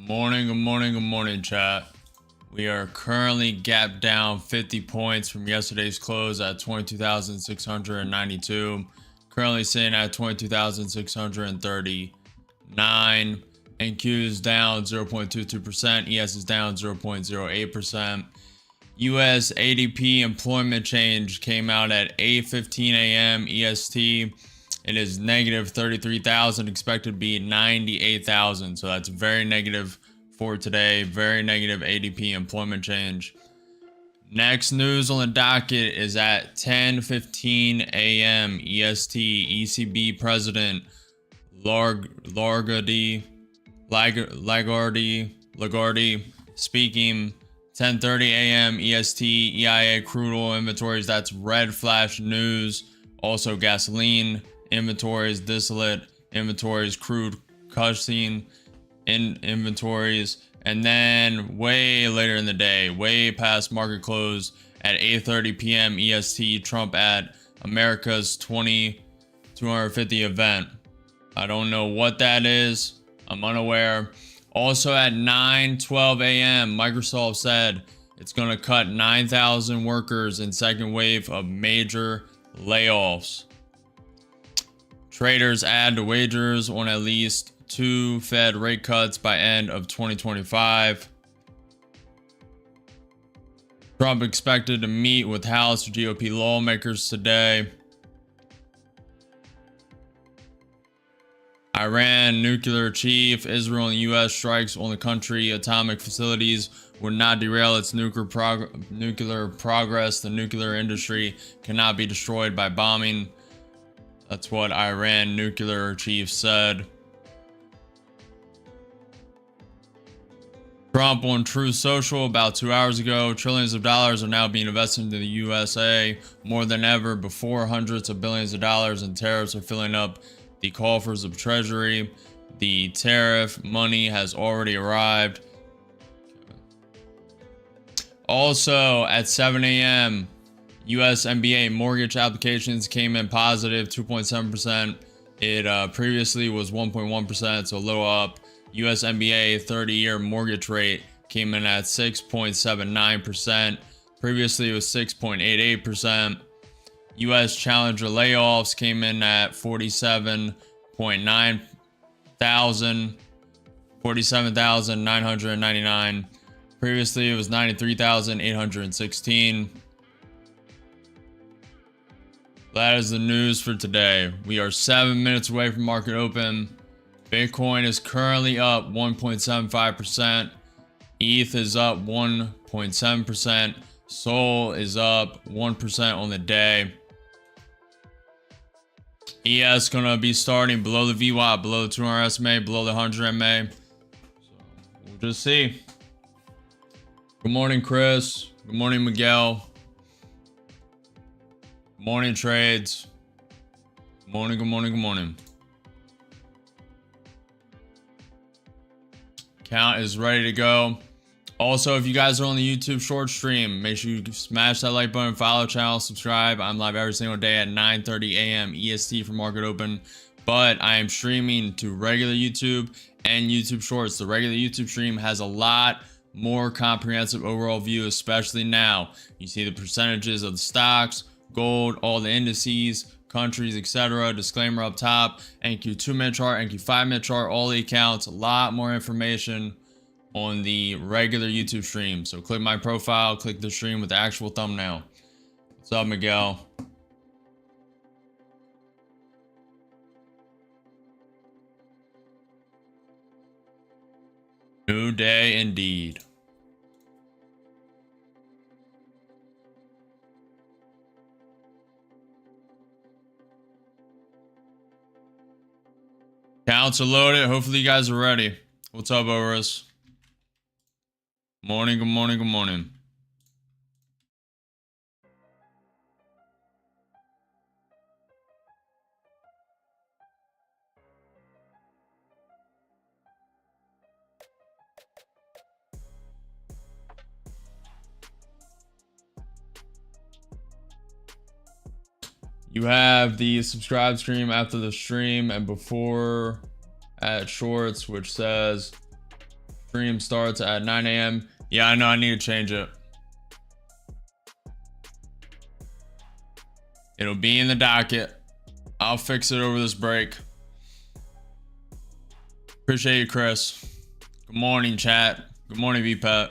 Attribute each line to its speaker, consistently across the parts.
Speaker 1: Good morning, chat. We are currently gapped down 50 points from yesterday's close at 22,692. Currently sitting at 22,639. NQ is down 0.22%. ES is down 0.08%. US ADP employment change came out at 8:15 a.m. EST. It is negative 33,000, expected to be 98,000. So that's very negative for today. Very negative ADP employment change. Next news on the docket is at 10:15 a.m. EST. ECB President Lagarde speaking. 10:30 a.m. EST. EIA crude oil inventories. That's red flash news. Also gasoline inventories, distillate inventories, crude cushing inventories, and then way later in the day, way past market close at 8:30 p.m. EST, Trump at America's 250 event. I don't know what that is. I'm unaware. Also at 9:12 a.m., Microsoft said it's going to cut 9,000 workers in second wave of major layoffs. Traders add to wagers on at least 2 Fed rate cuts by end of 2025. Trump expected to meet with House GOP lawmakers today. Iran nuclear chief. Israel and U.S. strikes on the country atomic facilities would not derail its nuclear progress. The nuclear industry cannot be destroyed by bombing. That's what Iran nuclear chief said. Trump on Truth Social about 2 hours ago. Trillions of dollars are now being invested into the USA more than ever before. Hundreds of billions of dollars in tariffs are filling up the coffers of Treasury. The tariff money has already arrived. Also at 7 a.m., US MBA mortgage applications came in positive 2.7%. It previously was 1.1%, so a little up. US MBA 30-year mortgage rate came in at 6.79%. Previously it was 6.88%. US Challenger layoffs came in at 47,999. Previously it was 93,816. That is the news for today. We are 7 minutes away from market open. Bitcoin is currently up 1.75%. ETH is up 1.7%. Sol is up 1% on the day. ES gonna be starting below the VWAP, below the 200 SMA, below the 100 MA. So we'll just see. Good morning, Chris. Good morning, Miguel. Morning, trades. Good morning. Count is ready to go. Also, if you guys are on the YouTube short stream, make sure you smash that like button, follow the channel, subscribe. I'm live every single day at 9:30 a.m. EST for market open, but I am streaming to regular YouTube and YouTube shorts. The regular YouTube stream has a lot more comprehensive overall view, especially now. You see the percentages of the stocks, gold, all the indices, countries, etc. Disclaimer up top. NQ 2-minute chart, NQ 5-minute chart, all the accounts. A lot more information on the regular YouTube stream. So click my profile, click the stream with the actual thumbnail. What's up, Miguel? New day indeed. Counts are loaded. Hopefully you guys are ready. What's up, Oris? Good morning. You have the subscribe stream after the stream and before at shorts, which says Stream starts at 9 a.m. Yeah, I know I need to change it. It'll be in the docket. I'll fix it over this break. Appreciate you, Chris. Good morning, chat. Good morning, VPET.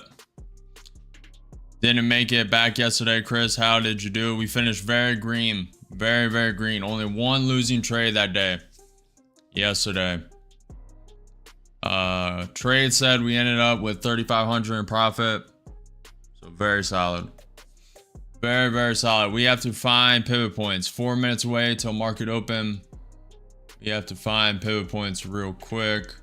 Speaker 1: Didn't make it back yesterday, Chris. How did you do? We finished very green. Very, very green. Only one losing trade that day. Yesterday. Trade said we ended up with 3,500 in profit. So very solid. Very, very solid. We have to find pivot points. 4 minutes away till market open. We have to find pivot points real quick.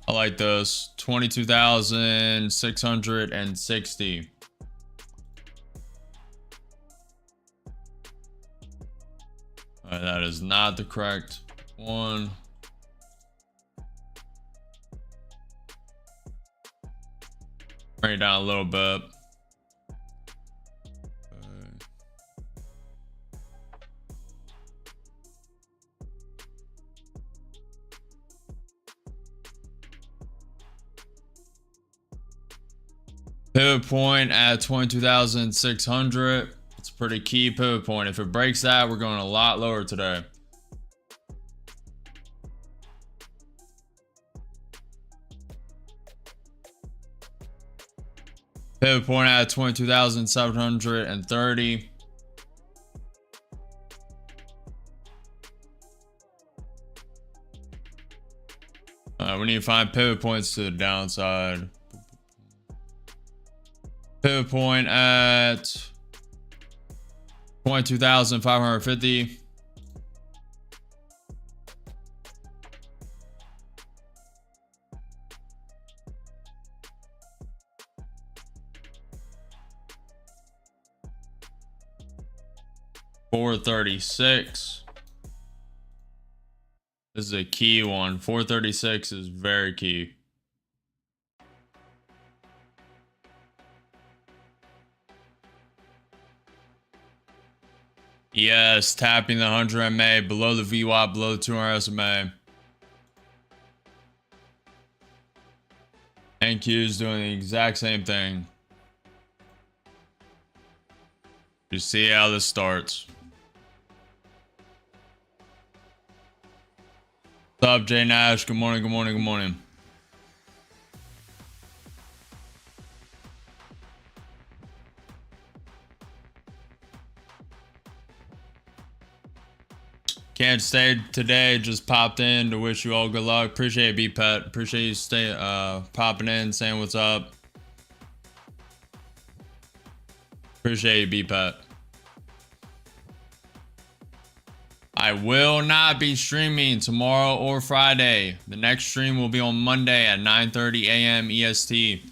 Speaker 1: I like this. 22,660. That is not the correct one. Bring it down a little bit. Pivot point at 22,600. It's a pretty key pivot point. If it breaks that, we're going a lot lower today. Pivot point at 22,730. We need to find pivot points to the downside. Pivot point at 22,550. $436. This is a key one. 436 is very key. Yes, tapping the 100 MA below the VWAP, below the 200 SMA. NQ is doing the exact same thing. You see how this starts. What's up, Jay Nash? Good morning, good morning, good morning. Can't stay today, just popped in to wish you all good luck. Appreciate it, B-Pet. Appreciate you popping in, saying what's up. Appreciate you, B-Pet. I will not be streaming tomorrow or Friday. The next stream will be on Monday at 9:30 a.m. EST.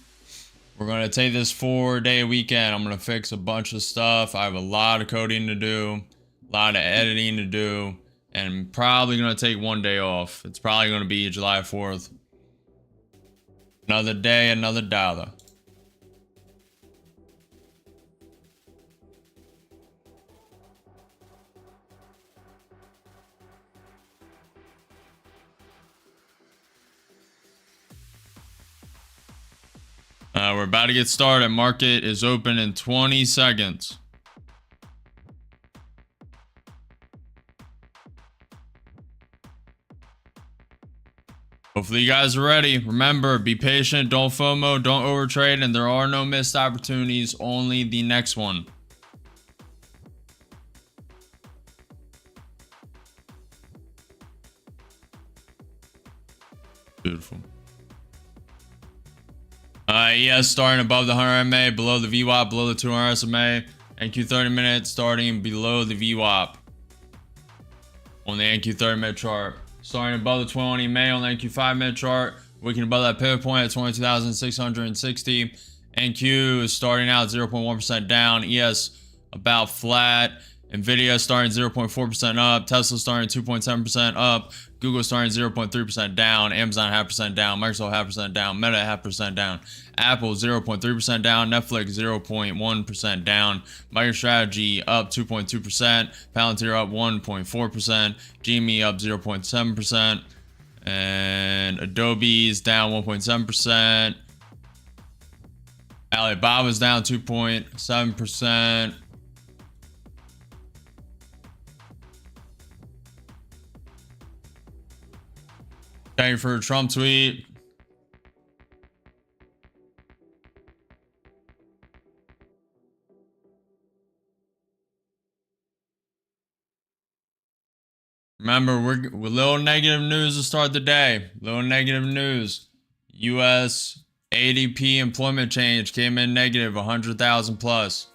Speaker 1: We're going to take this 4-day weekend. I'm going to fix a bunch of stuff. I have a lot of coding to do, a lot of editing to do, and probably going to take 1 day off. It's probably going to be July 4th. Another day, another dollar. We're about to get started. Market is open in 20 seconds. Hopefully you guys are ready. Remember, be patient, don't FOMO, don't overtrade, and there are no missed opportunities, only the next one. Beautiful. Yes, starting above the 100 MA, below the VWAP, below the 200 SMA. NQ 30 minute starting below the VWAP on the NQ 30 minute chart. Starting above the 20 MA on the NQ 5 minute chart. Wicking above that pivot point at 22,660. NQ is starting out 0.1% down. ES about flat. Nvidia starting 0.4% up, Tesla starting 2.7% up, Google starting 0.3% down, Amazon 0.5% down, Microsoft 0.5% down, Meta 0.5% down, Apple 0.3% down, Netflix 0.1% down, MicroStrategy up 2.2%, Palantir up 1.4%, GME up 0.7%, and Adobe's down 1.7%. Alibaba's down 2.7%. Thank you for a Trump tweet. Remember, we're little negative news to start the day. Little negative news. U.S. ADP employment change came in negative 100,000 plus.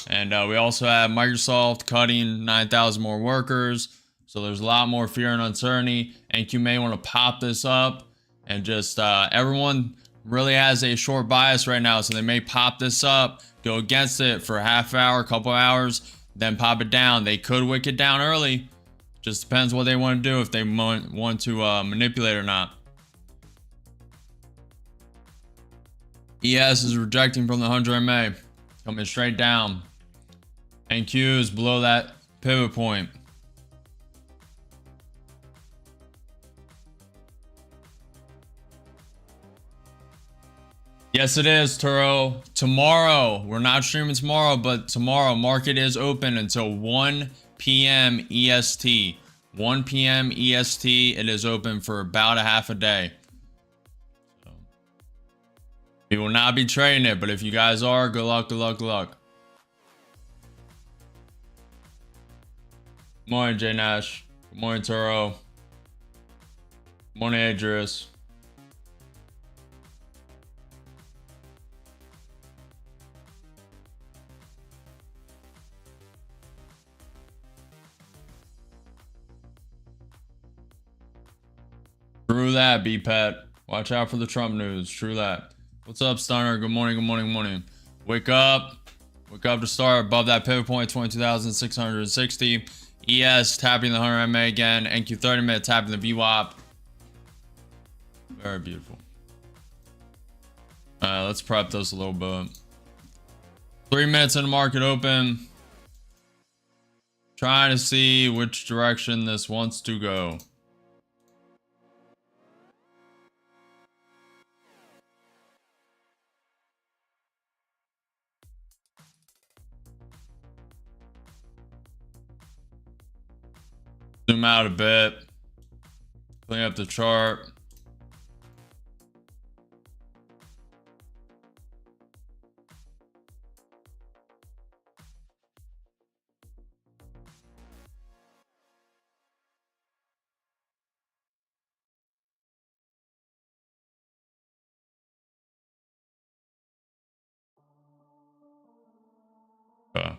Speaker 1: And we also have Microsoft cutting 9,000 more workers. So there's a lot more fear and uncertainty. And you may want to pop this up and just everyone really has a short bias right now. So they may pop this up, go against it for a half hour, couple hours, then pop it down. They could wick it down early. Just depends what they want to do, if they want to manipulate or not. ES is rejecting from the 100 MA, coming straight down. NQ is below that pivot point. Yes, it is, Turo. Tomorrow, we're not streaming tomorrow, but tomorrow, market is open until 1 p.m. EST. 1 p.m. EST, it is open for about a half a day. So, we will not be trading it, but if you guys are, good luck, good luck, good luck. Good morning, J Nash. Good morning, Turo. Good morning, Adrius. True that, B-Pet. Watch out for the Trump news. True that. What's up, Stunner? Good morning, good morning, good morning. Wake up. Wake up to start above that pivot point, 22,660. ES tapping the 100 MA again. NQ 30 minute tapping the VWAP. Very beautiful. Let's prep this a little bit. 3 minutes in the market open. Trying to see which direction this wants to go. Zoom out a bit. Clean up the chart. Okay.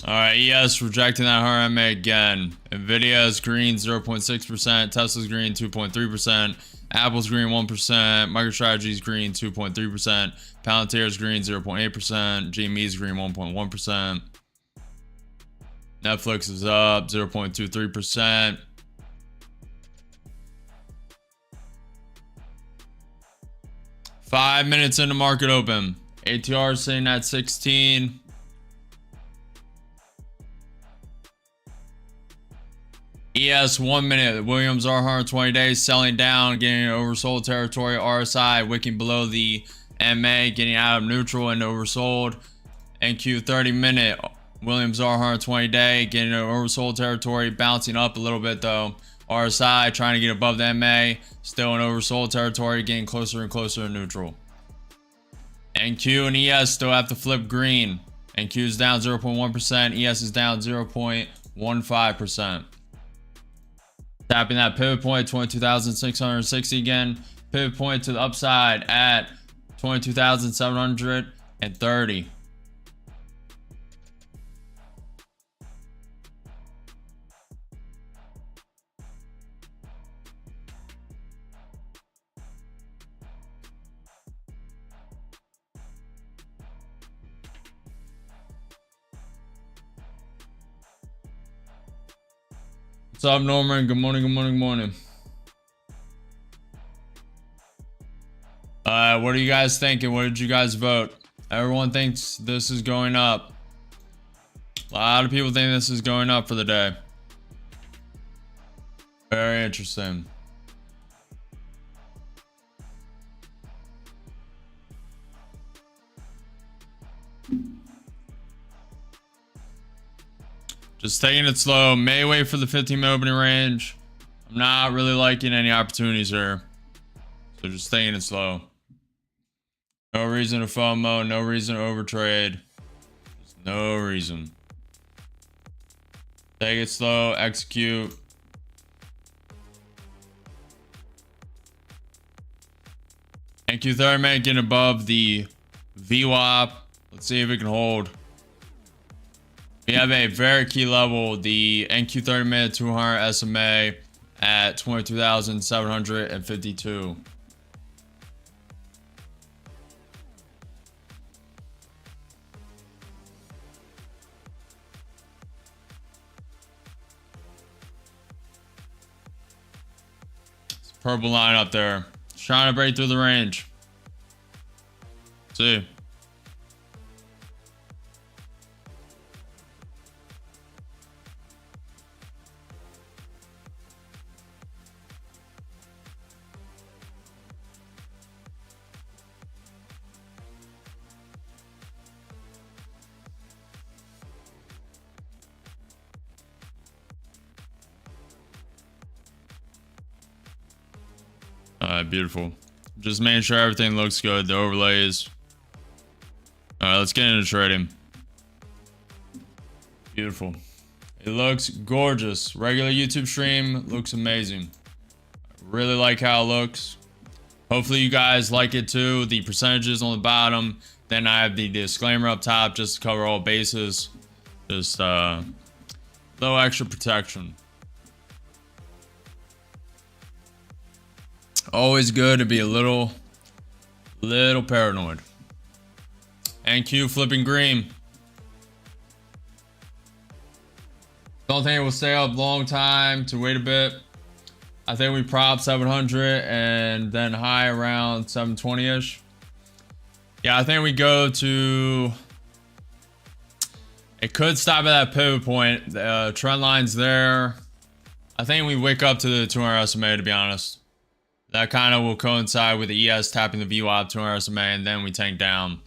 Speaker 1: All right, ES rejecting that RMA again. Nvidia is green 0.6%, Tesla's green 2.3%, Apple's green 1%, MicroStrategy's green 2.3%, Palantir's green 0.8%, GME's green 1.1%. Netflix is up 0.23%. Five minutes into market open. ATR sitting at 16. ES 1 minute. Williams R 120 days selling down, getting oversold territory. RSI wicking below the MA, getting out of neutral and oversold. NQ 30 minute. Williams R 120 day, getting oversold territory, bouncing up a little bit though. RSI trying to get above the MA, still in oversold territory, getting closer and closer to neutral. NQ and ES still have to flip green. NQ is down 0.1%, ES is down 0.15%. Tapping that pivot point, 22,660 again. Pivot point to the upside at 22,730. What's up, Norman? Good morning, good morning, good morning. What are you guys thinking? What did you guys vote? Everyone thinks this is going up. A lot of people think this is going up for the day. Very interesting. Just taking it slow. May wait for the 15-minute opening range. I'm not really liking any opportunities here. So just taking it slow. No reason to FOMO. No reason to overtrade. Just no reason. Take it slow. Execute. NQ 30-minute getting above the VWAP. Let's see if it can hold. We have a very key level, the NQ 30-minute 200 SMA at 22,752. It's a purple line up there. It's trying to break through the range. Let's see. Beautiful. Just making sure everything looks good. The overlays. All right, let's get into trading. Beautiful. It looks gorgeous. Regular YouTube stream looks amazing. I really like how it looks. Hopefully you guys like it too. The percentages on the bottom. Then I have the disclaimer up top just to cover all bases. Just little extra protection. Always good to be a little paranoid. NQ flipping green. Don't think it will stay up long time to wait a bit. I think we prop 700 and then high around 720-ish. Yeah, I think we go to... It could stop at that pivot point. The trend line's there. I think we wake up to the 200 SMA, to be honest. That kind of will coincide with the ES tapping the VWAP 200 SMA, and then we tank down.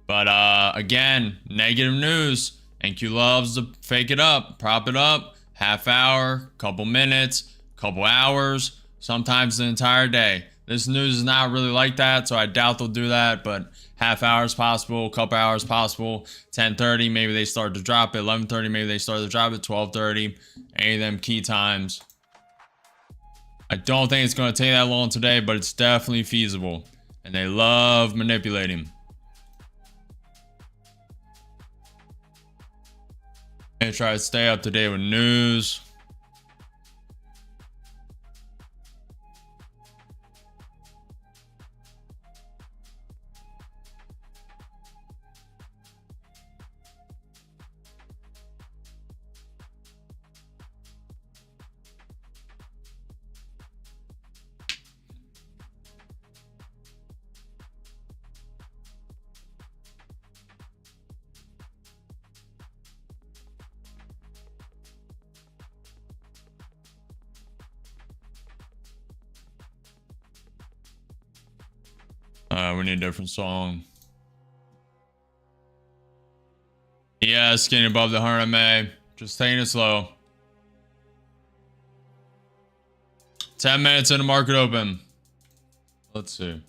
Speaker 1: But again, negative news. NQ loves to fake it up, prop it up, half hour, couple minutes, couple hours, sometimes the entire day. This news is not really like that, so I doubt they'll do that, but half hour is possible, couple hours possible. 10:30, maybe they start to drop it. 11:30, maybe they start to drop it. 12:30, any of them key times. I don't think it's going to take that long today, but it's definitely feasible. And they love manipulating. And try to stay up to date with news. We need a different song. Yeah, skinny above the 100 MA. Just taking it slow. 10 minutes in the market open. Let's see.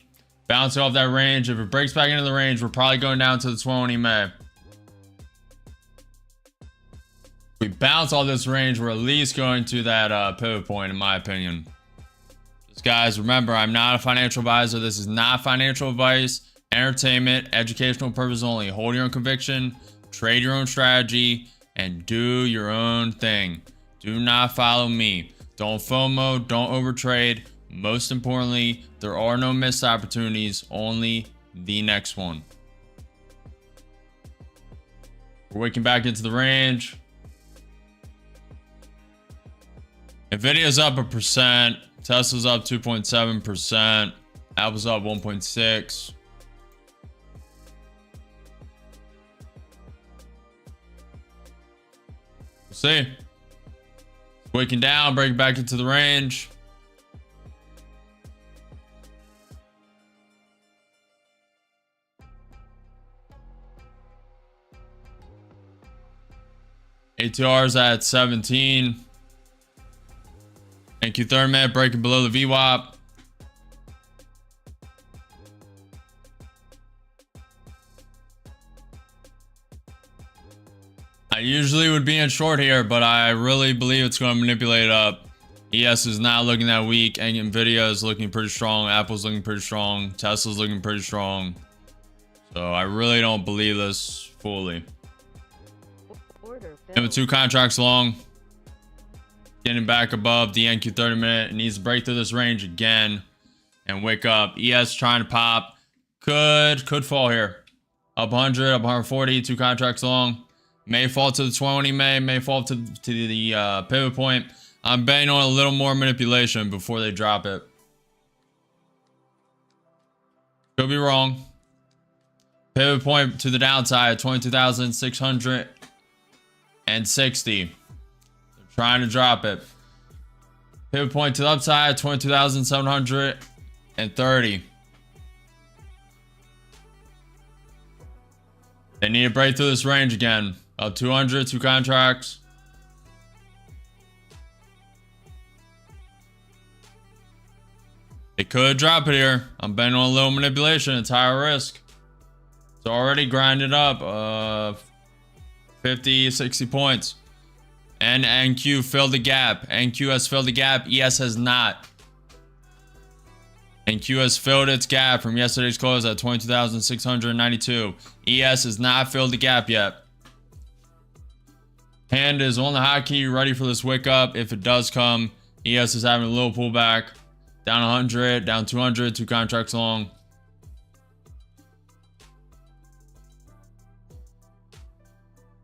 Speaker 1: Bouncing off that range. If it breaks back into the range, we're probably going down to the 20 MA. If we bounce off this range, we're at least going to that pivot point, in my opinion. Guys, remember, I'm not a financial advisor. This is not financial advice. Entertainment, educational purpose only. Hold your own conviction, trade your own strategy, and do your own thing. Do not follow me. Don't FOMO, don't overtrade. Most importantly, there are no missed opportunities, only the next one. We're waking back into the range. Nvidia's up 1%. Tesla's up 2.7%. Apple's up 1.6%. We'll see. Waking down, breaking back into the range. ATR's at 17. NQ 30 minute breaking below the VWAP. I usually would be in short here, but I really believe it's going to manipulate it up. ES is not looking that weak, and Nvidia is looking pretty strong. Apple's looking pretty strong. Tesla's looking pretty strong. So I really don't believe this fully. Number 2 contracts long. Getting back above the NQ 30 minute. It needs to break through this range again and wake up. ES trying to pop. Could fall here. Up 100, up 140, 2 contracts long. May fall to the 20, may fall to the pivot point. I'm betting on a little more manipulation before they drop it. Could be wrong. Pivot point to the downside, 22,660. They're trying to drop it. Pivot point to the upside, 22,730. They need to break through this range again. Up 200, 2 contracts. It could drop it here. I'm betting on a little manipulation. It's higher risk. It's already grinded up 50, 60 points. And NQ filled the gap. NQ has filled the gap. ES has not. NQ has filled its gap from yesterday's close at 22,692. ES has not filled the gap yet. Hand is on the hotkey, ready for this wick up. If it does come, ES is having a little pullback. Down 100, down 200, 2 contracts long.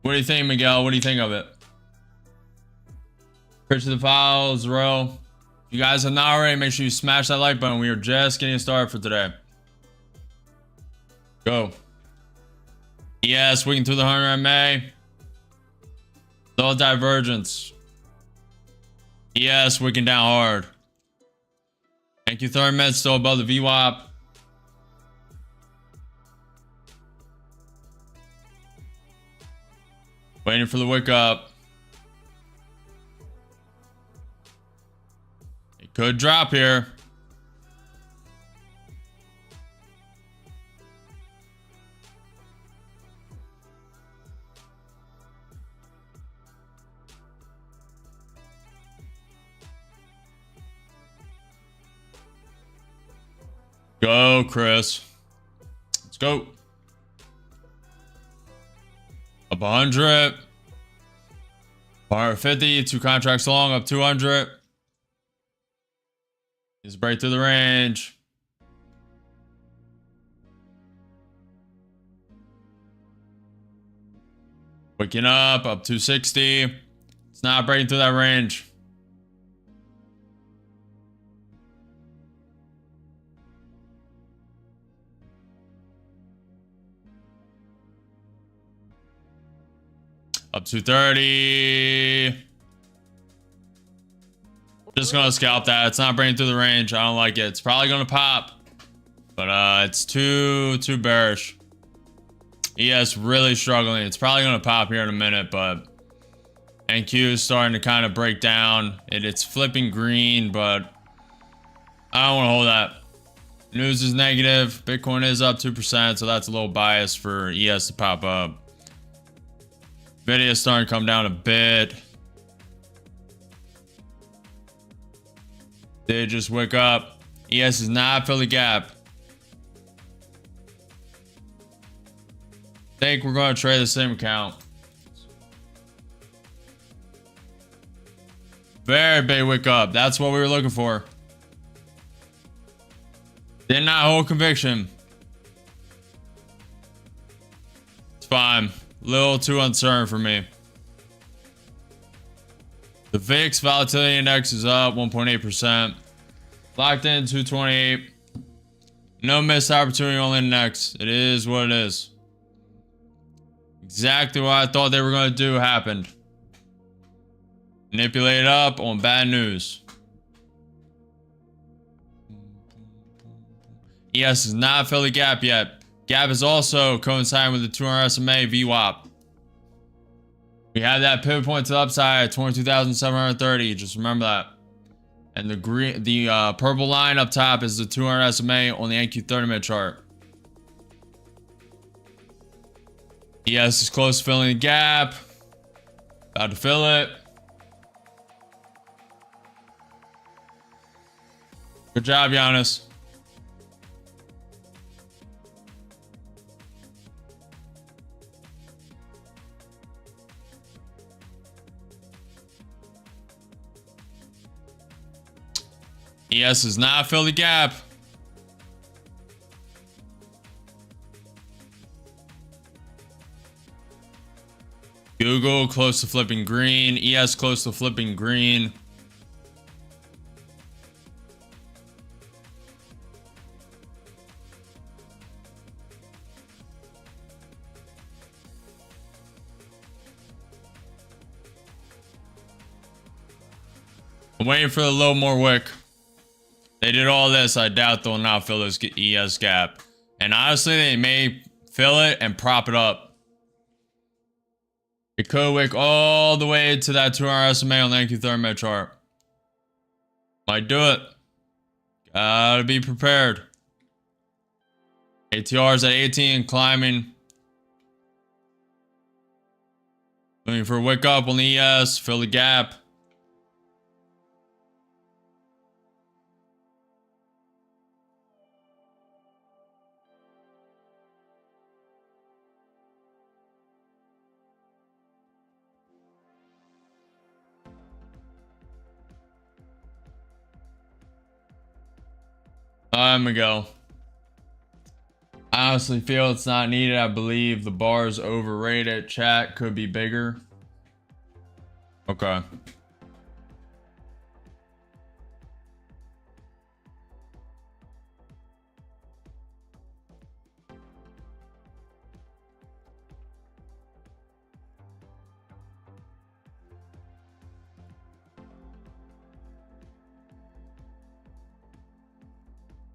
Speaker 1: What do you think, Miguel? What do you think of it? Appreciate the files, row. If you guys have not already, make sure you smash that like button. We are just getting started for today. Go. ES wicking through the 100 MA. Little divergence. ES wicking down hard. NQ 30 minutes still above the VWAP. Waiting for the wick up. It could drop here. Go, Chris. Let's go. Up 100. 150. 2 contracts long. Up 200. Needs to break through the range. Waking up 260. It's not breaking through that range. Up 230. Just gonna scalp that. It's not breaking through the range. I don't like it. It's probably gonna pop, but it's too bearish. ES really struggling. It's probably gonna pop here in a minute, but NQ is starting to kind of break down. It's flipping green, but I don't want to hold that. News is negative. Bitcoin is up 2%, so that's a little bias for ES to pop up. Nvidia is starting to come down a bit. They just wake up. ES is not fill the gap. I think we're going to trade the same account. Very big wick up. That's what we were looking for. Did not hold conviction. It's fine. Little too uncertain for me. The VIX volatility index is up 1.8%. Locked in 228. No missed opportunity on the index. It is what it is. Exactly what I thought they were going to do happened. Manipulate up on bad news. ES is not filling gap yet. Gap is also coinciding with the 200 SMA VWAP. We have that pivot point to the upside at 22,730. Just remember that. And the purple line up top is the 200 SMA on the NQ 30-minute chart. ES is close to filling the gap. About to fill it. Good job, Giannis. ES does not fill the gap. Google close to flipping green. ES close to flipping green. I'm waiting for a little more wick. They did all this. I doubt they'll not fill this ES gap. And honestly, they may fill it and prop it up. It could wick all the way to that 200 SMA on the NQ 30-minute chart. Might do it. Gotta be prepared. ATR's at 18 and climbing. Looking for a wick up on the ES. Fill the gap. There we go. I honestly feel it's not needed. I believe the bar is overrated. Chat could be bigger. Okay.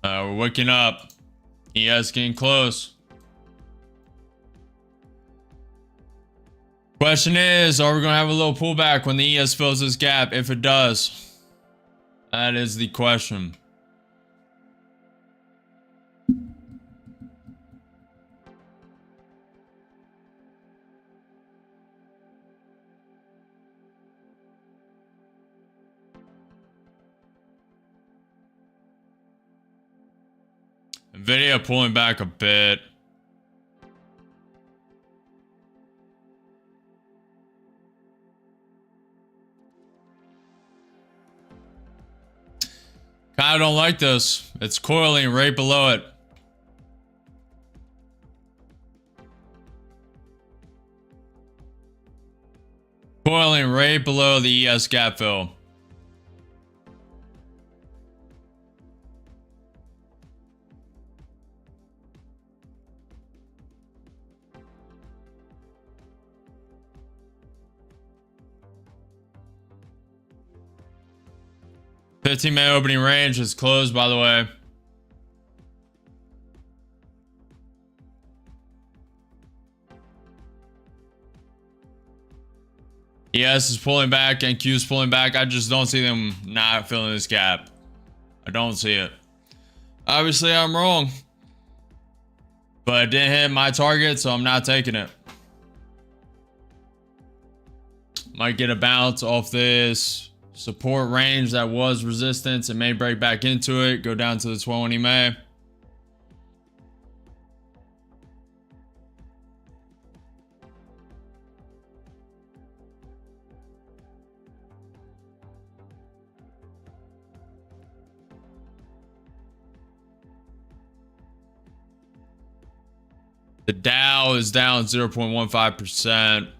Speaker 1: We're waking up. ES getting close. Question is, are we going to have a little pullback when the ES fills this gap? If it does, that is the question. Nvidia pulling back a bit. Kinda don't like this. It's coiling right below it. Coiling right below the ES gap fill. $15-minute opening range is closed, by the way. ES is pulling back and Q is pulling back. I just don't see them not filling this gap. I don't see it. Obviously, I'm wrong. But it didn't hit my target, so I'm not taking it. Might get a bounce off this support range that was resistance. It may break back into it, go down to the 20 MA. The Dow is down 0.15%.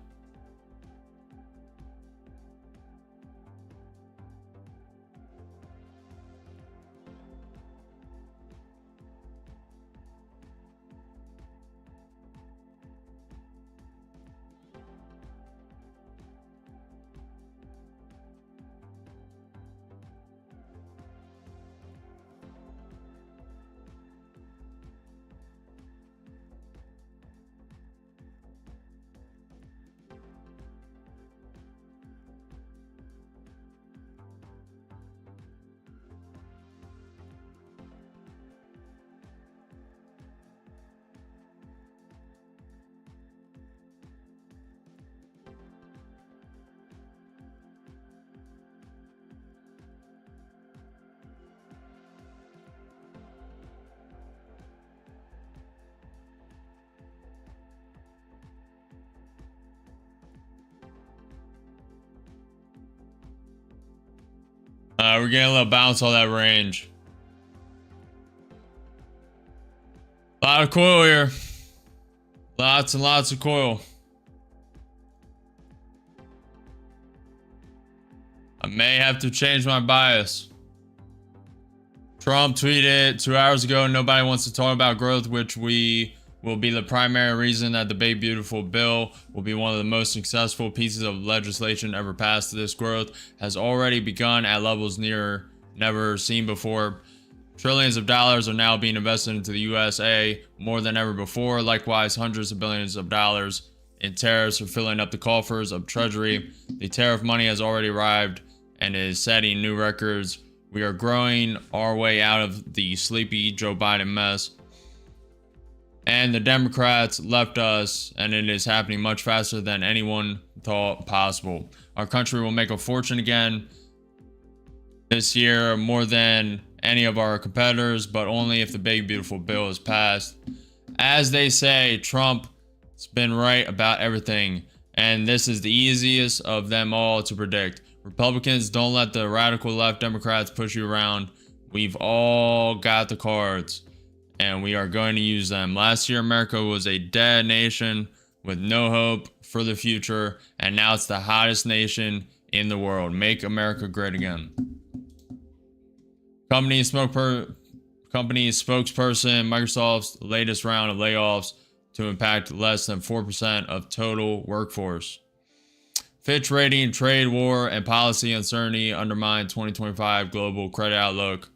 Speaker 1: We're getting a little bounce on that range. A lot of coil here. Lots and lots of coil. I may have to change my bias. Trump tweeted 2 hours ago, nobody wants to talk about growth, which will be the primary reason that the Big Beautiful Bill will be one of the most successful pieces of legislation ever passed. This growth has already begun at levels never seen before. Trillions of dollars are now being invested into the USA more than ever before. Likewise, hundreds of billions of dollars in tariffs are filling up the coffers of Treasury. The tariff money has already arrived and is setting new records. We are growing our way out of the sleepy Joe Biden mess. And the Democrats left us, and it is happening much faster than anyone thought possible. Our country will make a fortune again this year, more than any of our competitors, but only if the Big Beautiful Bill is passed. As they say, Trump's been right about everything, and this is the easiest of them all to predict. Republicans, don't let the radical left Democrats push you around. We've all got the cards, and we are going to use them. Last year, America was a dead nation with no hope for the future, and now it's the hottest nation in the world. Make America great again. Company spokesperson, Microsoft's latest round of layoffs to impact less than 4% of total workforce. Fitch rating, trade war, and policy uncertainty undermine 2025 global credit outlook.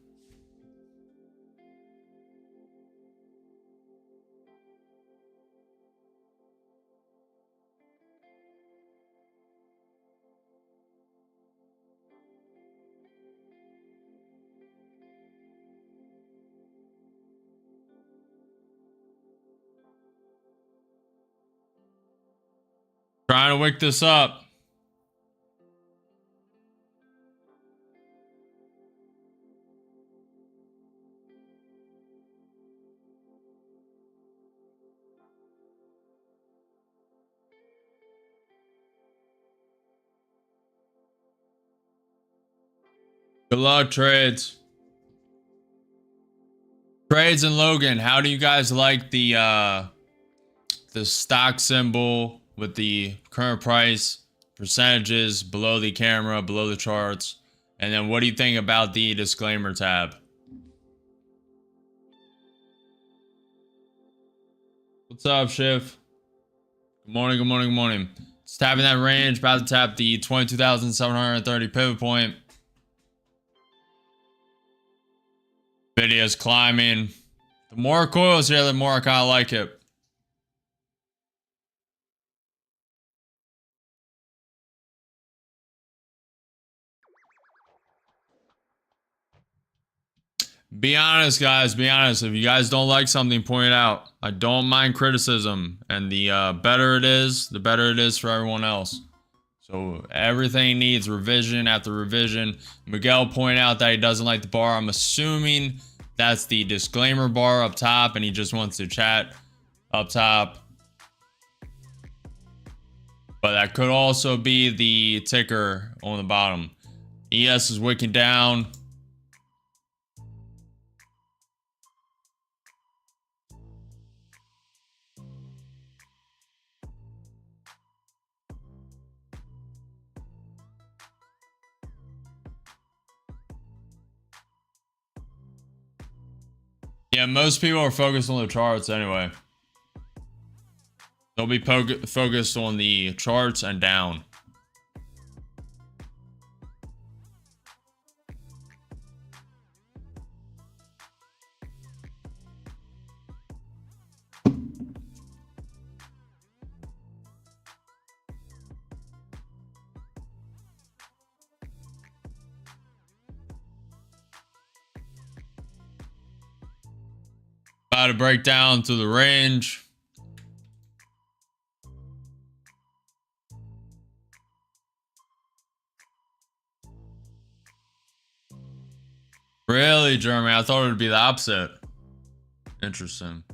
Speaker 1: Trying to wake this up. Good luck, trades. Trades and Logan, how do you guys like the stock symbol with the current price, percentages below the camera, below the charts? And then what do you think about the disclaimer tab? What's up, Schiff? Good morning, good morning, good morning. Just tapping that range, about to tap the 22,730 pivot point. Video's climbing. The more coils here, the more I kind of like it. Be honest, guys. Be honest. If you guys don't like something, point it out. I don't mind criticism. And the better it is, the better it is for everyone else. So everything needs revision after revision. Miguel pointed out that he doesn't like the bar. I'm assuming that's the disclaimer bar up top and he just wants to chat up top. But that could also be the ticker on the bottom. ES is wicking down. Yeah, most people are focused on the charts anyway. They'll be focused on the charts and down. About to break down to the range. Really, Jeremy? I thought it would be the opposite. Interesting.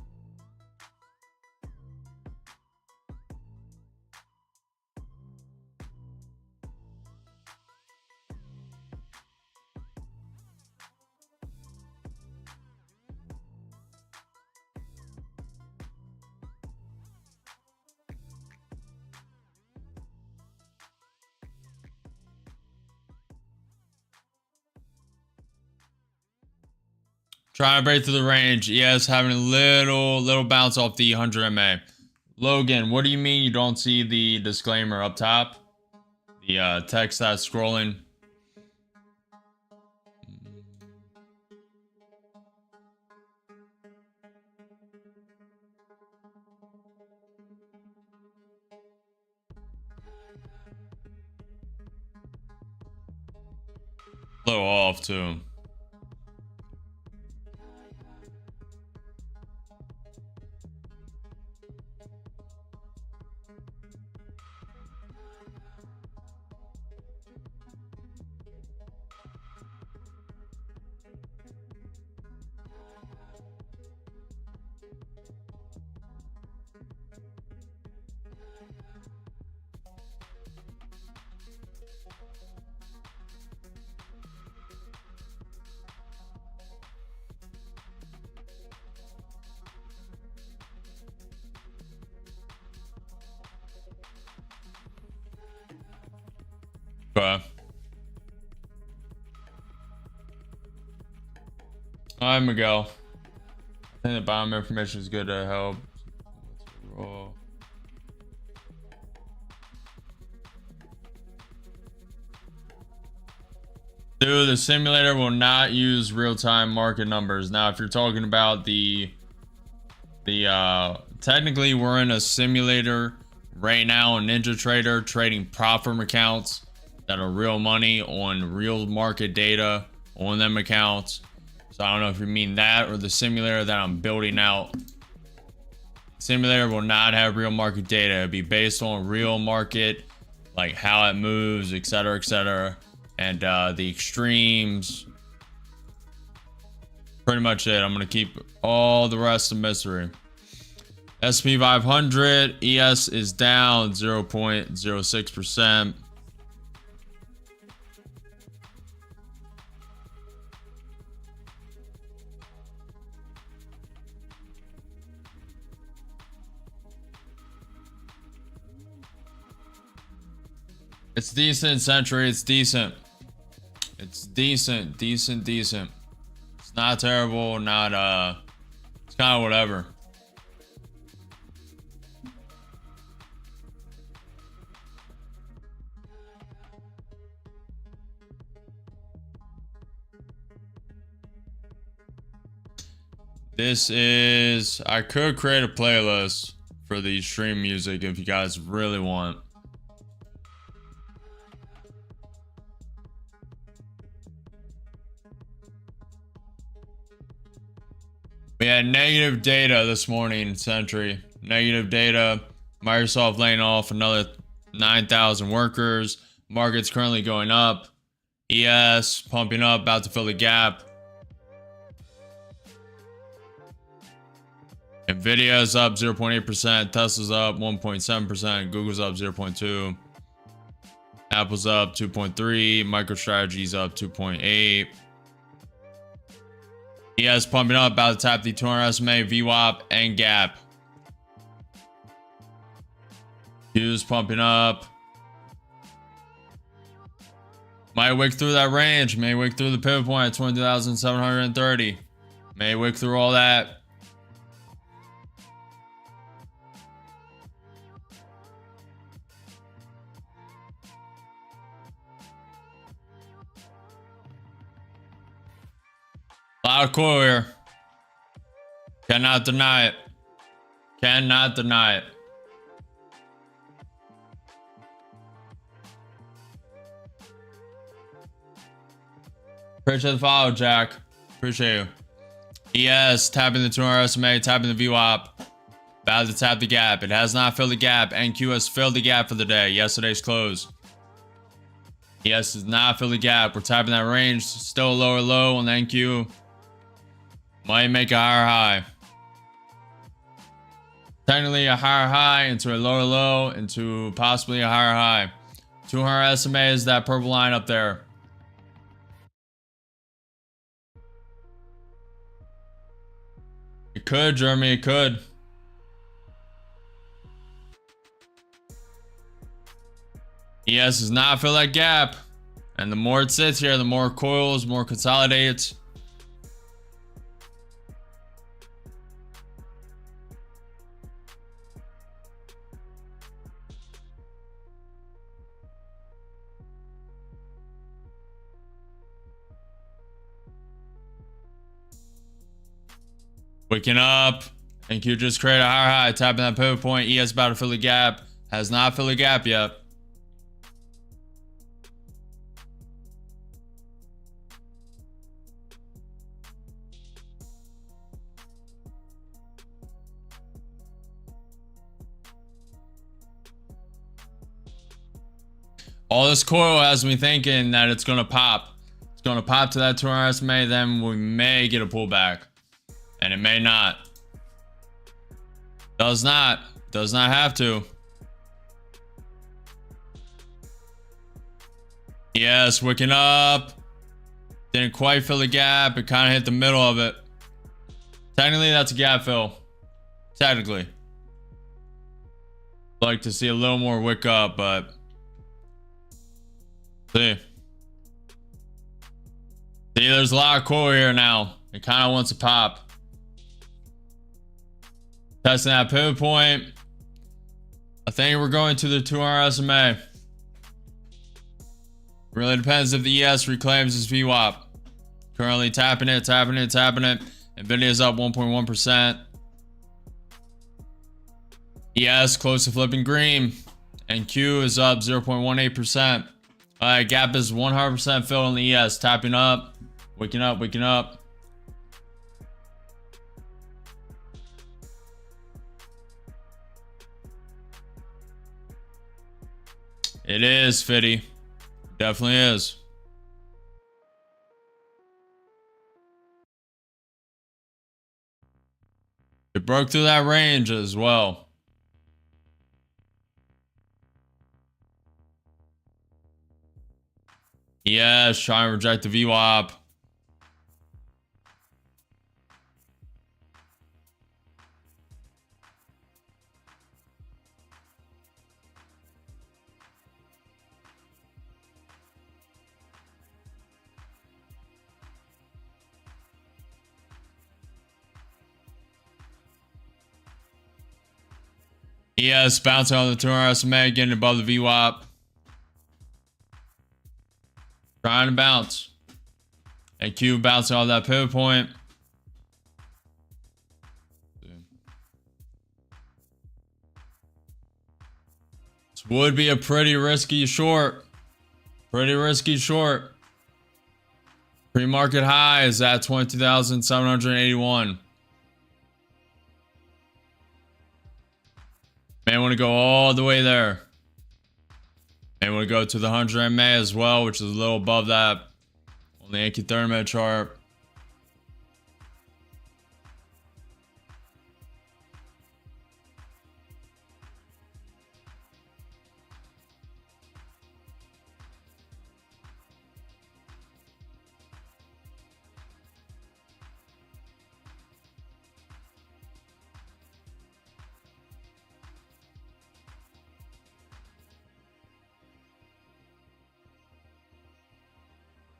Speaker 1: Trying to break through the range. ES having a little bounce off the 100 MA. Logan, what do you mean you don't see the disclaimer up top? The text that's scrolling. A little off too. Okay. Alright, Miguel. I think the bottom information is good to help. Dude, the simulator will not use real-time market numbers. Now, if you're talking about technically we're in a simulator right now on NinjaTrader trading prop firm accounts that are real money on real market data on them accounts. So I don't know if you mean that or the simulator that I'm building out. Simulator will not have real market data. It'll be based on real market, like how it moves, etc., etc., and the extremes. Pretty much it. I'm gonna keep all the rest a mystery. S&P 500 ES is down 0.06%. It's decent, Century. It's decent. It's decent. It's not terrible, not it's kind of whatever. This is, I could create a playlist for the stream music if you guys really want. We had negative data this morning, Century. Negative data. Microsoft laying off another 9,000 workers. Market's currently going up. ES pumping up, about to fill the gap. Nvidia is up 0.8%. Tesla's up 1.7%. Google's up 0.2%. Apple's up 2.3%. MicroStrategy's up 2.8%. ES pumping up, about to tap the 200 SMA, VWAP, and gap. Q's pumping up. Might wick through that range. May wick through the pivot point at 20,730. May wick through all that. Loud coil here. Cannot deny it. Cannot deny it. Appreciate the follow, Jack. Appreciate you. ES tapping the 200 SMA, tapping the VWAP. About to tap the gap. It has not filled the gap. NQ has filled the gap for the day. Yesterday's close. ES does not fill the gap. We're tapping that range. Still a lower low on NQ. Might make a higher high. Technically a higher high into a lower low into possibly a higher high. 200 SMA is that purple line up there. It could, Jeremy, it could. ES does not fill that gap. And the more it sits here, the more it coils, more consolidates. Waking up. NQ just created a higher high, tapping that pivot point. ES about to fill the gap. Has not filled the gap yet. All this coil has me thinking that it's going to pop. It's going to pop to that 200 SMA, then we may get a pullback. And it may not. Does not have to. Yes, waking up. Didn't quite fill the gap. It kind of hit the middle of it. Technically, that's a gap fill. Technically. Like to see a little more wick up, but see, there's a lot of coil here now. It kind of wants to pop. Testing that pivot point. I think we're going to the 200 SMA. Really depends if the ES reclaims his VWAP. Currently tapping it. Nvidia is up 1.1%. ES close to flipping green. And Q is up 0.18%. Alright, gap is 100% filled on the ES. Tapping up. Waking up. It is, Fitty. Definitely is. It broke through that range as well. Yes, trying to reject the VWAP. ES bouncing on the 200 SMA, getting above the VWAP. Trying to bounce. And Q bouncing off that pivot point. This would be a pretty risky short. Pre-market high is at 22,781. May want to go all the way there. May want to go to the 100 MA as well, which is a little above that on the Yankee 30-minute chart.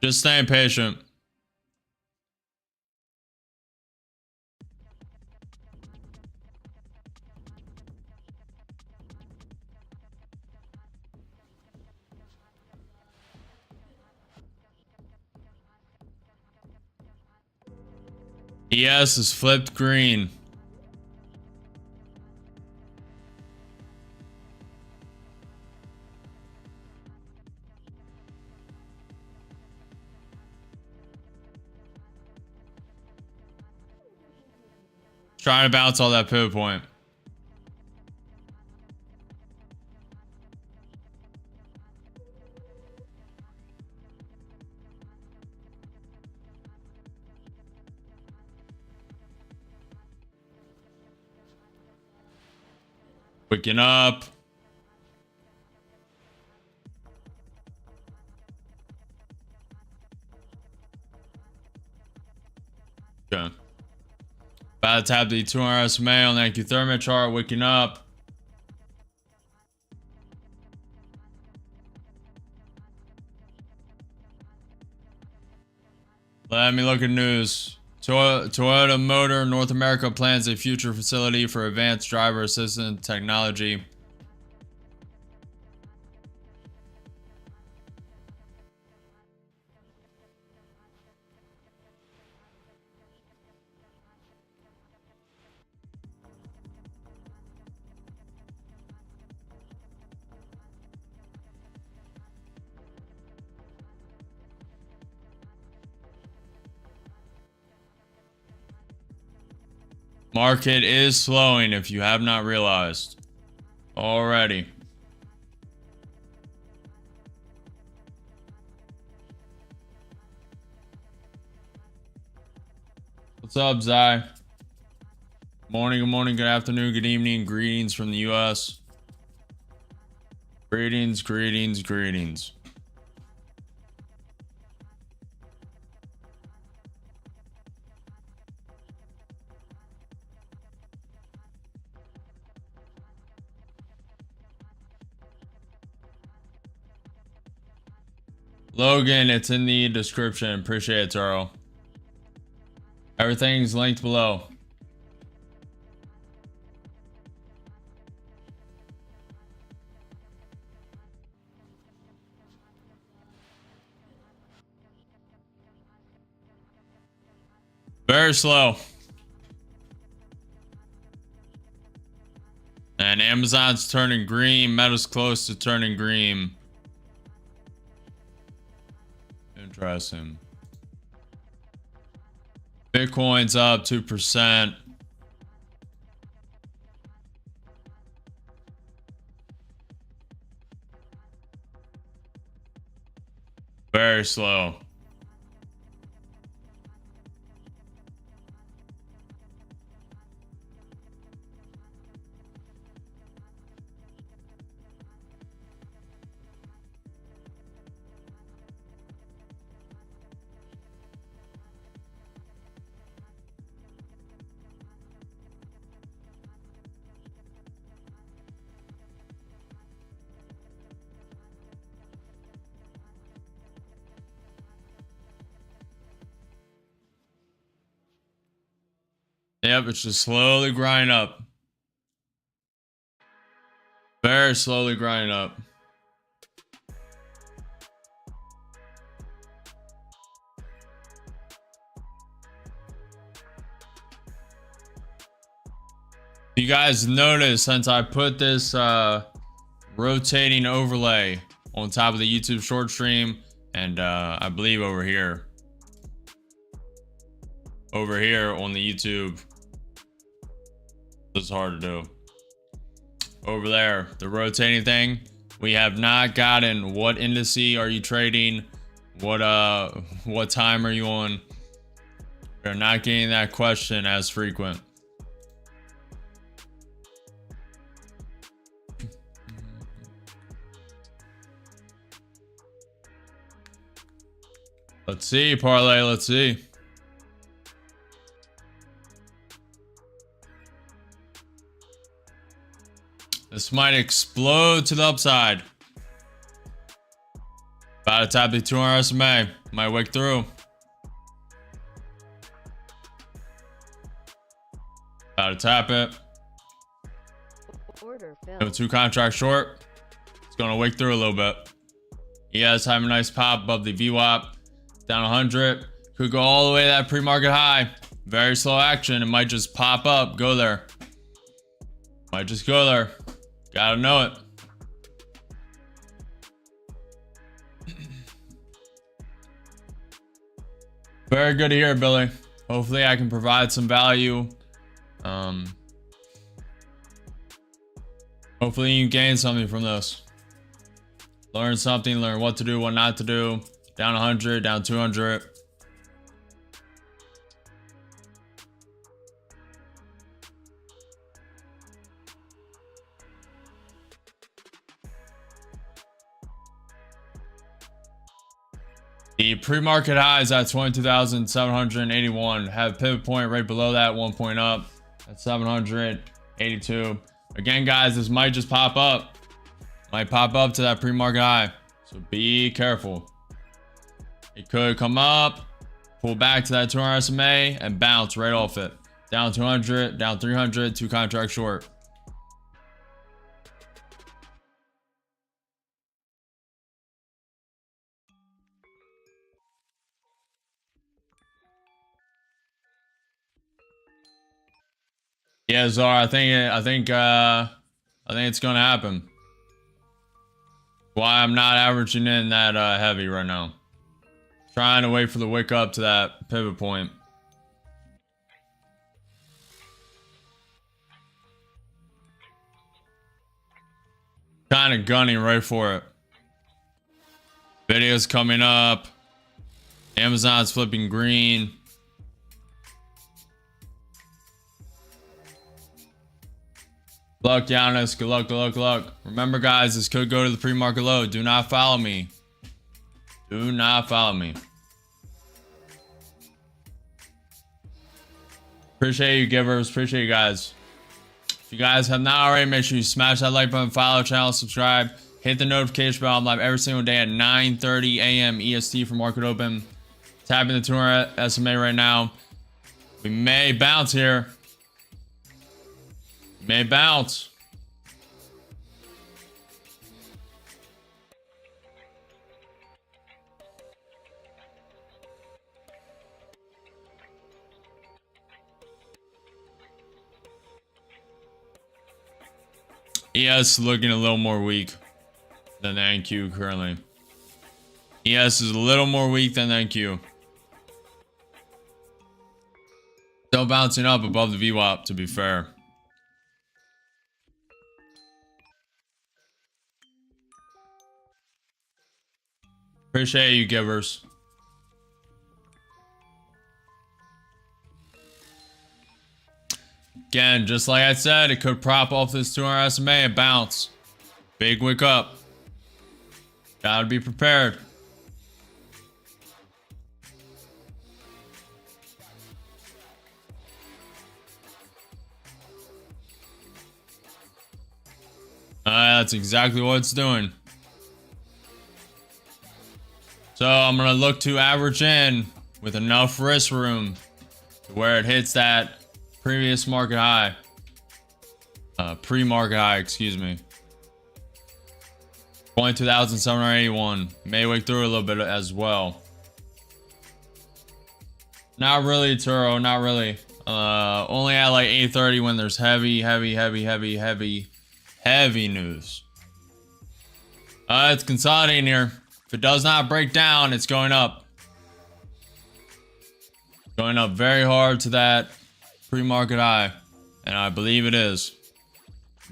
Speaker 1: Just staying patient. ES is flipped green. Trying to bounce all that pivot point. Waking up. Okay. About to tap the 200 SMA on the Yankee 30-minute chart. Waking up. Let me look at news. Toyota Motor North America plans a future facility for advanced driver assistant technology. Market is slowing if you have not realized already. What's up, Zai? Morning, good morning, good afternoon, good evening. Greetings from the US. Greetings, greetings, greetings. Logan, it's in the description. Appreciate it, Taro. Everything's linked below. Very slow. And Amazon's turning green. Meta's close to turning green. Interesting. Bitcoin's up 2%. Very slow. Yep, it's just slowly grinding up. Very slowly grinding up. You guys notice since I put this rotating overlay on top of the YouTube short stream and I believe over here on the YouTube, it's hard to do. Over there, the rotating thing, we have not gotten what indice are you trading, what time are you on. We're not getting that question as frequent. Let's see, parlay, let's see. This might explode to the upside. About to tap the 200 SMA. Might wick through. About to tap it. No, 2 contracts short. It's going to wick through a little bit. He has having a nice pop above the VWAP. Down 100. Could go all the way to that pre-market high. Very slow action. It might just pop up. Go there. Might just go there. Gotta know it. Very good to hear, Billy. Hopefully I can provide some value. Hopefully you gain something from this. Learn something, learn what to do, what not to do. Down 100, down 200. The pre-market high is at 22,781. Have pivot point right below that, 1 point up at 782. Again, guys, this might just pop up. Might pop up to that pre-market high. So be careful. It could come up, pull back to that 200 SMA, and bounce right off it. Down 200, down 300, 2 contracts short. Yeah, Zara, I think it's gonna happen. Why I'm not averaging in that heavy right now. Trying to wait for the wick up to that pivot point. Kind of gunning right for it. Videos coming up. Amazon's flipping green. Good luck, Giannis. Good luck, good luck, good luck. Remember, guys, this could go to the pre-market low. Do not follow me. Do not follow me. Appreciate you, givers. Appreciate you guys. If you guys have not already, make sure you smash that like button, follow the channel, subscribe, hit the notification bell. I'm live every single day at 9:30 a.m. EST for market open. Tapping the 200 SMA right now. We may bounce here. May bounce. ES looking a little more weak than the NQ currently. ES is a little more weak than the NQ. Still bouncing up above the VWAP, to be fair. Appreciate you, givers. Again, just like I said, it could prop off this 200 SMA and bounce. Big wick up. Gotta be prepared. That's exactly what it's doing. So I'm gonna look to average in with enough risk room to where it hits that previous market high. Pre-market high, excuse me. 22,781. May wick through a little bit as well. Not really, Turo, not really. Only at like 8:30 when there's heavy news. It's consolidating here. If it does not break down, it's going up. Going up very hard to that pre-market high. And I believe it is.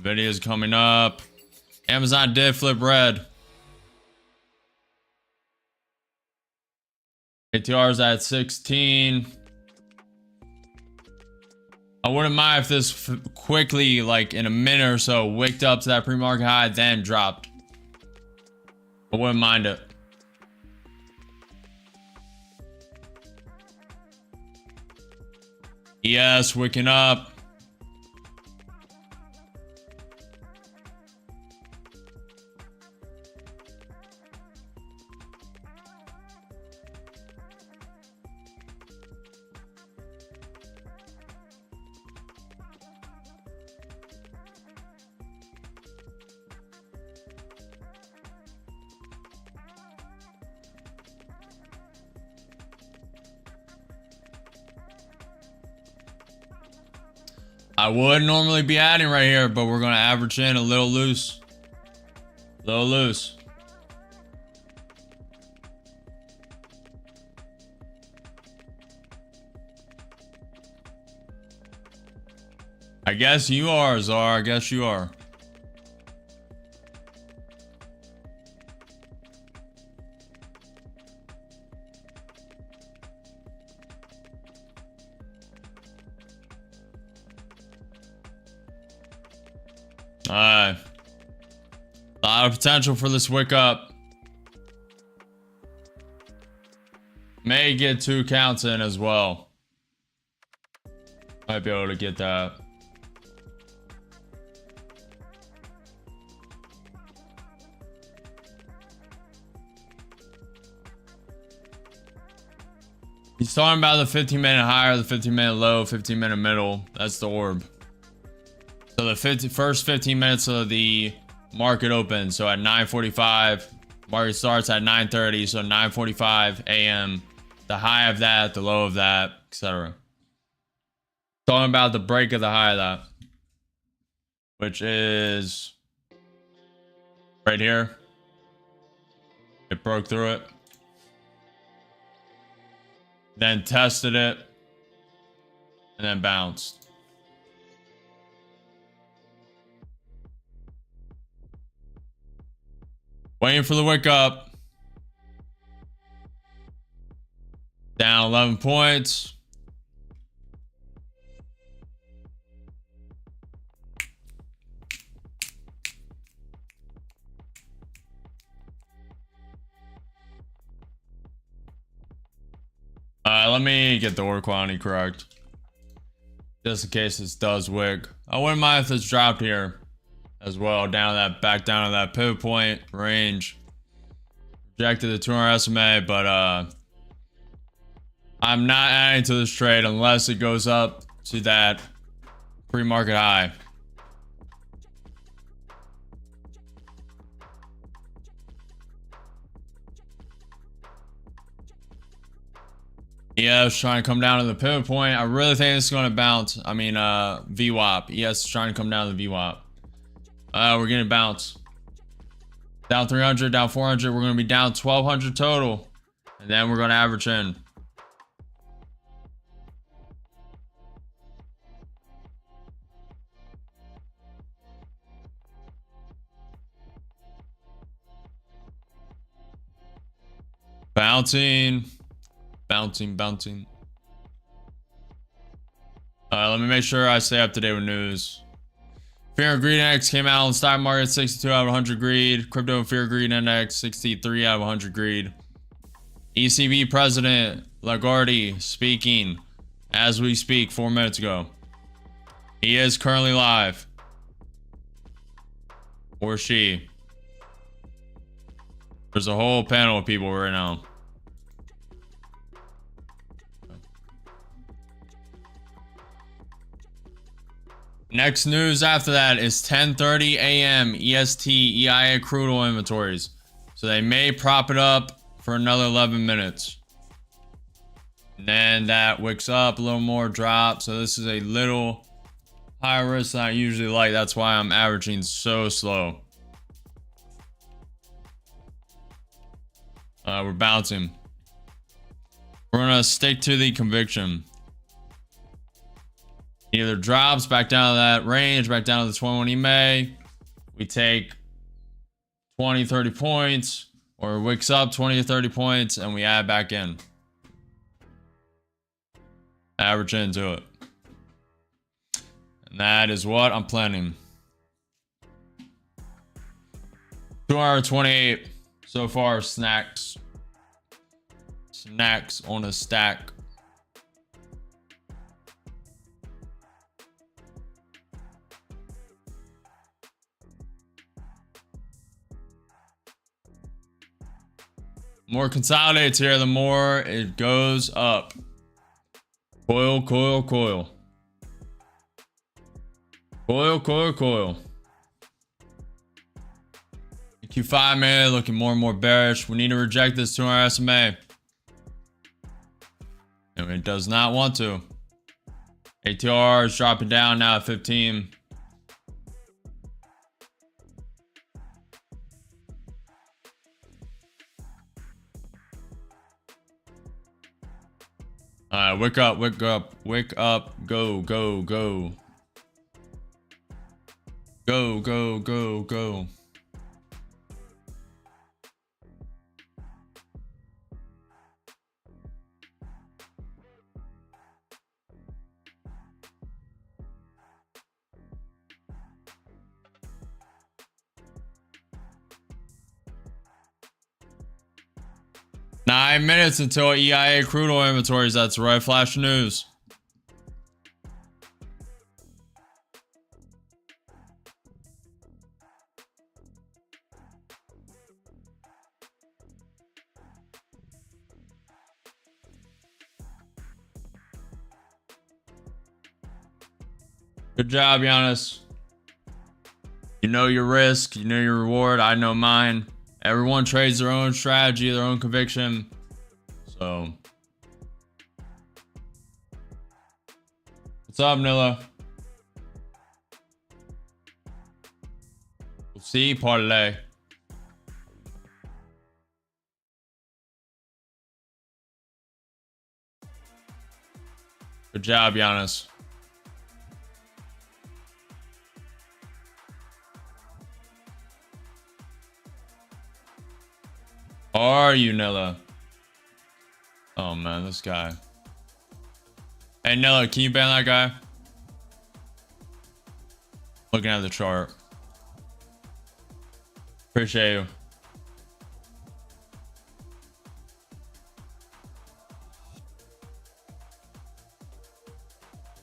Speaker 1: Videos coming up. Amazon did flip red. ATR is at 16. I wouldn't mind if this quickly, like in a minute or so, wicked up to that pre-market high, then dropped. I wouldn't mind it. Yes, wicking up. I would normally be adding right here, but we're going to average in a little loose. A little loose. I guess you are, Czar. I guess you are. A lot of potential for this wick up. May get 2 counts in as well. Might be able to get that. He's talking about the 15-minute high or the 15-minute low, 15-minute middle. That's the orb. So the first 15 minutes of the market opens. So at 9:45, market starts at 9:30. So 9:45 a.m. The high of that, the low of that, etc. Talking about the break of the high of that, which is right here. It broke through it. Then tested it. And then bounced. Waiting for the wake up. Down 11 points. Let me get the order quantity correct. Just in case this does wick. I wouldn't mind if it's dropped here as well. Back down to that pivot point range. Rejected the 200 SMA, but I'm not adding to this trade unless it goes up to that pre-market high. ES trying to come down to the pivot point. I really think it's going to bounce. I mean, VWAP. ES is trying to come down to the VWAP. We're getting bounce. Down 300, down 400. We're going to be down 1,200 total. And then we're going to average in. Bouncing. Bouncing. Let me make sure I stay up to date with news. Fear and Greed Index came out on the stock market, 62 out of 100 greed. Crypto and Fear and Greed Index, 63 out of 100 greed. ECB President Lagarde speaking as we speak 4 minutes ago. He is currently live. Or she. There's a whole panel of people right now. Next news after that is 10:30 a.m. EST EIA crude oil inventories. So they may prop it up for another 11 minutes. And then that wicks up a little more, drop. So this is a little higher risk than I usually like. That's why I'm averaging so slow. We're bouncing. We're gonna stick to the conviction. Either drops back down to that range, back down to the 21 EMA. We take 20, 30 points, or wicks up 20 or 30 points, and we add back in. Average into it. And that is what I'm planning. 228 so far. Snacks on a stack. More consolidates here, the more it goes up. Coil. Coil. Q5 minute looking more and more bearish. We need to reject this 200 SMA. And it does not want to. ATR is dropping down now at 15. Wake up, go. Go. 9 minutes until EIA crude oil inventories. That's the right flash of news. Good job, Giannis. You know your risk, you know your reward. I know mine. Everyone trades their own strategy, their own conviction. So, what's up, Nilla? We'll see, parlay. Good job, Giannis. are you, Nilla? Oh man, this guy. Hey Nilla, can you ban that guy? Looking at the chart. Appreciate you.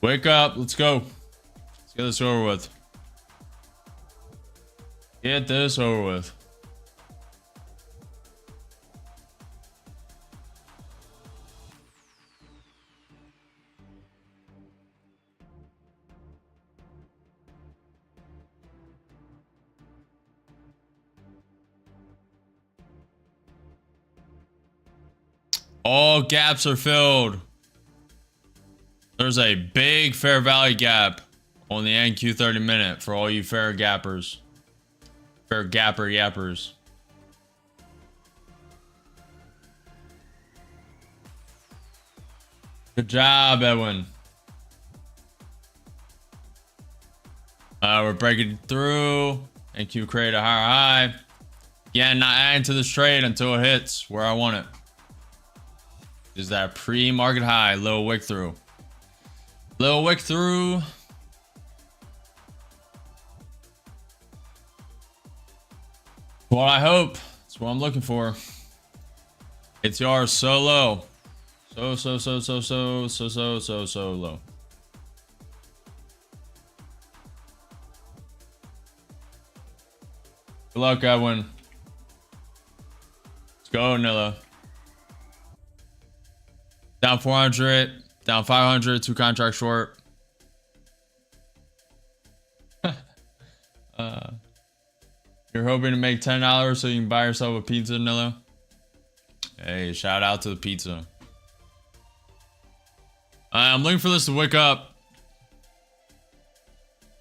Speaker 1: Wake up, let's go. Let's get this over with. Get this over with. All gaps are filled. There's a big fair value gap on the NQ 30 minute for all you fair gappers. Fair gapper yappers. Good job, Edwin. We're breaking through. NQ create a higher high. Yeah, not adding to this trade until it hits where I want it. Is that pre-market high, little wick through. Little wick through. What I hope. That's what I'm looking for. ATR is so low. So low. Good luck, Edwin. Let's go, Nilla. Down 400, down 500, 2 contract short. You're hoping to make $10 so you can buy yourself a pizza, Nilla? Hey, shout out to the pizza. I'm looking for this to wake up.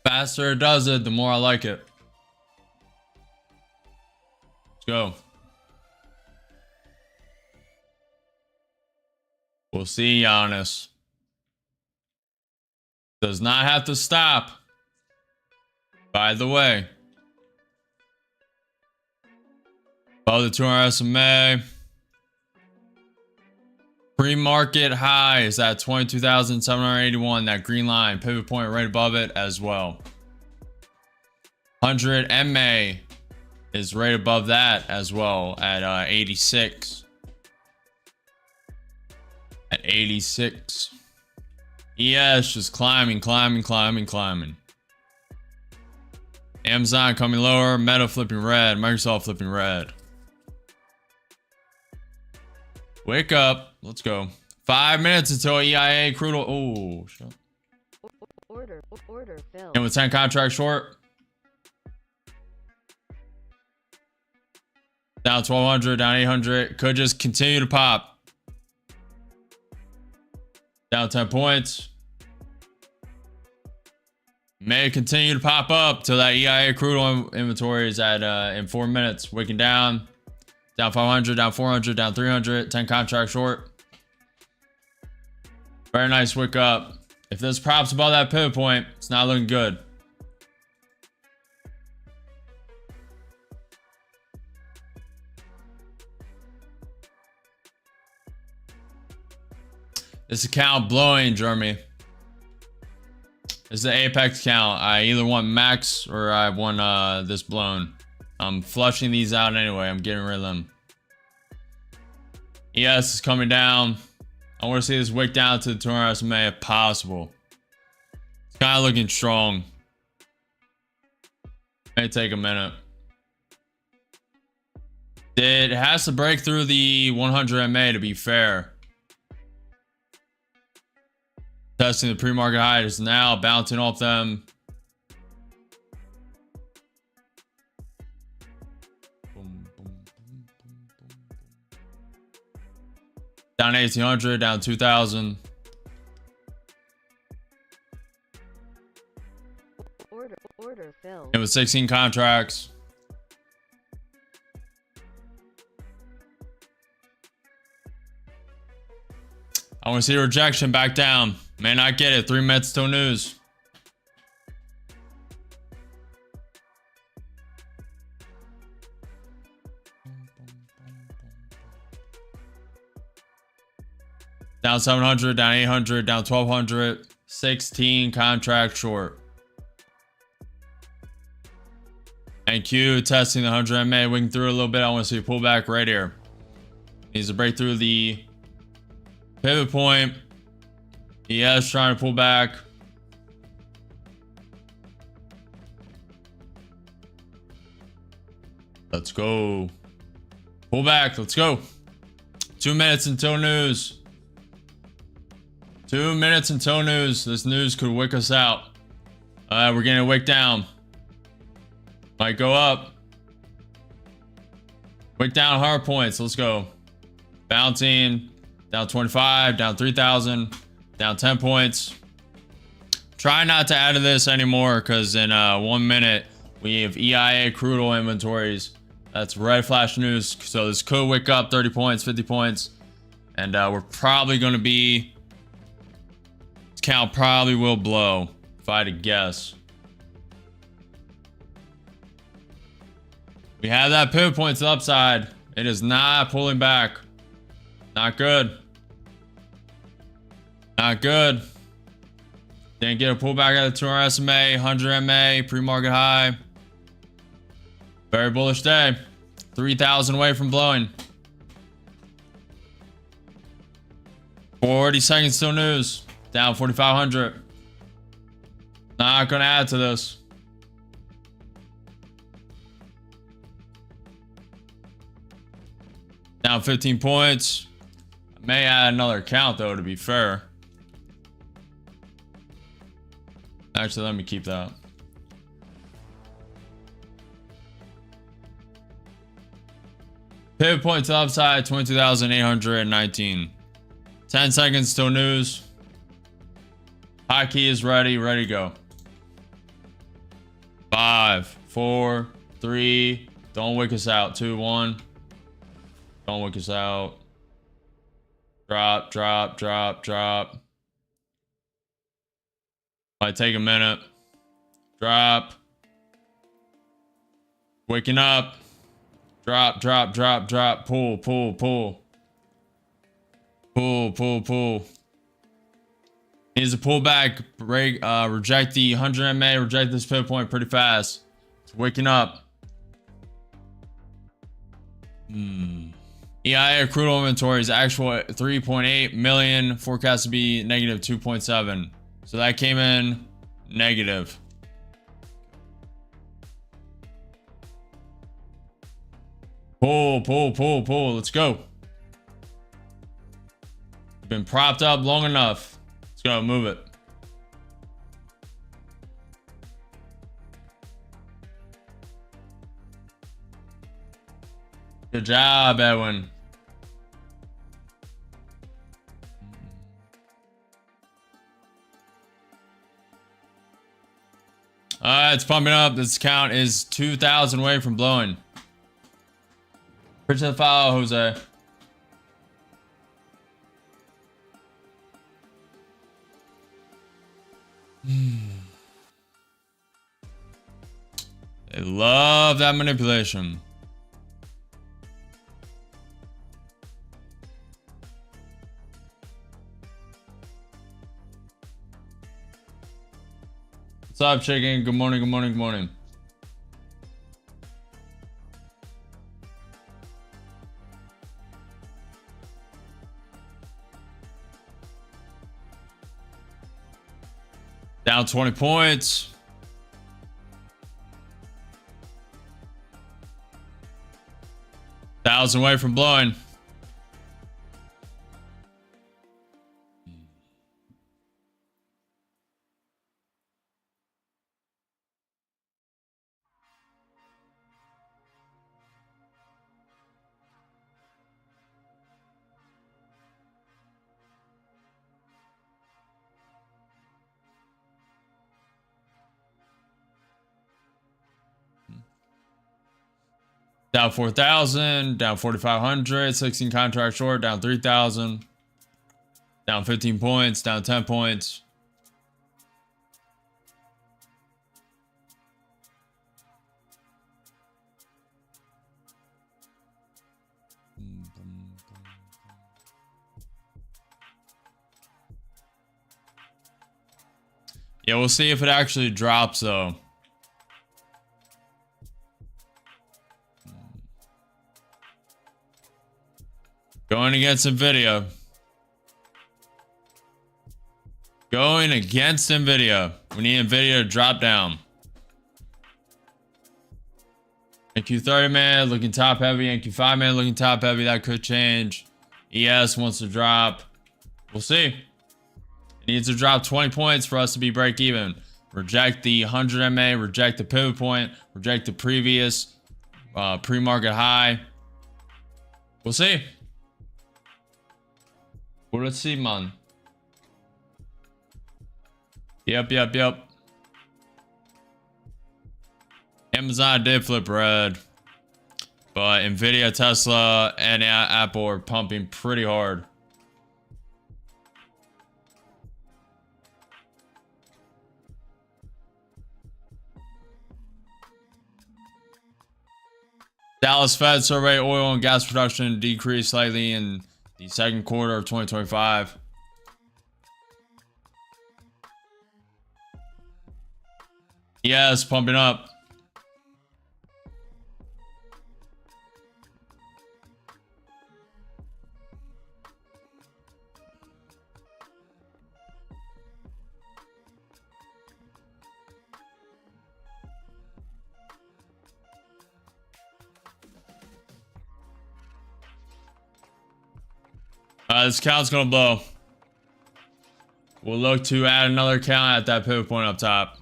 Speaker 1: Faster it does it, the more I like it. Let's go. We'll see, Giannis. Does not have to stop. By the way. Above the 200 SMA. Pre-market high is at 22,781. That green line. Pivot point right above it as well. 100 MA is right above that as well at 86. At 86. ES just climbing. Amazon coming lower. Meta flipping red. Microsoft flipping red. Wake up. Let's go. 5 minutes until EIA crude oil. Oh, shit.
Speaker 2: Order filled.
Speaker 1: And with 10 contract short. Down 1,200, down 800. Could just continue to pop. Down 10 points. May continue to pop up till that EIA crude oil inventory is at in 4 minutes. Waking down. Down 500, down 400, down 300. 10 contract short. Very nice wick up. If this props above that pivot point, it's not looking good. This account blowing, Jeremy. This is the Apex account. I either want max or I want this blown. I'm flushing these out anyway. I'm getting rid of them. ES is coming down. I want to see this wick down to the 200 SMA if possible. It's kind of looking strong. May take a minute. It has to break through the 100 MA to be fair. Testing the pre-market highs now, bouncing off them. Down 1,800, down 2,000.
Speaker 2: Order filled.
Speaker 1: And with 16 contracts. I want to see a rejection back down. May not get it. 3 minutes till news. Down 700, down 800, down 1200, 16 contract short. And Q testing the 100 MA, wing through a little bit. I want to see a pullback right here. Needs to break through the pivot point. ES trying to pull back. Let's go. Pull back. Let's go. 2 minutes until news. 2 minutes until news. This news could wick us out. We're getting a wick down. Might go up. Wick down hard points. Let's go. Bouncing. Down 25. Down 3,000. Down 10 points. Try not to add to this anymore because in 1 minute we have EIA crude oil inventories. That's red flash news. So this could wick up 30 points, 50 points. And we're probably going to be... This count probably will blow if I had to guess. We have that pivot point to the upside. It is not pulling back. Not good. Not good. Didn't get a pullback at the 200 SMA, 100 MA, pre-market high. Very bullish day. 3,000 away from blowing. 40 seconds till news. Down 4,500. Not gonna add to this. Down 15 points. I may add another account though, to be fair. Actually, let me keep that. Pivot point to the upside, 22,819. 10 seconds till news. High key is ready to go. 5, 4, 3. Don't wick us out. 2, 1. Don't wick us out. Drop, drop, drop, drop. Might take a minute. Drop. Waking up. Drop, drop, drop, drop. Pull, pull, pull. Pull, pull, pull. Needs to pull back. Break, reject the 100 MA. Reject this pivot point pretty fast. It's waking up. EIA crude oil inventory is actual 3.8 million. Forecast to be negative 2.7. So that came in negative. Pull, pull, pull, pull. Let's go. Been propped up long enough. Let's go. Move it. Good job, Edwin. It's pumping up. This count is 2,000 away from blowing. Appreciate the follow, Jose. They love that manipulation. What's up, chicken? Good morning, good morning, good morning. Down 20 points. Thousand away from blowing. Down 4,000, down 4,500, 16 contract short, down 3,000, down 15 points, down 10 points. Yeah, we'll see if it actually drops though. Going against Nvidia. Going against Nvidia. We need Nvidia to drop down. NQ 30 man looking top heavy. NQ 5 man looking top heavy. That could change. ES wants to drop. We'll see. It needs to drop 20 points for us to be break even. Reject the 100 MA. Reject the pivot point. Reject the previous pre-market high. We'll see. Well, let's see, man. Yep. Amazon did flip red, but Nvidia, Tesla, and Apple are pumping pretty hard. Dallas Fed survey oil and gas production decreased slightly in the second quarter of 2025. Yes, pumping up. This count's gonna blow. We'll look to add another count at that pivot point up top.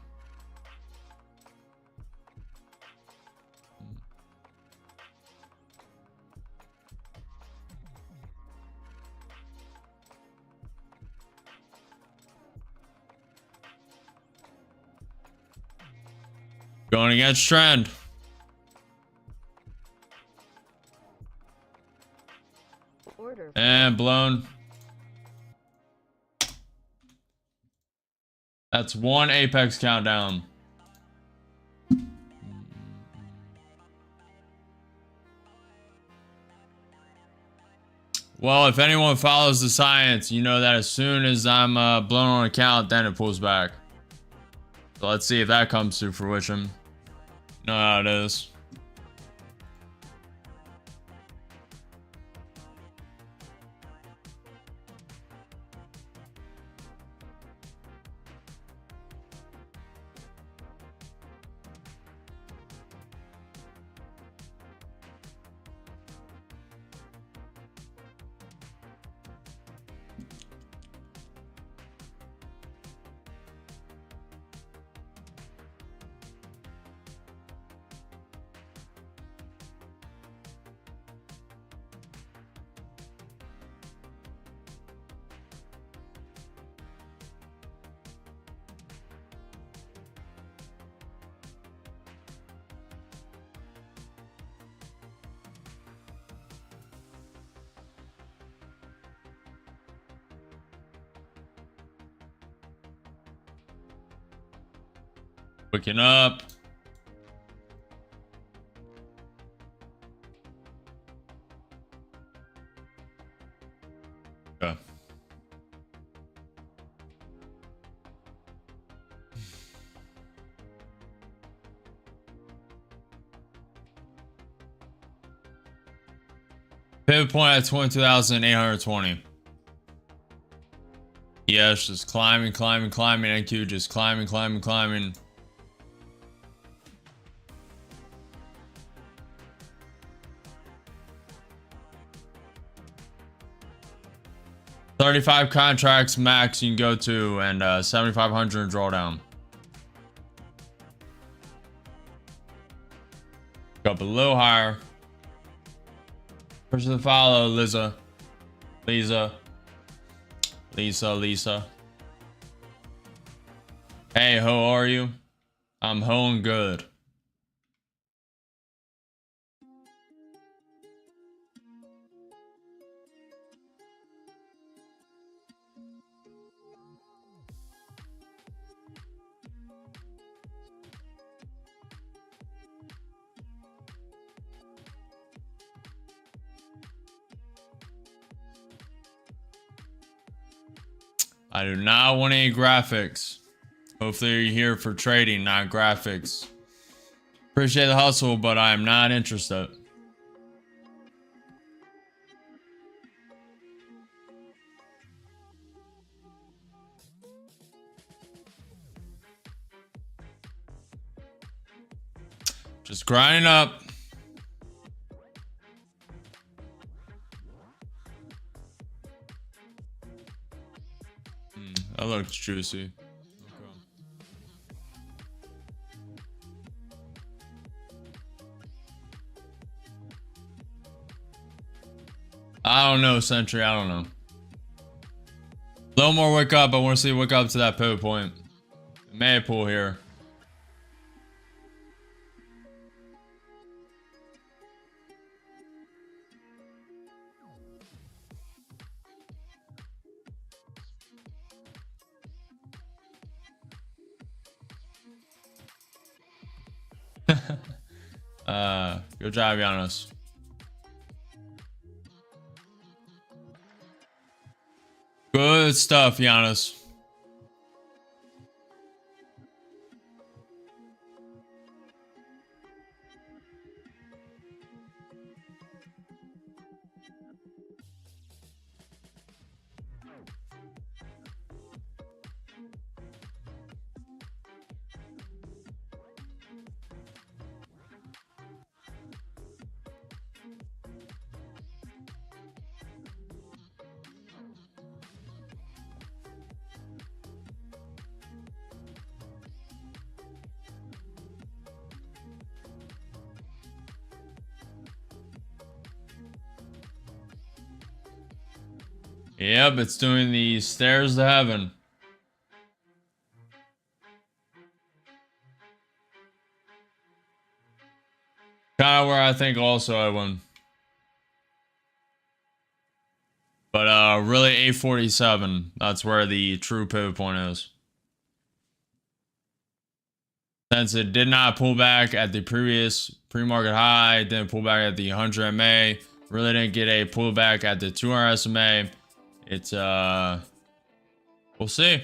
Speaker 1: Going against trend. And blown. That's one apex countdown. Well, if anyone follows the science, you know that as soon as I'm blown on a count, then it pulls back. So let's see if that comes to fruition. No, it is. Waking up. Okay. Pivot point at 22,820. Yes, just climbing. NQ just climbing. 35 contracts max you can go to, and 7,500 drawdown. Go up a little higher. Push the follow, Lisa. Hey, how are you? I'm hoeing good. I do not want any graphics. Hopefully you're here for trading, not graphics. Appreciate the hustle, but I am not interested. Just grinding up. That looks juicy. I don't know, Sentry. I don't know. A little more wick up. I want to see wick up to that pivot point. May pull here. Good job, Giannis. Good stuff, Giannis. Yep, it's doing the stairs to heaven. Kind of where I think also I win. But really 847. That's where the true pivot point is. Since it did not pull back at the previous pre-market high, didn't pull back at the 100 MA, really didn't get a pullback at the 200 SMA. It's we'll see.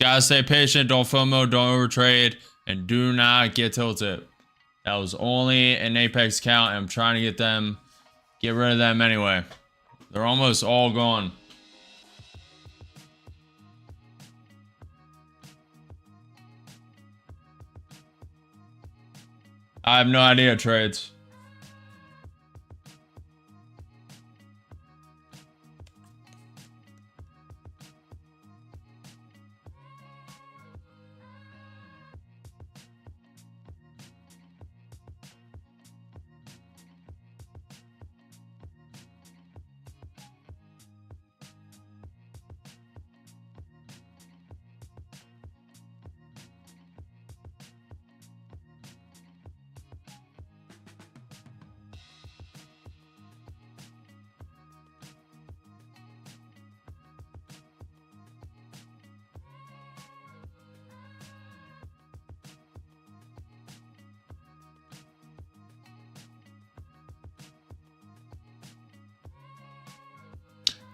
Speaker 1: Gotta stay patient, don't FOMO, don't overtrade, and do not get tilted. That was only an Apex count, and I'm trying to get rid of them anyway. They're almost all gone. I have no idea trades.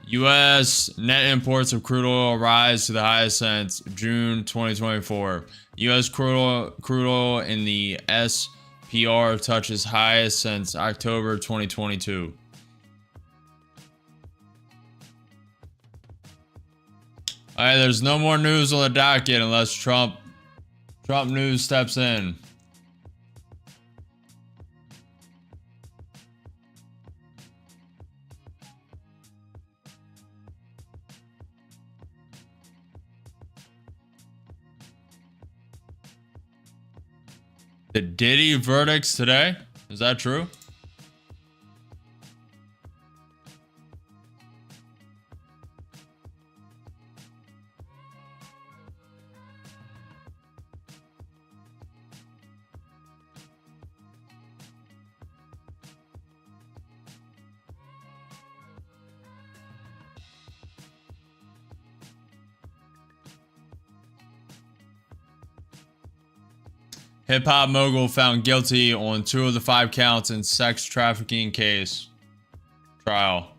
Speaker 1: U.S. net imports of crude oil rise to the highest since June 2024. U.S. crude oil in the SPR touches highest since October 2022. All right, there's no more news on the docket unless Trump news steps in. The Diddy verdicts today? Is that true? Hip-hop mogul found guilty on 2 of the 5 counts in sex trafficking case trial.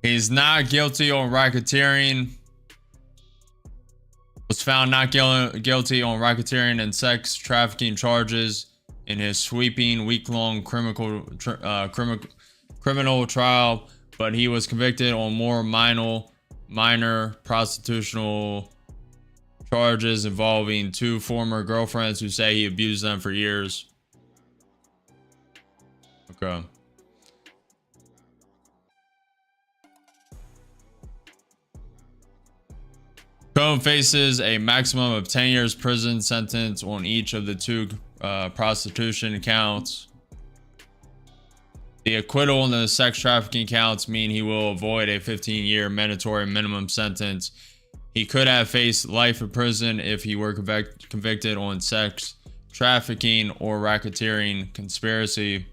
Speaker 1: He's not guilty on racketeering. Was found not guilty on racketeering and sex trafficking charges in his sweeping week-long criminal trial, but he was convicted on more minor prostitutional charges involving 2 former girlfriends who say he abused them for years. Okay. Cohn faces a maximum of 10 years prison sentence on each of the 2 prostitution counts. The acquittal on the sex trafficking counts mean he will avoid a 15-year mandatory minimum sentence. He could have faced life in prison if he were convicted on sex trafficking or racketeering conspiracy.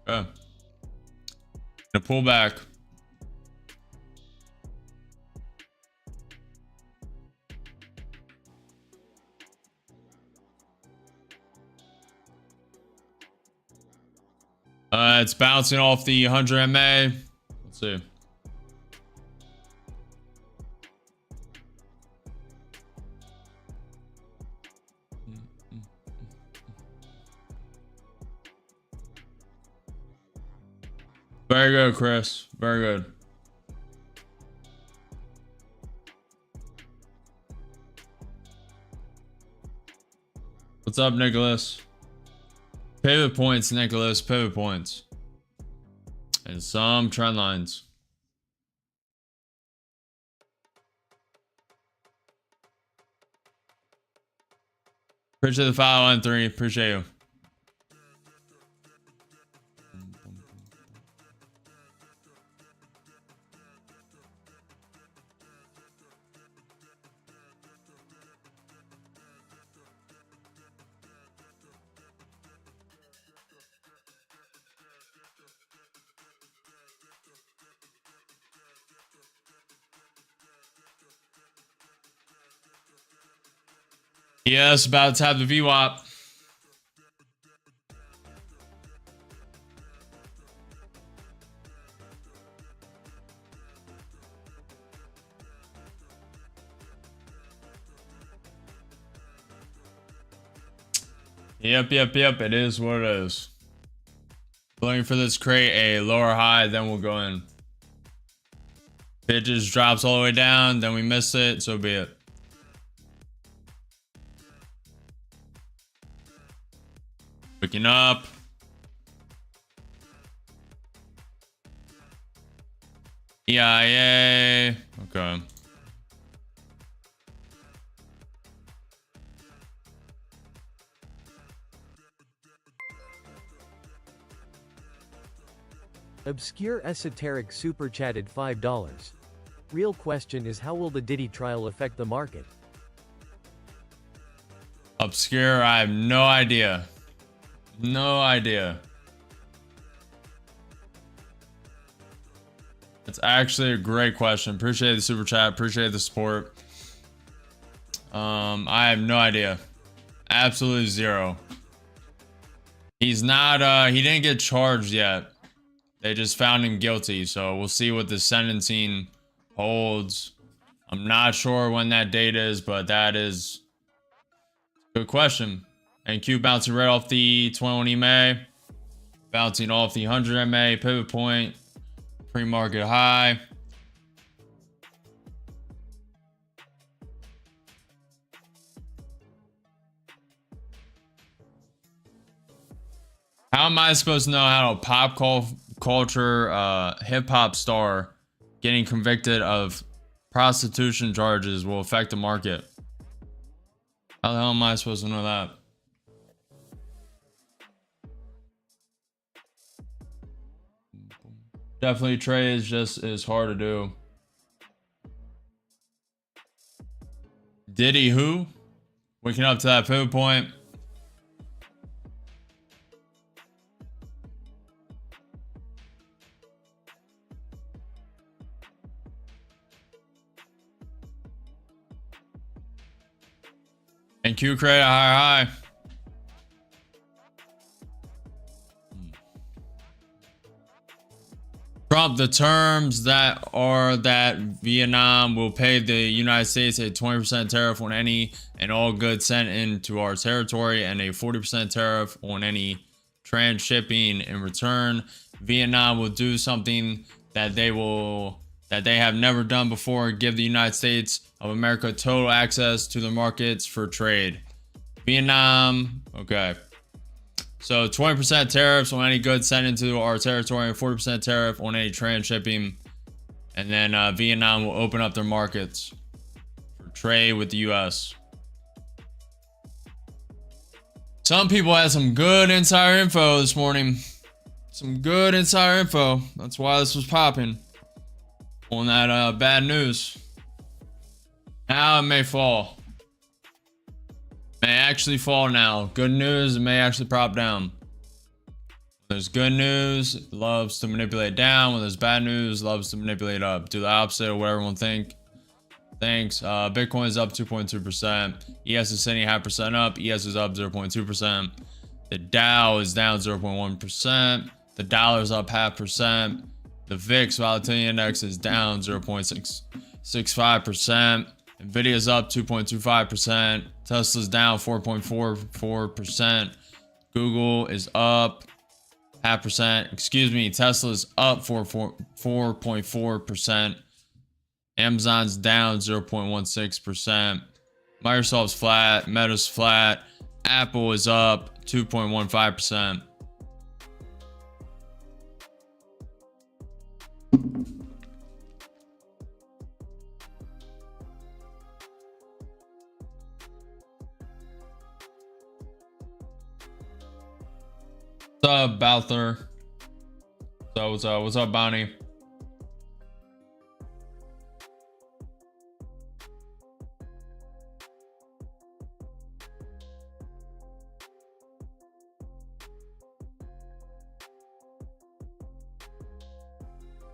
Speaker 1: The pullback. It's bouncing off the 100 MA. Let's see. Very good, Chris. Very good. What's up, Nicholas? Pivot points, Nicholas. Pivot points. And some trend lines. Appreciate the follow, N3. Appreciate you. Yes, about to have the VWAP. Yep. It is what it is. Looking for this to create a lower high, then we'll go in. If it just drops all the way down, then we miss it, so be it. Picking up. EIA. Okay.
Speaker 3: Obscure Esoteric super chatted $5. Real question is, how will the Diddy trial affect the market?
Speaker 1: Obscure, I have no idea. No idea. It's actually a great question. Appreciate the super chat. Appreciate the support. I have no idea. Absolutely zero. He's not, he didn't get charged yet. They just found him guilty, so we'll see what the sentencing holds. I'm not sure when that date is, but that is a good question. And Q bouncing right off the 21 EMA, bouncing off the 100 MA pivot point, pre-market high. How am I supposed to know how a pop culture hip hop star getting convicted of prostitution charges will affect the market? How the hell am I supposed to know that? Definitely trade is hard to do. Diddy who? Waking up to that pivot point. Thank you, Credit. Hi. Trump, the terms that are that Vietnam will pay the United States a 20% tariff on any and all goods sent into our territory and a 40% tariff on any transshipping. In return, Vietnam will do something that they have never done before: give the United States of America total access to the markets for trade. Vietnam, okay. So 20% tariffs on any goods sent into our territory and 40% tariff on any transshipping. And then Vietnam will open up their markets for trade with the US. Some people had some good insider info this morning. Some good insider info. That's why this was popping on that bad news. Now it may fall. May actually fall now. Good news, it may actually prop down. When there's good news, it loves to manipulate down. When there's bad news, it loves to manipulate up. Do the opposite of what everyone thinks. Bitcoin is up 2.2%. ES is sitting 0.5% up. ES is up 0.2%. The Dow is down 0.1%. The dollar is up 0.5%. The VIX volatility index is down 0.65%. Nvidia is up 2.25%. Tesla's down 4.44%. Google is up 0.5%. Excuse me, Tesla's up 4.4%. Amazon's down 0.16%. Microsoft's flat. Meta's flat. Apple is up 2.15%. What's up, Balther? What's up, Bonnie?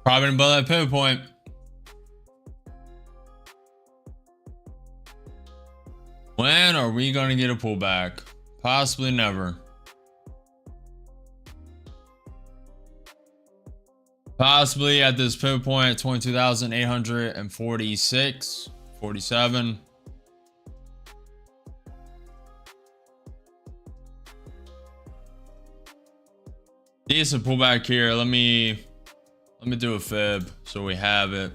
Speaker 1: Probably above that pivot point. When are we going to get a pullback? Possibly never. Possibly at this pivot point at 22,846, 47. Decent pullback here. Let me do a fib so we have it.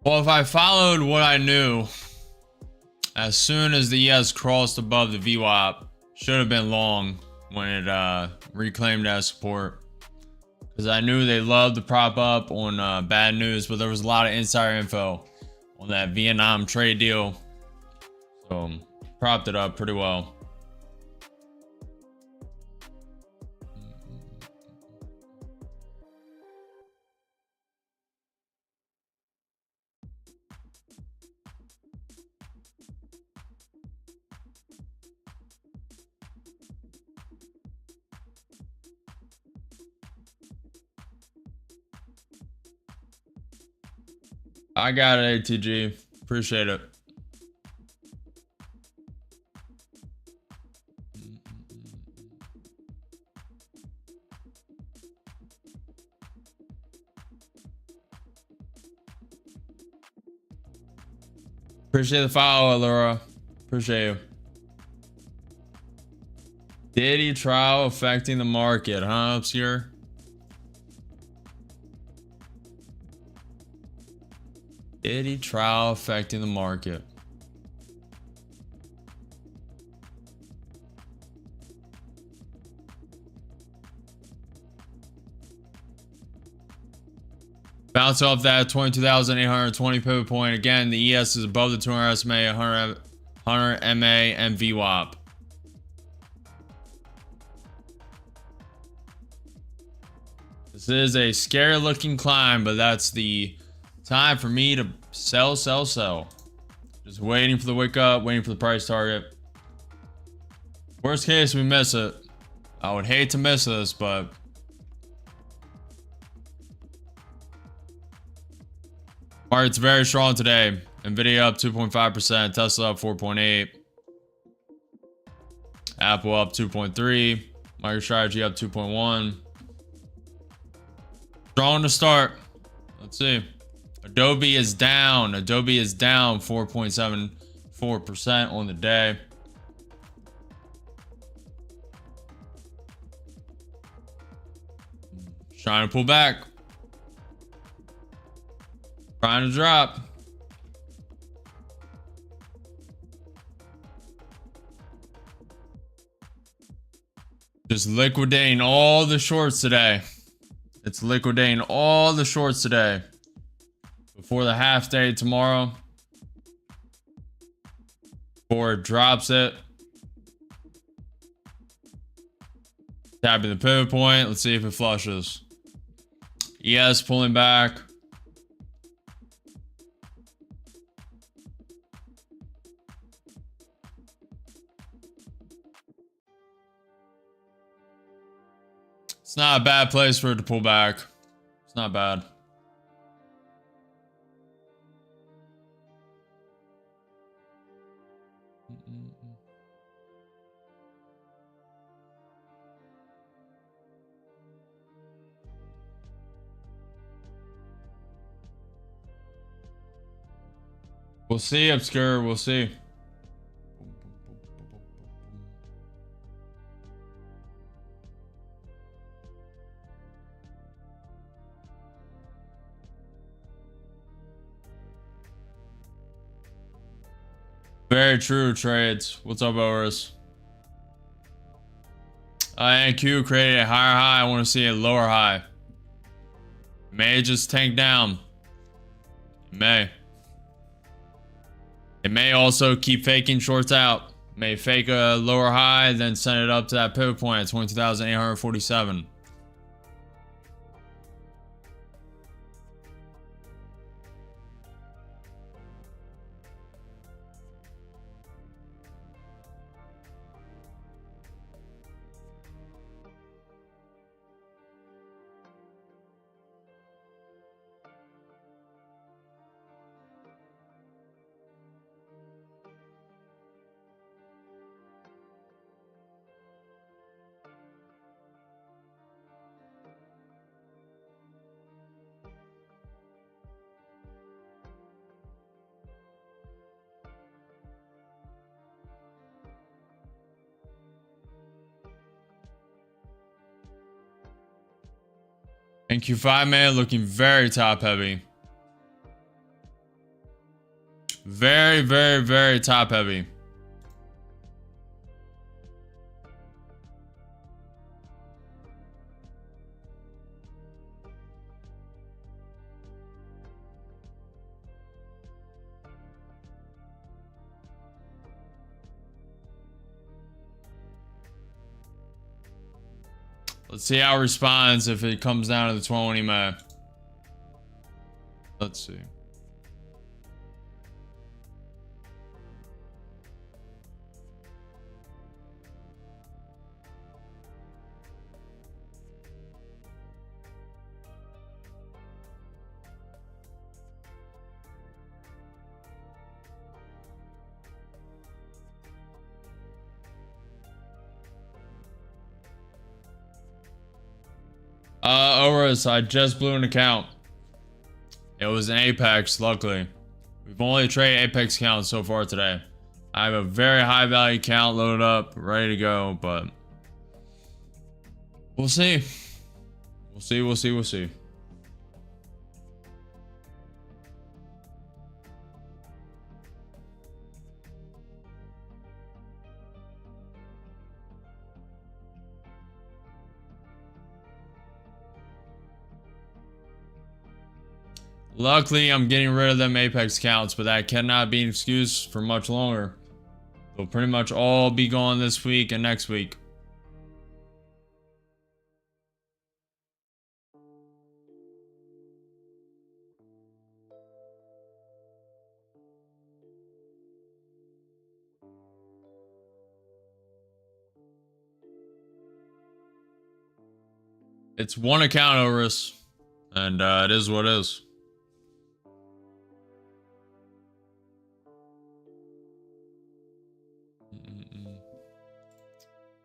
Speaker 1: Well, if I followed what I knew, as soon as the ES crossed above the VWAP, should have been long when it reclaimed that support. Because I knew they loved to prop up on bad news, but there was a lot of insider info on that Vietnam trade deal. So, propped it up pretty well. I got it, ATG. Appreciate it. Appreciate the follow, Laura. Appreciate you. Diddy trial affecting the market, huh, Obscure? Diddy trial affecting the market. bounce off that 22,820 pivot point. Again, the ES is above the 200 SMA, 100 MA, and VWAP. This is a scary looking climb, but that's the time for me to sell, sell, sell. Just waiting for the wake up, waiting for the price target. Worst case, we miss it. I would hate to miss this, but market's very strong today. Nvidia up 2.5%, Tesla up 4.8%, Apple up 2.3%, MicroStrategy up 2.1%. Strong to start. Let's see. Adobe is down. Adobe is down 4.74% on the day. Trying to pull back. Trying to drop. Just liquidating all the shorts today. It's liquidating all the shorts today. Before the half day tomorrow. Before it drops it. Tapping the pivot point. Let's see if it flushes. ES pulling back. It's not a bad place for it to pull back. It's not bad. We'll see, Obscure. We'll see. Very true, trades. What's up, Oris? NQ created a higher high. I want to see a lower high. May just tank down. It may. It may also keep faking shorts out. May fake a lower high, then send it up to that pivot point at 22,847. NQ5 man looking very top heavy. Very, very, very top heavy. Let's see how it responds if it comes down to the 20 MA. Let's see. Oris, I just blew an account. It was an Apex, luckily. We've only traded Apex accounts so far today. I have a very high value account loaded up, ready to go, but we'll see. We'll see, we'll see, we'll see. Luckily, I'm getting rid of them Apex counts, but that cannot be an excuse for much longer. They'll pretty much all be gone this week and next week. It's one account, Oris, and it is what it is.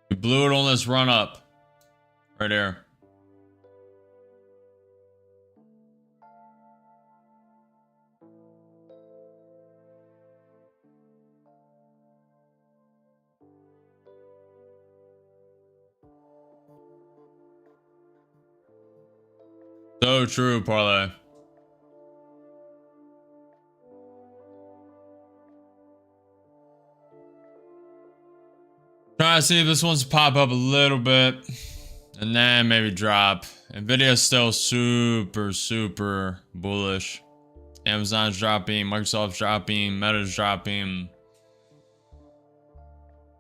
Speaker 1: We blew it on this run up right here. So true, parlay. Trying to see if this one's pop up a little bit and then maybe drop. Nvidia's still super bullish. Amazon's dropping, Microsoft's dropping, Meta's dropping.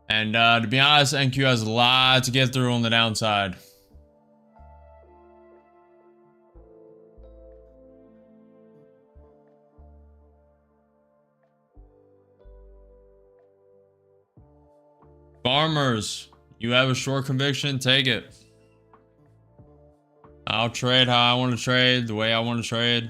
Speaker 1: And to be honest, NQ has a lot to get through on the downside. Farmers, you have a short conviction, take it. I'll trade how I want to trade, the way I want to trade.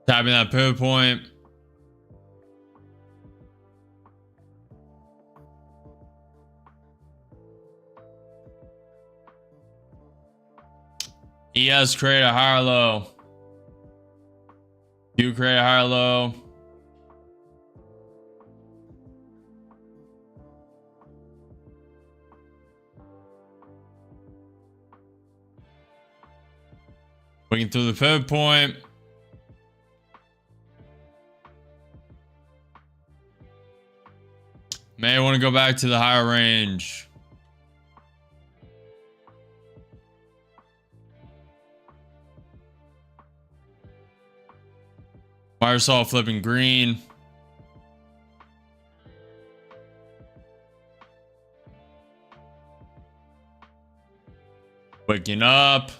Speaker 1: Tapping that pivot point. ES create a higher low. Q create a higher low. Working through the pivot point. May want to go back to the higher range. Microsoft flipping green. Waking up.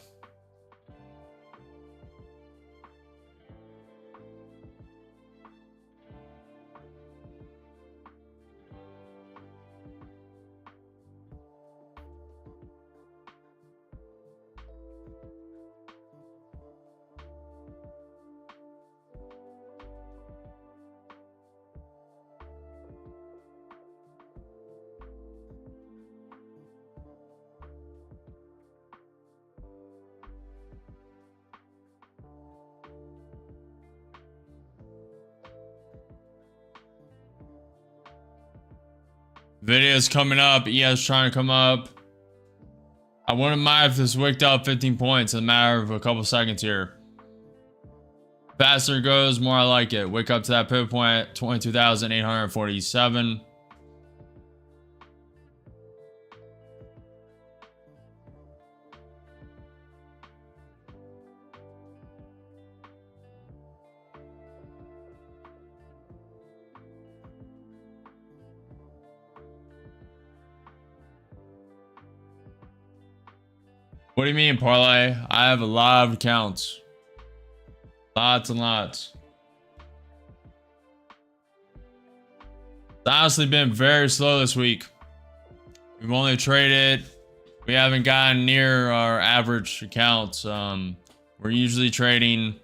Speaker 1: Video's coming up. ES trying to come up. I wouldn't mind if this wicked up 15 points in a matter of a couple seconds here. Faster it goes, more I like it. Wake up to that pivot point at 22,847. What do you mean, parlay? I have a lot of accounts. Lots and lots. It's honestly been very slow this week. We've only traded. We haven't gotten near our average accounts. We're usually trading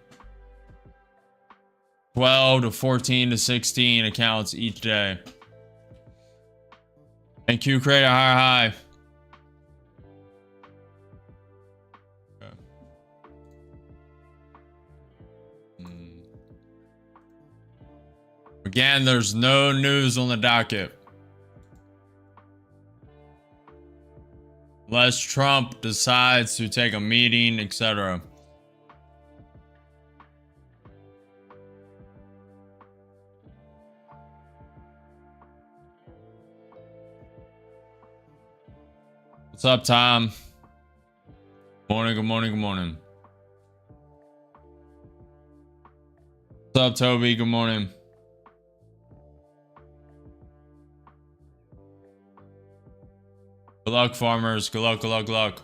Speaker 1: 12 to 14 to 16 accounts each day. And Q create a higher high. Again, there's no news on the docket. Unless Trump decides to take a meeting, etc. What's up, Tom? Morning, good morning, good morning. What's up, Toby? Good morning. Good luck, farmers. Good luck, good luck, good luck.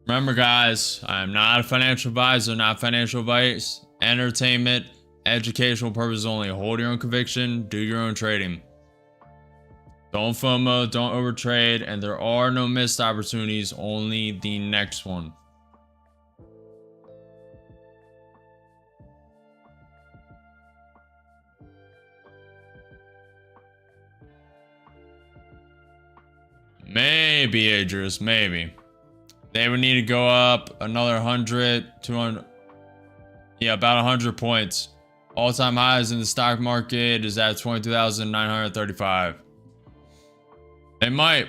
Speaker 1: Remember, guys, I am not a financial advisor, not financial advice, entertainment, educational purposes only. Hold your own conviction, do your own trading. Don't FOMO, don't overtrade, and there are no missed opportunities, only the next one. Maybe, Adrius, maybe. They would need to go up another 100, 200. Yeah, about 100 points. All-time highs in the stock market is at 22,935. They might.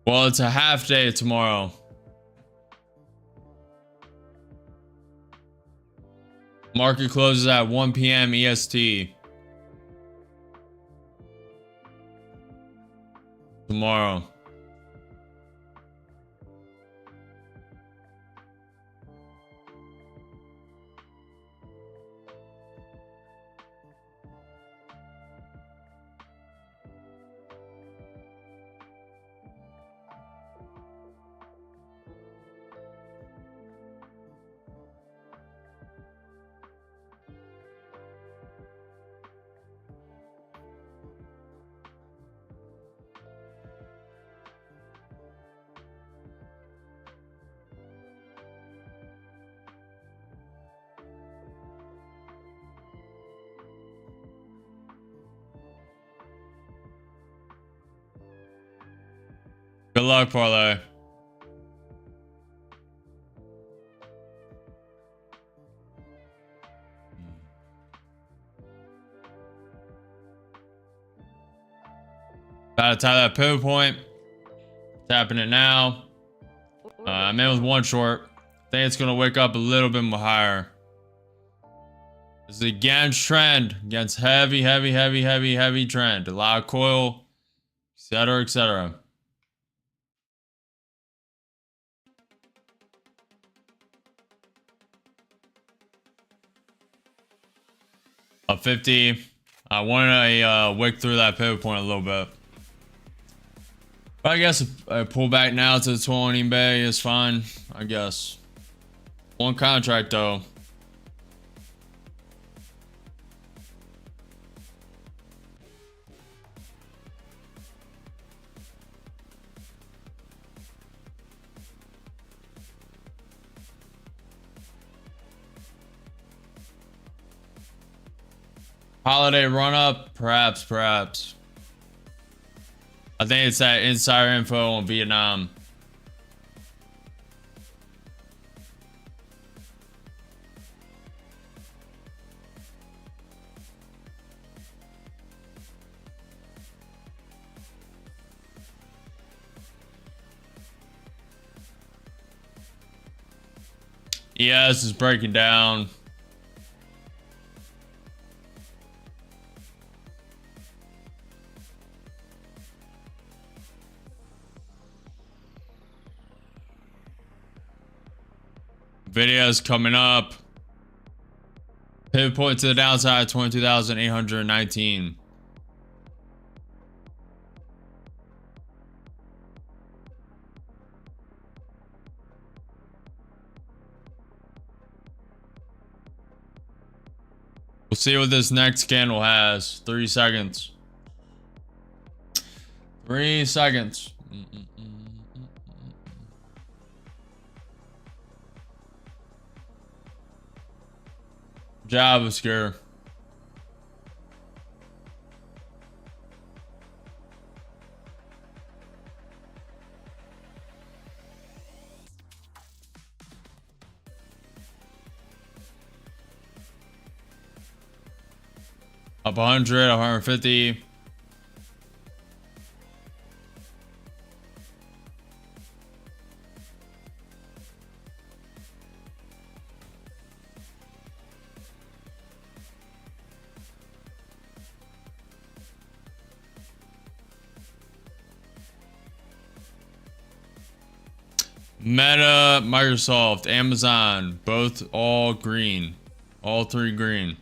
Speaker 1: Well, it's a half day tomorrow. Market closes at 1 p.m. EST. Tomorrow. Good luck, parlay. Gotta tie that pivot point. Tapping it now. I'm in with one short. I think it's gonna wake up a little bit more higher. This is against trend, against heavy trend. A lot of coil, etc., etc. Up 50. I wanted to wick through that pivot point a little bit. But I guess I pull back now to the 20 bay is fine, I guess. One contract though. Holiday run up, perhaps. I think it's that insider info on Vietnam. Yeah, this is breaking down. Videos coming up. Pivot point to the downside, 22,819. We'll see what this next candle has. 3 seconds. 3 seconds. Job obscure. Up 100, 150. Meta, Microsoft, Amazon, both all green. All three green.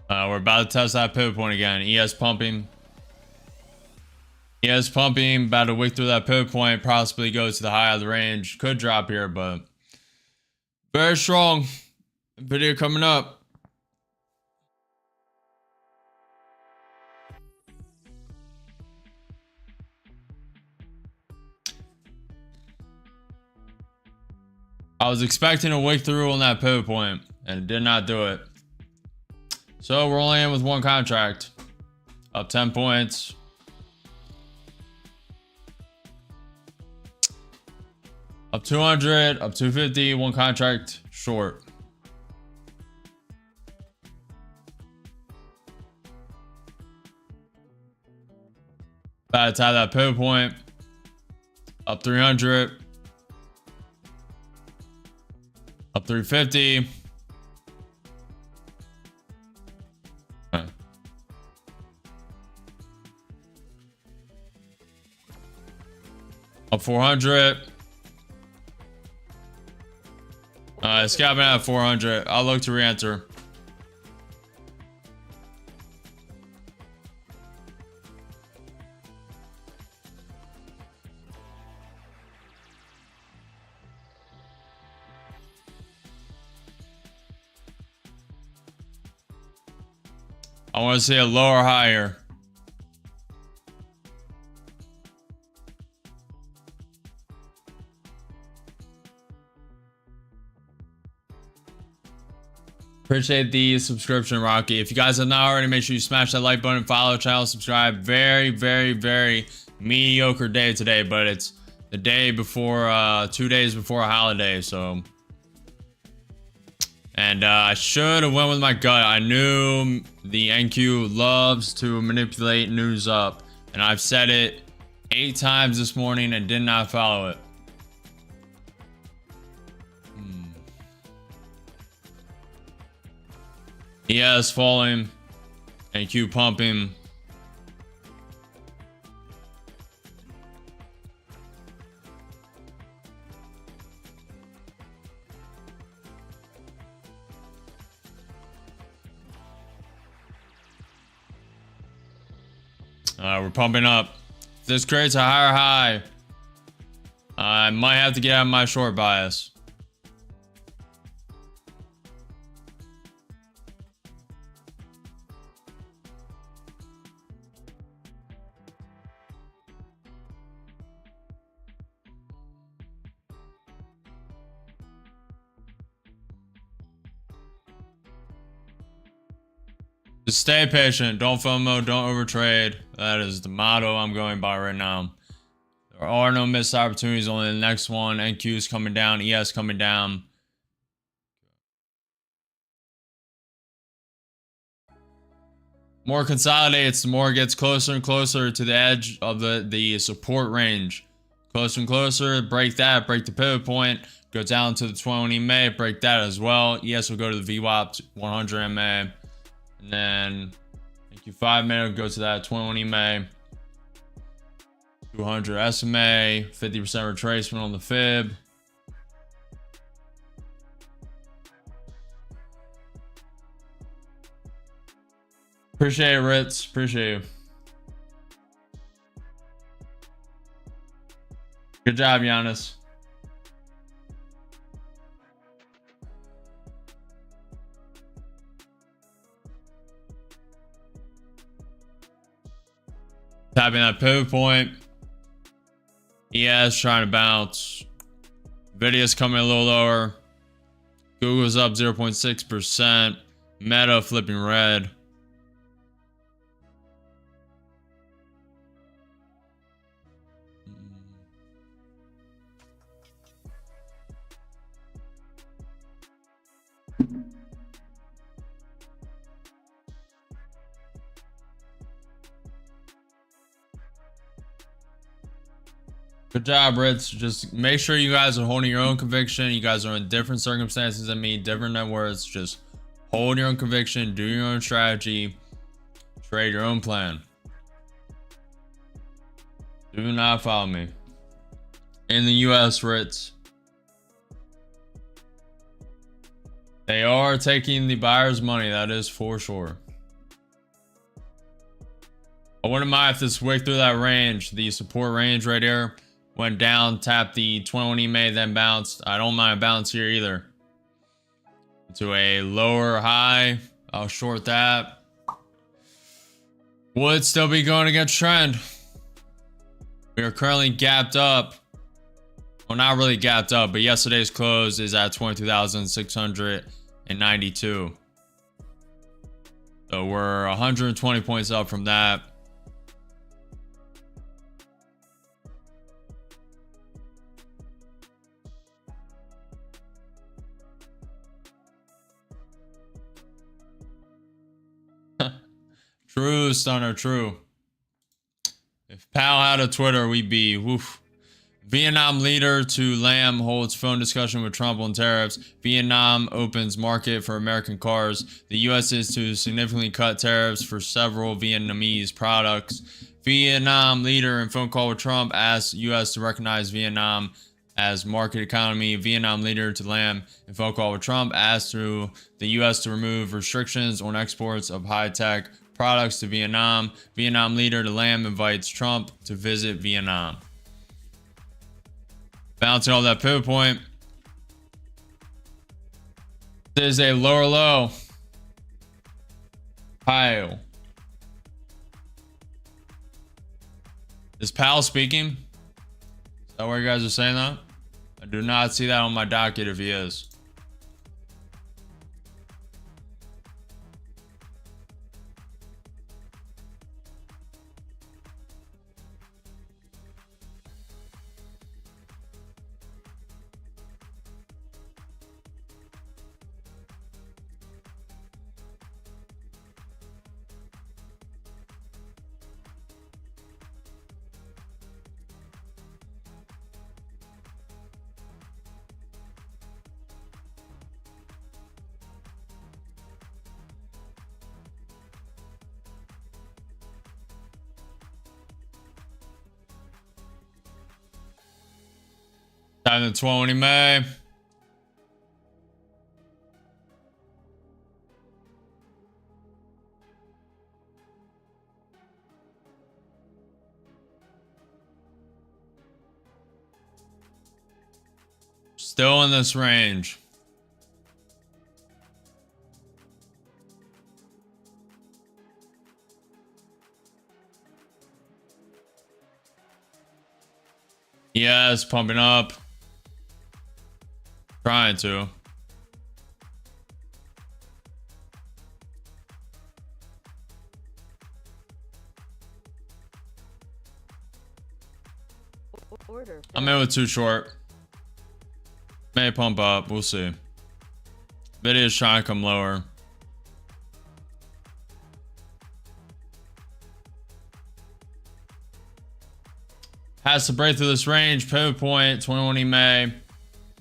Speaker 1: We're about to test that pivot point again. ES pumping. ES pumping, about to wick through that pivot point, possibly go to the high of the range. Could drop here, but very strong. Video coming up. I was expecting a wick through on that pivot point, and it did not do it. So we're only in with one contract. Up 10 points. Up 200, up 250, one contract short. About to tie that pivot point. Up 300. Up 350. Okay. Up 400. Scalping at 400. I'll look to re-enter. I want to see a lower higher. Appreciate the subscription, Rocky. If you guys have not already, make sure you smash that like button, follow the channel, subscribe. Very, very, very mediocre day today, but it's the day before, 2 days before a holiday, so. And I should have went with my gut. I knew the NQ loves to manipulate news up, and I've said it 8 times this morning and did not follow it. ES falling, NQ pumping. We're pumping up. If this creates a higher high, I might have to get out of my short bias. Just stay patient. Don't FOMO. Don't overtrade. That is the motto I'm going by right now. There are no missed opportunities. Only the next one. NQ is coming down. ES coming down. More consolidates, the more it gets closer and closer to the edge of the support range. Closer and closer. Break that. Break the pivot point. Go down to the 20 MA. Break that as well. ES will go to the VWAP 100 MA. And then NQ 5 MA will go to that 20 MA. 200 SMA. 50% retracement on the fib. Appreciate it, Ritz. Appreciate you. Good job, Giannis. Tapping that pivot point. ES trying to bounce. Video's coming a little lower. Google's up 0.6%. Meta flipping red. Good job, Ritz. Just make sure you guys are holding your own conviction. You guys are in different circumstances than me, different net worths. Just hold your own conviction, do your own strategy, trade your own plan. Do not follow me. In the US, Ritz, they are taking the buyer's money. That is for sure. I wouldn't mind if this wick through that range, the support range right here, went down, tapped the 21 EMA, then bounced. I don't mind a bounce here either. To a lower high, I'll short that. Would still be going against trend. We are currently gapped up. Well, not really gapped up, but yesterday's close is at 22,692. So we're 120 points up from that. True, Stunner, true. If Powell had a Twitter, we'd be woof. Vietnam leader to Lam holds phone discussion with Trump on tariffs. Vietnam opens market for American cars. The U.S. is to significantly cut tariffs for several Vietnamese products. Vietnam leader in phone call with Trump asks U.S. to recognize Vietnam as market economy. Vietnam leader to Lam in phone call with Trump asks through the U.S. to remove restrictions on exports of high-tech products to Vietnam. Vietnam leader to Lam invites Trump to visit Vietnam. Bouncing all that pivot point. This is a lower low. Powell. Is Powell speaking? Is that where you guys are saying that? I do not see that on my docket if he is. Time to 20 May. Still in this range. Yes, pumping up. Trying to.
Speaker 2: Order.
Speaker 1: I'm in with too short. May pump up. We'll see. Video is trying to come lower. Has to break through this range. Pivot point 21 EMA.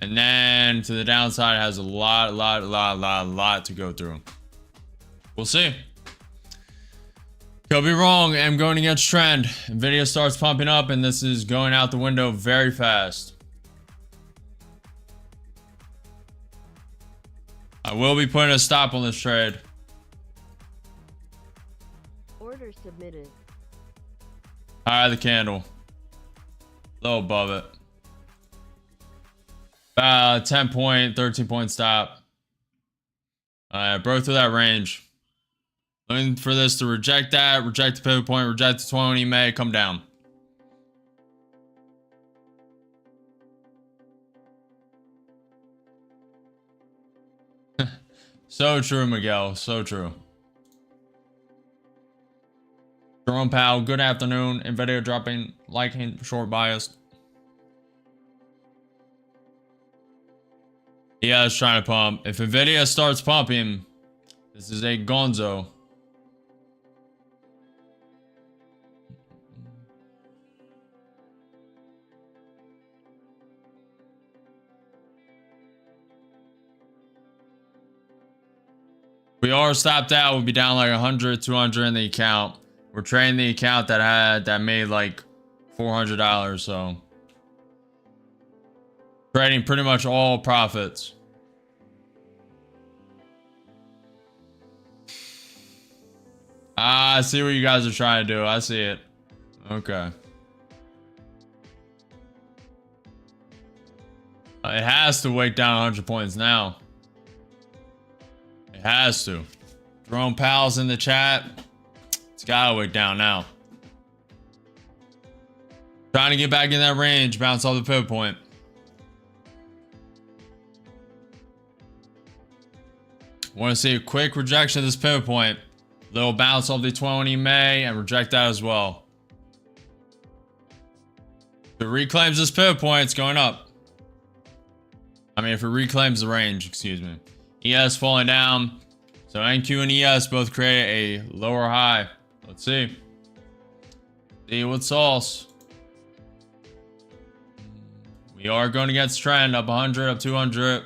Speaker 1: And then to the downside, it has a lot to go through. We'll see. Could be wrong. I'm going against trend. Nvidia starts pumping up, and this is going out the window very fast. I will be putting a stop on this trade.
Speaker 2: Order submitted.
Speaker 1: High of the candle. Low above it. 10 point, 13 point stop. Broke through that range. Looking for this to reject that, reject the pivot point, reject the 20 May, come down. So true, Miguel. So true. Jerome Powell, good afternoon. Nvidia dropping, liking, short biased. Yeah, it's trying to pump. If Nvidia starts pumping, this is a gonzo. If we are stopped out, we'll be down like 100, 200 in the account. We're trading the account that made like $400, so trading pretty much all profits. I see what you guys are trying to do. I see it. Okay. It has to wake down 100 points now. It has to. Jerome Powell's in the chat. It's gotta wake down now. Trying to get back in that range, bounce off the pivot point. Want to see a quick rejection of this pivot point. Little bounce off the 20 May and reject that as well. If it reclaims this pivot point, it's going up. I mean, if it reclaims the range, excuse me. ES falling down. So NQ and ES both create a lower high. Let's see. See what sauce. We are going against trend. Up 100, up 200.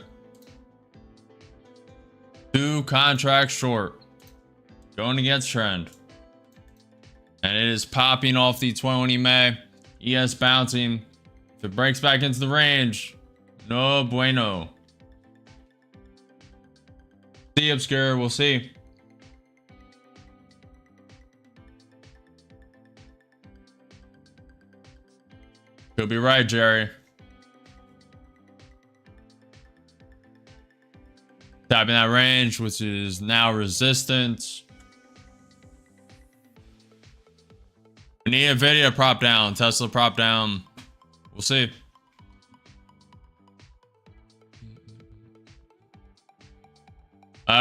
Speaker 1: 2 contracts short. Going against trend. And it is popping off the 20 May. ES bouncing. If it breaks back into the range, no bueno. See, obscure, we'll see. Could be right, Jerry. Tapping that range, which is now resistance. We need a video prop down, Tesla prop down. We'll see.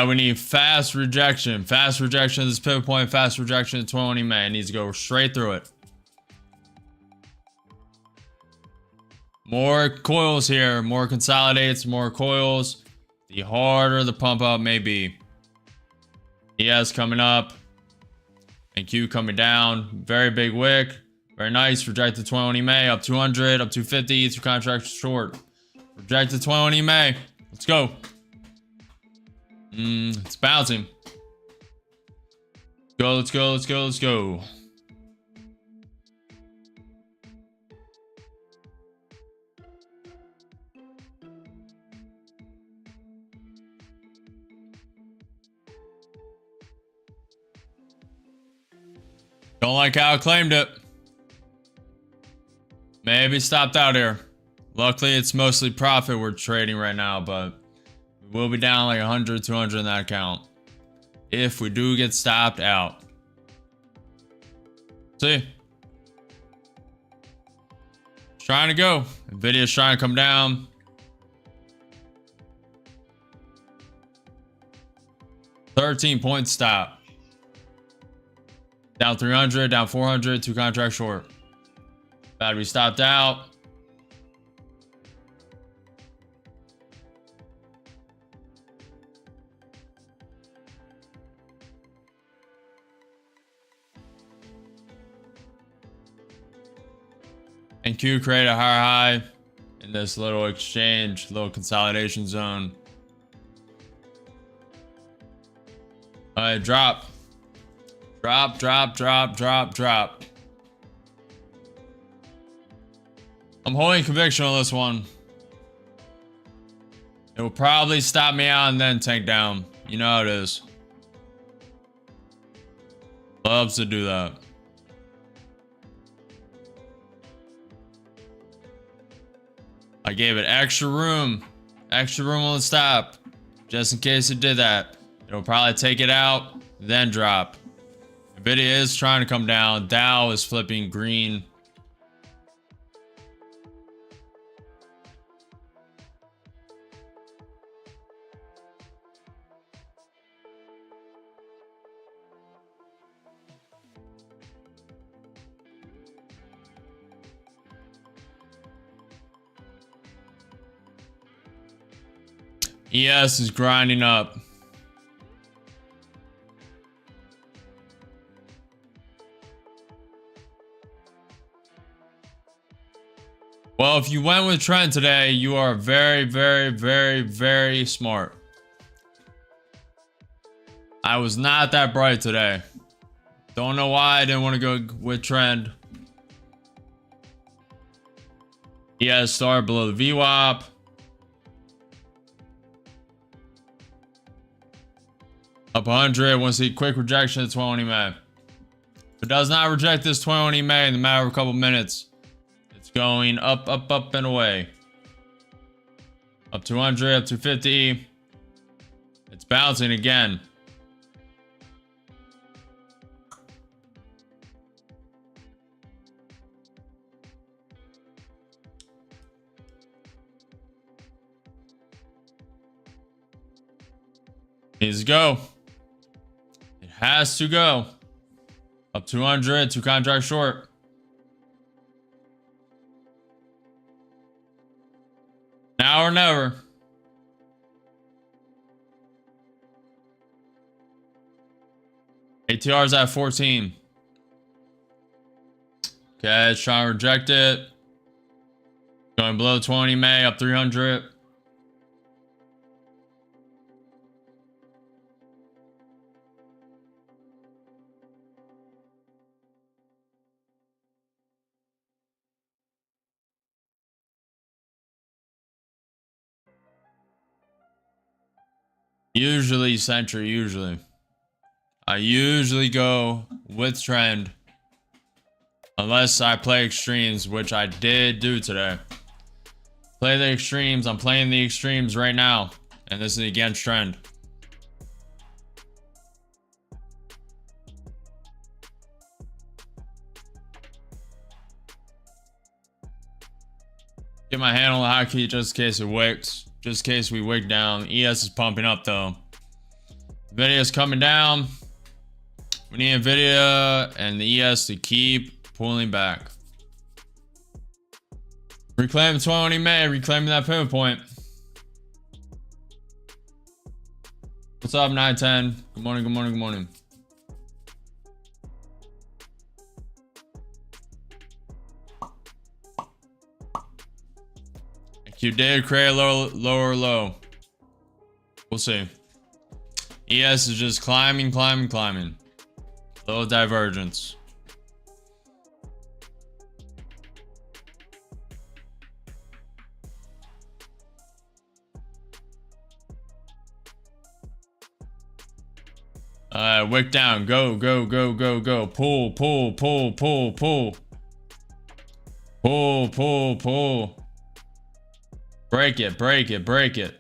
Speaker 1: We need fast rejection. Fast rejection of this pivot point. Fast rejection of 20 May. It needs to go straight through it. More coils here. More consolidates. More coils. The harder the pump up may be. ES coming up. And Q coming down. Very big wick. Very nice. Rejected 20 May. Up 200. Up 250. 2 contracts short. Rejected 20 May. Let's go. It's bouncing. Go, let's go, let's go, let's go. Don't like how I claimed it. Maybe stopped out here. Luckily, it's mostly profit we're trading right now, but we'll be down like 100, 200 in that account if we do get stopped out. See, it's trying to go. Nvidia's trying to come down. $13-point stop. Down 300, down 400, 2 contracts short. Battery stopped out. And Q create a higher high in this little exchange, little consolidation zone. All right, drop. Drop, drop, drop, drop, drop. I'm holding conviction on this one. It will probably stop me out and then tank down. You know how it is. Loves to do that. I gave it extra room on the stop, just in case it did that. It'll probably take it out, then drop. Nvidia is trying to come down. Dow is flipping green. ES is grinding up. Well, if you went with trend today, you are very, very, very, very smart. I was not that bright today. Don't know why I didn't want to go with trend. ES started below the VWAP. Up 100. Want to see quick rejection at 20 May. If it does not reject this 20 May in the matter of a couple minutes, it's going up, up, up, and away. Up 200, up 250. It's bouncing again. Needs to go. It has to go. Up 200, 2 contracts short. Now or never. ATR's at 14. Okay, it's trying to reject it. Going below 20 May, up 300. Usually Century, usually. I usually go with trend. Unless I play extremes, which I did do today. Play the extremes. I'm playing the extremes right now. And this is against trend. Get my hand on the hotkey just in case it wicks. Just in case we wick down. ES is pumping up though. Nvidia's coming down. We need Nvidia and the ES to keep pulling back. Reclaim 20 May, reclaiming that pivot point. What's up, 910? Good morning, good morning, good morning. You did create a lower low. We'll see. ES is just climbing, climbing, climbing. Little divergence. Wick down. Go, go, go, go, go. Pull, pull, pull, pull, pull. Pull, pull, pull. Break it, break it, break it.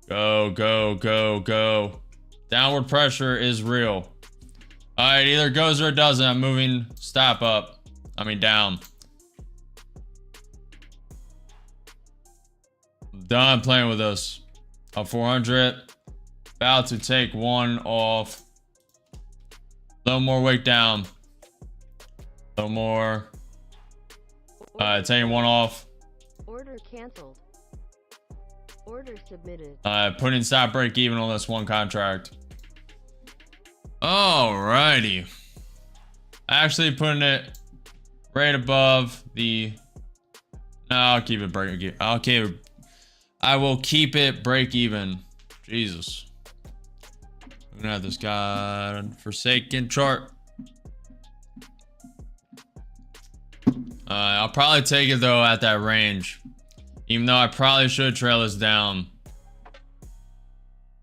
Speaker 1: Go, go, go, go. Downward pressure is real. All right, either goes or it doesn't. I'm moving stop up. I mean down. I'm done playing with this. Up 400. About to take one off. A little more weight down. A little more. Taking one off.
Speaker 2: Order canceled. Order submitted.
Speaker 1: Putting stop break even on this one contract. Alrighty. Actually putting it right above the. No, I'll keep it break even. I will keep it break even. Jesus. We're gonna have this godforsaken chart. I'll probably take it though at that range. Even though I probably should trail this down.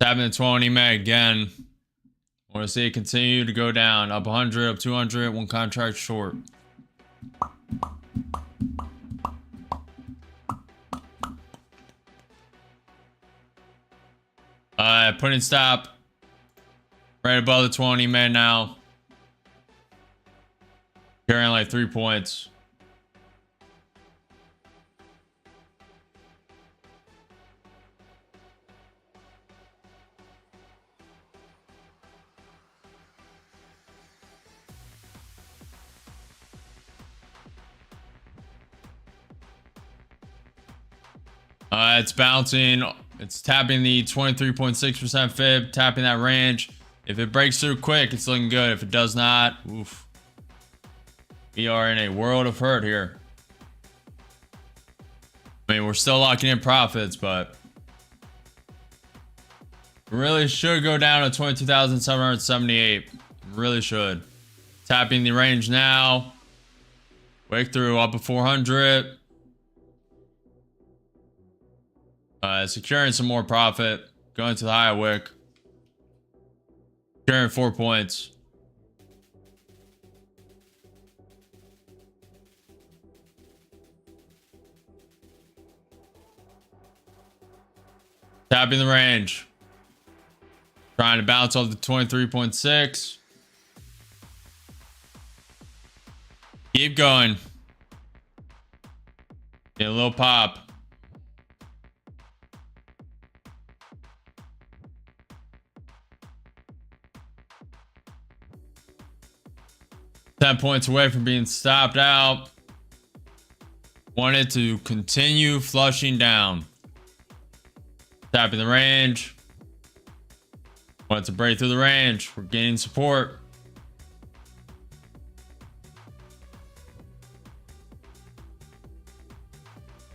Speaker 1: Tapping the 20 May again. Want to see it continue to go down. Up 100, up 200, one contract short. Putting stop right above the 20 May now. Carrying like 3 points. It's bouncing. It's tapping the 23.6% fib, tapping that range. If it breaks through quick, it's looking good. If it does not, oof. We are in a world of hurt here. I mean, we're still locking in profits, but really should go down to 22,778. Really should. Tapping the range now. Wick through up at 400. Securing some more profit. Going to the higher wick. Securing 4 points. Tapping the range. Trying to bounce off the 23.6. Keep going. Get a little pop. $10 away from being stopped out. Want it to continue flushing down. Tapping the range. Want it to break through the range. We're gaining support.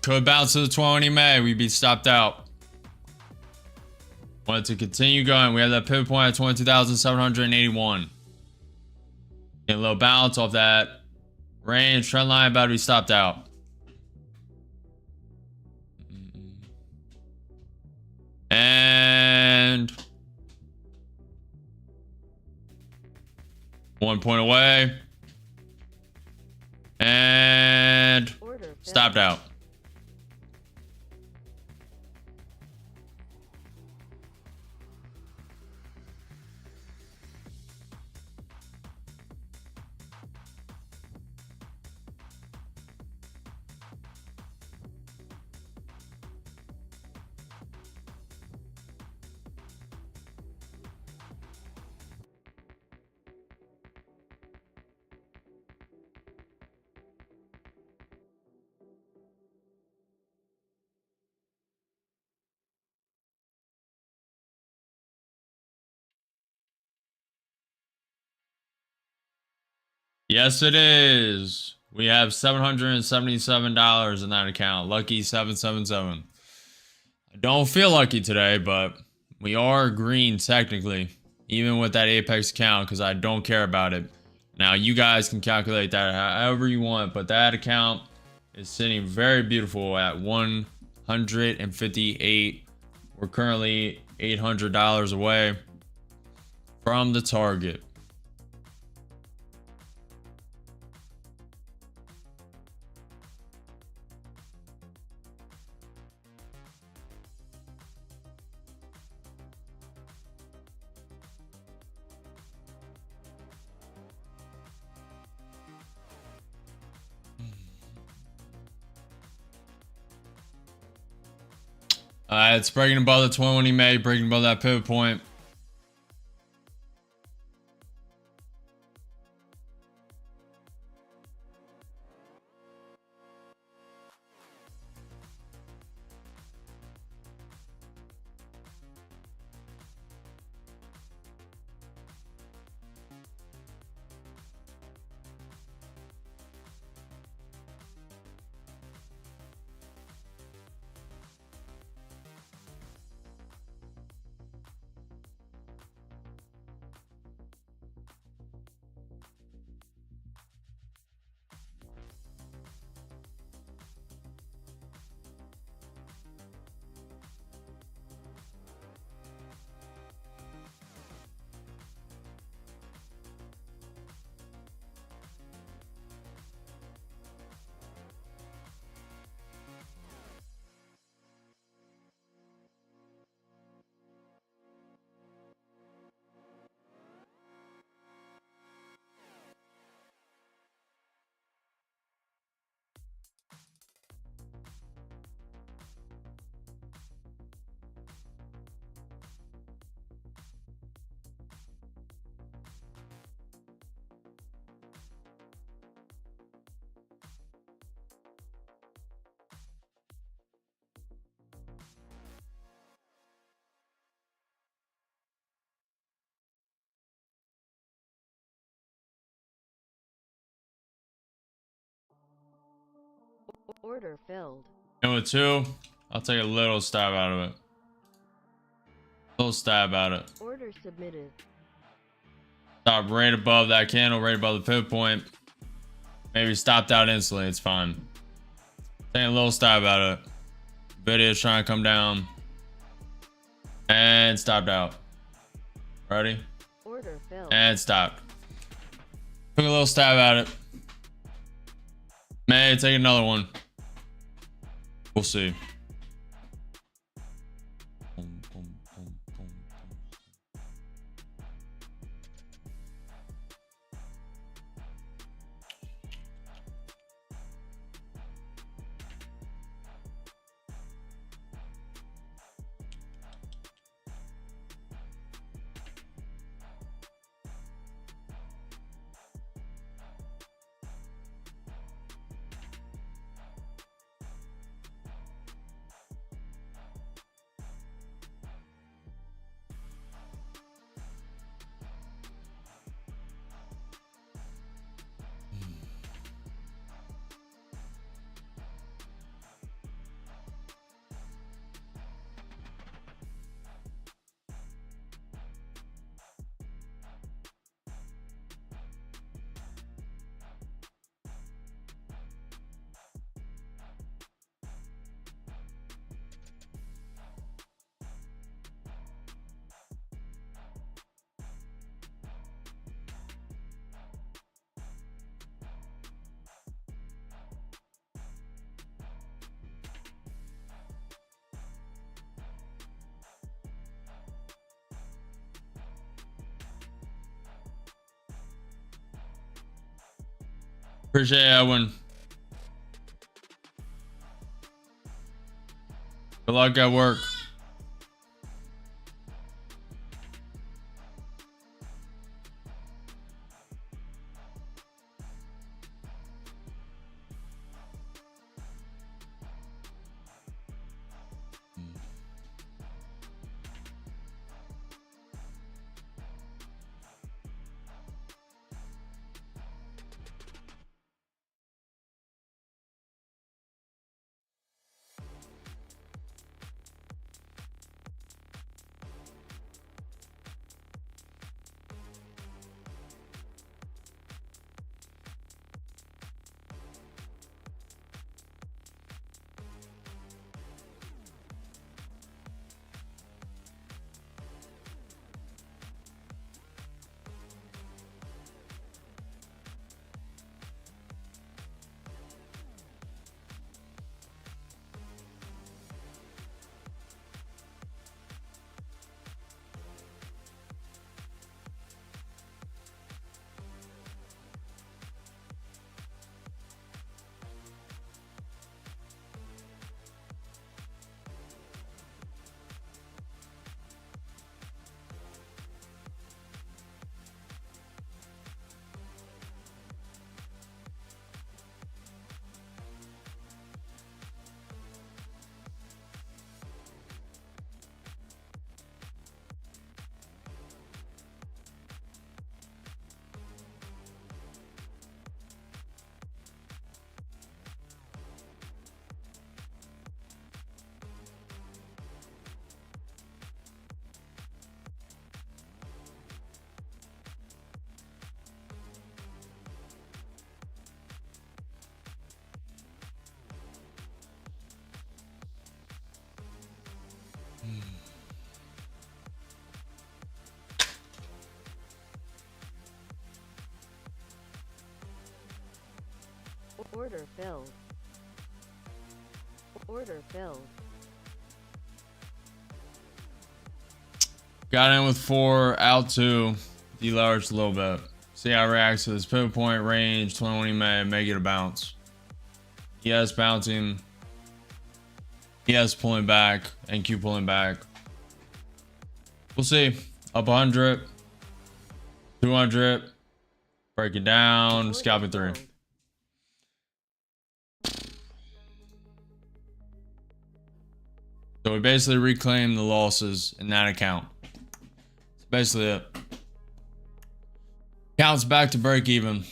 Speaker 1: Could bounce to the 20 May. We'd be stopped out. Want it to continue going. We have that pivot point at 22,781. Get a little bounce off that range. Trend line about to be stopped out. And 1 point away. And stopped out. Yes, it is. We have $777 in that account. Lucky 777. I don't feel lucky today, but we are green technically, even with that Apex account, because I don't care about it. Now, you guys can calculate that however you want, but that account is sitting very beautiful at 158. We're currently $800 away from the target. It's breaking above the 20 May, breaking above that pivot point.
Speaker 2: Order filled.
Speaker 1: And with 2, I'll take a little stab out of it. Little stab at it.
Speaker 2: Order submitted.
Speaker 1: Stop right above that candle, right above the pivot point. Maybe stopped out instantly. It's fine. Taking a little stab at it. Video is trying to come down. And stopped out. Ready?
Speaker 2: Order filled.
Speaker 1: And stopped. Took a little stab at it. May take another one. We'll see. Appreciate it, Edwin. Good luck at work.
Speaker 2: Order filled. Order filled.
Speaker 1: Got in with 4, out 2, deleveraged a little bit. See how it reacts to this pivot point range, 21 EMA, may get a bounce. ES bouncing, ES pulling back, NQ pulling back. We'll see. Up 100, 200, break it down,
Speaker 2: Order
Speaker 1: scalping 3.
Speaker 2: filled.
Speaker 1: So we basically reclaim the losses in that account. That's basically it. Account's back to break even.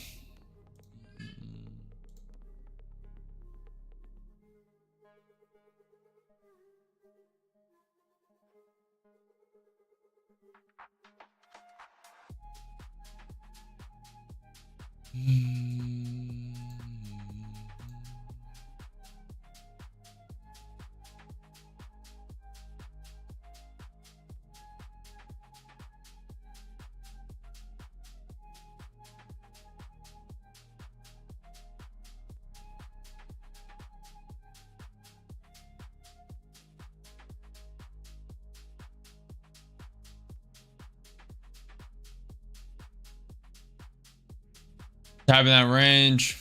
Speaker 1: Tapping that range.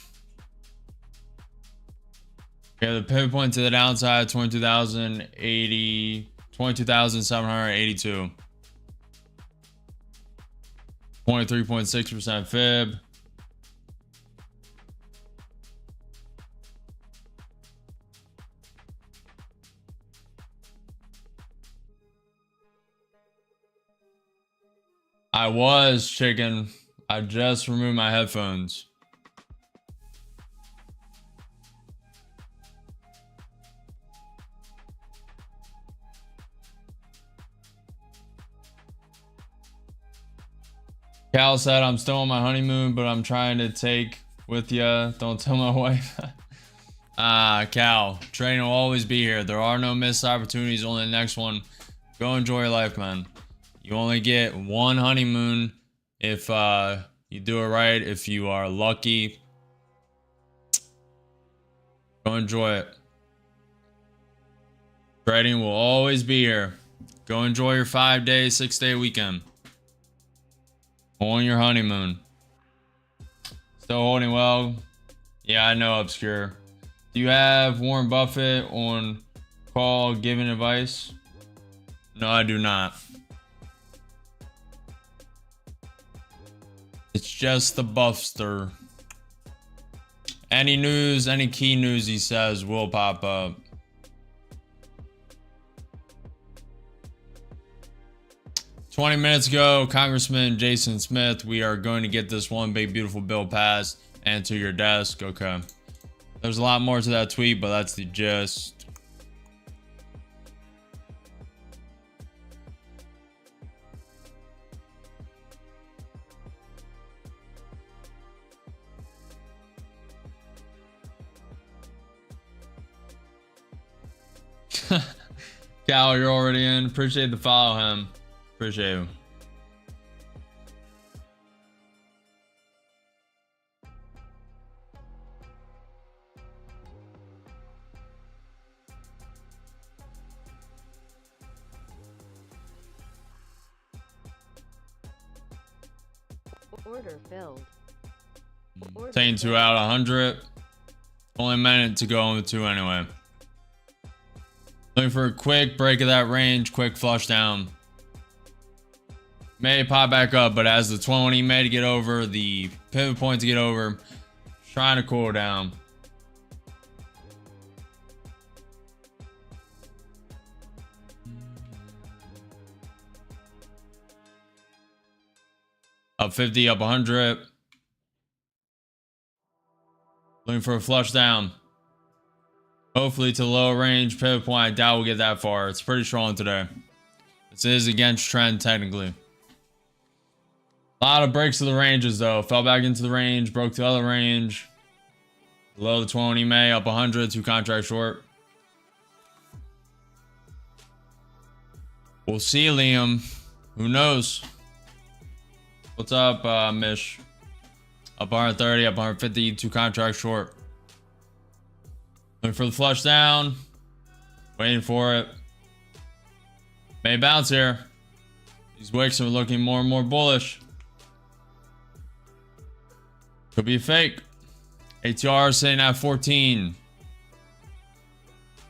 Speaker 1: We have the pivot point to the downside, 22,080, 22,782. 23.6% fib. I was chicken. I just removed my headphones. Cal said, I'm still on my honeymoon, but I'm trying to take with ya. Don't tell my wife. Cal, trading will always be here. There are no missed opportunities, only the next one. Go enjoy your life, man. You only get one honeymoon if you do it right. If you are lucky, go enjoy it. Trading will always be here. Go enjoy your 5-day, 6-day weekend. On your honeymoon. Still holding well. Yeah, I know, Obscure. Do you have Warren Buffett on call giving advice? No, I do not. It's just the Buffster. Any news, any key news he says will pop up. "20 minutes ago, Congressman Jason Smith, we are going to get this one big beautiful bill passed and to your desk." Okay. There's a lot more to that tweet, but that's the gist. Cal, you're already in. Appreciate the follow, him. Appreciate you.
Speaker 2: Order filled. Order
Speaker 1: Taking 2
Speaker 2: filled.
Speaker 1: out of 100. Only a minute to go on the 2 anyway. Looking for a quick break of that range, quick flush down. May pop back up, but as the 20 may to get over, the pivot point to get over, trying to cool down. Up 50, up 100. Looking for a flush down. Hopefully to the lower range pivot point. I doubt we'll get that far. It's pretty strong today. This is against trend technically. A lot of breaks to the ranges though. Fell back into the range, broke the other range. Below the 20 May, up 100, 2 contract short. We'll see, Liam. Who knows? What's up, Mish? Up 130, up 150, 2 contract short. Looking for the flush down. Waiting for it. May bounce here. These wicks are looking more and more bullish. Could be a fake. ATR sitting at 14.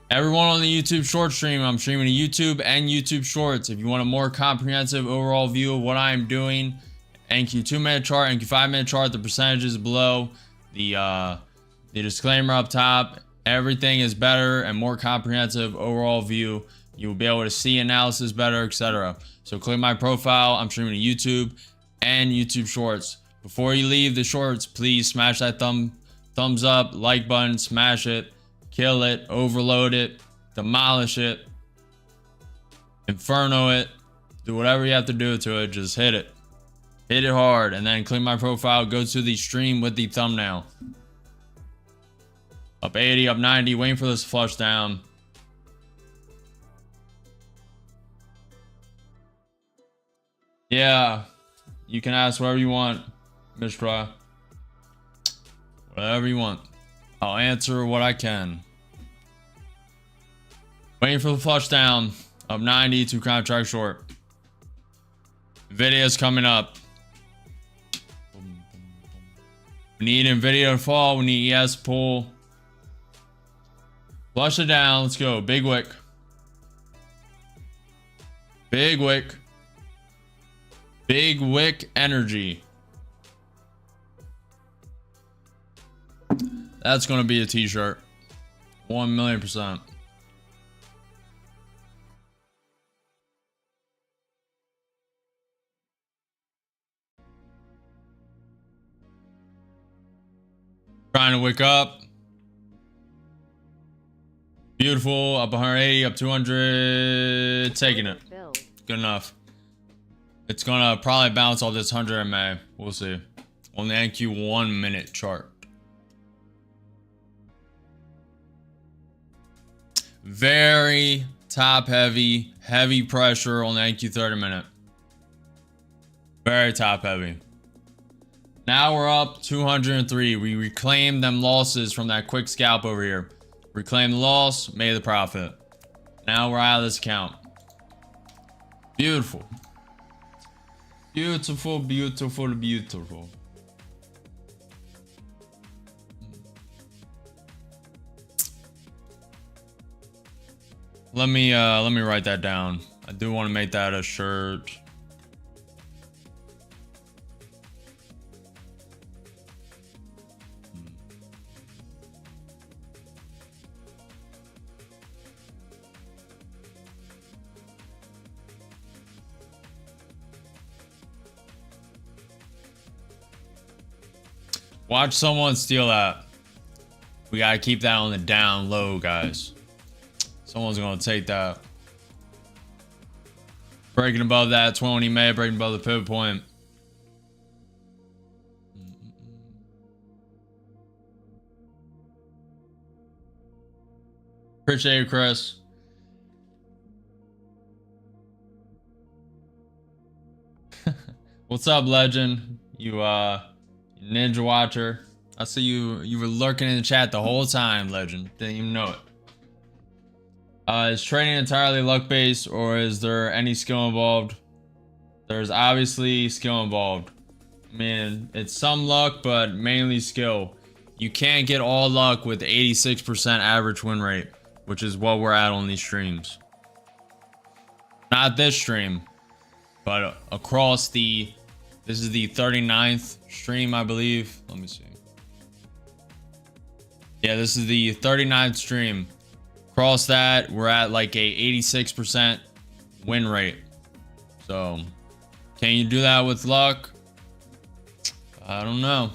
Speaker 1: Everyone on the YouTube short stream, I'm streaming to YouTube and YouTube Shorts. If you want a more comprehensive overall view of what I am doing, NQ 2-minute chart, NQ 5-minute chart, the percentages below, the disclaimer up top, everything is better and more comprehensive overall view. You will be able to see analysis better, etc. So click my profile. I'm streaming to YouTube and YouTube Shorts. Before you leave the shorts, please smash that thumbs up, like button, smash it, kill it, overload it, demolish it, inferno it, do whatever you have to do to it. Just hit it. hit it hard, and then click my profile, go to the stream with the thumbnail. Up 80, up 90, waiting for this flush down. Yeah, you can ask whatever you want, Mishra. Whatever you want. I'll answer what I can. Waiting for the flush down. Up 90 to contract short. Nvidia's coming up. We need Nvidia to fall. We need ES pull. Flush it down. Let's go. Big wick. Big wick. Big wick energy. That's going to be a t-shirt. 1,000,000%. Trying to wick up. Beautiful. Up 180, up 200. Taking it. Good enough. It's gonna probably bounce off this 100 MA. We'll see. On the NQ 1 minute chart. Very top heavy. Heavy pressure on the NQ 30 minute. Very top heavy. Now we're up 203. We reclaimed them losses from that quick scalp over here. Reclaim the loss, made the profit. Now we're out of this account. Beautiful. Beautiful, beautiful, beautiful. Let me write that down. I do want to make that a shirt. Watch someone steal that. We gotta keep that on the down low, guys. Someone's gonna take that. Breaking above that 20 MA, breaking above the pivot point. Appreciate you, Chris. What's up, legend? You Ninja Watcher. I see you were lurking in the chat the whole time, legend. Didn't even know it. Is trading entirely luck based, or is there any skill involved? There's obviously skill involved. I mean, it's some luck, but mainly skill. You can't get all luck with 86% average win rate, which is what we're at on these streams. Not this stream, but across the... This is the 39th stream, I believe. Let me see. Yeah, this is the 39th stream. Across that, we're at like a 86% win rate. So, can you do that with luck? I don't know.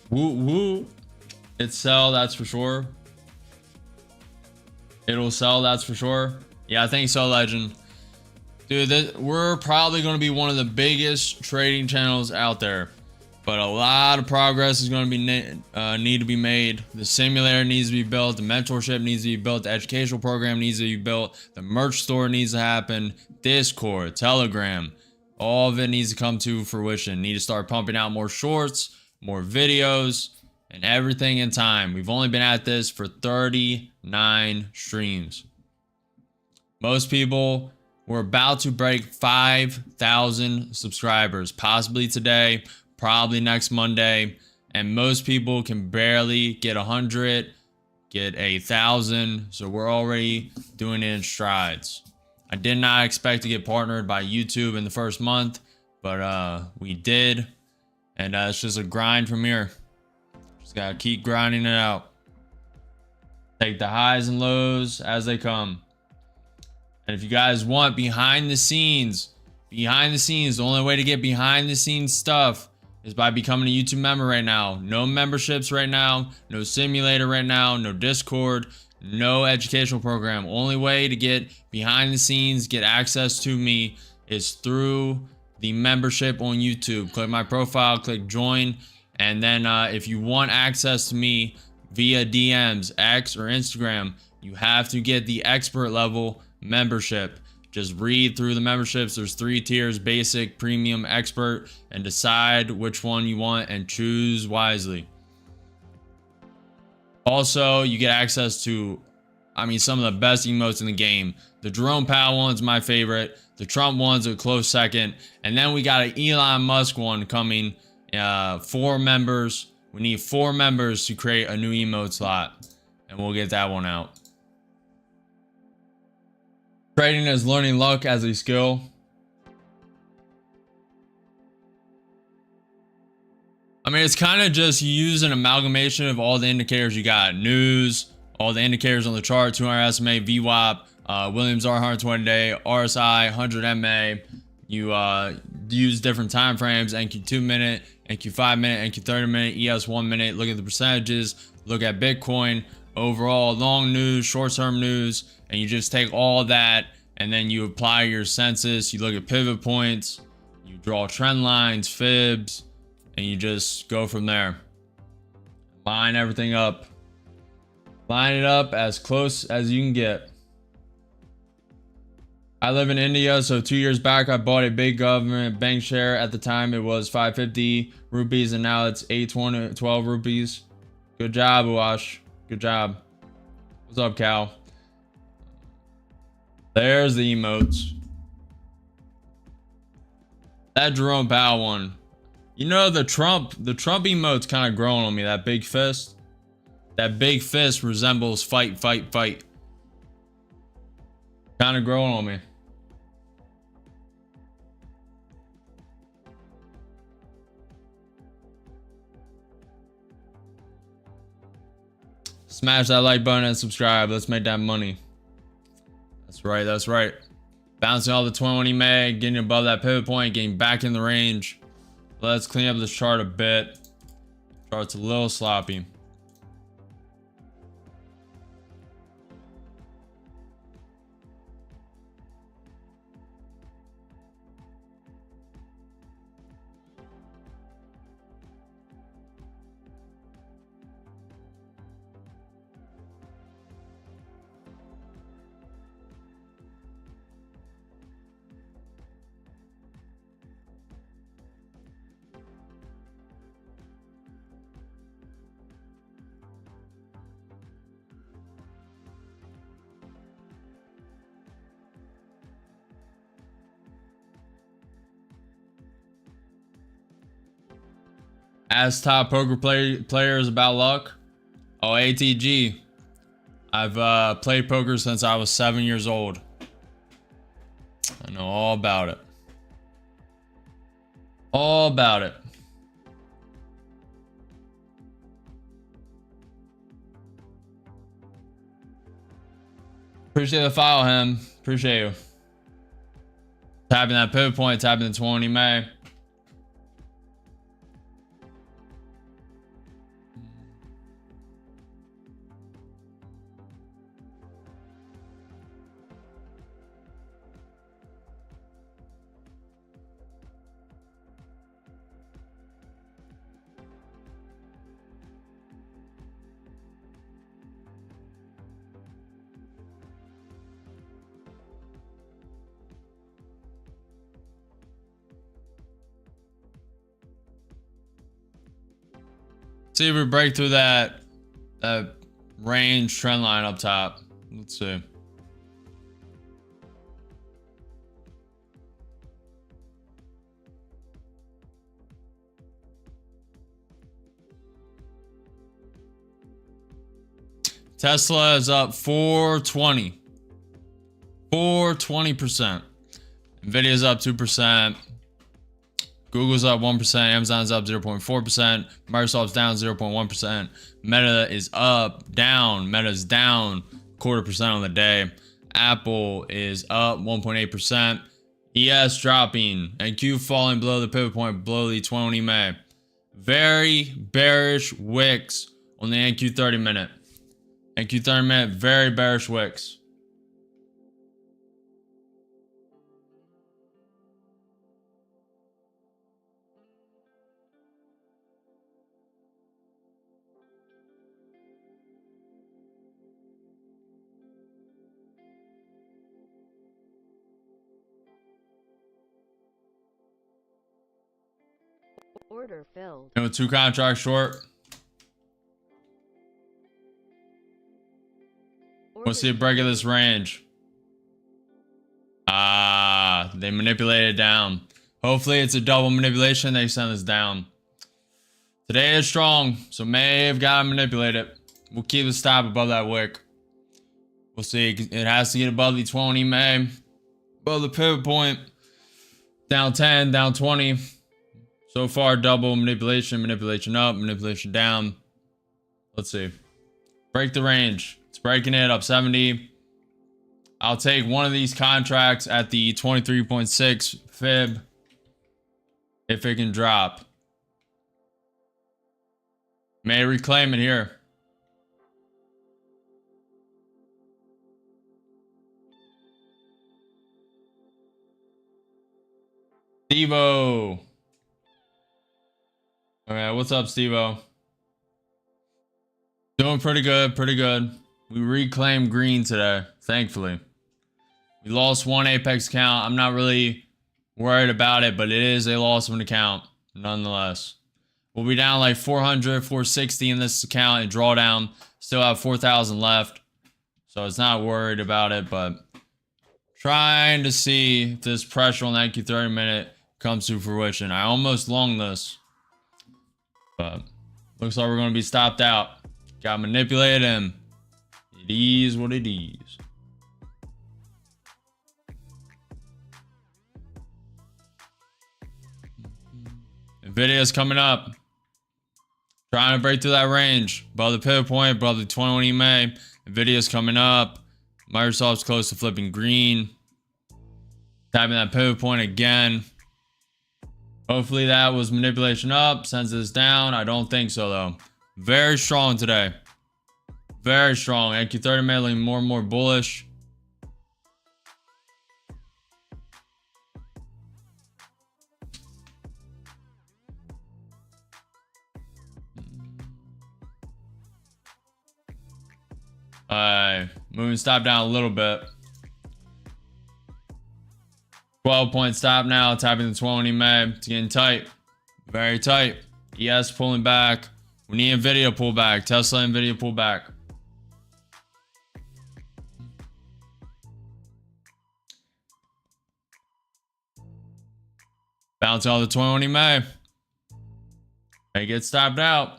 Speaker 1: Woo woo. It's sell, that's for sure. It'll sell, that's for sure. Yeah, I think so, legend. Dude, we're probably going to be one of the biggest trading channels out there. But a lot of progress is going to be need to be made. The simulator needs to be built. The mentorship needs to be built. The educational program needs to be built. The merch store needs to happen. Discord, Telegram. All of it needs to come to fruition. Need to start pumping out more shorts, more videos, and everything in time. We've only been at this for 39 streams. Most people were about to break 5,000 subscribers, possibly today, probably next Monday, and most people can barely get 100, get 1,000, so we're already doing it in strides. I did not expect to get partnered by YouTube in the first month, but we did, and it's just a grind from here. Just gotta keep grinding it out. Take the highs and lows as they come. And if you guys want behind the scenes, the only way to get behind the scenes stuff is by becoming a YouTube member right now. No memberships right now, no simulator right now, no Discord, No educational program. Only way to get behind the scenes, get access to me is through the membership on YouTube. Click my profile, click join, and then if you want access to me via DMs, X, or Instagram, you have to get the expert level membership. Just read through the memberships. There's 3 tiers: basic, premium, expert, and decide which one you want and choose wisely. Also, you get access to, I mean, some of the best emotes in the game. The Jerome Powell one's my favorite. The Trump one's a close second. And then we got an Elon Musk one coming. 4 members. We need 4 members to create a new emote slot. And we'll get that one out. Trading is learning luck as a skill. I mean, it's kind of just, you use an amalgamation of all the indicators you got. News, all the indicators on the chart, 200 SMA, VWAP, Williams R 120 day, RSI, 100 MA. You use different time frames: NQ 2 minute, NQ 5 minute, NQ 30 minute, ES 1 minute. Look at the percentages, look at Bitcoin, overall long news, short-term news, and you just take all that and then you apply your census. You look at pivot points, you draw trend lines, fibs, and you just go from there. Line everything up. Line it up as close as you can get. I live in India, so 2 years back I bought a big government bank share. At the time it was 550 rupees and now it's 812 rupees. Good job, Uash. Good job. What's up, Cal? There's the emotes. That Jerome Powell one. You know, the Trump emote's kind of growing on me. That big fist. That big fist resembles fight, fight, fight. Kind of growing on me. Smash that like button and subscribe. Let's make that money. That's right. That's right. Bouncing all the 21 EMA, getting above that pivot point, getting back in the range. Let's clean up this chart a bit. Chart's a little sloppy. Ask top poker players about luck. Oh, ATG. I've played poker since I was 7 years old. I know all about it. All about it. Appreciate the file, him. Appreciate you. Tapping that pivot point, tapping the 20 May. See if we break through that range trend line up top. Let's see. Tesla is up 420. 420%. Nvidia's up 2%. Google's up 1%, Amazon's up 0.4%, Microsoft's down 0.1%, Meta is up, down, Meta's down 0.25% on the day, Apple is up 1.8%, ES dropping, and Q falling below the pivot point, below the 20 MA. Very bearish wicks on the NQ 30 minute. Thank you, 30 minute. Very bearish wicks.
Speaker 2: Order filled.
Speaker 1: You know, 2 contracts short. We'll see a break of this range. They manipulated it down. Hopefully it's a double manipulation. They send this down. Today is strong, so may have got to manipulate it. We'll keep the stop above that wick. We'll see. It has to get above the 20 May. Above the pivot point. Down 10, down 20. So far, double manipulation, manipulation up, manipulation down. Let's see. Break the range. It's breaking it up 70. I'll take one of these contracts at the 23.6 fib if it can drop. May reclaim it here. Steve-O. Alright, what's up, Steve-O? Doing pretty good, pretty good. We reclaimed green today, thankfully. We lost one Apex account. I'm not really worried about it, but it is a loss of an account, nonetheless. We'll be down like 400, 460 in this account and drawdown. Still have 4,000 left. So it's not worried about it, but trying to see if this pressure on that Q30 minute comes to fruition. I almost long this, but looks like we're going to be stopped out. Got manipulated and it is what it is. Nvidia's coming up. Trying to break through that range. Above the pivot point, above the 21 EMA. Nvidia's coming up. Microsoft's close to flipping green. Tapping that pivot point again. Hopefully that was manipulation up. Sends this down. I don't think so though. Very strong today. Very strong. NQ30 mainly more and more bullish. Moving stop down a little bit. 12-point stop now. Tapping the 20 May. It's getting tight. Very tight. ES pulling back. We need Nvidia pull back. Tesla, Nvidia pull back. Bounce on the 20 May. May get stopped out.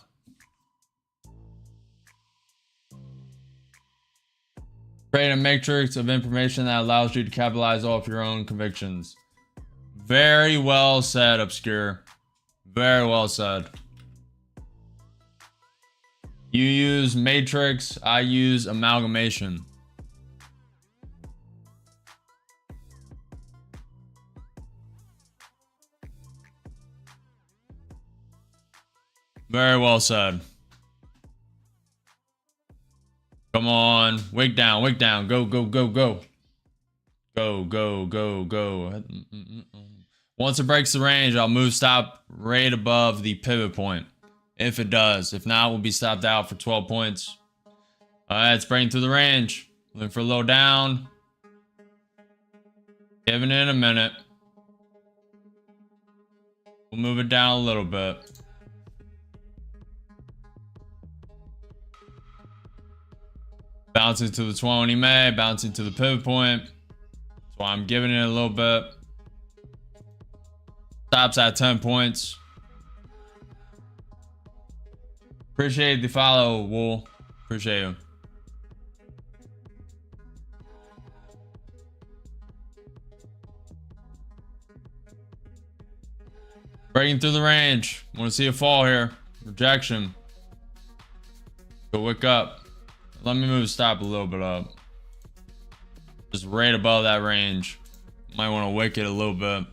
Speaker 1: Create a matrix of information that allows you to capitalize off your own convictions. Very well said, Obscure. Very well said. You use matrix, I use amalgamation. Very well said. Come on, wick down, go, go, go, go. Go, go, go, go. Once it breaks the range, I'll move stop right above the pivot point. If it does. If not, we'll be stopped out for 12 points. Alright, it's breaking through the range. Looking for a low down. Giving it a minute. We'll move it down a little bit. Bouncing to the 20 May, bouncing to the pivot point. That's why I'm giving it a little bit. Stops at 10 points. Appreciate the follow, Wool. Appreciate you. Breaking through the range. Want to see a fall here. Rejection. Go wick up. Let me move stop a little bit up. Just right above that range. Might want to wick it a little bit.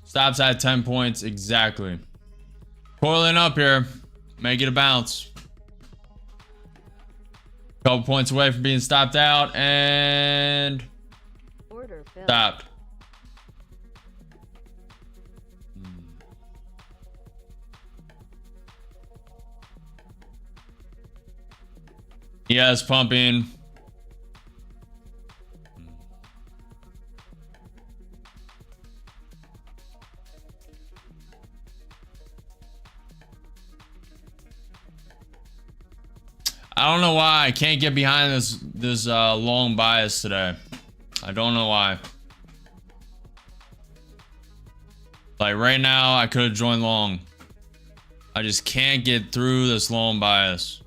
Speaker 1: Stops at 10 points exactly. Coiling up here. Make it a bounce. Couple points away from being stopped out and
Speaker 2: Order filled.
Speaker 1: stopped. Yes, pumping. I don't know why I can't get behind this long bias today. I don't know why. Like right now, I could have joined long. I just can't get through this long bias.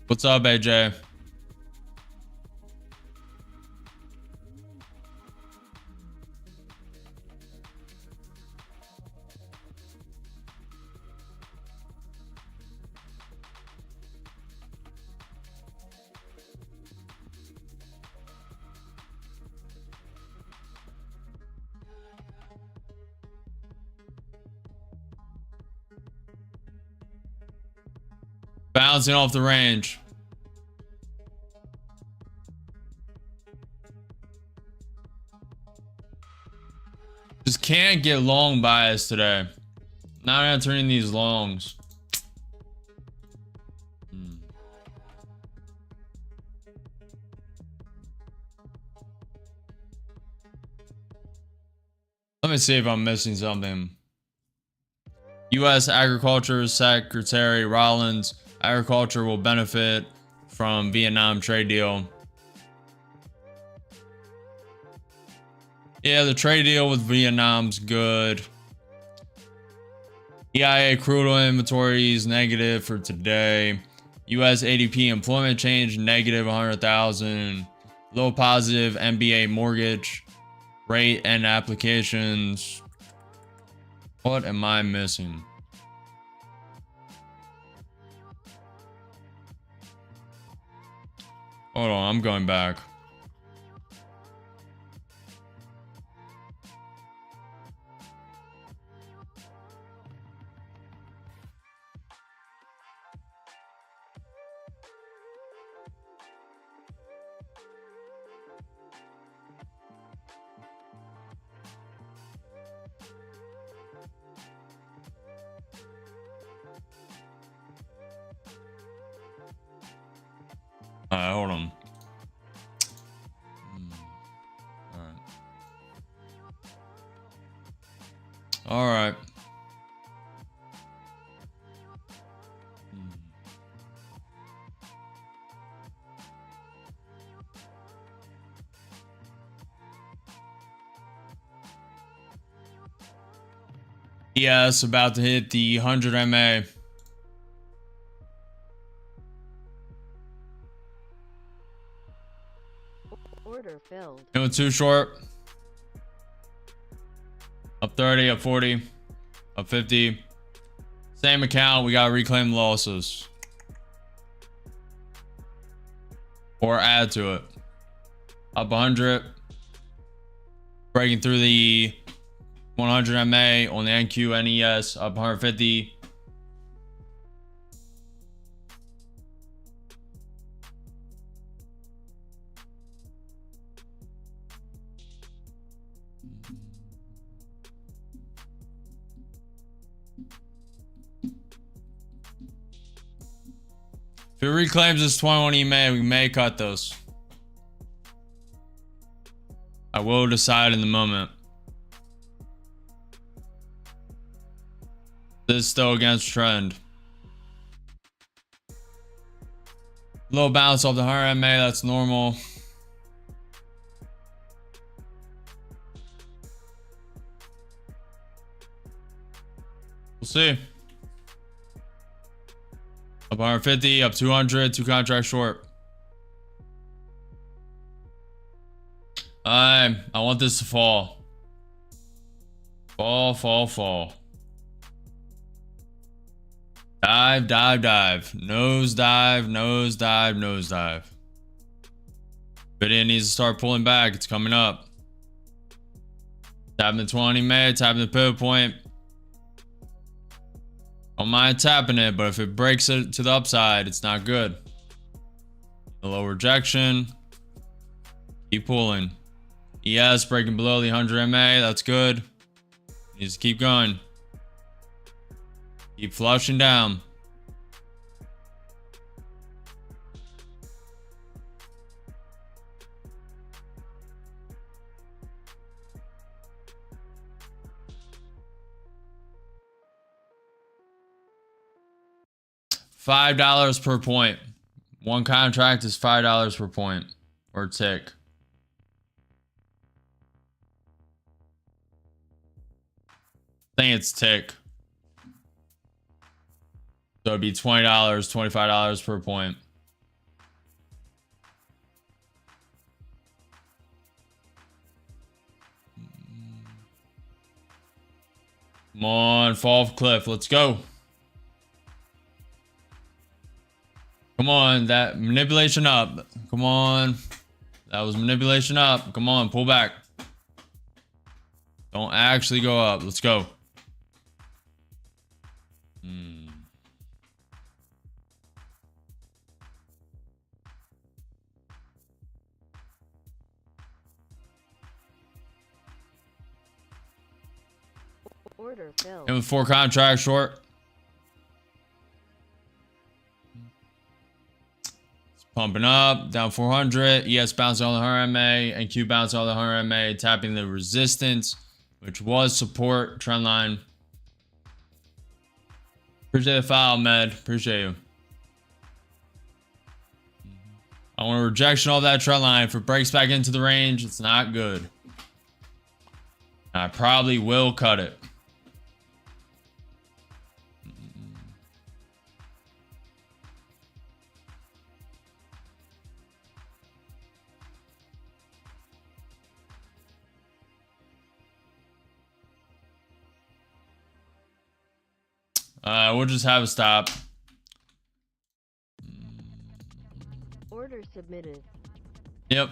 Speaker 1: What's up, AJ? Bouncing off the range. Just can't get long bias today. Not entering these longs. Let me see if I'm missing something. U.S. Agriculture Secretary Rollins, agriculture will benefit from Vietnam trade deal. Yeah, the trade deal with Vietnam's good. EIA crude oil inventory is negative for today. U.S. ADP employment change negative 100,000. Low positive MBA mortgage rate and applications. What am I missing? Hold on, I'm going back. Hold on. All right. Yes, about to hit the 100 MA.
Speaker 2: Order filled.
Speaker 1: Doing too short. Up 30, up 40, up 50. Same account, we gotta reclaim losses. Or add to it. Up 100. Breaking through the 100 MA on the NQ NES, up 150. If it reclaims this 21 EMA, we may cut those. I will decide in the moment. This is still against trend. Little bounce off the 100 MA, that's normal. We'll see. Up 150, up 200, 2 contracts short. I want this to fall. Fall, fall, fall. Dive, dive, dive. Nose dive, nose dive, nose dive. BITUNIX needs to start pulling back. It's coming up. Tapping the 20 minute, tapping the pivot point. Don't mind tapping it, but if it breaks it to the upside, it's not good. A low rejection. Keep pulling. ES breaking below the 100 MA. That's good. Needs to keep going. Keep flushing down. $5 per point. One contract is $5 per point or tick. I think it's tick. So it'd be $20, $25 per point. Come on, fall off cliff. Let's go. Come on, that manipulation up. Come on. That was manipulation up. Come on, pull back. Don't actually go up. Let's go.
Speaker 2: Order filled.
Speaker 1: And with 4 contracts short. It's pumping up, down 400. ES bouncing on the 100 MA, and Q bouncing on the 100 MA, tapping the resistance, which was support trend line. Appreciate the file, Med. Appreciate you. I want a rejection of that trend line. If it breaks back into the range, it's not good. I probably will cut it. We'll just have a stop.
Speaker 2: Order submitted.
Speaker 1: Yep.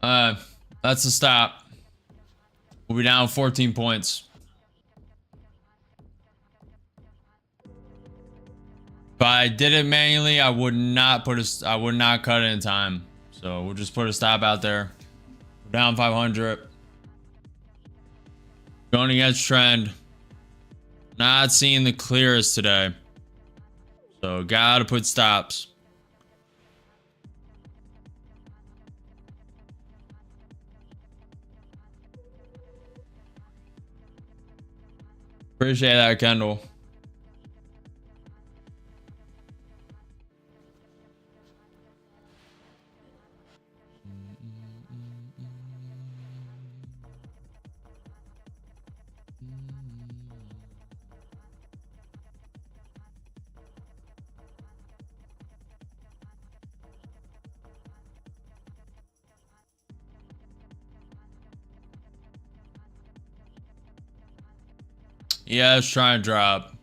Speaker 1: That's a stop. We'll be down 14 points. If I did it manually, I would not cut it in time. So we'll just put a stop out there. We're down 500. Going against trend. Not seeing the clearest today. So gotta put stops. Appreciate that, Kendall. Yeah, it's trying to drop.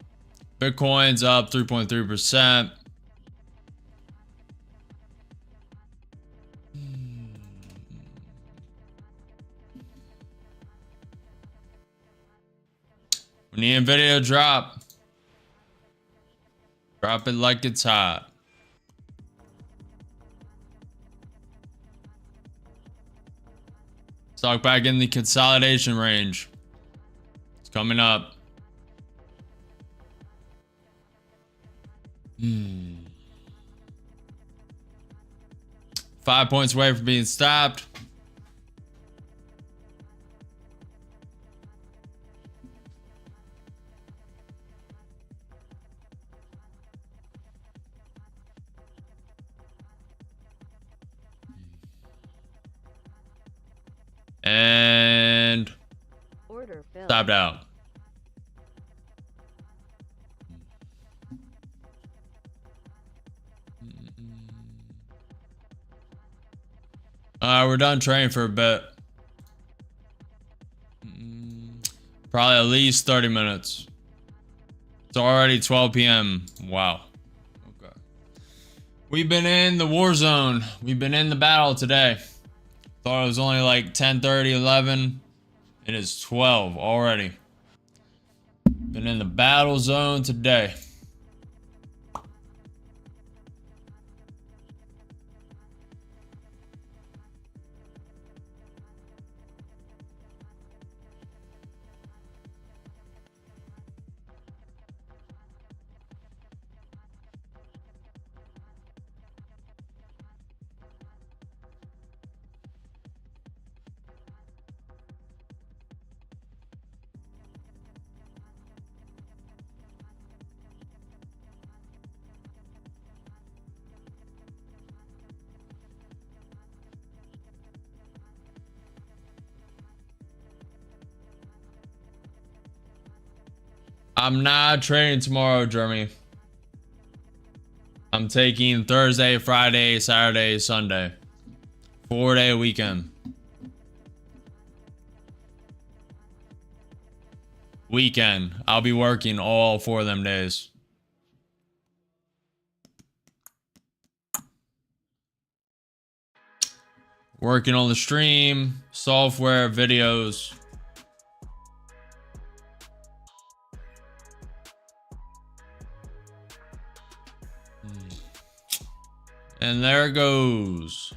Speaker 1: Bitcoin's up 3.3%. We need Nvidia to drop. Drop it like it's hot. Stock back in the consolidation range. It's coming up. 5 points away from being stopped. And
Speaker 2: Order filled.
Speaker 1: stopped out. We're done trading for a bit. Probably at least 30 minutes. It's already 12 p.m. Wow. Okay. We've been in the war zone. We've been in the battle today. Thought it was only like 10:30, 11. It is 12 already. Been in the battle zone today. I'm not trading tomorrow, Jeremy. I'm taking Thursday, Friday, Saturday, Sunday. 4-day weekend. Weekend. I'll be working all 4 of them days. Working on the stream, software, videos. And there it goes.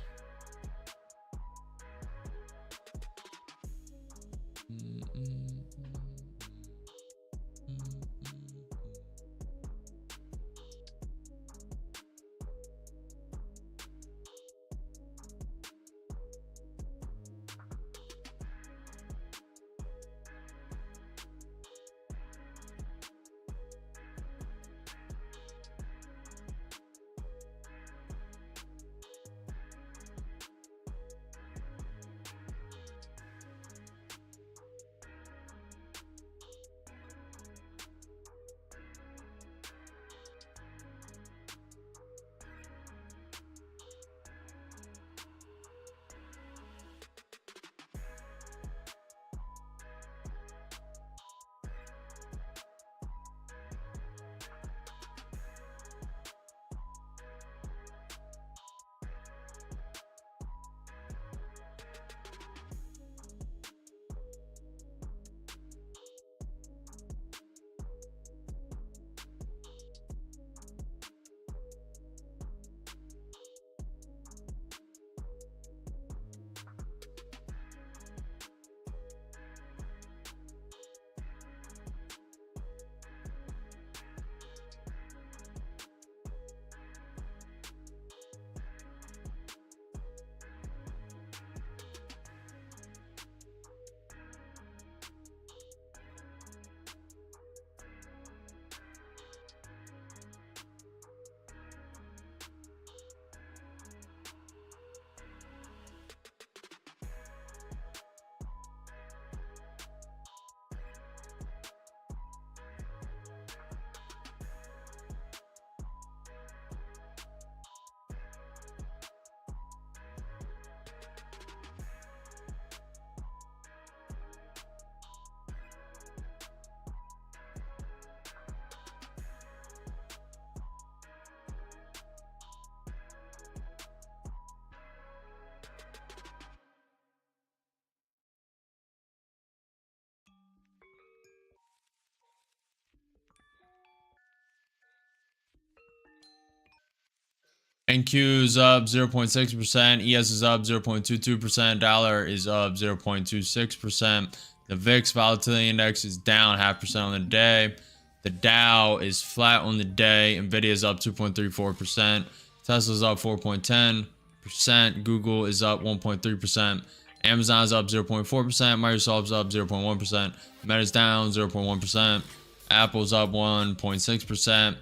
Speaker 1: NQ is up 0.6%, ES is up 0.22%, dollar is up 0.26%. The VIX volatility index is down 0.5% on the day. The Dow is flat on the day. Nvidia is up 2.34%. Tesla's up 4.10%. Google is up 1.3%. Amazon is up 0.4%. Microsoft's up 0.1%. Meta's down 0.1%. Apple's up 1.6%.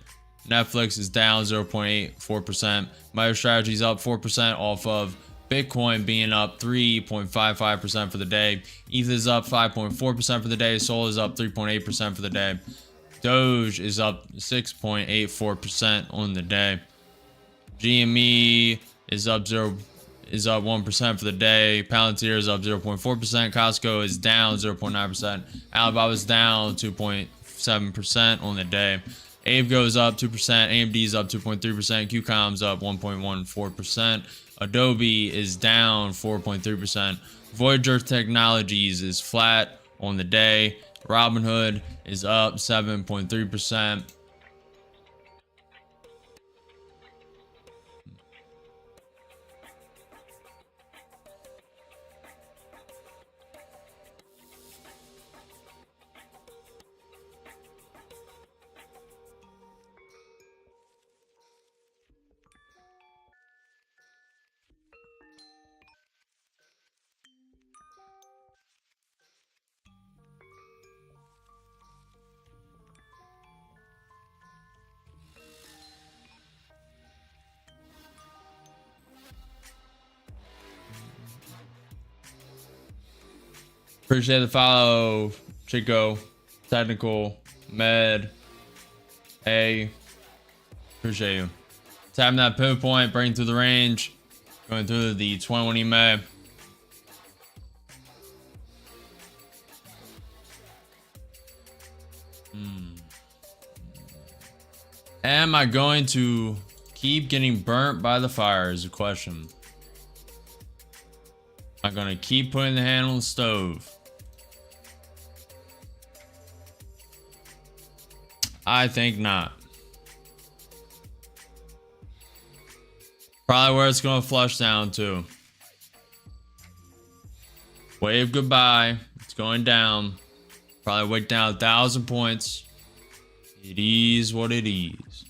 Speaker 1: Netflix is down 0.84%. MicroStrategy's up 4% off of Bitcoin being up 3.55% for the day. ETH is up 5.4% for the day. Sol is up 3.8% for the day. Doge is up 6.84% on the day. GME is up 1% for the day. Palantir is up 0.4%. Costco is down 0.9%. Alibaba is down 2.6%. 2.7% on the day. AVE goes up 2%, AMD is up 2.3%, QCOM's up 1.14%, Adobe is down 4.3%, Voyager Technologies is flat on the day, Robinhood is up 7.3%. Appreciate the follow, Chico, Technical, Med, A. Appreciate you. Tapping that pivot point, breaking through the range, going through the 21 EMA. Am I going to keep getting burnt by the fire is a question. Am I going to keep putting the hand on the stove? I think not. Probably where it's going to flush down to. Wave goodbye. It's going down. Probably wick down 1,000 points. It is what it is.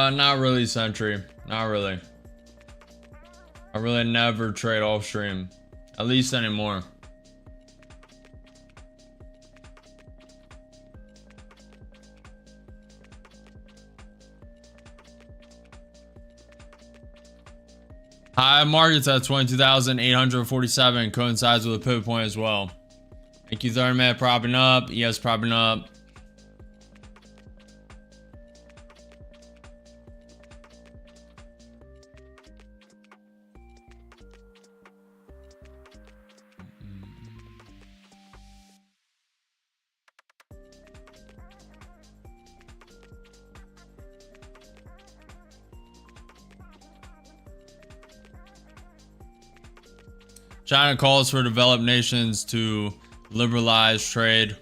Speaker 1: Not really, Sentry. Not really. I really never trade off stream. At least anymore. High markets at 22,847 coincides with a pivot point as well. Thank you, Thurman, propping up. ES propping up. China calls for developed nations to liberalize trade.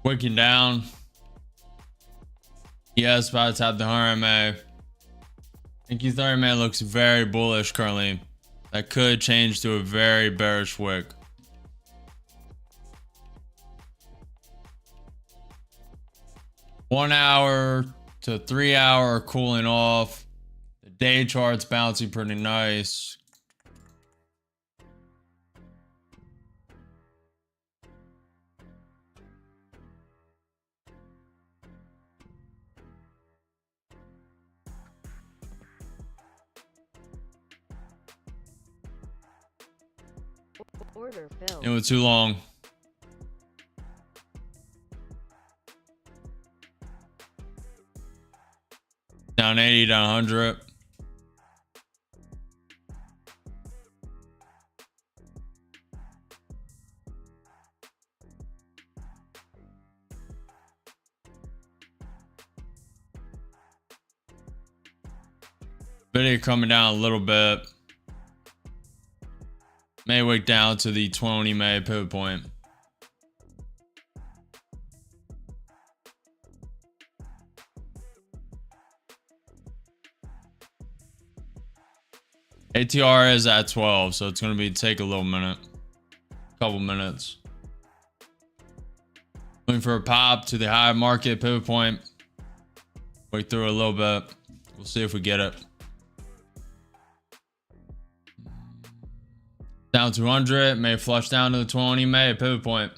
Speaker 1: Wicking down. Yes, about to tap the 100 MA. I think 30 MA looks very bullish currently. That could change to a very bearish wick. One hour to 3 hour cooling off. The day chart's bouncing pretty nice.
Speaker 2: Order filled.
Speaker 1: It was too long. Down 80, down 100. Video coming down a little bit. May wick down to the 20 MA pivot point. ATR is at 12, so it's going to take a little minute. Couple minutes. Looking for a pop to the high market pivot point. Wick through a little bit. We'll see if we get it. Down 200, may flush down to the 20 MA pivot point.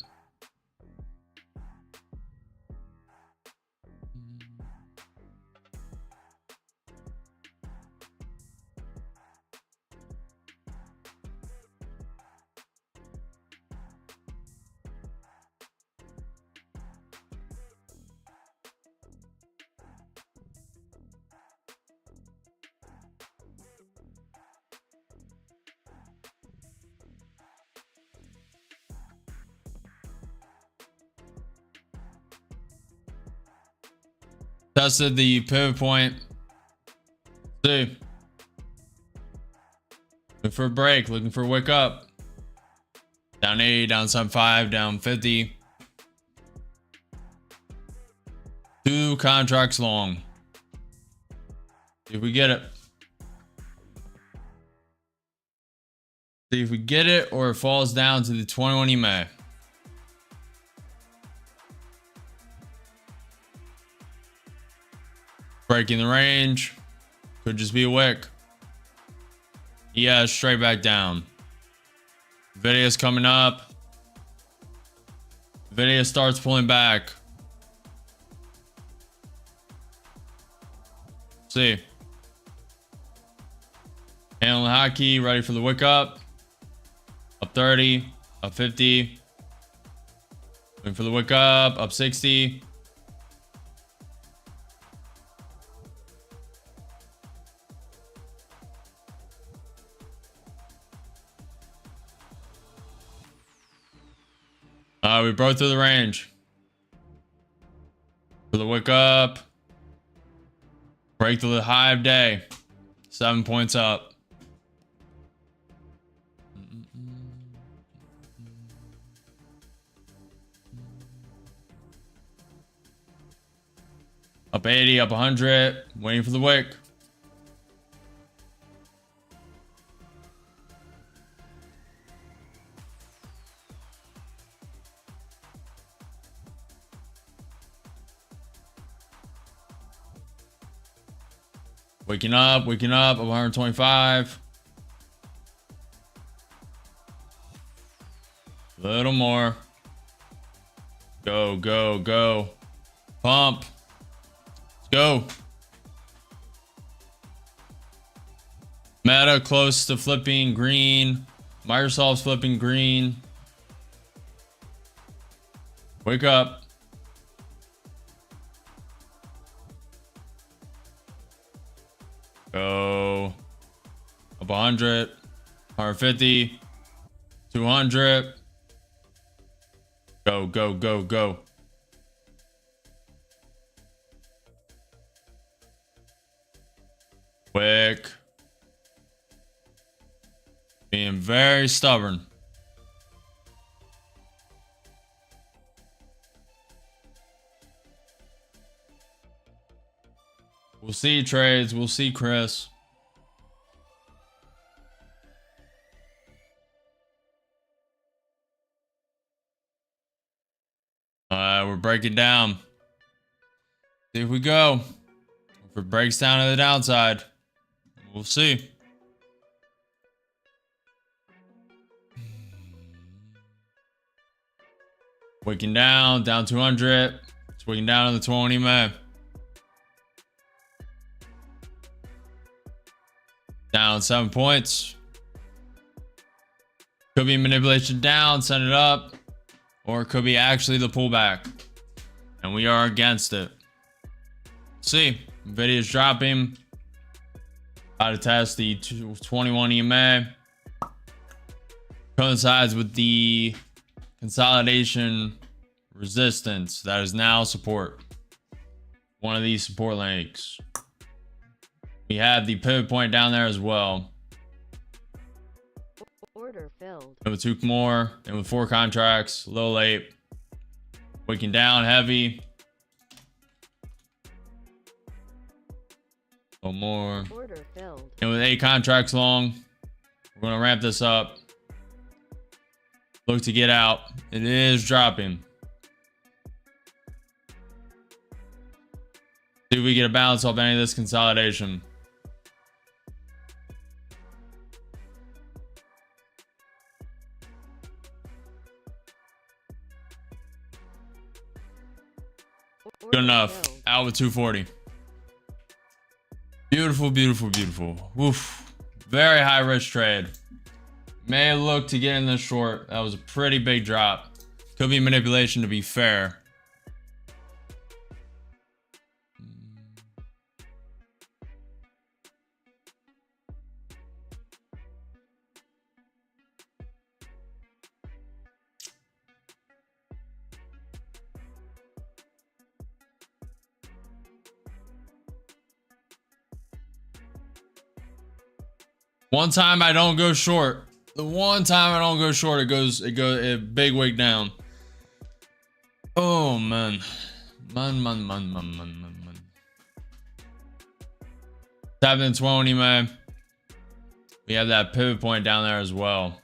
Speaker 1: Tested the pivot point. See. Looking for a break. Looking for a wick up. Down 80, down 75, down 50. 2 contracts long. See if we get it. See if we get it or it falls down to the 21 EMA. Breaking the range. Could just be a wick. Yeah, straight back down. Video's coming up. Video starts pulling back. See. Handling the hotkey, ready for the wick up. Up 30, up 50. Waiting for the wick up 60. We broke through the range. For the wick up. Break through the high of day. 7 points up. Up 80, up 100. Waiting for the wick. Waking up, up 125. A little more. Go, go, go. Pump. Let's go. Meta close to flipping green. Microsoft's flipping green. Wake up. Go. Up 100. 150. 200. Go, go, go, go. Quick. Being very stubborn. We'll see trades. We'll see Chris. We're breaking down. See if we go. If it breaks down to the downside, we'll see. Wicking down 200. It's wicking down on the 20, man. Down 7 points. Could be manipulation down, send it up. Or it could be actually the pullback. And we are against it. See, Nvidia's dropping. About to test the 21 EMA. Coincides with the consolidation resistance that is now support. One of these support links. We have the pivot point down there as well.
Speaker 2: Order filled.
Speaker 1: And with 2 more, and with 4 contracts, a little late. Wicking down heavy. A little more.
Speaker 2: Order filled.
Speaker 1: And with 8 contracts long, we're going to ramp this up. Look to get out. It is dropping. See if we get a bounce off any of this consolidation. Good enough. Out with 240. Beautiful, beautiful, beautiful. Woof. Very high risk trade. May look to get in this short. That was a pretty big drop. Could be manipulation, to be fair. One time I don't go short. The one time I don't go short, it goes a big wig down. Oh man. Man. Tapping in 20, man. We have that pivot point down there as well.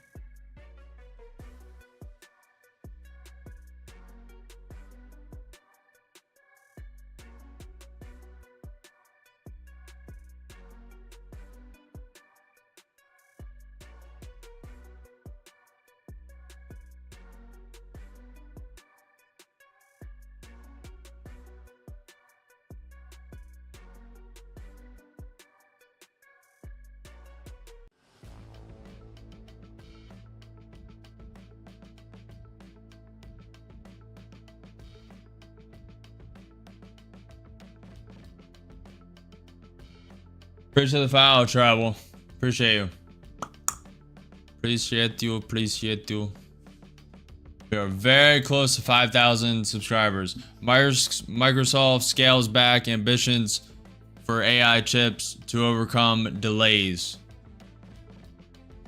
Speaker 1: Appreciate the follow, Travel. Appreciate you. Appreciate you. We are very close to 5,000 subscribers. Microsoft scales back ambitions for AI chips to overcome delays.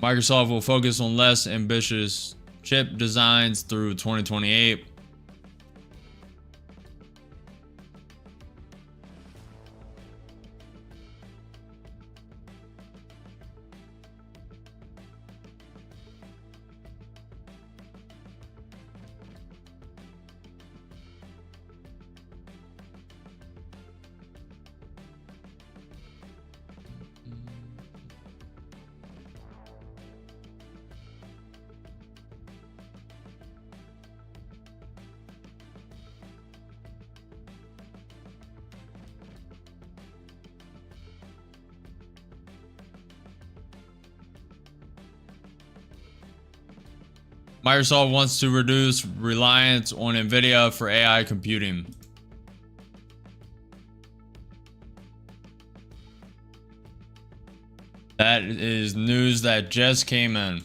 Speaker 1: Microsoft will focus on less ambitious chip designs through 2028. Microsoft wants to reduce reliance on Nvidia for AI computing. That is news that just came in.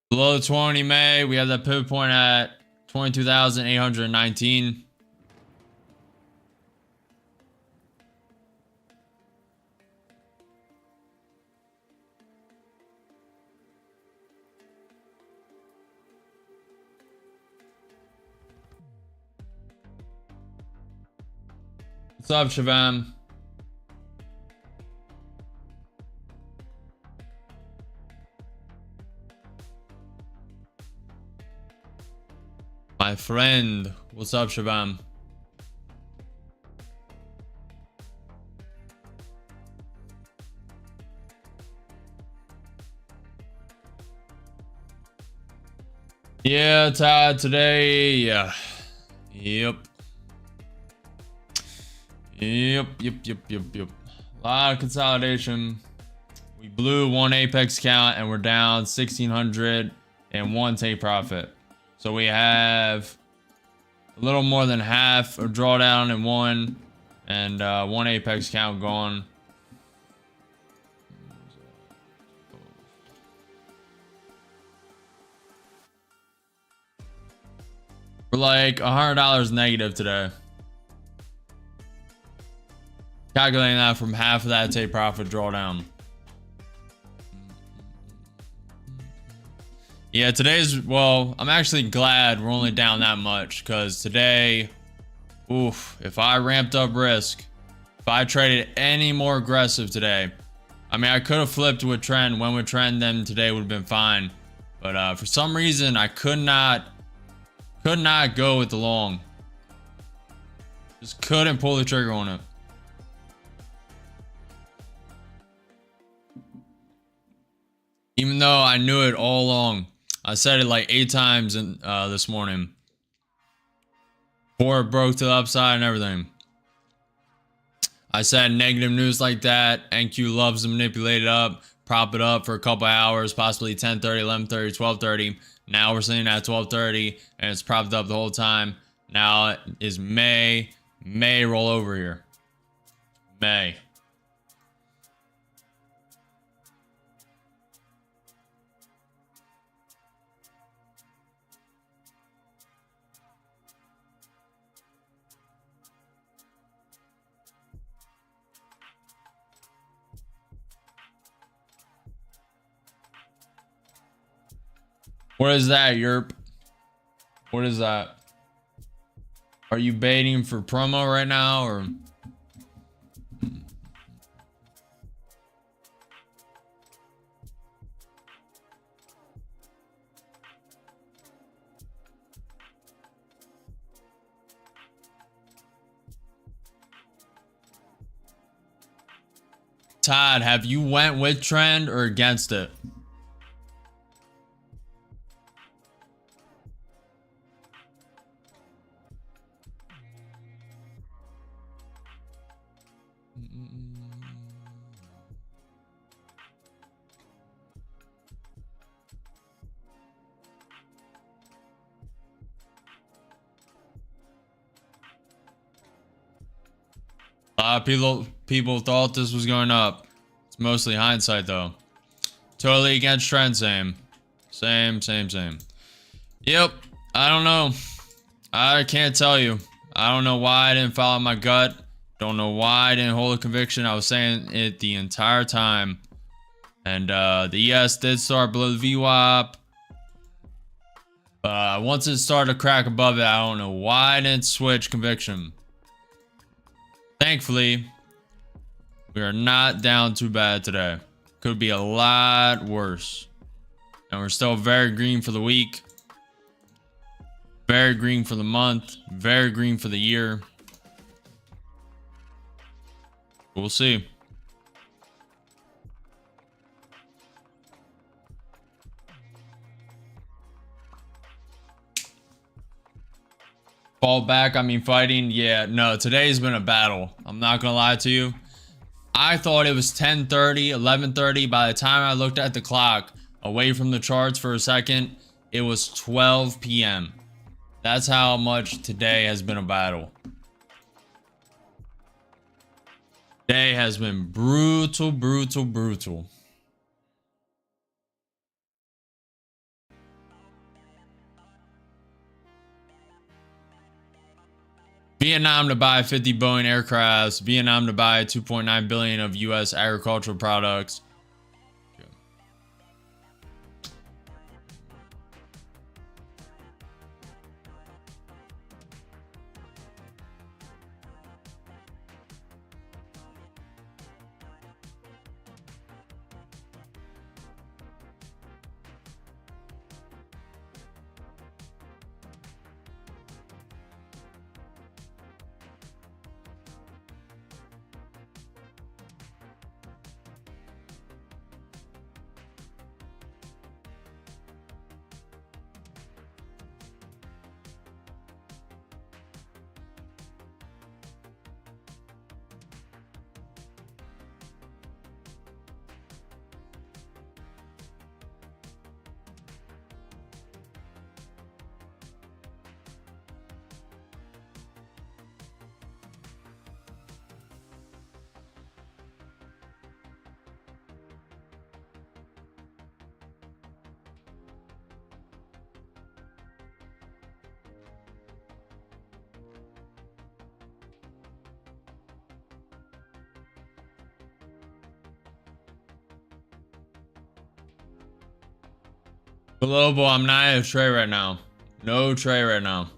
Speaker 1: Below 20 May, we have that pivot point at 22,819. What's up, Shavam? My friend, what's up, Shabam? Yeah, Todd, today, yeah. Yep. A lot of consolidation. We blew one apex count and we're down 1,601 take profit. So we have a little more than half of drawdown in one, and one apex count gone. We're like $100 negative today. Calculating that from half of that take profit drawdown. Yeah, today's, well, I'm actually glad we're only down that much, because today, oof, if I ramped up risk, if I traded any more aggressive today, I mean, I could have flipped with trend, went with trend, then today would have been fine. But for some reason, I could not go with the long. Just couldn't pull the trigger on it. Even though I knew it all along. I said it like 8 times in this morning. Before it broke to the upside and everything. I said negative news like that, NQ loves to manipulate it up, prop it up for a couple hours, possibly 10:30, 11:30, 12:30. Now we're sitting at 12:30 and it's propped up the whole time. Now it is May roll over here. May. What is that, Yerp? What is that? Are you baiting for promo right now, or? Todd, have you went with trend or against it? People thought this was going up. It's mostly hindsight though. Totally against trend, same. Yep, I don't know. I can't tell you. I don't know why I didn't follow my gut. Don't know why I didn't hold a conviction. I was saying it the entire time. And the ES did start below the VWAP. Once it started to crack above it, I don't know why I didn't switch conviction. Thankfully, We are not down too bad today. Could be a lot worse. And we're still very green for the week. Very green for the month. Very green for the year. We'll see. Fall back, I mean fighting. Yeah, no, today's been a battle. I'm not gonna lie to you. I thought it was 10:30, 11:30. By the time I looked at the clock, away from the charts for a second, it was 12 p.m. That's how much today has been a battle. Day has been brutal, brutal, brutal. Vietnam to buy 50 Boeing aircrafts. Vietnam to buy 2.9 billion of U.S. agricultural products. Global, I'm not in a trade right now. No trade right now.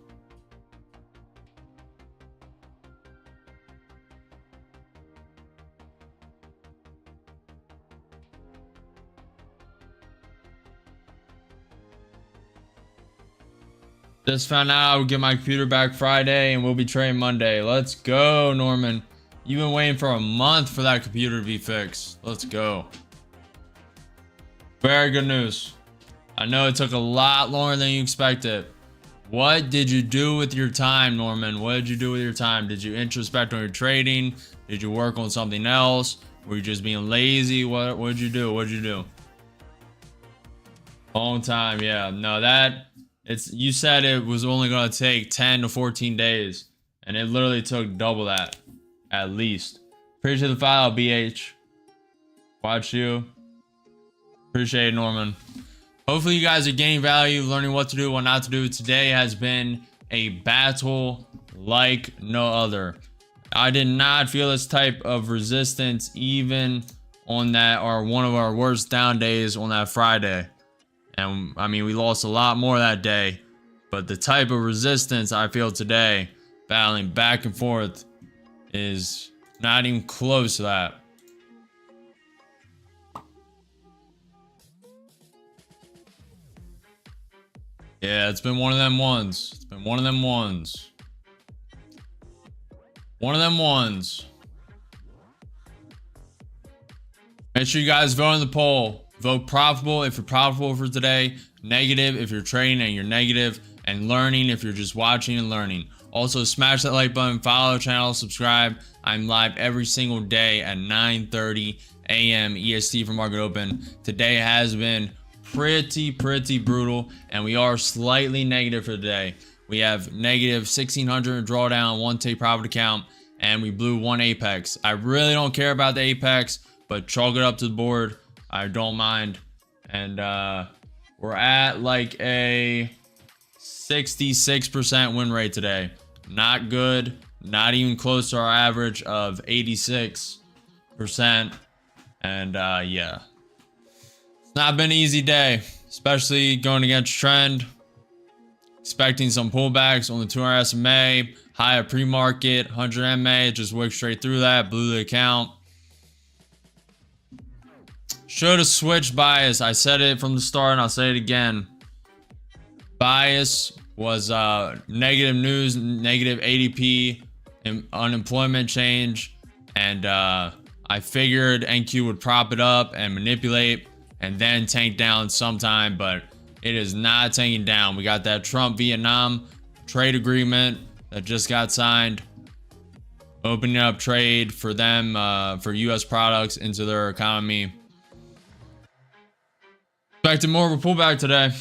Speaker 1: Just found out I would get my computer back Friday and we'll be trading Monday. Let's go, Norman. You've been waiting for a month for that computer to be fixed. Let's go. Very good news. I know it took a lot longer than you expected. What did you do with your time, Norman? What did you do with your time? Did you introspect on your trading? Did you work on something else? Were you just being lazy? What did you do? What did you do? Long time, yeah. No, you said it was only gonna take 10 to 14 days, and it literally took double that, at least. Appreciate the file, BH. Watch you. Appreciate it, Norman. Hopefully you guys are gaining value, learning what to do, what not to do. Today has been a battle like no other. I did not feel this type of resistance even on that, or one of our worst down days on that Friday. And I mean, we lost a lot more that day, but the type of resistance I feel today, battling back and forth, is not even close to that. Yeah, it's been one of them ones. It's been one of them ones. One of them ones. Make sure you guys vote in the poll. Vote profitable if you're profitable for today. Negative if you're trading and you're negative. And learning if you're just watching and learning. Also, smash that like button, follow the channel, subscribe. I'm live every single day at 9:30 a.m. EST for market open. Today has been pretty brutal, and we are slightly negative for today. We have negative 1600 drawdown, one take profit account, and we blew one apex. I really don't care about the apex, but chalk it up to the board. I don't mind. And we're at like a 66% win rate today. Not good, not even close to our average of 86%. And yeah, it's not been an easy day, especially going against trend. Expecting some pullbacks on the 200 SMA, high at pre-market, 100 MA, just wicked straight through that, blew the account. should have switched bias. I said it from the start and I'll say it again. Bias was negative news, negative ADP, and unemployment change. And I figured NQ would prop it up and manipulate and then tank down sometime, but it is not tanking down. We got that Trump-Vietnam trade agreement that just got signed, opening up trade for them, for US products into their economy. Expected more of a pullback today.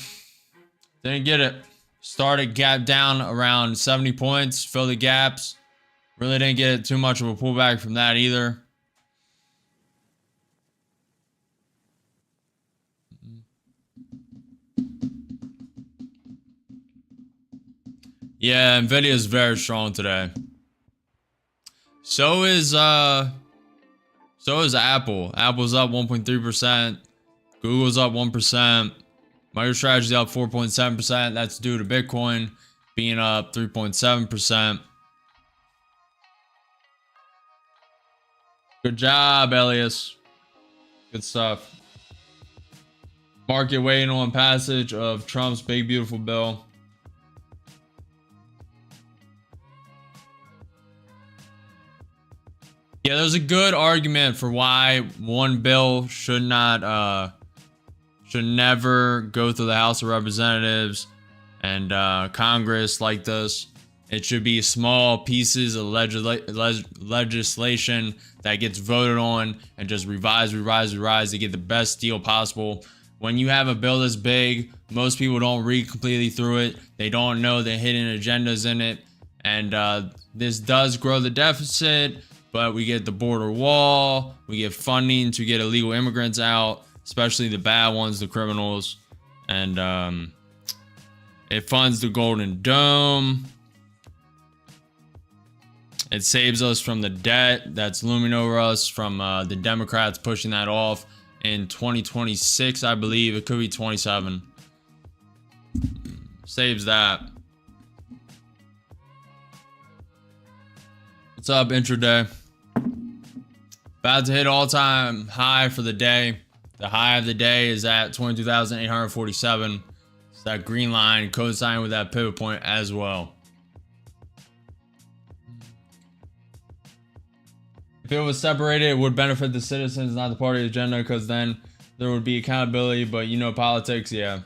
Speaker 1: Didn't get it. Started gap down around 70 points, fill the gaps. Really didn't get too much of a pullback from that either. Yeah, Nvidia is very strong today. So is Apple. Apple's up 1.3%. Google's up 1%. MicroStrategy up 4.7%. That's due to Bitcoin being up 3.7%. Good job, Elias. Good stuff. Market waiting on passage of Trump's big beautiful bill. Yeah, there's a good argument for why one bill should never go through the House of Representatives and Congress like this. It should be small pieces of legislation that gets voted on and just revised to get the best deal possible. When you have a bill this big, most people don't read completely through it. They don't know the hidden agendas in it. And this does grow the deficit, but we get the border wall. We get funding to get illegal immigrants out, especially the bad ones, the criminals. And it funds the Golden Dome. It saves us from the debt that's looming over us from the Democrats pushing that off in 2026, I believe. It could be 27. Saves that. What's up, intraday? About to hit all-time high for the day. The high of the day is at 22,847. It's that green line coinciding with that pivot point as well. If it was separated, it would benefit the citizens, not the party agenda, because then there would be accountability. But you know, politics, yeah.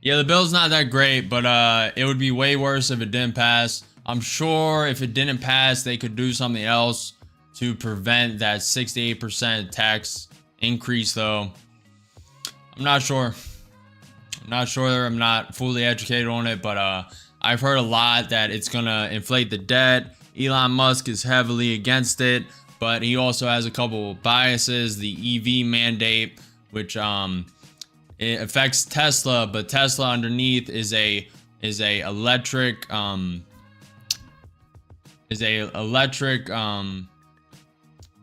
Speaker 1: Yeah, the bill's not that great, but it would be way worse if it didn't pass. I'm sure if it didn't pass, they could do something else to prevent that 68% tax increase, though. I'm not sure. I'm not fully educated on it, but I've heard a lot that it's gonna inflate the debt. Elon Musk is heavily against it, but he also has a couple of biases. The EV mandate, which it affects Tesla, but Tesla underneath is a electric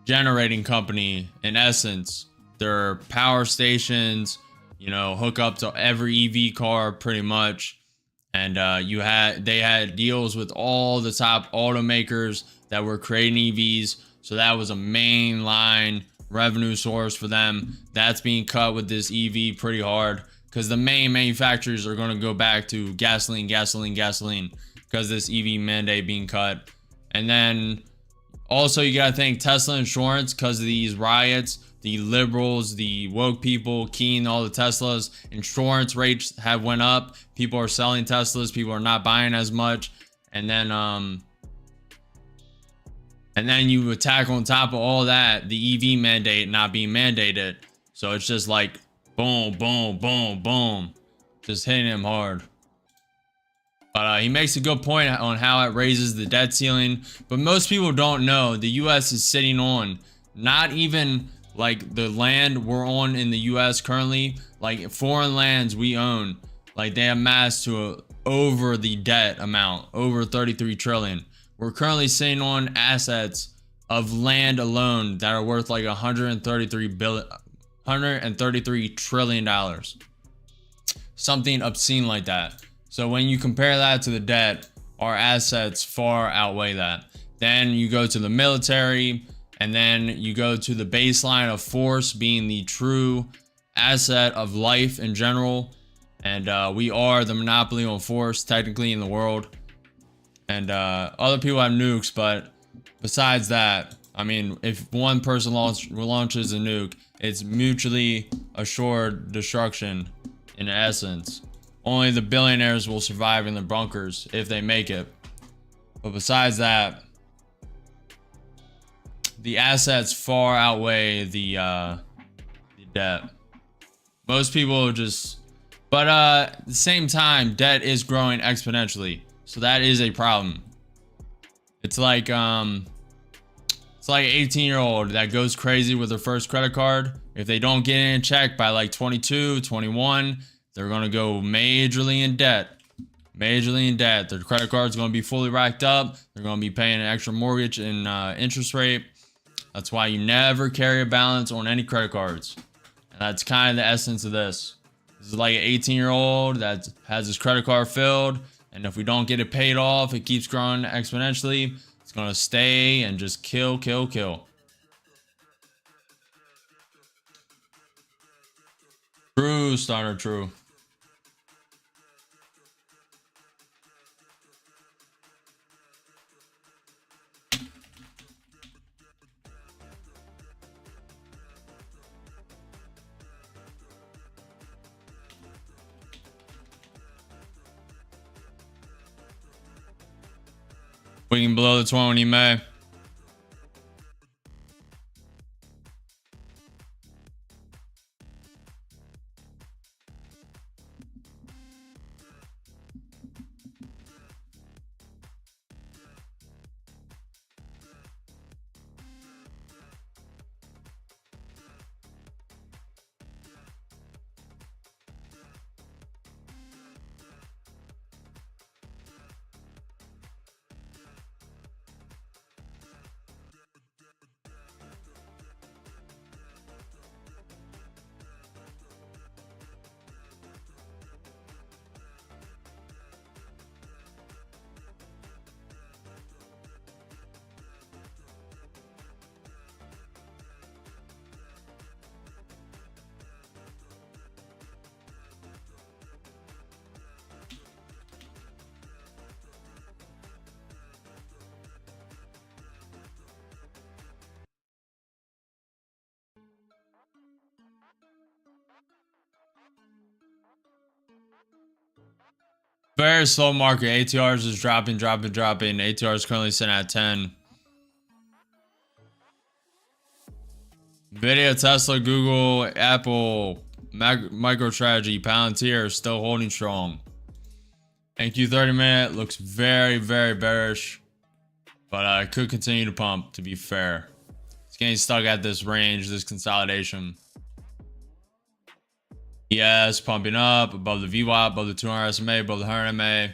Speaker 1: generating company. In essence, their power stations, you know, hook up to every EV car pretty much. And they had deals with all the top automakers that were creating EVs. So that was a mainline revenue source for them. That's being cut with this EV pretty hard, because the main manufacturers are going to go back to gasoline, because this EV mandate being cut. And then also you got to think Tesla insurance, because of these riots, the liberals, the woke people keying all the Teslas, insurance rates have went up. People are selling Teslas. People are not buying as much. And then you attack on top of all that the EV mandate not being mandated. So it's just like boom, boom, boom, boom, just hitting him hard. But he makes a good point on how it raises the debt ceiling. But most people don't know the U.S. is sitting on not even like the land we're on in the US currently, like foreign lands we own, like they amassed to over the debt amount, over 33 trillion. We're currently sitting on assets of land alone that are worth like 133 trillion dollars. Something obscene like that. So when you compare that to the debt, our assets far outweigh that. Then you go to the military, And then you go to the baseline of force being the true asset of life in general. And we are the monopoly on force technically in the world. And other people have nukes, but besides that, I mean, if one person launches a nuke, it's mutually assured destruction in essence. Only the billionaires will survive in their bunkers if they make it. But besides that, the assets far outweigh the debt. Most people just, but at the same time, debt is growing exponentially. So that is a problem. It's like an 18-year-old that goes crazy with their first credit card. If they don't get in check by like 22, 21, they're going to go majorly in debt. Majorly in debt. Their credit card's going to be fully racked up. They're going to be paying an extra mortgage and interest rate. That's why you never carry a balance on any credit cards. And that's kind of the essence of this. This is like an 18-year-old that has his credit card filled. And if we don't get it paid off, it keeps growing exponentially. It's going to stay and just kill. True, Starter, true. We can blow the 20 May. Very slow market. ATRs is dropping. ATR is currently sitting at 10. Nvidia, Tesla, Google, Apple, MicroStrategy, Palantir still holding strong. NQ 30 minute looks very bearish, but it could continue to pump, to be fair. It's getting stuck at this range, this consolidation. Yes, pumping up above the VWAP, above the 200 SMA, above the 100 MA.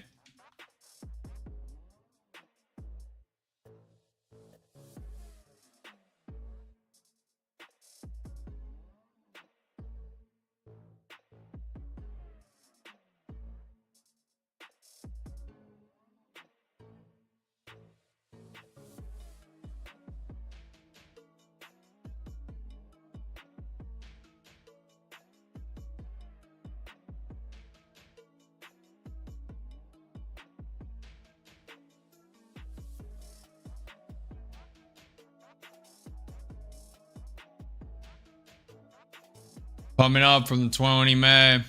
Speaker 1: Pumping up from the 20 May.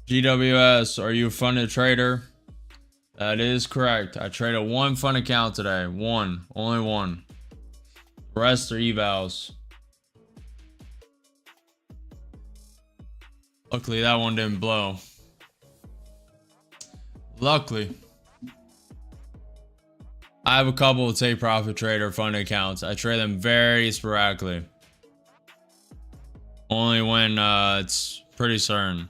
Speaker 1: GWS, are you a funded trader? That is correct. I traded one fund account today. One. Only one. The rest are evals. Luckily, that one didn't blow. Luckily. I have a couple of take profit trader fund accounts. I trade them very sporadically. Only when it's pretty certain.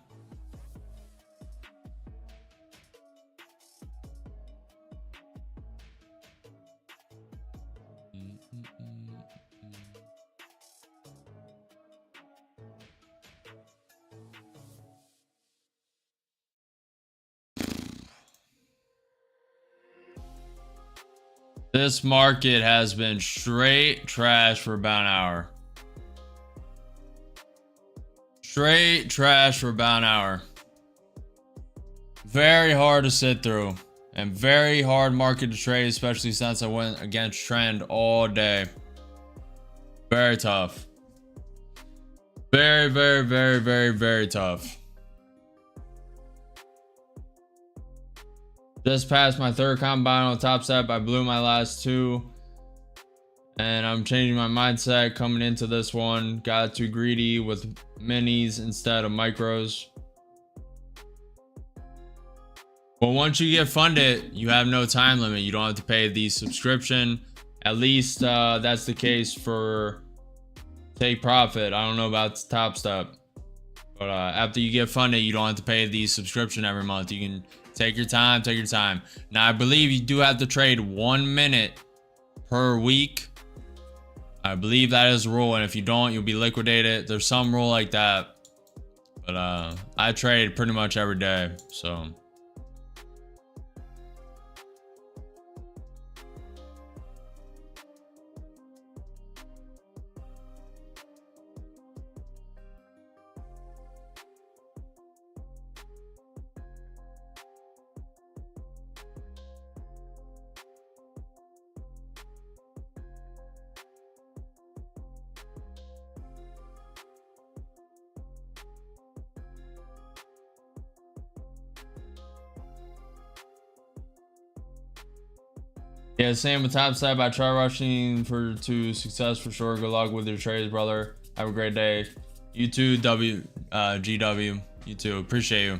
Speaker 1: This market has been straight trash for about an hour. Straight trash for about an hour. Very hard to sit through. And very hard market to trade, especially since I went against trend all day. Very tough. Very, very, very, very, very tough. Just passed my third combine on top step. I blew my last two. And I'm changing my mindset coming into this one. Got too greedy with minis instead of micros. But once you get funded, you have no time limit. You don't have to pay the subscription. At least that's the case for take profit. I don't know about the top step. But after you get funded, you don't have to pay the subscription every month. You can take your time, take your time. Now, I believe you do have to trade 1 minute per week. I believe that is the rule, and if you don't, you'll be liquidated. There's some rule like that. But I trade pretty much every day, so. Yeah, same with top step. I try rushing to success for sure. Good luck with your trades, brother. Have a great day. You too, GW. You too. Appreciate you.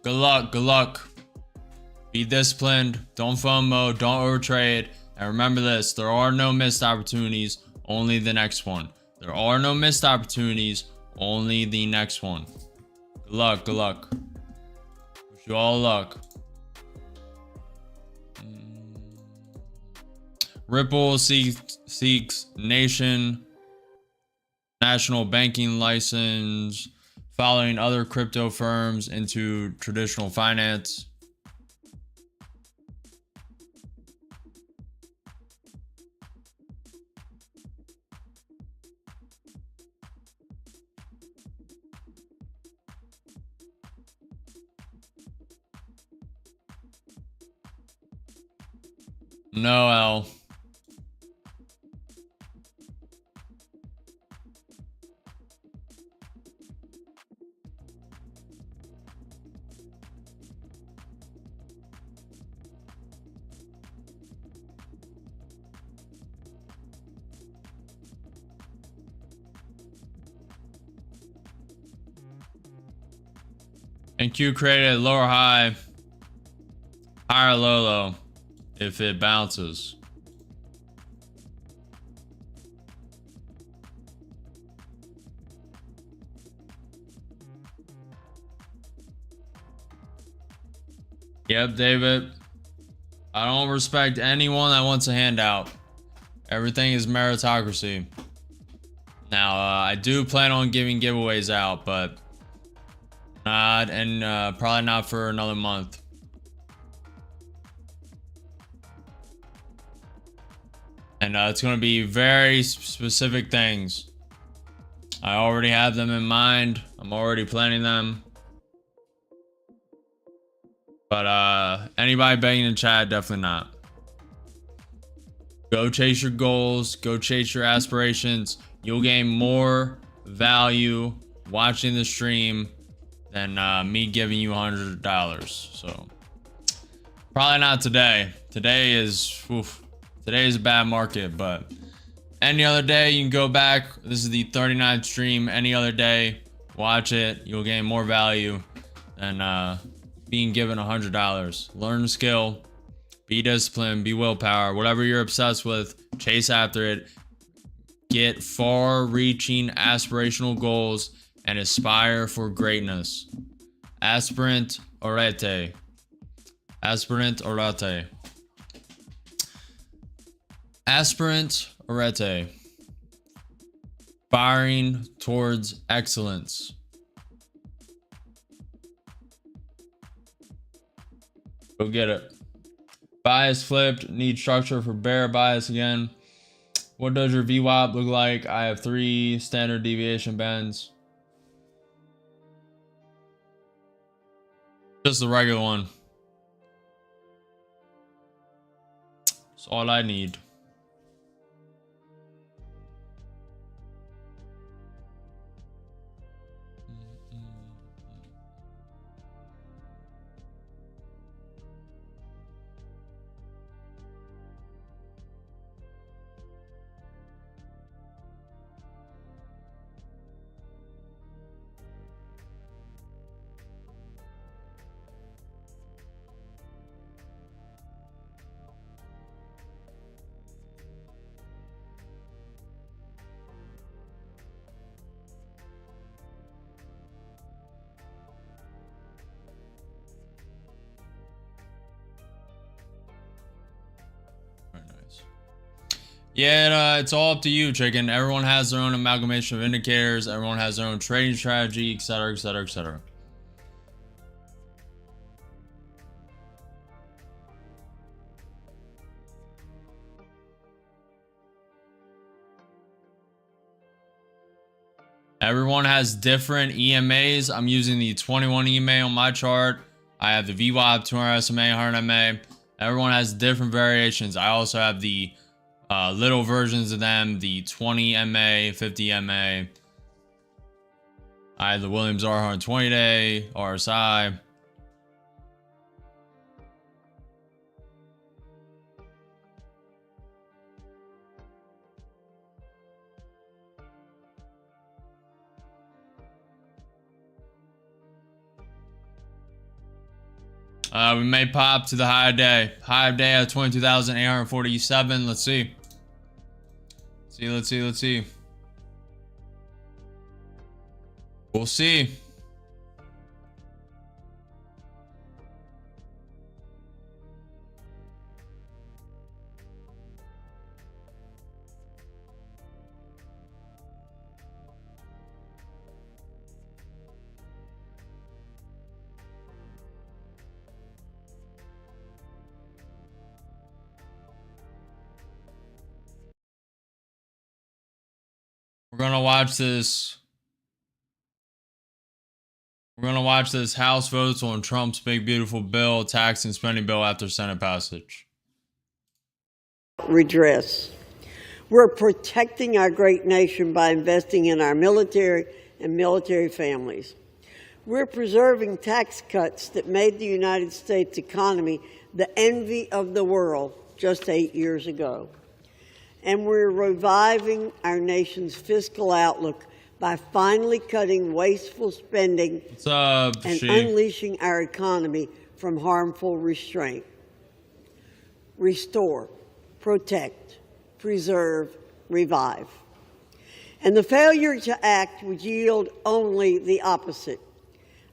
Speaker 1: Good luck. Good luck. Be disciplined. Don't FOMO. Don't overtrade. And remember this: there are no missed opportunities. Only the next one. There are no missed opportunities. Only the next one. Good luck. Good luck. Wish you all luck. Ripple seeks national banking license, following other crypto firms into traditional finance. No L. And Q created lower high, higher low low if it bounces. Yep, David. I don't respect anyone that wants a handout. Everything is meritocracy. Now, I do plan on giving giveaways out, but not, and probably not for another month. And it's going to be very specific things. I already have them in mind. I'm already planning them. But anybody begging in chat, definitely not. Go chase your goals. Go chase your aspirations. You'll gain more value watching the stream than me giving you $100. So probably not today. Today is a bad market, but Any other day, you can go back. This is the 39th stream. Any other day, watch it. You'll gain more value than being given $100. Learn the skill. Be disciplined. Be willpower. Whatever you're obsessed with, chase after it. Get far-reaching aspirational goals and aspire for greatness. Aspirant orete. Aspirant orete. Aspirant orete. Aspiring towards excellence. Go get it. Bias flipped. Need structure for bear bias again. What does your VWAP look like? I have 3 standard deviation bands. Just the regular one. That's all I need. Yeah, it's all up to you, chicken. Everyone has their own amalgamation of indicators. Everyone has their own trading strategy, etc., etc., etc. Everyone has different EMAs. I'm using the 21 EMA on my chart. I have the VWAP, 200 SMA, 100 MA. Everyone has different variations. I also have the little versions of them, the 20 MA, 50 MA. I have the Williams R 120 day, RSI. We may pop to the high day. High day at 22,847. Let's see. Let's see. We'll see. We're gonna watch this. We're gonna watch this House votes on Trump's big beautiful bill, tax and spending bill after Senate passage.
Speaker 4: Redress. We're protecting our great nation by investing in our military and military families. We're preserving tax cuts that made the United States economy the envy of the world just 8 years ago. And we're reviving our nation's fiscal outlook by finally cutting wasteful spending and unleashing our economy from harmful restraint. Restore, protect, preserve, revive. And the failure to act would yield only the opposite.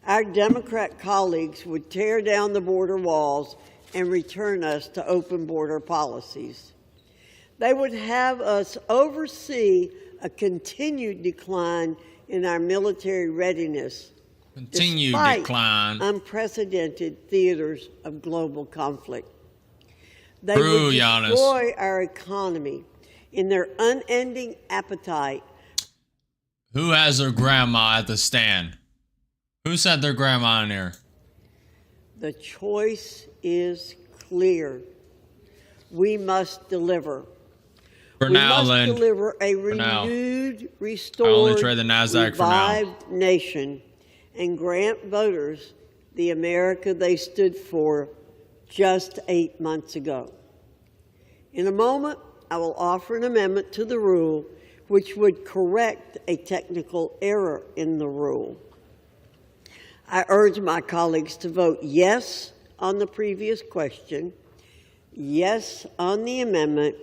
Speaker 4: Our Democrat colleagues would tear down the border walls and return us to open border policies. They would have us oversee a continued decline in our military readiness. Despite unprecedented theaters of global conflict. They would destroy our economy in their unending appetite.
Speaker 1: Who has their grandma at the stand? Who sent their grandma in here?
Speaker 4: The choice is clear. We must deliver.
Speaker 1: For now, Lynn.
Speaker 4: We must deliver a renewed, restored,
Speaker 1: I only trade the Nasdaq
Speaker 4: revived nation and grant voters the America they stood for just 8 months ago. In a moment, I will offer an amendment to the rule which would correct a technical error in the rule. I urge my colleagues to vote yes on the previous question, yes on the amendment,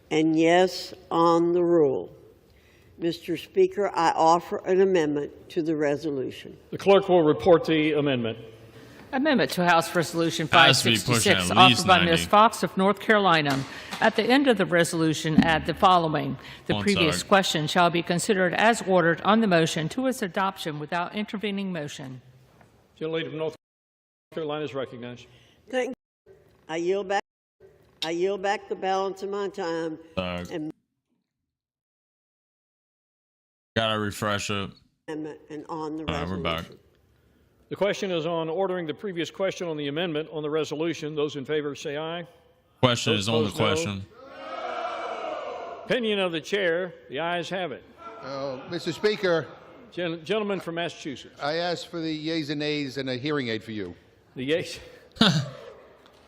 Speaker 4: and yes on the rule. Mr. Speaker, I offer an amendment to the resolution.
Speaker 5: The clerk will report the amendment.
Speaker 6: Amendment to House Resolution
Speaker 1: Has to be pushing
Speaker 6: 566,
Speaker 1: at
Speaker 6: offered
Speaker 1: least
Speaker 6: by
Speaker 1: 90.
Speaker 6: Ms. Fox of North Carolina. At the end of the resolution, add the following. The
Speaker 1: One
Speaker 6: previous
Speaker 1: sec.
Speaker 6: question shall be considered as ordered on the motion to its adoption without intervening motion.
Speaker 5: Gentlelady from North Carolina is recognized.
Speaker 4: Thank you. I yield back the balance of my time. And
Speaker 1: Gotta refresh it.
Speaker 4: amendment and on the
Speaker 1: All right, we're
Speaker 4: resolution.
Speaker 1: back.
Speaker 5: The question is on ordering the previous question on the amendment on the resolution. Those in favor say aye.
Speaker 1: Question
Speaker 5: Those
Speaker 1: is on the
Speaker 5: opposed, no.
Speaker 1: question.
Speaker 5: Opinion of the chair, the ayes have it.
Speaker 7: Mr. Speaker,
Speaker 5: Gentleman from Massachusetts.
Speaker 7: I ask for the yeas and nays and a hearing aid for you.
Speaker 5: The yeas, the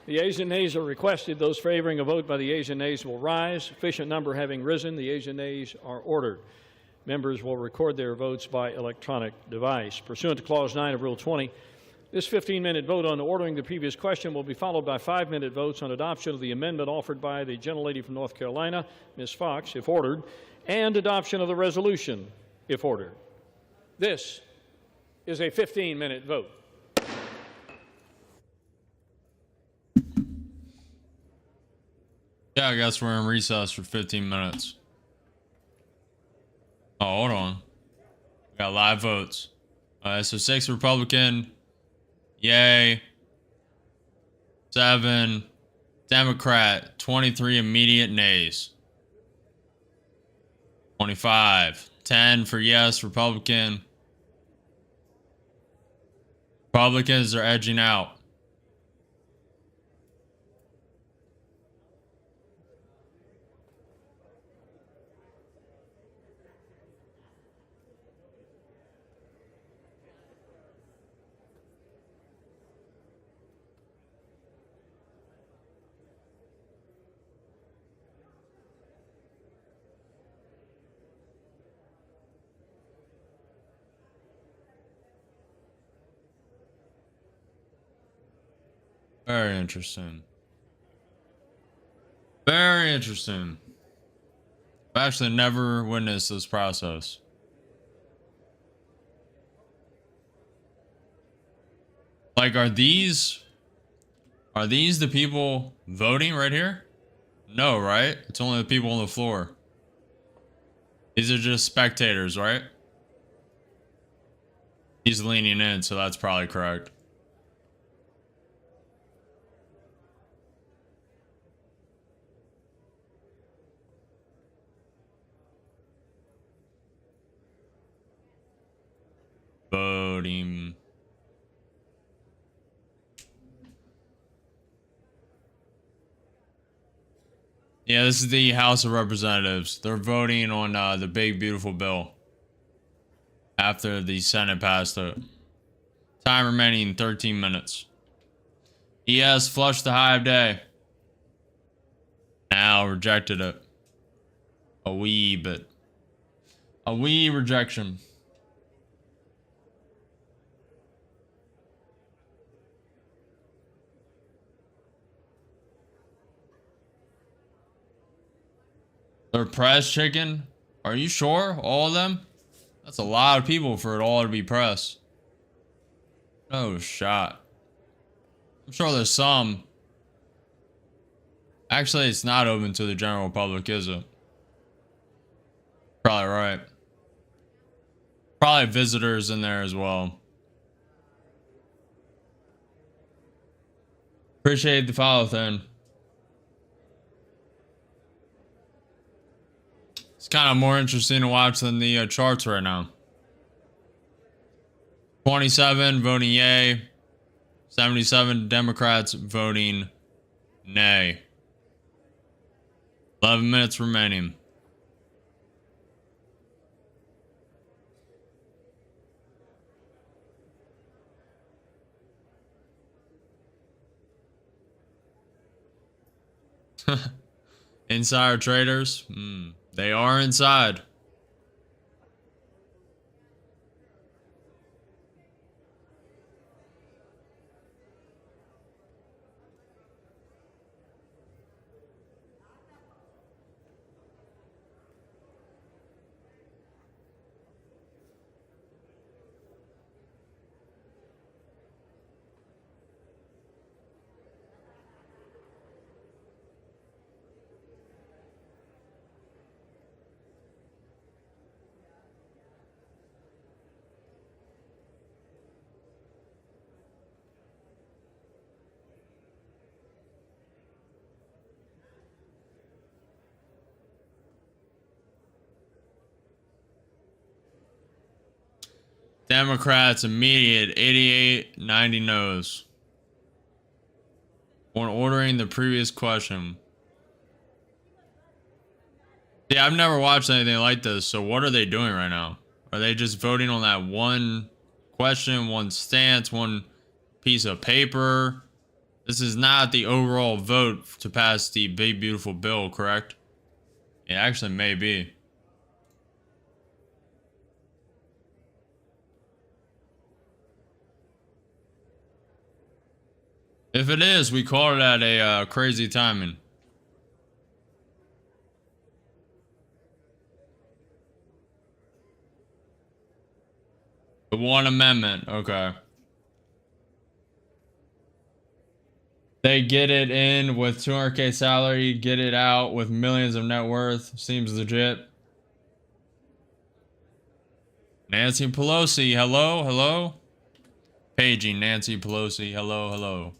Speaker 5: yeas and nays are requested. Those favoring a vote by the yeas and nays will rise. Sufficient number having risen, the yeas and nays are ordered. Members will record their votes by electronic device. Pursuant to Clause 9 of Rule 20, this 15-minute vote on ordering the previous question will be followed by 5-minute votes on adoption of the amendment offered by the gentlelady from North Carolina, Ms. Fox, if ordered, and adoption of the resolution, if ordered. This is a 15-minute vote.
Speaker 1: Yeah, I guess we're in recess for 15 minutes. Oh, hold on. We got live votes. So 6 Republican, yay. 7 Democrat, 23 immediate nays. 25, 10 for yes, Republican. Republicans are edging out. Very interesting. Very interesting. I've actually never witnessed this process. Like, are these the people voting right here? No, right? It's only the people on the floor. These are just spectators, right? He's leaning in, so that's probably correct. Voting. Yeah, this is the House of Representatives. They're voting on the big beautiful bill after the Senate passed it. Time remaining 13 minutes. ES flushed the high of day. Now rejected it. A wee bit. A wee rejection. They're pressed chicken? Are you sure? All of them? That's a lot of people for it all to be pressed. No shot. I'm sure there's some. Actually, it's not open to the general public, is it? Probably right. Probably visitors in there as well. Appreciate the follow, then. It's kind of more interesting to watch than the charts right now. 27 voting yay. 77 Democrats voting nay. 11 minutes remaining. Insider traders? They are inside. Democrats immediate 88-90 no's. When ordering the previous question. Yeah, I've never watched anything like this, so what are they doing right now? Are they just voting on that one question, one stance, one piece of paper? This is not the overall vote to pass the big beautiful bill, correct? It actually may be. If it is, we call it at a crazy timing. The one amendment, okay. They get it in with 200K salary, get it out with millions of net worth. Seems legit. Nancy Pelosi, hello, hello. Paging Nancy Pelosi, hello, hello.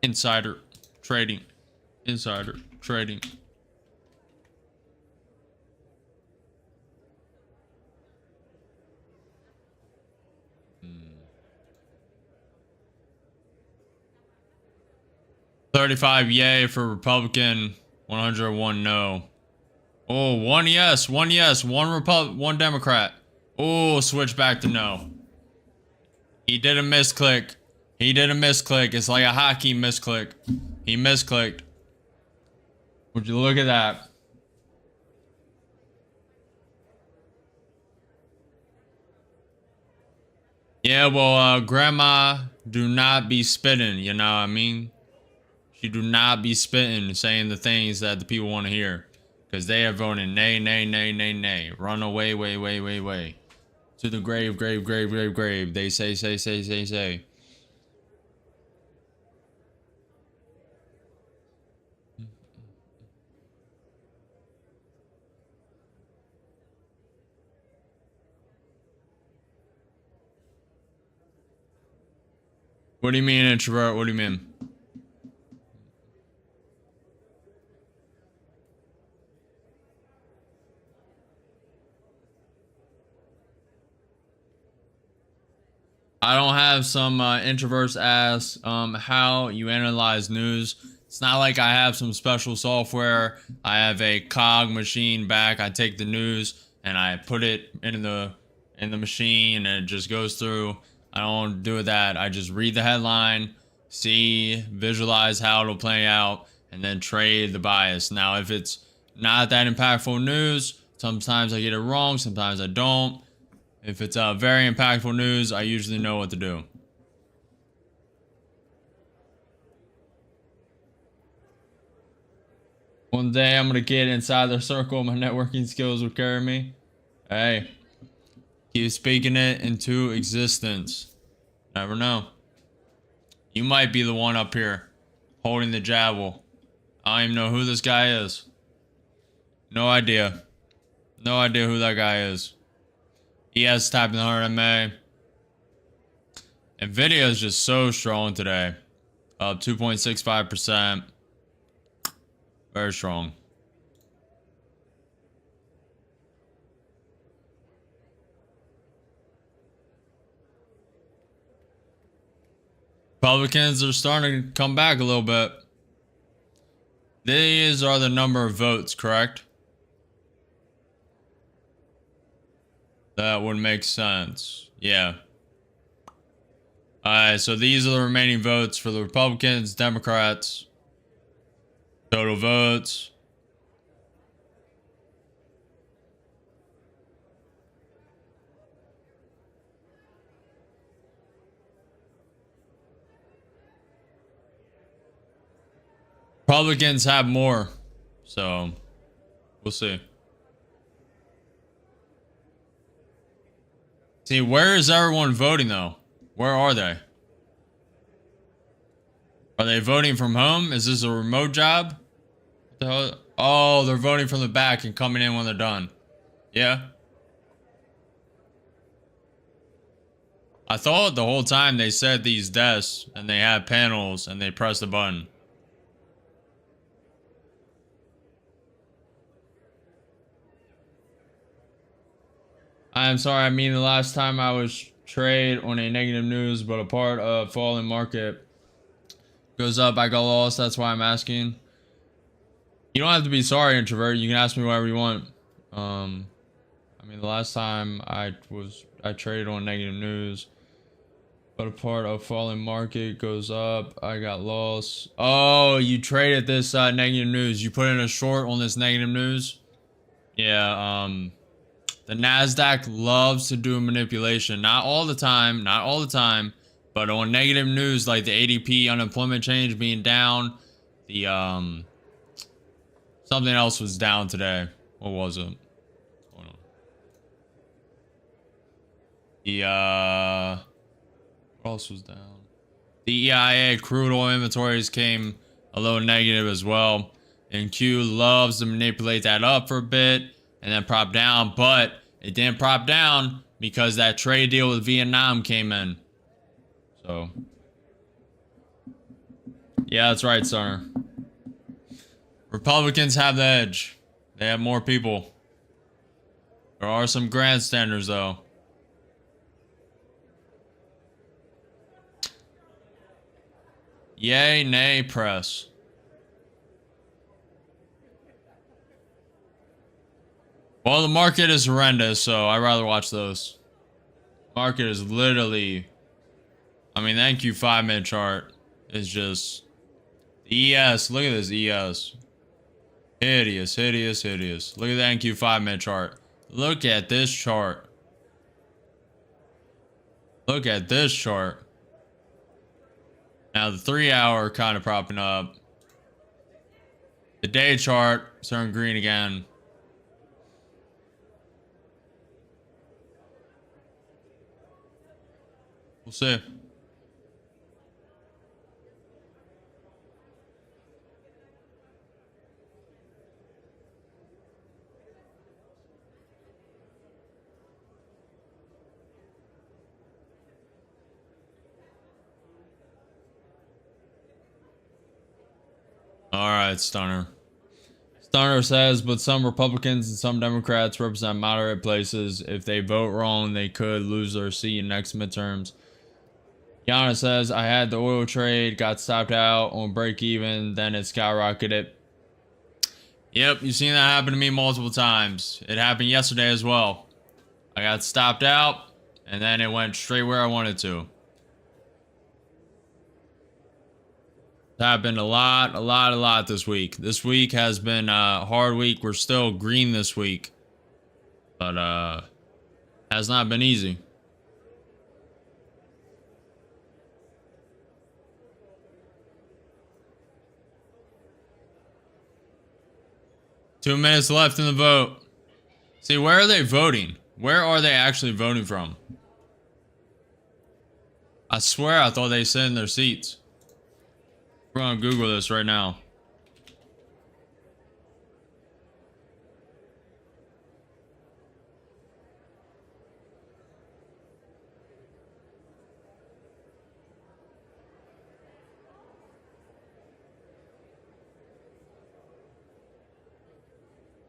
Speaker 1: Insider trading. Insider trading. $35 yay for Republican, 101 no. Oh, one yes, one Democrat. Oh, switch back to no. He did a misclick. He did a misclick. It's like a hockey misclick. He misclicked. Would you look at that? Yeah, well, grandma do not be spitting, you know what I mean? She do not be spitting, saying the things that the people want to hear. Because they are voting nay, nay, nay, nay, nay. Run away, way, way, way, way. To the grave, grave, grave, grave, grave. They say, say, say, say, say. What do you mean, introvert? What do you mean? I don't have some introverts ask how you analyze news. It's not like I have some special software. I have a cog machine back. I take the news and I put it in the machine and it just goes through. I don't do that. I just read the headline, see, visualize how it'll play out, and then trade the bias. Now, if it's not that impactful news, sometimes I get it wrong, sometimes I don't. If it's very impactful news, I usually know what to do. One day I'm gonna get inside their circle. My networking skills will carry me. Hey, keep speaking it into existence. Never know. You might be the one up here holding the javel. I don't even know who this guy is. No idea. No idea who that guy is. ES typing the hard MA. Nvidia is just so strong today. Up 2.65%. Very strong. Republicans are starting to come back a little bit. These are the number of votes, correct? That would make sense. Yeah. Alright, so these are the remaining votes for the Republicans, Democrats. Total votes. Republicans have more, so we'll see. See, where is everyone voting though? Where are they? Are they voting from home? Is this a remote job? What the hell? Oh, they're voting from the back and coming in when they're done. Yeah. I thought the whole time they said these desks and they had panels and they press the button. I'm sorry, I mean the last time I was trade on a negative news, but a part of falling market goes up, I got lost, that's why I'm asking. You don't have to be sorry, introvert, you can ask me whatever you want. I mean the last time I traded on negative news, but a part of falling market goes up, I got lost. Oh, you traded this negative news, you put in a short on this negative news? Yeah, the Nasdaq loves to do manipulation. Not all the time, but on negative news like the ADP unemployment change being down, the something else was down today. What was it? Hold on. The what else was down? The EIA crude oil inventories came a little negative as well. And Q loves to manipulate that up for a bit and then prop down, but it didn't prop down because that trade deal with Vietnam came in. So yeah, that's right, Stunner. Republicans have the edge. They have more people. There are some grandstanders though. Yay, nay, press. Well, the market is horrendous, so I'd rather watch those. Market is literally... I mean, the NQ 5-minute chart is just... ES, look at this ES. Hideous, hideous, hideous. Look at the NQ 5-minute chart. Look at this chart. Look at this chart. Now, the 3-hour kind of propping up. The day chart, turning green again. We'll see. All right, Stunner. Stunner says, but some Republicans and some Democrats represent moderate places. If they vote wrong, they could lose their seat in next midterms. Yana says, I had the oil trade, got stopped out on break even, then it skyrocketed. Yep, you've seen that happen to me multiple times. It happened yesterday as well. I got stopped out, and then it went straight where I wanted to. It's happened a lot this week. This week has been a hard week. We're still green this week. But, has not been easy. Two minutes left in the vote. See, where are they voting? Where are they actually voting from? I swear I thought they sat in their seats. We're gonna Google this right now.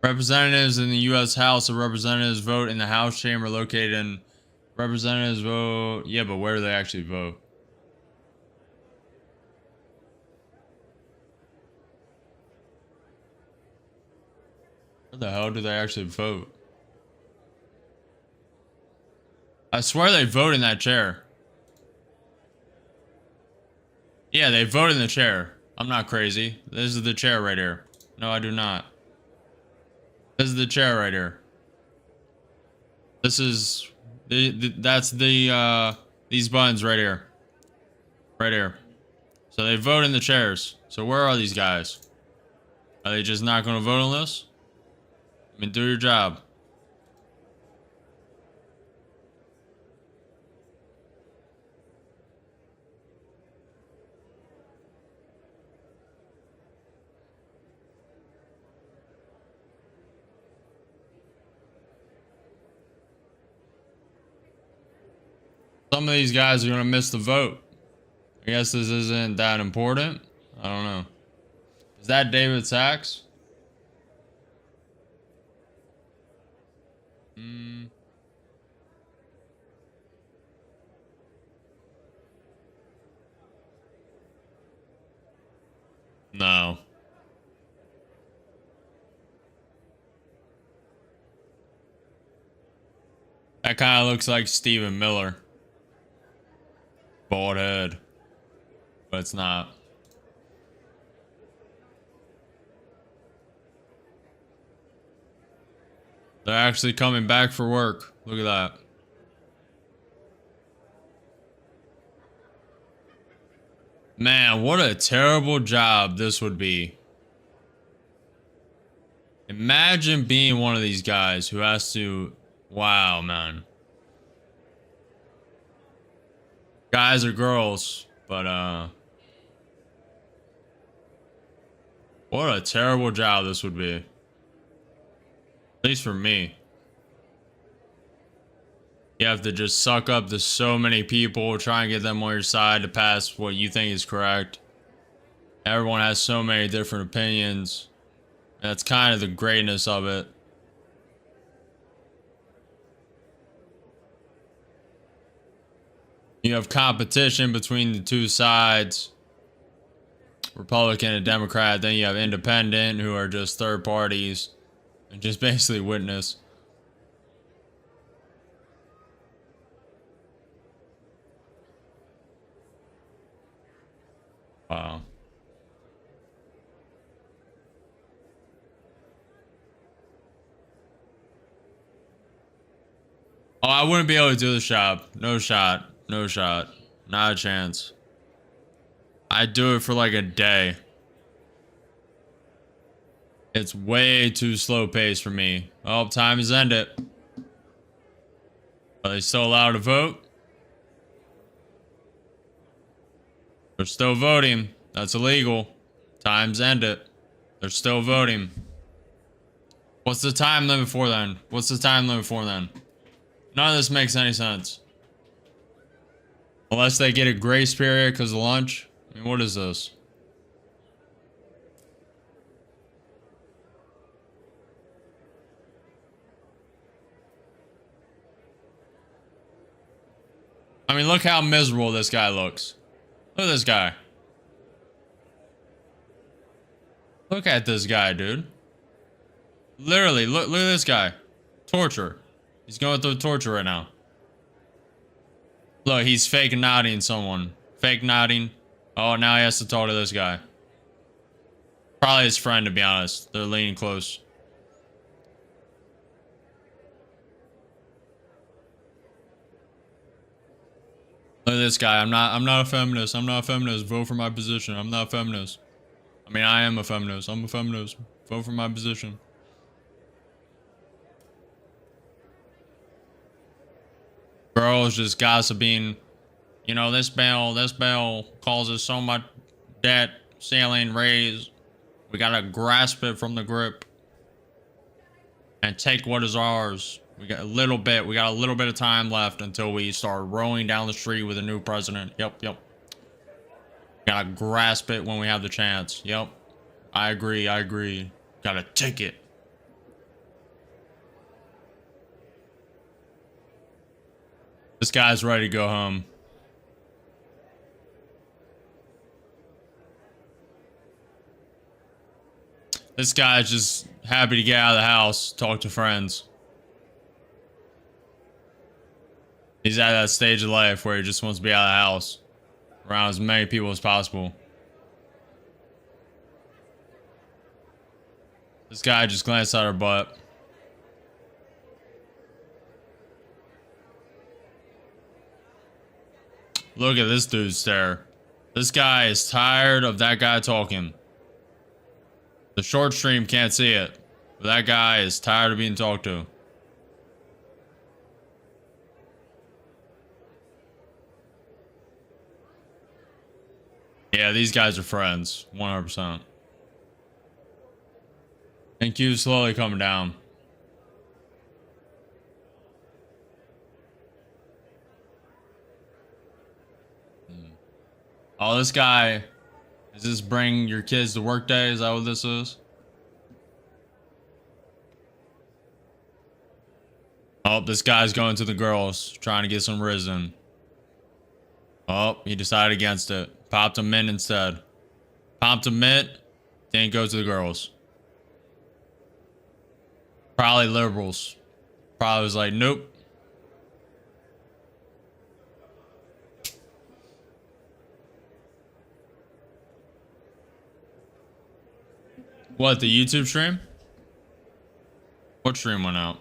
Speaker 1: Representatives in the U.S. House of Representatives vote in the House chamber located in Representatives vote. Yeah, but where do they actually vote? Where the hell do they actually vote? I swear they vote in that chair. Yeah, they voted in the chair. I'm not crazy. This is the chair right here. No, I do not. This is the chair right here. This is that's the these buttons right here. Right here. So they vote in the chairs. So where are these guys? Are they just not going to vote on this? I mean, do your job. Some of these guys are going to miss the vote. I guess this isn't that important. I don't know. Is that David Sachs? No. That kind of looks like Stephen Miller. Bald head. But it's not. They're actually coming back for work. Look at that. Man, what a terrible job this would be. Imagine being one of these guys who has to... Wow, man. Guys or girls, but what a terrible job this would be. At least for me. You have to just suck up to so many people, try and get them on your side to pass what you think is correct. Everyone has so many different opinions. That's kind of the greatness of it. You have competition between the two sides, Republican and Democrat. Then you have independent, who are just third parties and just basically witness. Wow. Oh, I wouldn't be able to do the job. No shot. No shot. Not a chance. I'd do it for like a day. It's way too slow paced for me. Oh, time has ended. Are they still allowed to vote? They're still voting. That's illegal. Time's ended. They're still voting. What's the time limit for then? What's the time limit for then? None of this makes any sense. Unless they get a grace period because of lunch. I mean, what is this? I mean, look how miserable this guy looks. Look at this guy. Look at this guy, dude. Literally, look at this guy. Torture. He's going through torture right now. Look, he's fake nodding someone. Fake nodding. Oh, now he has to talk to this guy. Probably his friend, to be honest. They're leaning close. Look at this guy. I'm not a feminist. I'm not a feminist. Vote for my position. I'm not a feminist. I mean, I am a feminist. I'm a feminist. Vote for my position. Girls just gossiping. You know, this bill causes so much debt ceiling raise. We gotta grasp it from the grip and take what is ours. We got a little bit of time left until we start rolling down the street with a new president. Yep. Gotta grasp it when we have the chance. Yep. I agree. Gotta take it. This guy's ready to go home. This guy's just happy to get out of the house, talk to friends. He's at that stage of life where he just wants to be out of the house. around as many people as possible. This guy just glanced at her butt. Look at this dude stare. This guy is tired of that guy talking. The short stream can't see it, but that guy is tired of being talked to. Yeah, these guys are friends, 100%. And Q's slowly coming down. Oh, this guy. Is this bring your kids to work day? Is that what this is? Oh, this guy's going to the girls, trying to get some risen. Oh, he decided against it. Popped a mint instead. Popped a mint, then go to the girls. Probably liberals. Probably was like, nope. What, the YouTube stream? What stream went out?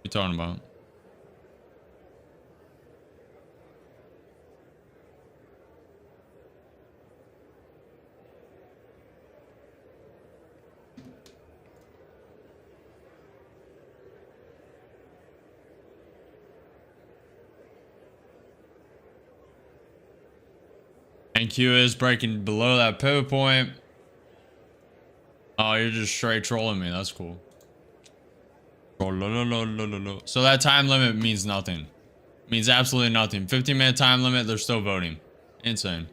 Speaker 1: What you talking about? And Q is breaking below that pivot point. Oh, you're just straight trolling me. That's cool. So that time limit means nothing. Means absolutely nothing. 15-minute time limit, they're still voting. Insane.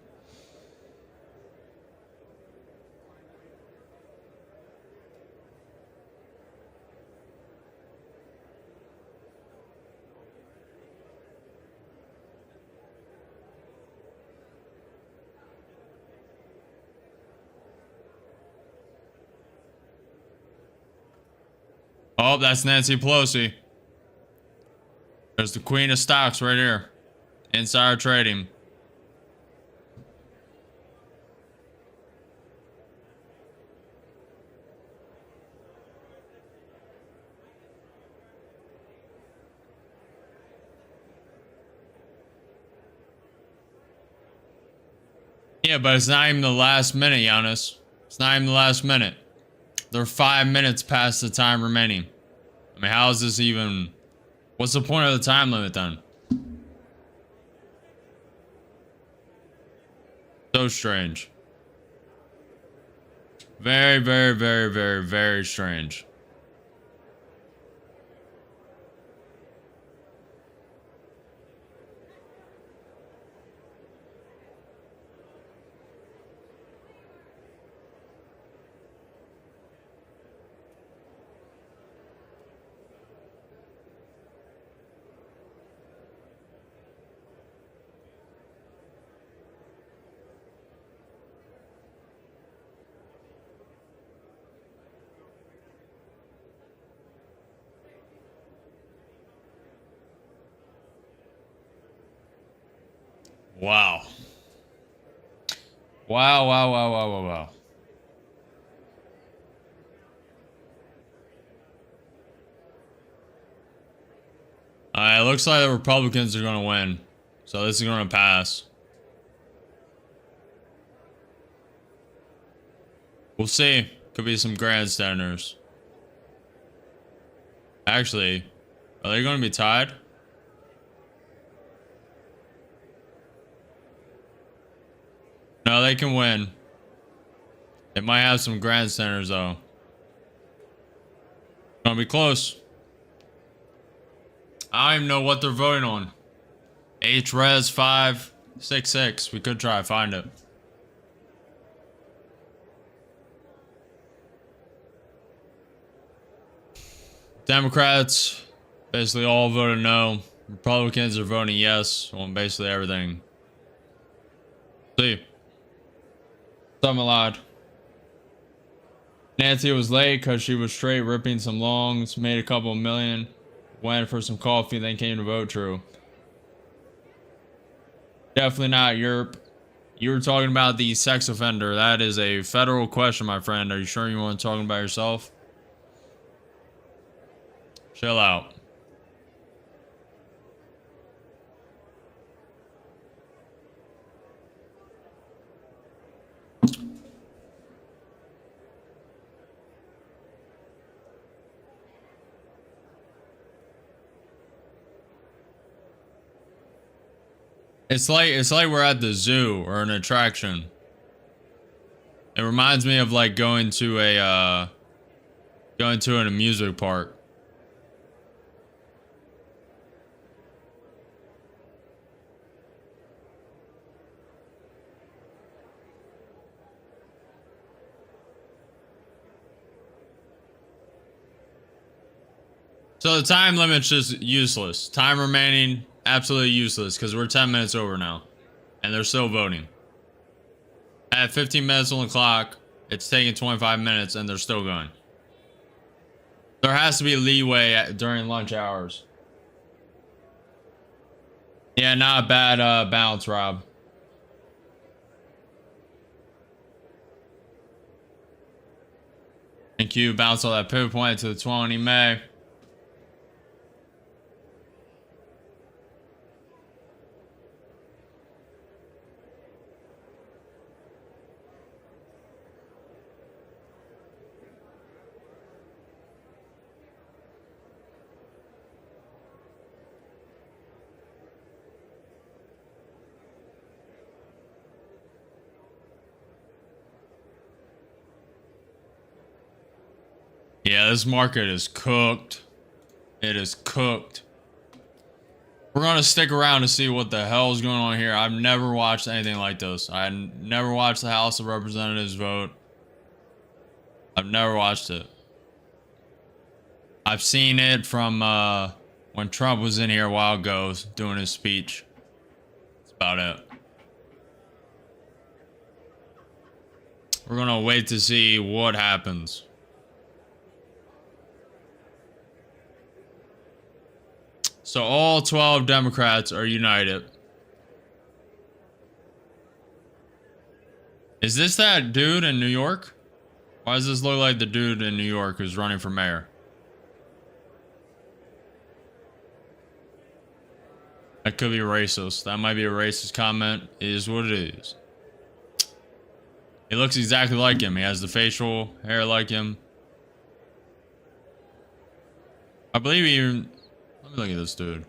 Speaker 1: Oh, that's Nancy Pelosi. There's the queen of stocks right here. Insider trading. Yeah, but it's not even the last minute, Giannis. It's not even the last minute. They're 5 minutes past the time remaining. I mean, how is this even... What's the point of the time limit then? So strange. Very, very, very, very, very strange. Wow. Wow, wow, wow, wow, wow, wow. It looks like the Republicans are going to win. So this is going to pass. We'll see. Could be some grandstanders. Actually, are they going to be tied? No, they can win. They might have some grandstanders though. Gonna be close. I don't even know what they're voting on. HRES 566. We could try to find it. Democrats basically all voted no. Republicans are voting yes on basically everything. See. Something lied. Nancy was late because she was straight ripping some longs, made a couple million. went for some coffee, then came to vote. True. Definitely not Europe. You were talking about the sex offender. That is a federal question, my friend. Are you sure you want to talk about yourself? Chill out. It's like we're at the zoo or an attraction. It reminds me of like going to an amusement park. So the time limit's just useless. Time remaining, absolutely useless, because we're 10 minutes over now. And they're still voting. At 15 minutes on the clock, it's taking 25 minutes, and they're still going. There has to be leeway during lunch hours. Yeah, not a bad bounce, Rob. Thank you. Bounce all that pivot point to the 20 May. Yeah, this market is cooked. It is cooked. We're gonna stick around to see what the hell is going on here. I've never watched anything like this. I never watched the House of Representatives vote. I've never watched it. I've seen it from when Trump was in here a while ago doing his speech. That's about it. We're gonna wait to see what happens. So all 12 Democrats are united. Is this that dude in New York? Why does this look like the dude in New York who's running for mayor? That could be racist. That might be a racist comment. It is what it is. He looks exactly like him. He has the facial hair like him. I believe he even... Let me look at this dude.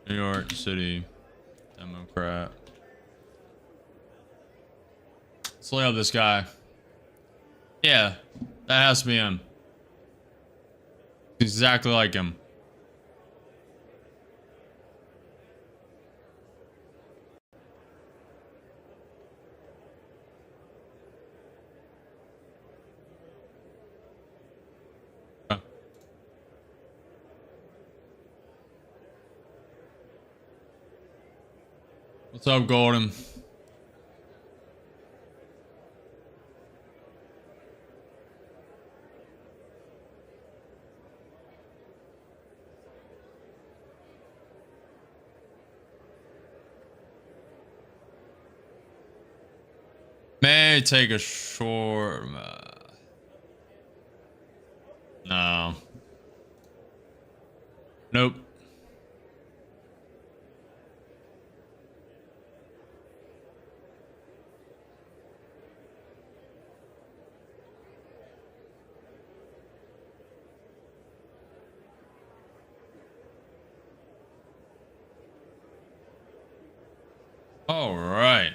Speaker 1: New York City Democrat. Let's look up this guy. Yeah, that has to be him. He's exactly like him. What's up, Golden? May take a short... no. Nope. All right.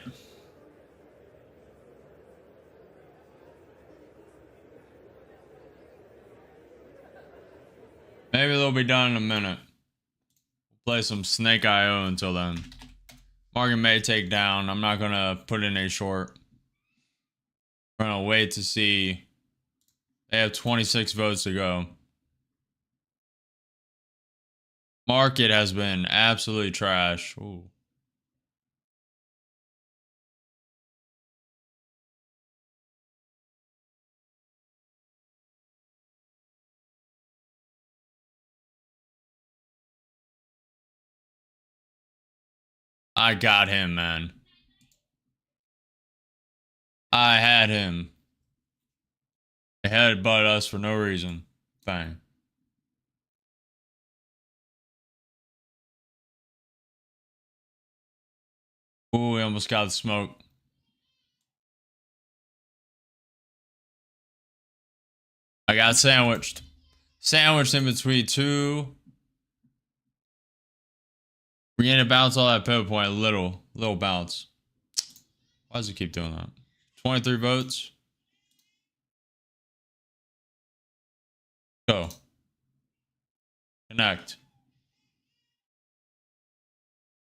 Speaker 1: Maybe they'll be done in a minute. We'll play some Snake IO until then. Market may take down. I'm not gonna put in a short. We're gonna wait to see. They have 26 votes to go. Market has been absolutely trash. Ooh. I got him, man. I had him. They headbutt us for no reason. Bang. Ooh, we almost got the smoke. I got sandwiched. Sandwiched in between two. We're gonna bounce all that pivot point. Little bounce. Why does it keep doing that? 23 votes. Go. Connect.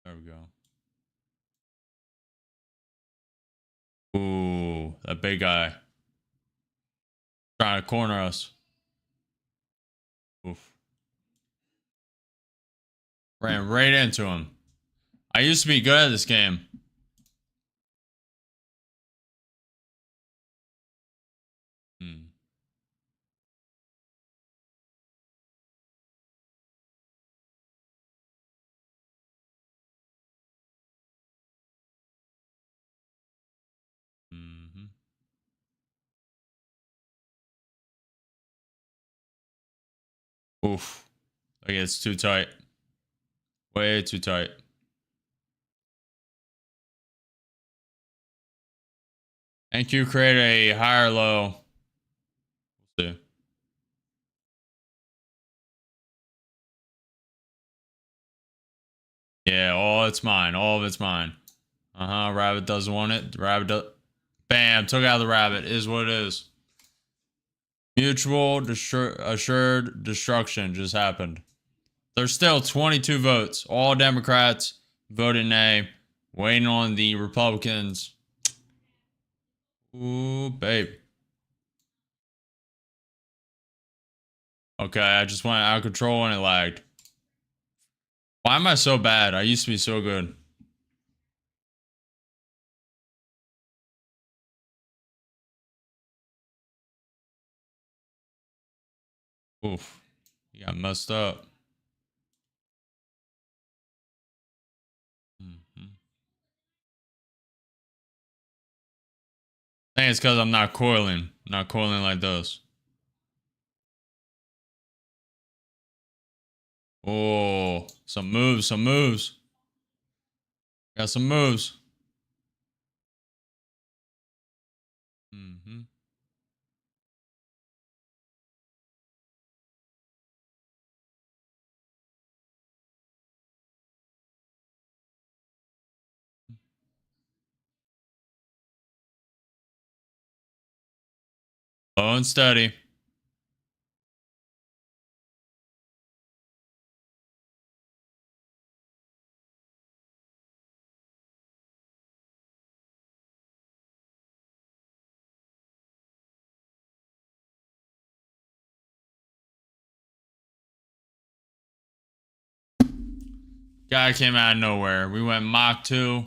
Speaker 1: There we go. Ooh, that big guy. Trying to corner us. Oof. Ran right into him. I used to be good at this game. Oof. Like it's too tight. Way too tight. NQ create a higher low. We'll see. Yeah, all it's mine. All of it's mine. Rabbit doesn't want it. Rabbit does. Bam, took out the rabbit. Is what it is. Mutual assured destruction just happened. There's still 22 votes. All Democrats voted nay. Waiting on the Republicans. Ooh, babe. Okay, I just went out of control and it lagged. Why am I so bad? I used to be so good. Oof. You got messed up. I think it's because I'm not coiling. Not coiling like this. Oh, some moves, some moves. Got some moves. Slow and steady. Guy came out of nowhere. We went Mach 2.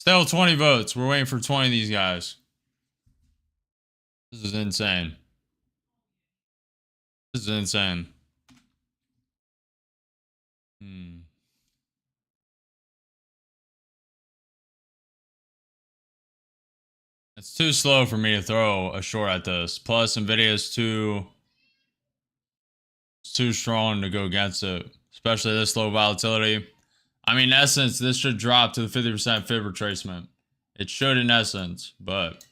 Speaker 1: Still 20 votes. We're waiting for 20 of these guys. This is insane. This is insane. It's too slow for me to throw a short at this. Plus, Nvidia is too strong to go against it, especially this low volatility. I mean, in essence, this should drop to the 50% fib retracement. It should in essence, but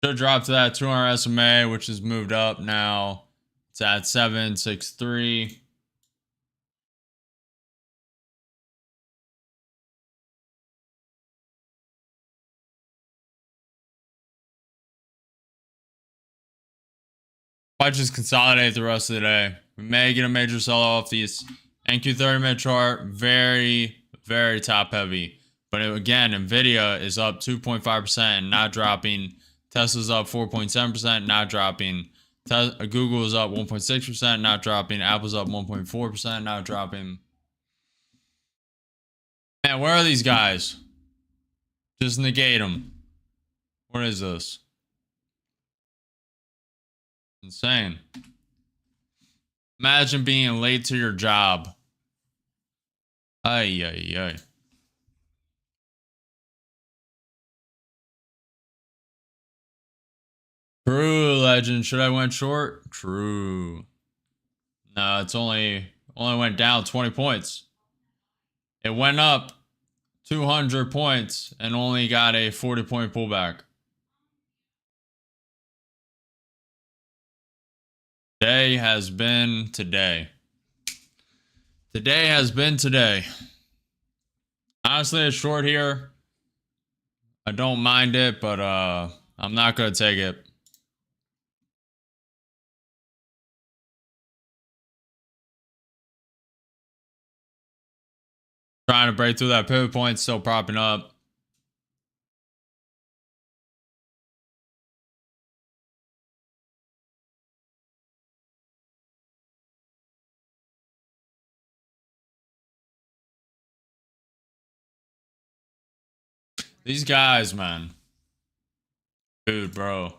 Speaker 1: should drop to that 200 SMA, which has moved up now. It's at 763. Might just consolidate the rest of the day. We may get a major sell-off. These NQ 30-minute chart, very, very top heavy. But again, Nvidia is up 2.5% and not dropping. Tesla's up 4.7%, not dropping. Google is up 1.6%, not dropping. Apple's up 1.4%, not dropping. Man, where are these guys? Just negate them. What is this? Insane. Imagine being late to your job. Ay, ay, ay. True, legend. Should I went short? True. No, it's only went down 20 points. It went up 200 points and only got a 40-point pullback. Today has been today. Today has been today. Honestly, a short here. I don't mind it, but I'm not gonna take it. Trying to break through that pivot point, still propping up. These guys, man. Dude, bro.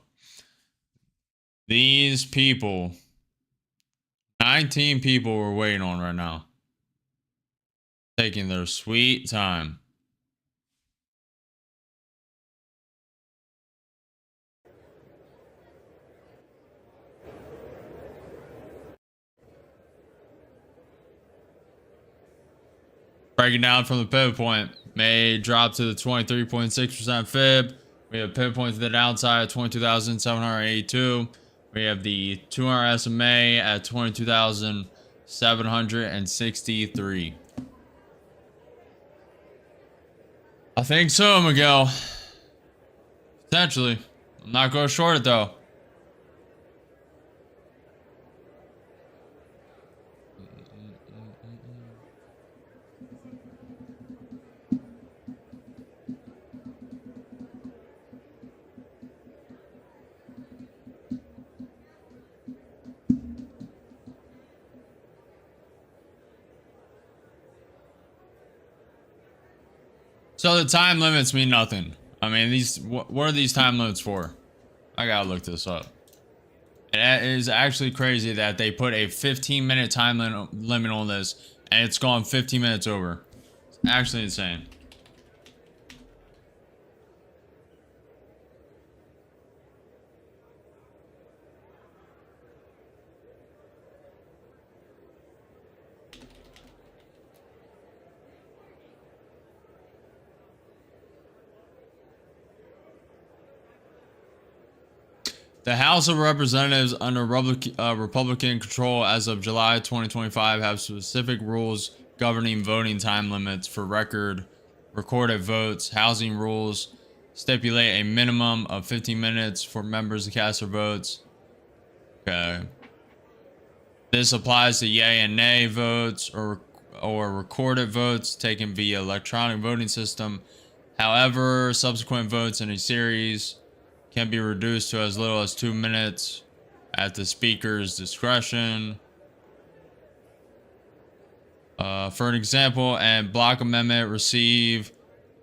Speaker 1: These people. 19 people we're waiting on right now. Taking their sweet time. Breaking down from the pivot point. May drop to the 23.6% fib. We have pivot point to the downside at 22,782. We have the 200 SMA at 22,763. I think so, Miguel. Potentially. I'm not going to short it though. So the time limits mean nothing. I mean, what are these time limits for? I gotta look this up. It is actually crazy that they put a 15-minute time limit on this, and it's gone 15 minutes over. It's actually insane. The House of Representatives under Republican control as of July 2025 have specific rules governing voting time limits for recorded votes. Housing rules stipulate a minimum of 15 minutes for members to cast their votes. Okay. This applies to yay and nay votes or recorded votes taken via electronic voting system. However, subsequent votes in a series can be reduced to as little as 2 minutes at the speaker's discretion. For an example, a block amendment receive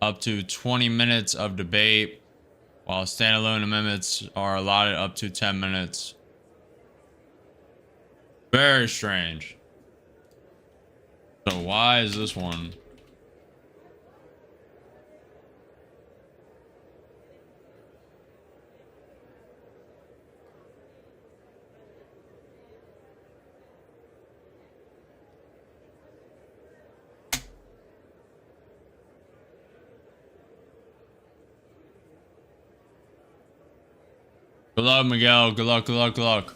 Speaker 1: up to 20 minutes of debate, while standalone amendments are allotted up to 10 minutes. Very strange. So why is this one? Good luck, Miguel. Good luck, good luck, good luck.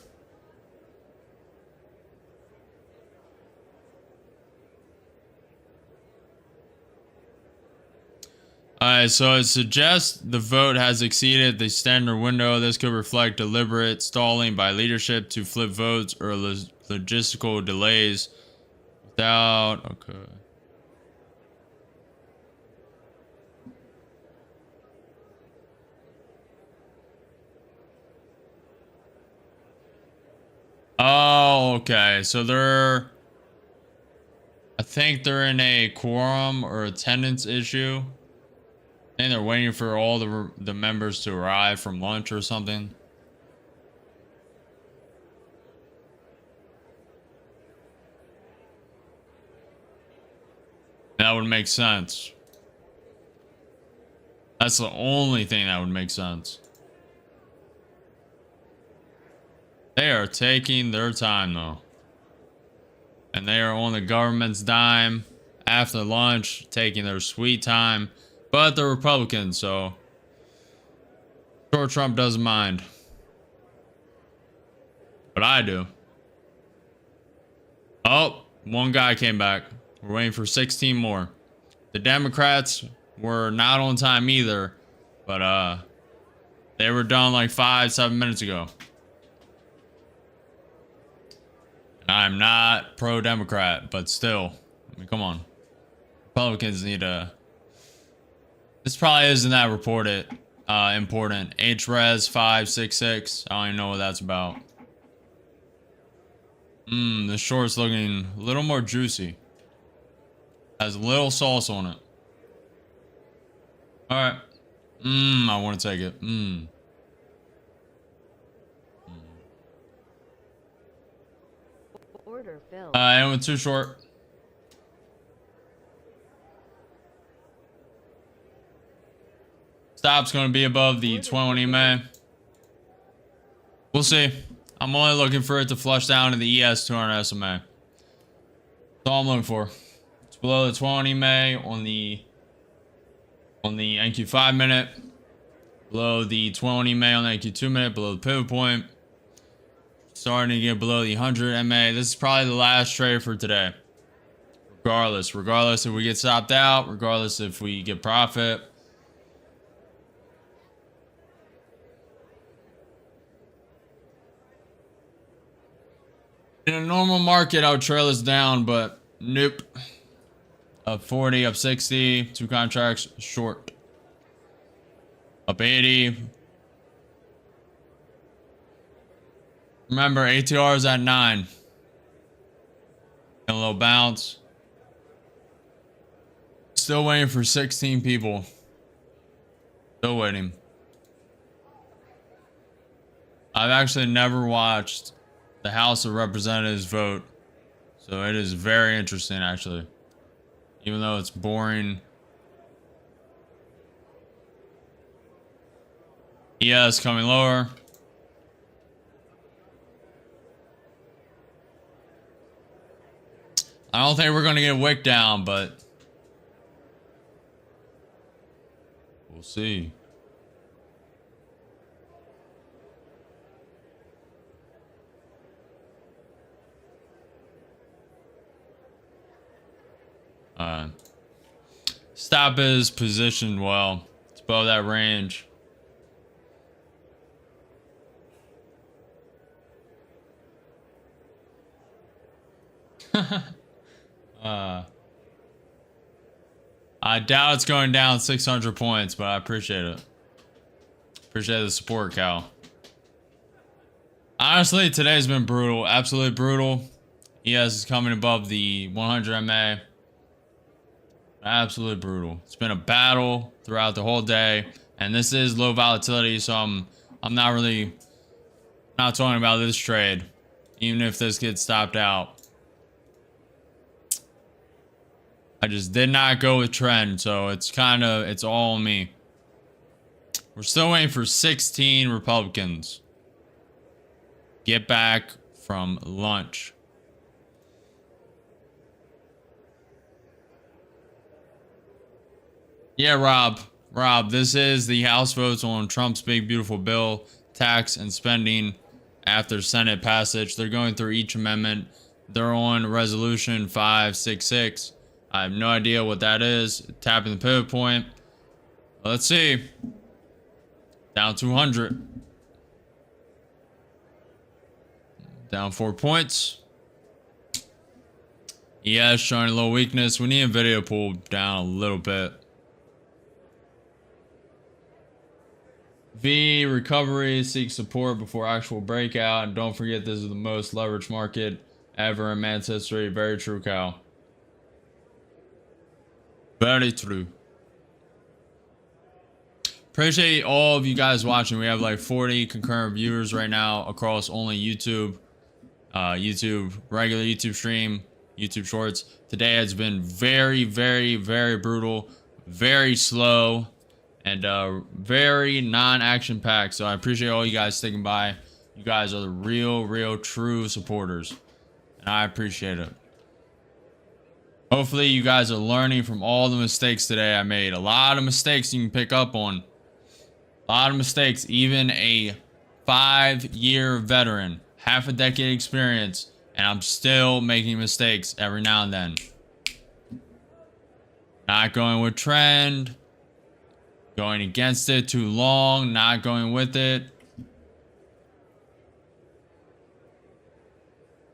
Speaker 1: Alright, so it suggests the vote has exceeded the standard window. This could reflect deliberate stalling by leadership to flip votes or logistical delays without... Okay. Oh, okay. So I think they're in a quorum or attendance issue. I think they're waiting for all the members to arrive from lunch or something. that would make sense. That's the only thing that would make sense. They are taking their time though. And they are on the government's dime after lunch, taking their sweet time. But they're Republicans, so sure Trump doesn't mind. But I do. Oh, one guy came back. We're waiting for 16 more. The Democrats were not on time either, but they were done like 5-7 minutes ago. I'm not pro-Democrat, but still, I mean, come on. Republicans need a... This probably isn't that important. HRES 566. I don't even know what that's about. The short's looking a little more juicy. Has a little sauce on it. Alright. I want to take it.
Speaker 2: Order filled.
Speaker 1: It went too short. Stop's going to be above the 20 EMA. We'll see. I'm only looking for it to flush down to the ES 200 SMA. That's all I'm looking for. It's below the 20 EMA on the NQ 5 minute. Below the 20 EMA on the NQ 2 minute. Below the pivot point. Starting to get below the 100 MA. This is probably the last trade for today. Regardless if we get stopped out. Regardless if we get profit. In a normal market, I would trail this down, but nope. Up 40, up 60, 2 contracts short. Up 80. Remember, ATR is at 9. And a little bounce. Still waiting for 16 people. Still waiting. I've actually never watched the House of Representatives vote. So it is very interesting, actually. Even though it's boring. ES coming lower. I don't think we're going to get wick down, but we'll see. Stop is positioned well. It's above that range. I doubt it's going down 600 points, but I appreciate it. Appreciate the support, Cal. Honestly, today's been brutal. Absolutely brutal. ES is coming above the 100 MA. Absolutely brutal. It's been a battle throughout the whole day. And this is low volatility, so I'm not really not talking about this trade. Even if this gets stopped out. I just did not go with trend, so it's all on me. We're still waiting for 16 Republicans. Get back from lunch. Yeah, Rob, this is the House votes on Trump's big beautiful bill, tax and spending after Senate passage. They're going through each amendment. They're on resolution 566. I have no idea what that is. Tapping the pivot point. Let's see. Down 200. Down 4 points. Yeah, showing a little weakness. We need NVIDIA to pull down a little bit. V recovery, seek support before actual breakout. And don't forget, this is the most leveraged market ever in man's history. Very true, Cal. Very true. Appreciate all of you guys watching. We have like 40 concurrent viewers right now across only YouTube, regular YouTube stream, YouTube Shorts. Today has been very, very, very brutal, very slow, and very non-action packed. So I appreciate all you guys sticking by. You guys are the real, true supporters, and I appreciate it. Hopefully you guys are learning from all the mistakes today I made. A lot of mistakes you can pick up on. A lot of mistakes. Even a 5-year veteran, half a decade experience, and I'm still making mistakes every now and then. Not going with trend. Going against it too long. Not going with it.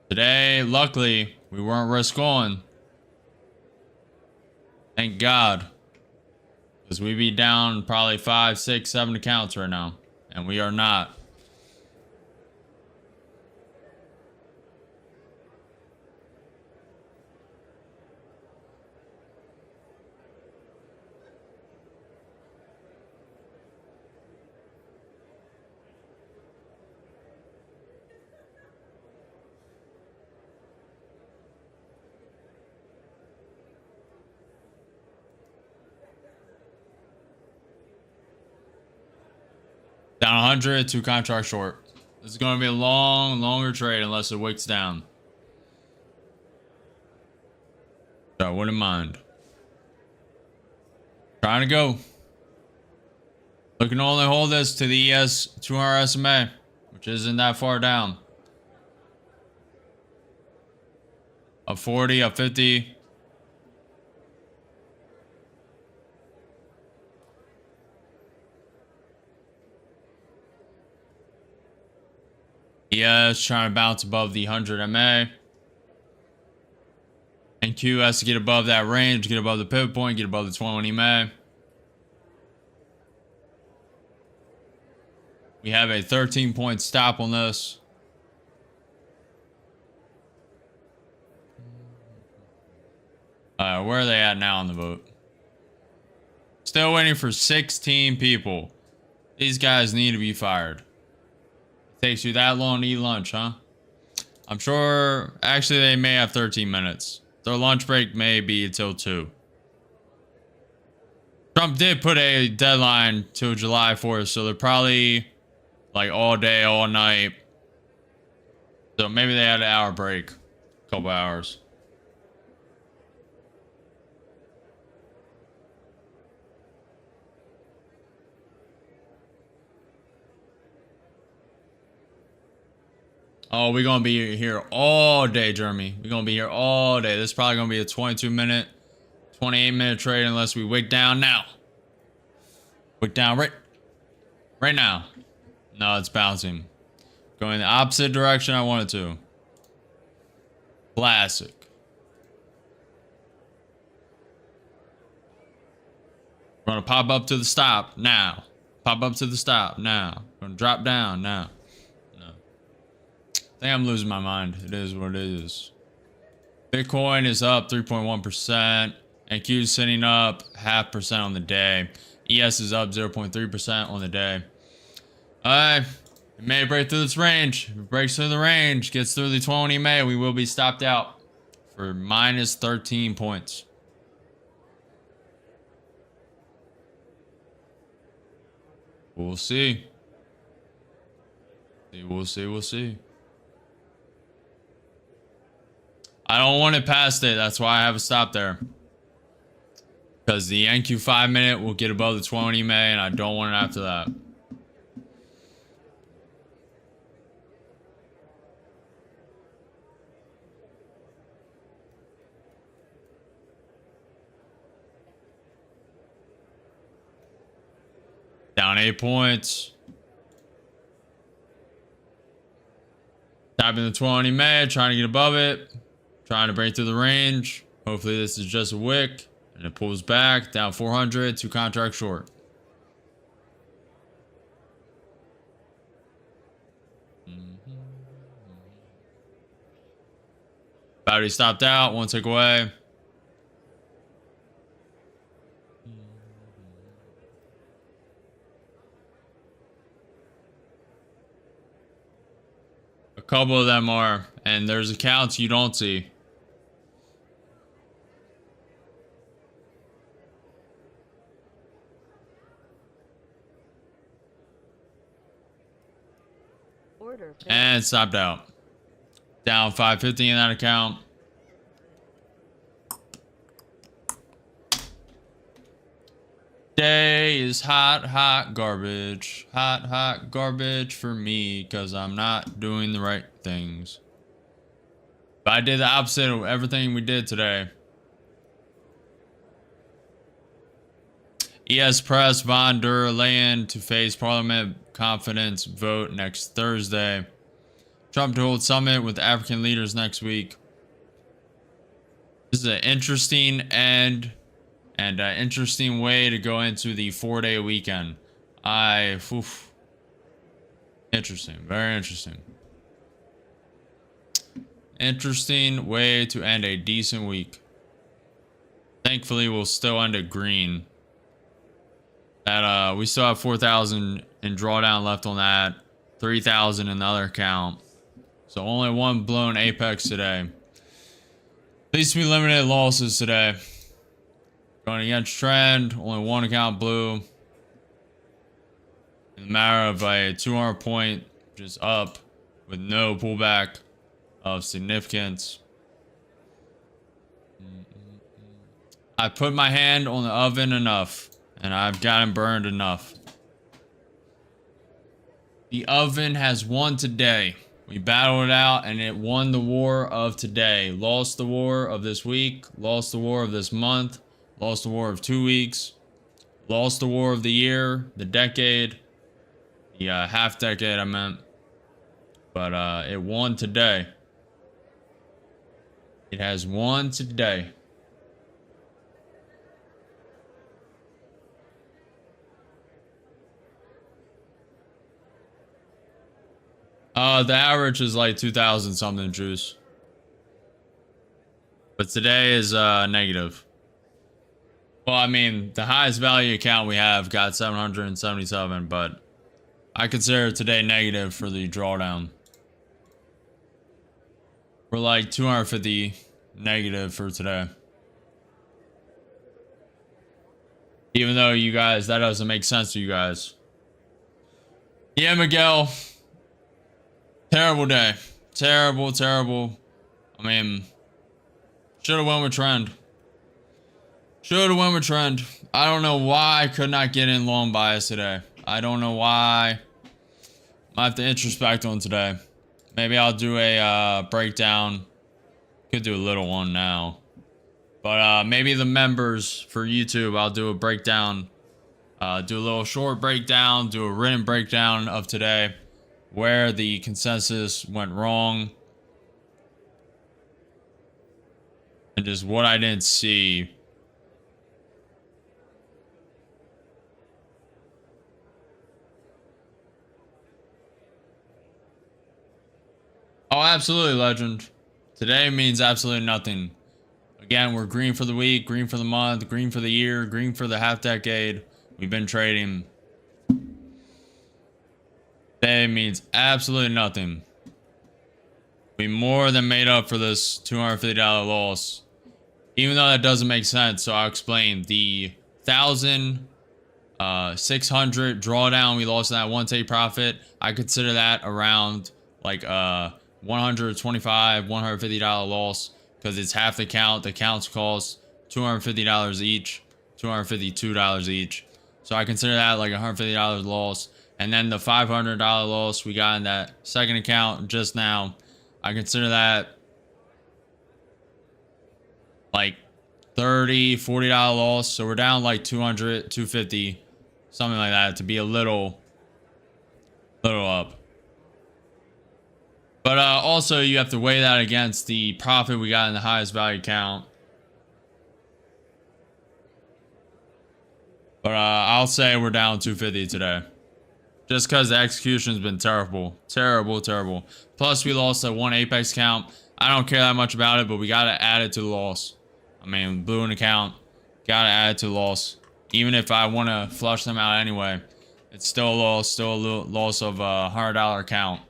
Speaker 1: Today, luckily, we weren't risk on. Thank God. Because we'd be down probably 5, 6, 7 accounts right now. And we are not. Down 100, 2 contract short. This is going to be a longer trade unless it wicks down. So I wouldn't mind. Trying to go. Looking to only hold this to the ES 200 SMA, which isn't that far down. Up 40, up 50. ES trying to bounce above the 100 MA. And Q has to get above that range, get above the pivot point, get above the 20 MA. We have a 13-point stop on this. Where are they at now on the vote? Still waiting for 16 people. These guys need to be fired. Takes you that long to eat lunch, huh? I'm sure, actually, they may have 13 minutes. Their lunch break may be until 2. Trump did put a deadline till July 4th, so they're probably like all day, all night. So maybe they had an hour break, a couple hours. Oh, we're going to be here all day, Jeremy. We're going to be here all day. This is probably going to be a 22-minute, 28-minute trade unless we wick down now. Wick down right now. No, it's bouncing. Going the opposite direction I wanted to. Classic. We're going to pop up to the stop now. Pop up to the stop now. Going to drop down now. I think I'm losing my mind. It is what it is. Bitcoin is up 3.1%. NQ is sitting up 0.5% on the day. ES is up 0.3% on the day. Alright. It may break through this range. If it breaks through the range, gets through the 20 MA, we will be stopped out for minus 13 points. We'll see. We'll see. I don't want it past it. That's why I have a stop there. Because the NQ 5-minute will get above the 20 MA, and I don't want it after that. Down 8 points. Tapping the 20 MA, trying to get above it. Trying to break through the range. Hopefully this is just a wick. And it pulls back. Down 400. 2 contract short. Battery stopped out. 1 tick away. A couple of them are. And there's accounts you don't see.
Speaker 2: Order filled.
Speaker 1: And stopped out. Down 550 in that account. Day is hot garbage. Hot garbage for me because I'm not doing the right things. But I did the opposite of everything we did today. ES Press von der Leyen to face Parliament confidence vote next Thursday. Trump to hold summit with African leaders next week. This is an interesting end and an interesting way to go into the 4-day weekend. Interesting, very interesting. Interesting way to end a decent week. Thankfully, we'll still end it green. That we still have 4,000 in drawdown left on that, 3,000 in the other account. So only one blown apex today. At least we limited losses today. Going against trend, only one account blue. In the matter of a 200 point, just up with no pullback of significance. I put my hand on the oven enough, and I've gotten burned enough. The oven has won today. We battled it out, and it won the war of today. Lost the war of this week. Lost the war of this month. Lost the war of 2 weeks. Lost the war of the year, the decade. The half decade, I meant. But it won today. It has won today. The average is like 2,000 something juice. But today is negative. Well, I mean, the highest value account we have got 777, but I consider today negative for the drawdown. We're like 250 negative for today. Even though you guys, that doesn't make sense to you guys. Yeah, Miguel. Terrible day. Terrible, terrible. I mean, should have went with trend. Should have went with trend. I don't know why I could not get in long bias today. I don't know why. I have to introspect on today. Maybe I'll do a breakdown. Could do a little one now. But maybe the members for YouTube, I'll do a breakdown. Do a little short breakdown. Do a written breakdown of today. Where the consensus went wrong. And just what I didn't see. Oh, absolutely, legend. Today means absolutely nothing. Again, we're green for the week, green for the month, green for the year, green for the half decade. We've been trading. Today means absolutely nothing. We more than made up for this $250 loss. Even though that doesn't make sense, so I'll explain. The 1,600 drawdown we lost in that one take profit, I consider that around like $125, $150 loss because it's half the count. The counts cost $250 each, $252 each. So I consider that like $150 loss. And then the $500 loss we got in that second account just now, I consider that like $30, $40 loss. So we're down like 200, 250, something like that to be a little up. But also you have to weigh that against the profit we got in the highest value account. But I'll say we're down 250 today. Just because the execution's been terrible. Terrible, terrible. Plus, we lost that one Apex count. I don't care that much about it, but we got to add it to the loss. I mean, blew an account. Got to add it to the loss. Even if I want to flush them out anyway. It's still a loss. Still a loss of a $100 account.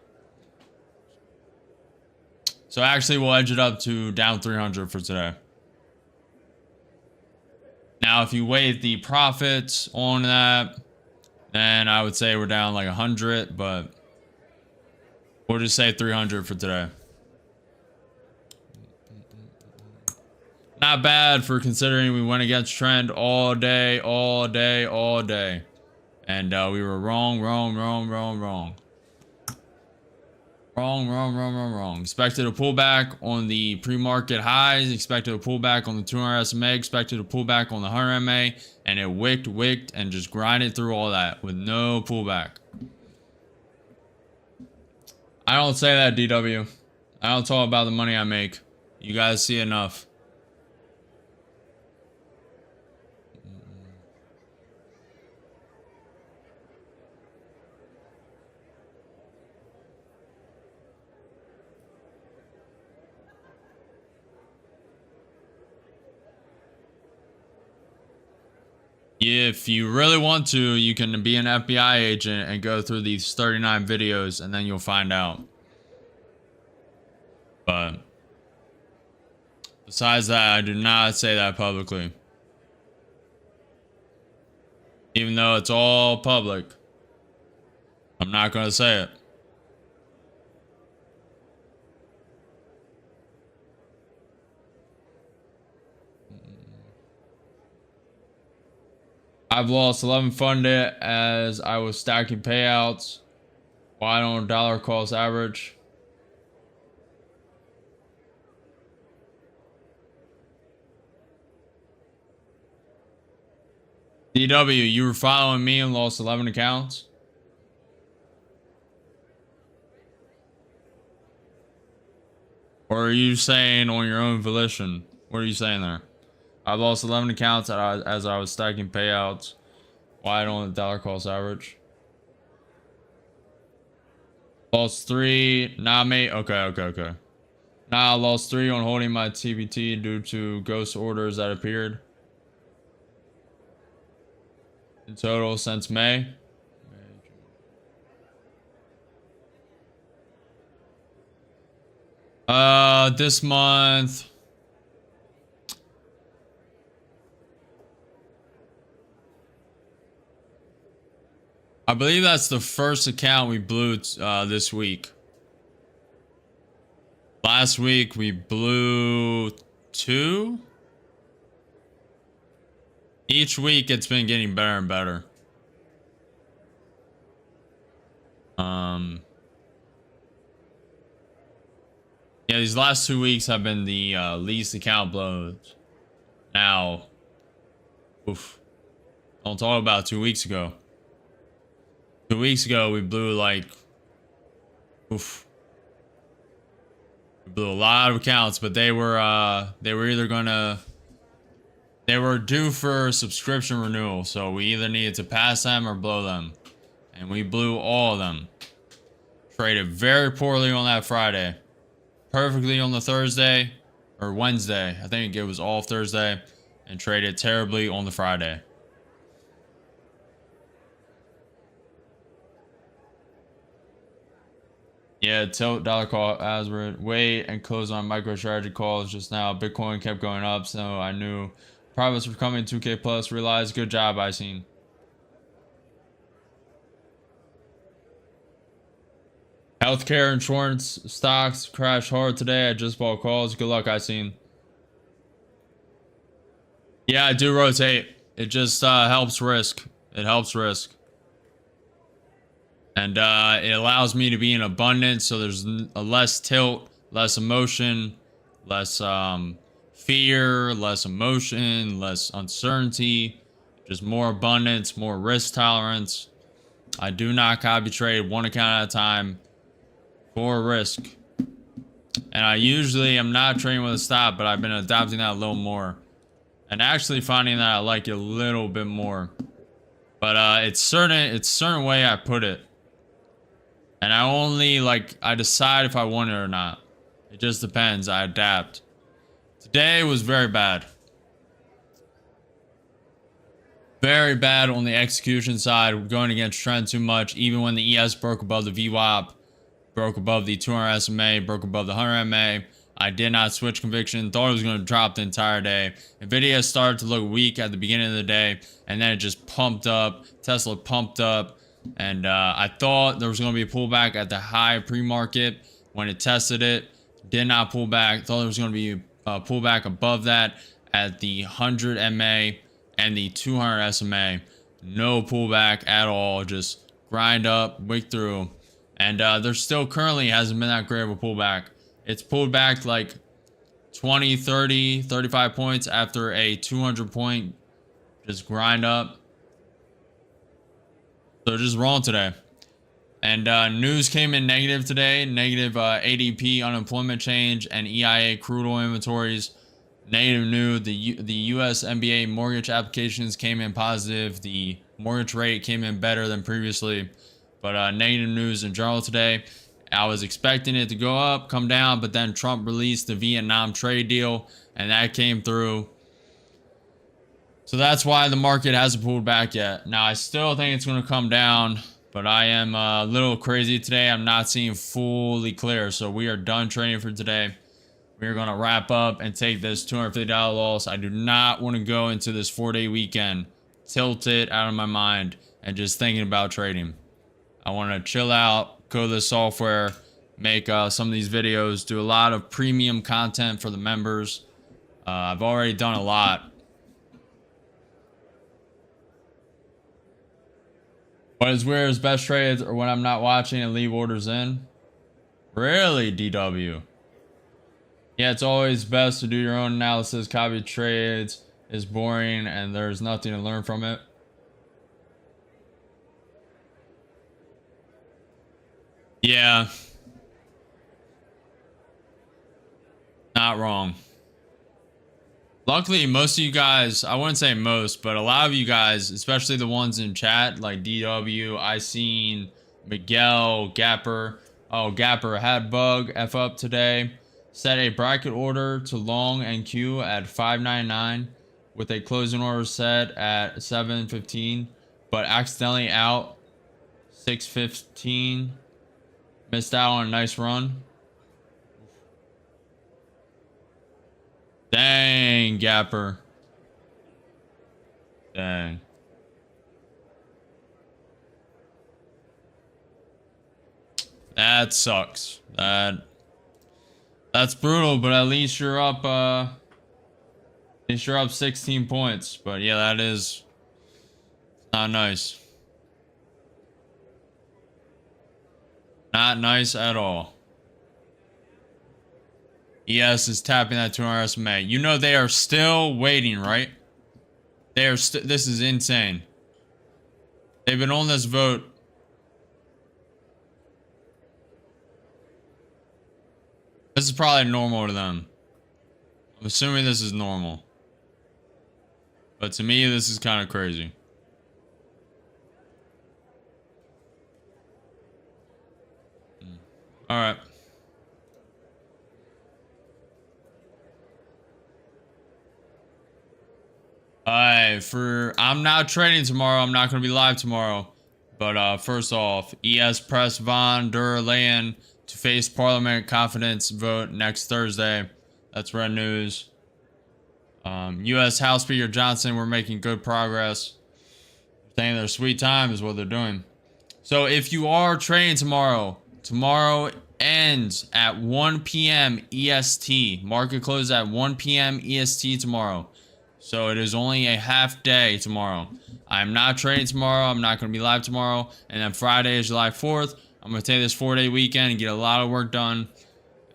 Speaker 1: So actually, we'll edge it up to down 300 for today. Now, if you weigh the profits on that, then I would say we're down like 100, but We'll just say 300 for today. Not bad for considering we went against trend all day, all day, all day. And we were wrong. Expected a pullback on the pre-market highs, expected a pullback on the 200 SMA, expected a pullback on the 100 MA, and it wicked, and just grinded through all that with no pullback. I don't say that, DW. I don't talk about the money I make. You guys see enough. If you really want to, you can be an FBI agent and go through these 39 videos and then you'll find out. But besides that, I do not say that publicly. Even though it's all public, I'm not going to say it. I've lost 11 funded as I was stacking payouts wide on dollar cost average. DW, you were following me and lost 11 accounts? Or are you saying on your own volition? What are you saying there? I lost 11 accounts as I was stacking payouts wide on the dollar cost average. Lost 3, nah mate, okay. Nah, I lost 3 on holding my TBT due to ghost orders that appeared. In total since May. This month. I believe that's the first account we blew this week. Last week we blew 2. Each week it's been getting better and better. Yeah, these last 2 weeks have been the least account blows. Now, oof. Don't talk about 2 weeks ago. 2 weeks ago, we blew like, oof. We blew a lot of accounts, but they were either gonna, they were due for subscription renewal, so we either needed to pass them or blow them, and we blew all of them. Traded very poorly on that Friday, perfectly on the Thursday or Wednesday. I think it was all Thursday, and traded terribly on the Friday. Yeah, tilt dollar call average, wait and close on MicroStrategy calls just now. Bitcoin kept going up, so I knew profits were coming 2K plus. Realized, good job, I seen. Healthcare insurance stocks crashed hard today. I just bought calls. Good luck, I seen. Yeah, I do rotate. It just helps risk. It helps risk. And it allows me to be in abundance, so there's a less tilt, less emotion, less fear, less emotion, less uncertainty, just more abundance, more risk tolerance. I do not copy trade one account at a time for risk. And I usually am not trading with a stop, but I've been adapting that a little more. And actually finding that I like it a little bit more. But it's certain way I put it. And I only, I decide if I want it or not. It just depends. I adapt. Today was very bad. Very bad on the execution side. Going against trend too much. Even when the ES broke above the VWAP, broke above the 200 SMA, broke above the 100 MA, I did not switch conviction. Thought it was going to drop the entire day. Nvidia started to look weak at the beginning of the day. And then it just pumped up. Tesla pumped up. And I thought there was going to be a pullback at the high pre-market when it tested it. Did not pull back. Thought there was going to be a pullback above that at the 100 MA and the 200 SMA. No pullback at all. Just grind up, wick through. And there still currently hasn't been that great of a pullback. It's pulled back like 20, 30, 35 points after a 200 point just grind up. So just wrong today. And news came in negative today. Negative ADP unemployment change and EIA crude oil inventories. Negative news. The U.S. MBA mortgage applications came in positive. The mortgage rate came in better than previously. But negative news in general today. I was expecting it to go up, come down, but then Trump released the Vietnam trade deal, and that came through. So that's why the market hasn't pulled back yet. Now, I still think it's going to come down, but I am a little crazy today. I'm not seeing fully clear. So we are done trading for today. We're going to wrap up and take this $250 loss. I do not want to go into this 4-day weekend tilted out of my mind and just thinking about trading. I want to chill out, code this software, make some of these videos, do a lot of premium content for the members. I've already done a lot. What is weird is best trades or when I'm not watching and leave orders in. Really, DW? Yeah, it's always best to do your own analysis. Copy trades is boring and there's nothing to learn from it. Yeah. Not wrong. Luckily, most of you guys, I wouldn't say most, but a lot of you guys, especially the ones in chat, like DW, I seen Miguel, Gapper. Oh, Gapper had bug F up today. Set a bracket order to long and Q at 599 with a closing order set at 715, but accidentally out 615. Missed out on a nice run. Dang, Gapper. Dang. That sucks. That's brutal, but at least you're up 16 points. But yeah, that is not nice. Not nice at all. ES is tapping that 200 SMA. You know they are still waiting, right? They are. This is insane. They've been on this vote. This is probably normal to them. I'm assuming this is normal. But to me, this is kind of crazy. All right. I'm not trading tomorrow. I'm not going to be live tomorrow. But first off, ES press von der Leyen to face Parliament confidence vote next Thursday. That's red news. U.S. House Speaker Johnson, we're making good progress. Saying their sweet time is what they're doing. So if you are trading tomorrow ends at 1 p.m. EST. Market closes at 1 p.m. EST tomorrow. So it is only a half day tomorrow. I'm not trading tomorrow. I'm not going to be live tomorrow. And then Friday is July 4th. I'm going to take this 4-day weekend and get a lot of work done.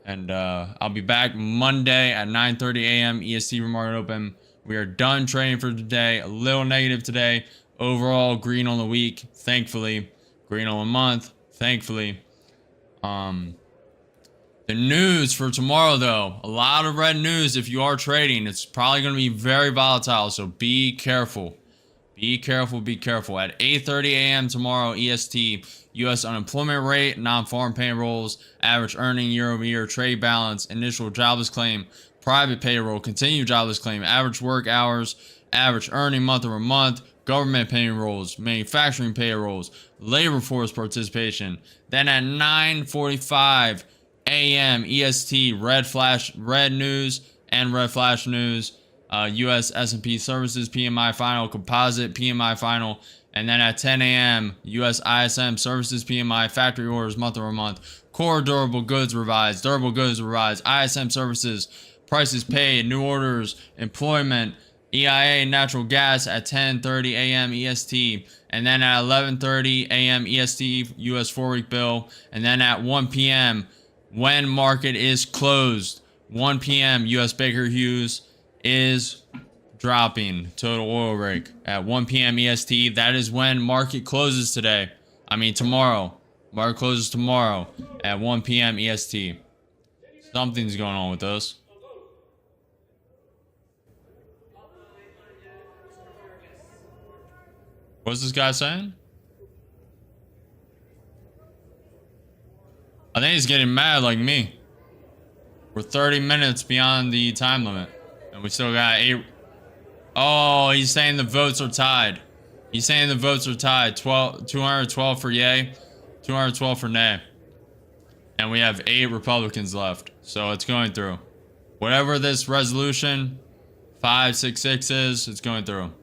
Speaker 1: And I'll be back Monday at 9:30 a.m. EST for market open. We are done trading for today. A little negative today. Overall, green on the week, thankfully. Green on the month, thankfully. The news for tomorrow, though, a lot of red news. If you are trading, it's probably going to be very volatile, so be careful. Be careful, be careful. At 8:30 a.m. tomorrow, EST, U.S. unemployment rate, non-farm payrolls, average earning year-over-year, trade balance, initial jobless claim, private payroll, continued jobless claim, average work hours, average earning month-over-month, government payrolls, manufacturing payrolls, labor force participation. Then at 9:45 a.m. EST, red news and red flash news. US S&P Services PMI final, composite PMI final, and then at 10 a.m. US ISM Services PMI, factory orders month-over-month, core durable goods revised, ISM Services, prices paid, new orders, employment, EIA natural gas at 10:30 a.m. EST, and then at 11:30 a.m. EST US 4-week bill, and then at 1 p.m. when market is closed, 1 p.m. US Baker Hughes is dropping total oil rig at 1 p.m. EST. That is when market closes today. I mean tomorrow. Market closes tomorrow at 1 p.m. EST. Something's going on with those. What's this guy saying? I think he's getting mad like me. We're 30 minutes beyond the time limit. And we still got 8. Oh, he's saying the votes are tied. He's saying the votes are tied. 212 for yay, 212 for nay. And we have 8 Republicans left. So it's going through. Whatever this resolution 566 is, it's going through.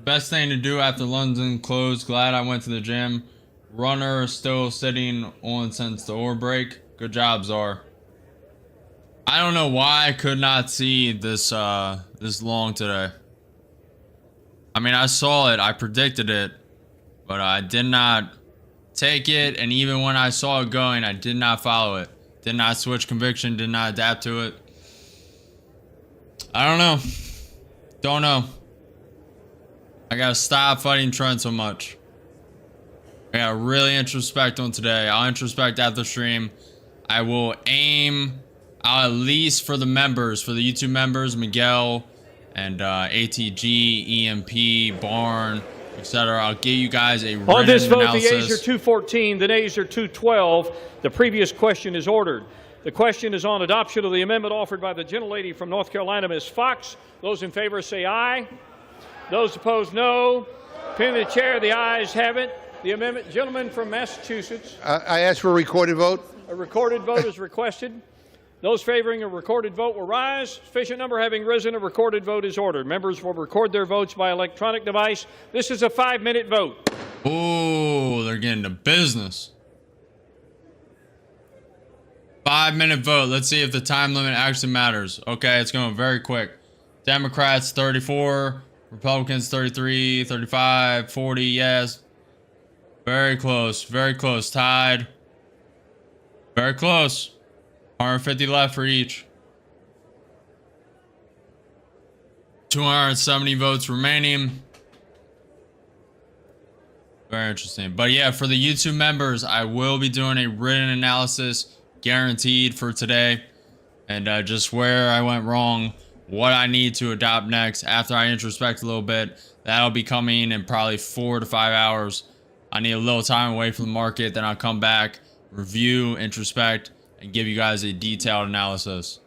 Speaker 1: Best thing to do after London closed. Glad I went to the gym. Runner still sitting on since the oil break. Good job, Czar. I don't know why I could not see this this long today. I mean, I saw it, I predicted it, but I did not take it, and even when I saw it going, I did not follow it. Did not switch conviction, did not adapt to it. I don't know. Don't know. I gotta stop fighting trend so much. I gotta really introspect on today. I'll introspect after stream. I will aim, at least for the members, for the YouTube members, Miguel and ATG, EMP, Barn, etc. I'll give you guys a written
Speaker 5: on this vote,
Speaker 1: analysis.
Speaker 5: the yeas are 214, the nays are 212. The previous question is ordered. The question is on adoption of the amendment offered by the gentlelady from North Carolina, Ms. Fox. Those in favor say aye. Those opposed, no. Pin the chair, the ayes have it. The amendment, gentleman from Massachusetts.
Speaker 7: I ask for a recorded vote.
Speaker 5: A recorded vote is requested. Those favoring a recorded vote will rise. Sufficient number having risen, a recorded vote is ordered. Members will record their votes by electronic device. This is a 5-minute vote.
Speaker 1: Oh, they're getting to business. 5-minute vote. Let's see if the time limit actually matters. Okay, it's going very quick. Democrats 34, Republicans 33, 35, 40, yes. Very close, tied. Very close. 150 left for each. 270 votes remaining. Very interesting. But yeah, for the YouTube members, I will be doing a written analysis guaranteed for today. And just where I went wrong, what I need to adopt next after I introspect a little bit. That'll be coming in probably 4 to 5 hours. I need a little time away from the market. Then I'll come back, review, introspect, and give you guys a detailed analysis.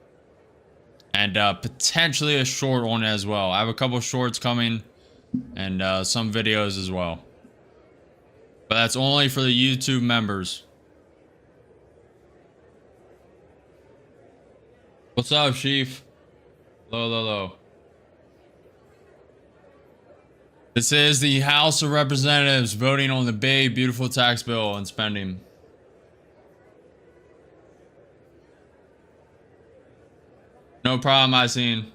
Speaker 1: And potentially a short one as well. I have a couple shorts coming and some videos as well. But that's only for the YouTube members. What's up, Chief? Low. This is the House of Representatives voting on the big, beautiful tax bill and spending. No problem, I seen.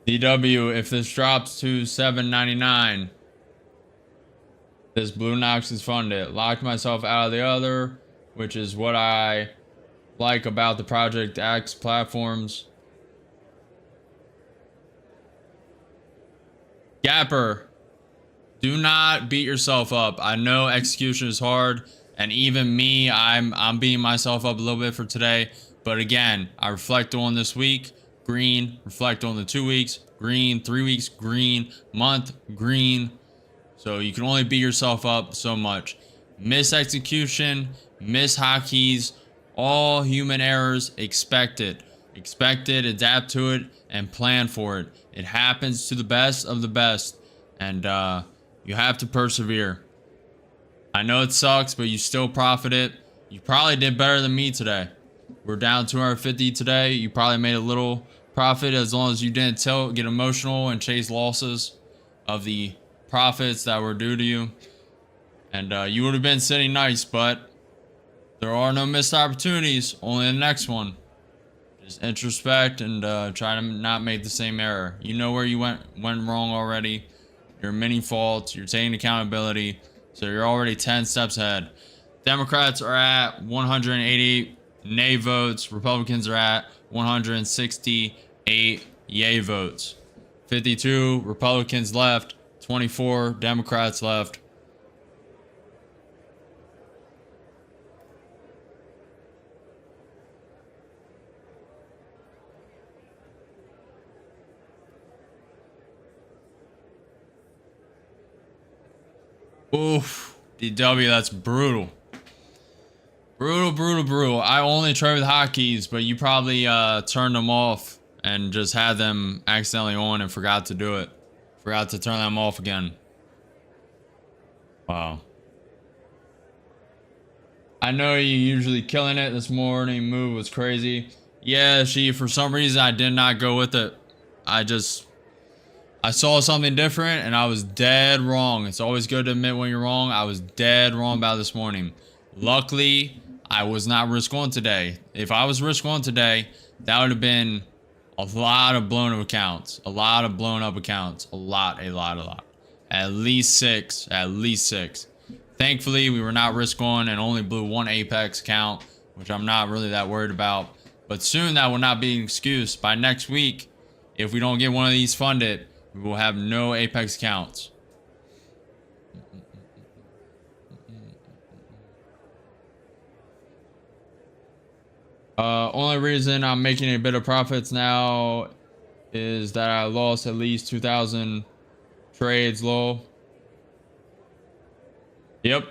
Speaker 1: DW, if this drops to $7.99, this BITUNIX is funded. Locked myself out of the other, which is what I like about the Project X platforms. Gapper, do not beat yourself up. I know execution is hard, and even me, I'm beating myself up a little bit for today. But again, I reflect on this week, green. Reflect on the 2 weeks, green. 3 weeks, green. Month, green. So you can only beat yourself up so much. Misexecution, hotkeys, all human errors. Expect it. Expect it, adapt to it, and plan for it. It happens to the best of the best. And you have to persevere. I know it sucks, but you still profited. You probably did better than me today. We're down 250 today. You probably made a little profit as long as you didn't get emotional and chase losses of the profits that were due to you. And you would have been sitting nice, but there are no missed opportunities, only the next one. Just introspect and try to not make the same error. You know where you went wrong already. Your many faults, you're taking accountability, so you're already 10 steps ahead. Democrats are at 180 nay votes. Republicans are at 168 yay votes. 52 Republicans left, 24 Democrats left. Oof, DW, that's brutal. Brutal. I only trade with hotkeys, but you probably turned them off and just had them accidentally on and forgot to do it. Forgot to turn them off again. Wow. I know you usually killing it. This morning move was crazy. Yeah, for some reason I did not go with it. I saw something different and I was dead wrong. It's always good to admit when you're wrong. I was dead wrong about this morning. Luckily, I was not risk on today. If I was risk on today, that would have been a lot of blown up accounts. A lot of blown up accounts. A lot. At least six. Thankfully, we were not risk on and only blew one Apex account, which I'm not really that worried about. But soon that will not be an excuse. By next week, if we don't get one of these funded, we will have no Apex accounts. Only reason I'm making a bit of profits now is that I lost at least 2,000 trades low. Yep.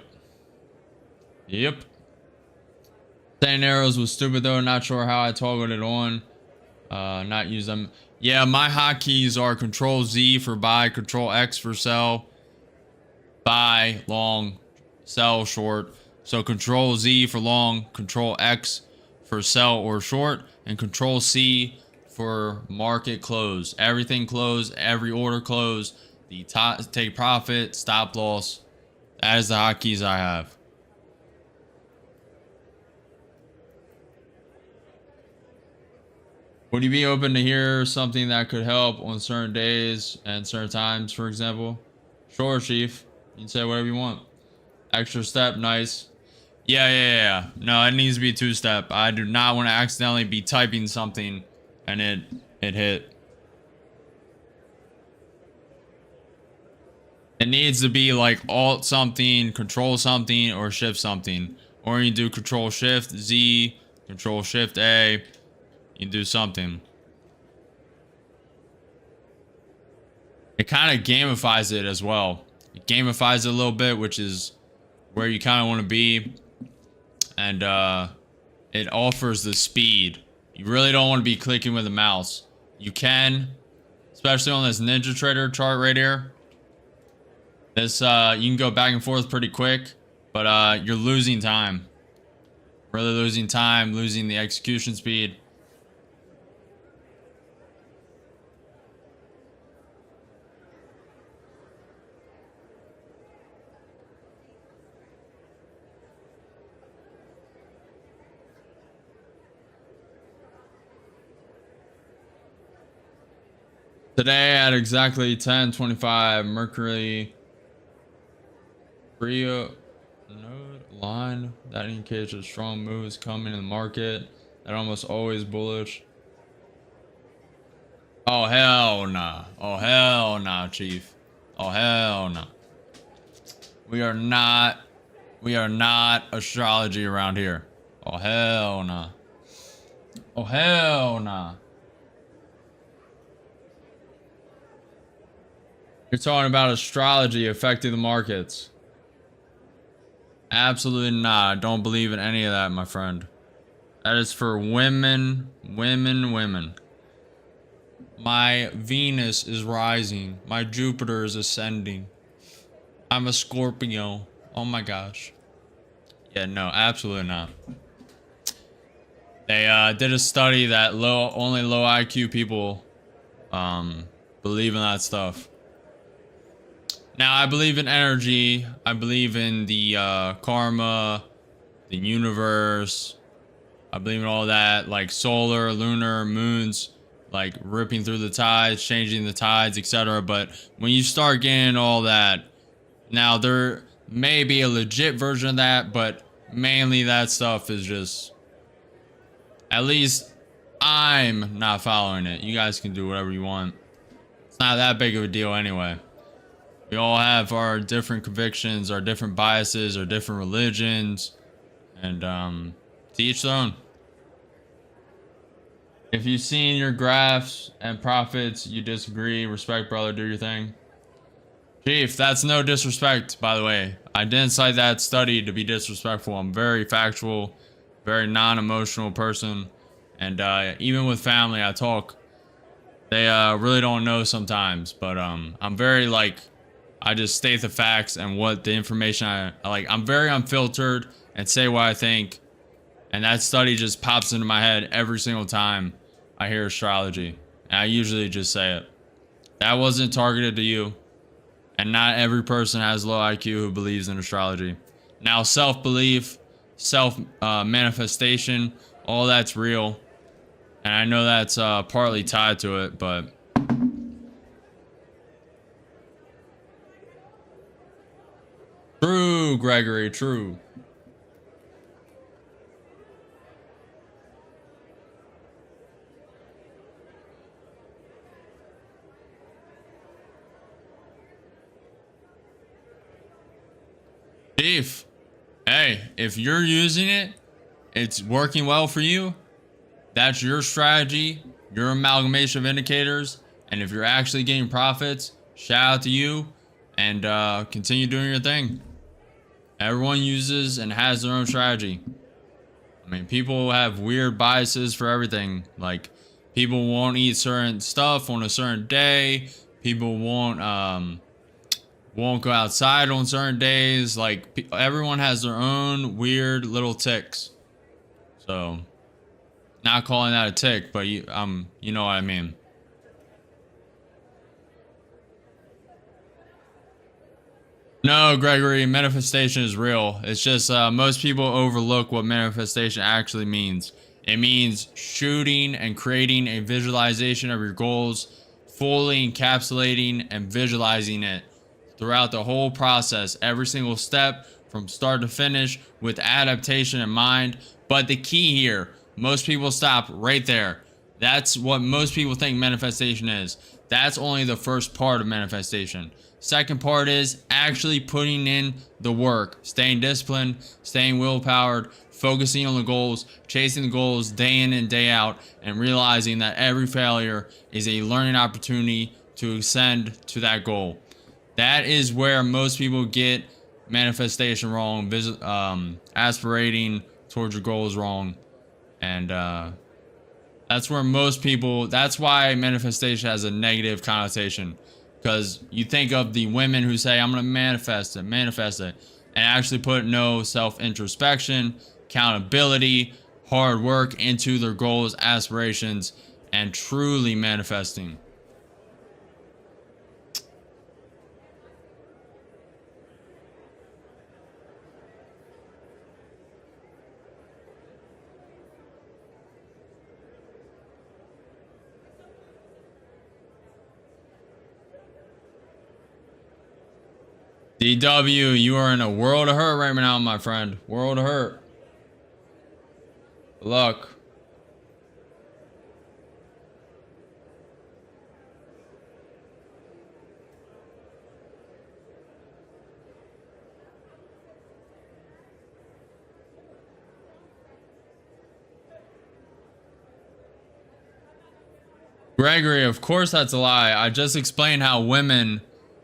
Speaker 1: Saying arrows was stupid though. Not sure how I toggled it on. Not use them. Yeah, my hotkeys are Control Z for buy, Control X for sell, buy, long, sell, short. So Control Z for long, Control X for sell or short, and Control C for market close. Everything close, every order close, the take profit, stop loss. That is the hotkeys I have. Would you be open to hear something that could help on certain days and certain times, for example? Sure, Chief. You can say whatever you want. Extra step, nice. Yeah. No, it needs to be two-step. I do not want to accidentally be typing something and it hit. It needs to be like Alt something, Control something, or Shift something. Or you do Control Shift Z, Control Shift A. You do something. It kind of gamifies it as well. It gamifies it a little bit, which is where you kind of want to be. And it offers the speed. You really don't want to be clicking with the mouse. You can, especially on this Ninja Trader chart right here. This you can go back and forth pretty quick, but you're losing time. Really losing time, losing the execution speed. Today at exactly 10:25, Mercury Brio node line that indicates a strong move is coming in the market. That almost always bullish. Oh hell nah. Oh hell nah, Chief. Oh hell nah. We are not astrology around here. Oh hell nah. Oh hell nah. You're talking about astrology affecting the markets. Absolutely not. I don't believe in any of that, my friend. That is for women, women. My Venus is rising. My Jupiter is ascending. I'm a Scorpio. Oh my gosh. Yeah, no, absolutely not. They did a study that only low IQ people believe in that stuff. Now, I believe in energy. I believe in the karma, the universe. I believe in all that, like solar, lunar, moons, like ripping through the tides, changing the tides, etc. But when you start getting all that, now there may be a legit version of that, but mainly that stuff is just, at least I'm not following it. You guys can do whatever you want. It's not that big of a deal anyway. We all have our different convictions, our different biases, our different religions, and to each their own. If you've seen your graphs and profits, you disagree, respect, brother, do your thing. Chief, that's no disrespect, by the way. I didn't cite that study to be disrespectful. I'm very factual, very non-emotional person. And even with family, I talk. They really don't know sometimes, but I'm very like, I just state the facts and what the information I like. I'm very unfiltered and say what I think. And that study just pops into my head every single time I hear astrology. And I usually just say it. That wasn't targeted to you. And not every person has low IQ who believes in astrology. Now, self-belief, self-manifestation, all that's real. And I know that's partly tied to it, but... True, Gregory, true. Chief, hey, if you're using it, it's working well for you. That's your strategy, your amalgamation of indicators. And if you're actually getting profits, shout out to you and continue doing your thing. Everyone uses and has their own strategy. I mean, people have weird biases for everything. Like, people won't eat certain stuff on a certain day. People won't go outside on certain days. Like, everyone has their own weird little ticks. So, not calling that a tick, but you know what I mean. No, Gregory, manifestation is real. It's just most people overlook what manifestation actually means. It means shooting and creating a visualization of your goals, fully encapsulating and visualizing it throughout the whole process, every single step from start to finish with adaptation in mind. But the key here, most people stop right there. That's what most people think manifestation is. That's only the first part of manifestation. Second part is actually putting in the work, staying disciplined, staying willpowered, focusing on the goals, chasing the goals day in and day out, and realizing that every failure is a learning opportunity to ascend to that goal. That is where most people get manifestation wrong, aspirating towards your goals wrong. And that's where most people, that's why manifestation has a negative connotation. Because you think of the women who say, I'm going to manifest it, and actually put no self-introspection, accountability, hard work into their goals, aspirations, and truly manifesting. DW, you are in a world of hurt right now, my friend. World of hurt. Good luck. Gregory, of course that's a lie. I just explained how women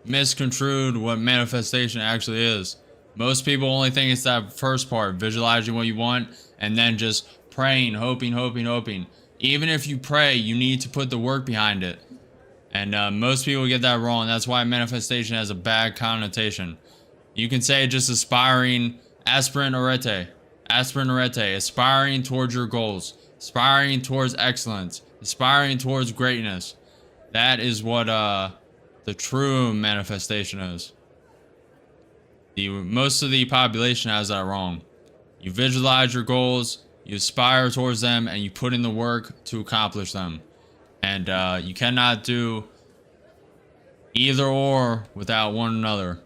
Speaker 1: misconstrued what manifestation actually is. Most people only think it's that first part, visualizing what you want, and then just praying, hoping, hoping, hoping. Even if you pray, you need to put the work behind it. And most people get that wrong. That's why manifestation has a bad connotation. You can say just aspiring, aspirant arete, aspiring towards your goals, aspiring towards excellence, aspiring towards greatness. That is what the true manifestation is. Most of the population has that wrong. You visualize your goals, you aspire towards them, and you put in the work to accomplish them. And you cannot do either or without one another.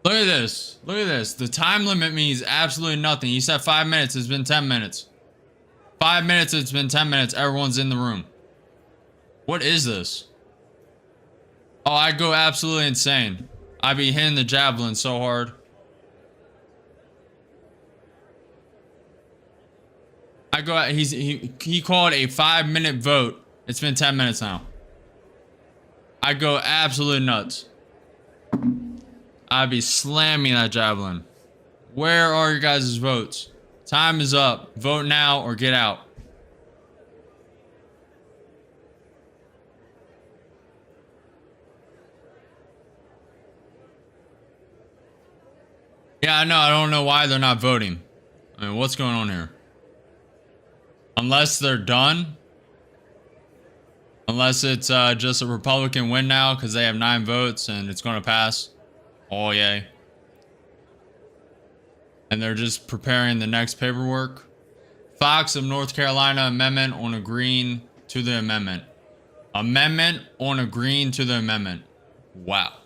Speaker 1: Look at this. Look at this. The time limit means absolutely nothing. You said 5 minutes. It's been 10 minutes. 5 minutes. It's been 10 minutes. Everyone's in the room. What is this? Oh, I go absolutely insane. I be hitting the javelin so hard. I go. He called a 5-minute vote. It's been 10 minutes now. I go absolutely nuts. I be slamming that javelin. Where are your guys' votes? Time is up. Vote now or get out. Yeah, I know. I don't know why they're not voting. I mean, what's going on here? Unless they're done. Unless it's just a Republican win now because they have 9 votes and it's going to pass. Oh, yay. And they're just preparing the next paperwork. Fox of North Carolina amendment on agreeing to the amendment. Amendment on agreeing to the amendment. Wow.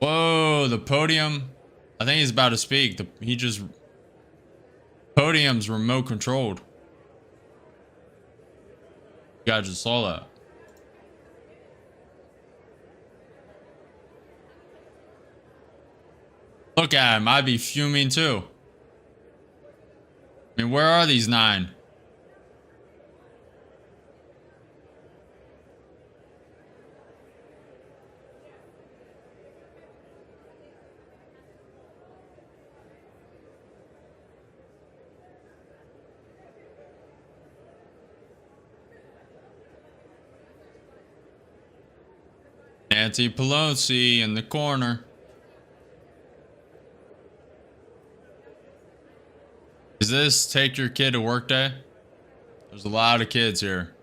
Speaker 1: Whoa, the podium. I think he's about to speak. Podium's remote controlled. You guys just saw that. Look at him. I'd be fuming too. I mean, where are these 9? Nancy Pelosi in the corner. Is this take your kid to work day? There's a lot of kids here.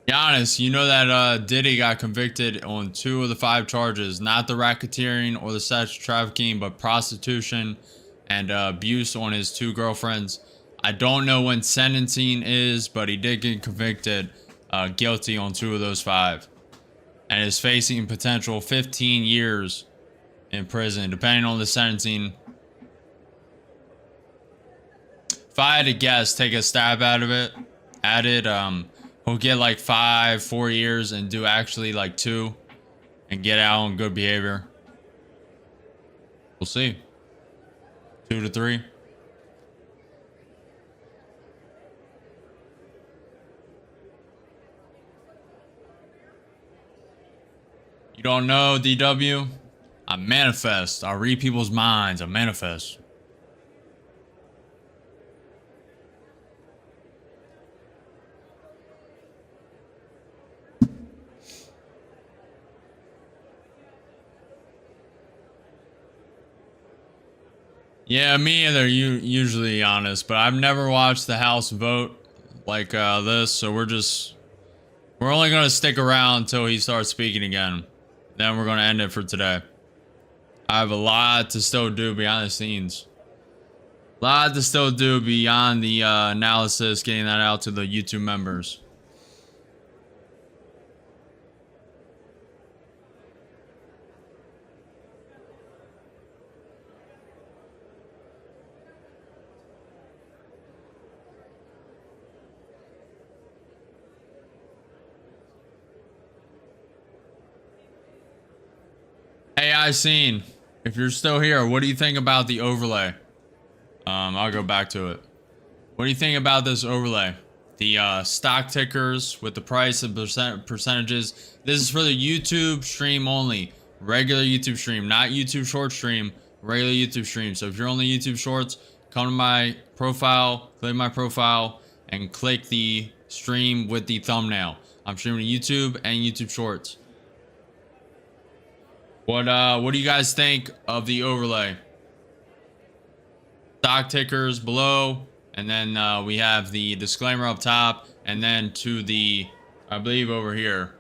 Speaker 1: Be honest, you know that Diddy got convicted on 2 of the 5 charges. Not the racketeering or the sex trafficking, but prostitution and abuse on his 2 girlfriends. I don't know when sentencing is, but he did get convicted guilty on 2 of those 5. And is facing potential 15 years in prison, depending on the sentencing. If I had to guess, take a stab out of it, he'll get like 4 years and do actually like 2 and get out on good behavior. We'll see. 2 to 3. You don't know, DW? I manifest. I read people's minds. I manifest. Yeah, me either. Usually honest, but I've never watched the House vote like this, so we're only gonna stick around until he starts speaking again. Then we're gonna end it for today. I have a lot to still do behind the scenes. A lot to still do beyond the analysis, getting that out to the YouTube members. Hey, I seen. if you're still here, what do you think about the overlay? I'll go back to it. What do you think about this overlay? The stock tickers with the price and percentages. This is for the YouTube stream only. Regular YouTube stream, not YouTube short stream. Regular YouTube stream. So if you're on the YouTube shorts, come to my profile, click my profile, and click the stream with the thumbnail. I'm streaming YouTube and YouTube shorts. What do you guys think of the overlay? Stock tickers below, and then we have the disclaimer up top, and then to the, I believe over here,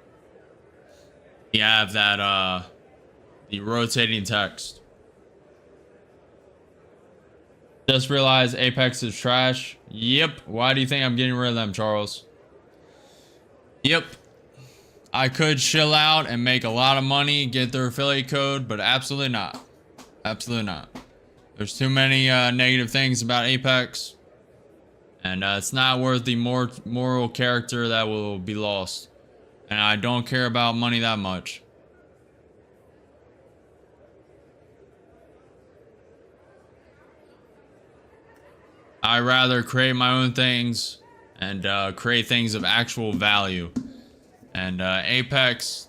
Speaker 1: we have that the rotating text. Just realized Apex is trash. Yep. Why do you think I'm getting rid of them, Charles? Yep. I could chill out and make a lot of money, get their affiliate code, but absolutely not. Absolutely not. There's too many negative things about Apex, and it's not worth the moral character that will be lost. And I don't care about money that much. I rather create my own things and create things of actual value. And Apex,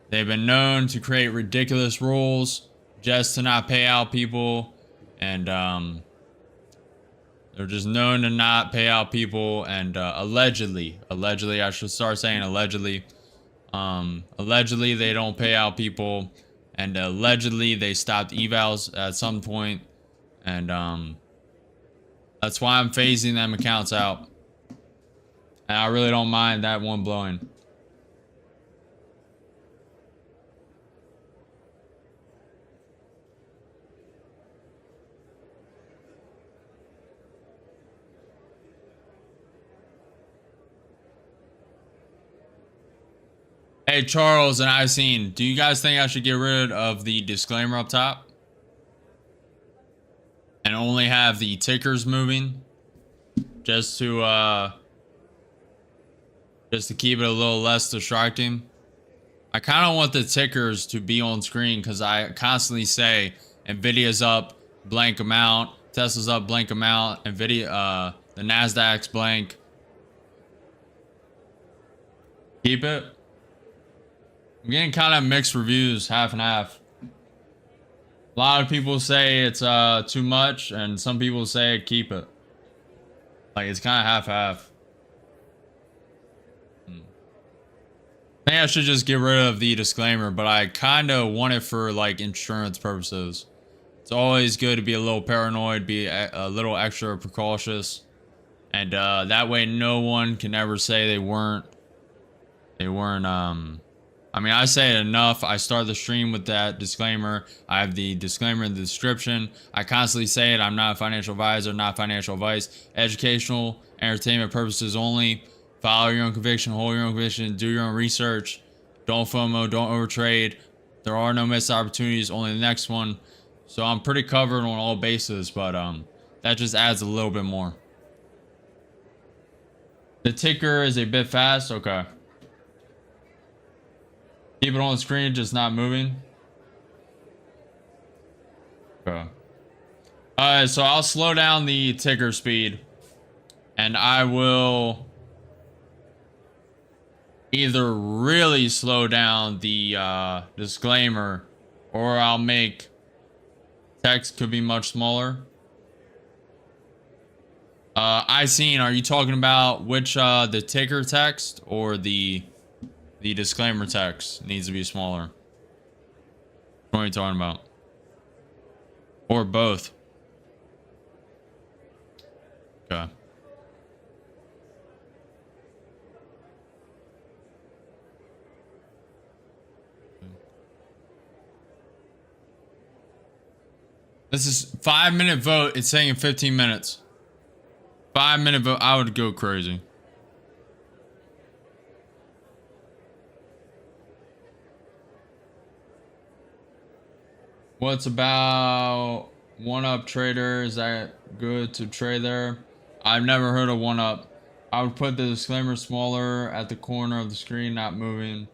Speaker 1: they've been known to create ridiculous rules just to not pay out people, and they're just known to not pay out people. And allegedly, I should start saying allegedly. Allegedly they don't pay out people, and allegedly they stopped evals at some point, and that's why I'm phasing them accounts out. And I really don't mind that one blowing. Hey, Charles and Iseen, do you guys think I should get rid of the disclaimer up top and only have the tickers moving, just to keep it a little less distracting? I kind of want the tickers to be on screen because I constantly say Nvidia's up blank amount, Tesla's up blank amount, Nvidia, the Nasdaq's blank. Keep it. I'm getting kind of mixed reviews, half and half. A lot of people say it's too much, and some people say keep it. Like, it's kind of half-half. I think I should just get rid of the disclaimer, but I kind of want it for like insurance purposes. It's always good to be a little paranoid, be a little extra precautious, and that way no one can ever say they weren't I mean, I say it enough. I start the stream with that disclaimer. I have the disclaimer in the description. I constantly say it. I'm not a financial advisor, not financial advice. Educational, entertainment purposes only. Follow your own conviction, hold your own conviction, do your own research. Don't FOMO, don't overtrade. There are no missed opportunities, only the next one. So I'm pretty covered on all bases, but that just adds a little bit more. The ticker is a bit fast. Okay. Keep it on the screen, just not moving. Okay. Alright, so I'll slow down the ticker speed, and I will either really slow down the disclaimer, or I'll make text could be much smaller. Iseen, are you talking about which the ticker text or the disclaimer text needs to be smaller? What are you talking about? Or both? Okay. This is 5-minute vote. It's saying in 15 minutes. 5-minute vote. I would go crazy. What's about one-up trader? Is that good to trade there? I've never heard of one-up. I would put the disclaimer smaller at the corner of the screen, not moving.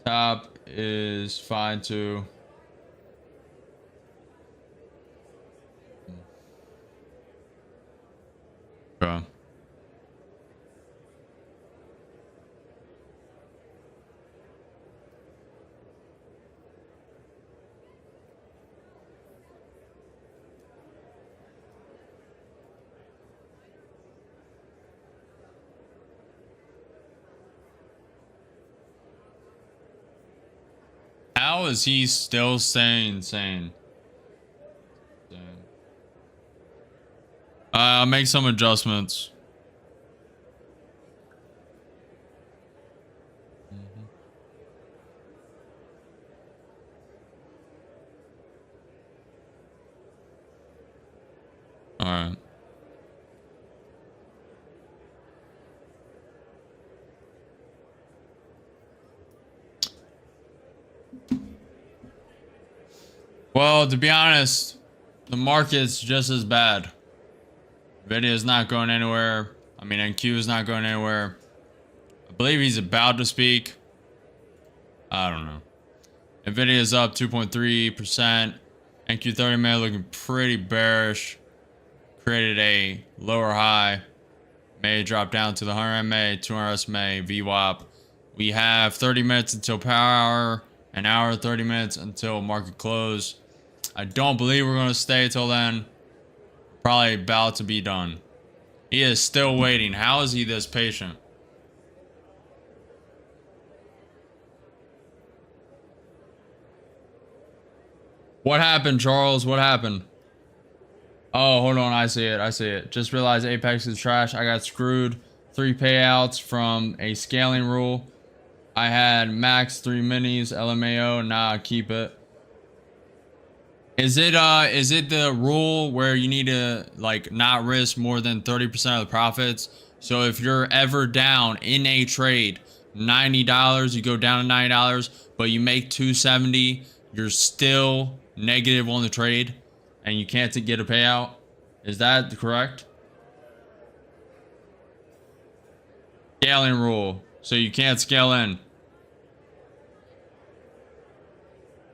Speaker 1: Top is fine too. Okay. How is he still staying insane? I'll make some adjustments. All right. Well, to be honest, the market's just as bad. Nvidia's not going anywhere. I mean, NQ is not going anywhere. I believe he's about to speak. I don't know. Nvidia's up 2.3%. NQ 30 minute looking pretty bearish. Created a lower high. May drop down to the 100 MA, 200 SMA, VWAP. We have 30 minutes until power hour, an hour, 30 minutes until market close. I don't believe we're going to stay till then. Probably about to be done. He is still waiting. How is he this patient? What happened, Charles? What happened? Oh, hold on. I see it. I see it. Just realized Apex is trash. I got screwed. 3 payouts from a scaling rule. I had max 3 minis, LMAO. Nah, keep it. Is it the rule where you need to like not risk more than 30% of the profits? So if you're ever down in a trade, $90, you go down to $90, but you make $270, you're still negative on the trade and you can't get a payout? Is that correct? Scaling rule. So you can't scale in.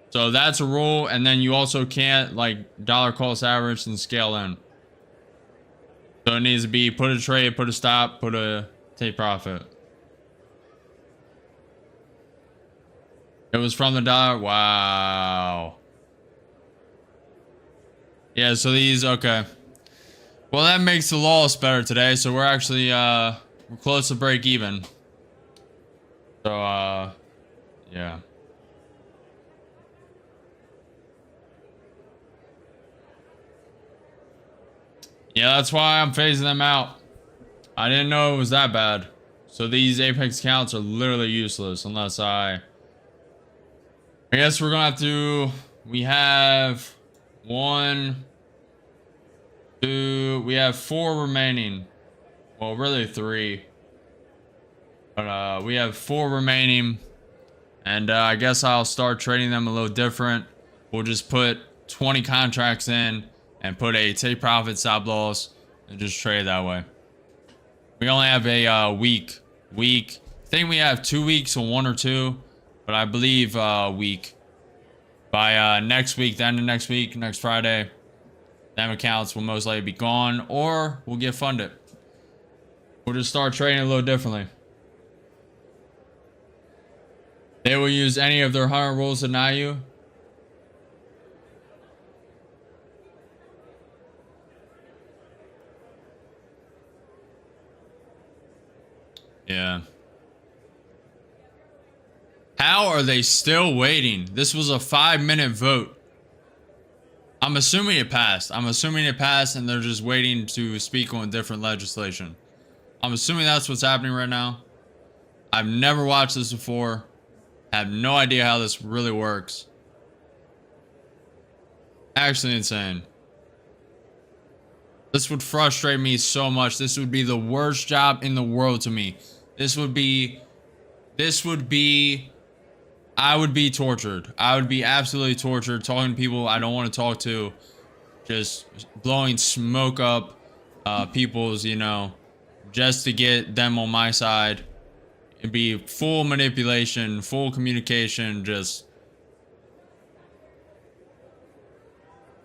Speaker 1: So that's a rule, and then you also can't like dollar cost average and scale in. So it needs to be put a trade, put a stop, put a take profit. It was from the dollar. Wow. Yeah, so these, okay. Well, that makes the loss better today. So we're actually we're close to break even. So yeah. Yeah, that's why I'm phasing them out. I didn't know it was that bad. So these Apex counts are literally useless unless I guess we're gonna have to, we have 1, 2, we have 4 remaining. Well, really 3. But we have 4 remaining. And I guess I'll start trading them a little different. We'll just put 20 contracts in and put a take profit stop loss and just trade that way. We only have a week. I think we have 2 weeks or 1 or 2, but I believe week. By next week, the end of next week, next Friday, them accounts will most likely be gone or we'll get funded. We'll just start trading a little differently. They will use any of their 100 rules to deny you. Yeah. How are they still waiting? This was a 5-minute vote. I'm assuming it passed. I'm assuming it passed and they're just waiting to speak on different legislation. I'm assuming that's what's happening right now. I've never watched this before. I have no idea how this really works. Actually insane. This would frustrate me so much. This would be the worst job in the world to me. I would be tortured. I would be absolutely tortured talking to people I don't want to talk to. Just blowing smoke up people's, you know, just to get them on my side. It'd be full manipulation, full communication,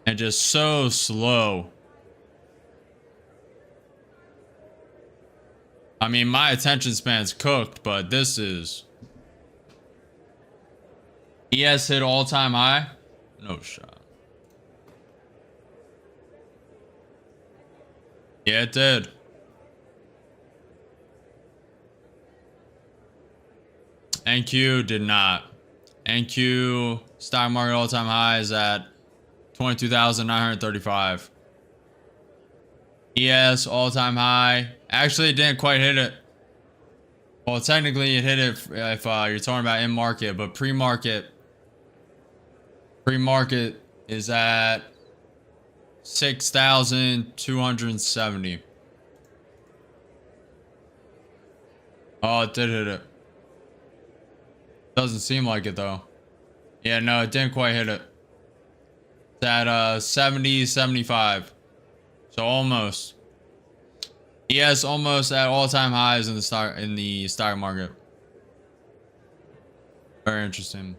Speaker 1: and just so slow. I mean, my attention span's cooked, but this is... ES hit all-time high? No shot. Yeah, it did. NQ did not. NQ stock market all-time high is at 22,935. ES all-time high. Actually, it didn't quite hit it. Well, technically, it hit it if you're talking about in market, but pre-market is at 6,270. Oh, it did hit it. Doesn't seem like it though. Yeah, no, it didn't quite hit it. It's at 70, 75. So almost. Yes, almost at all-time highs in the stock market. Very interesting.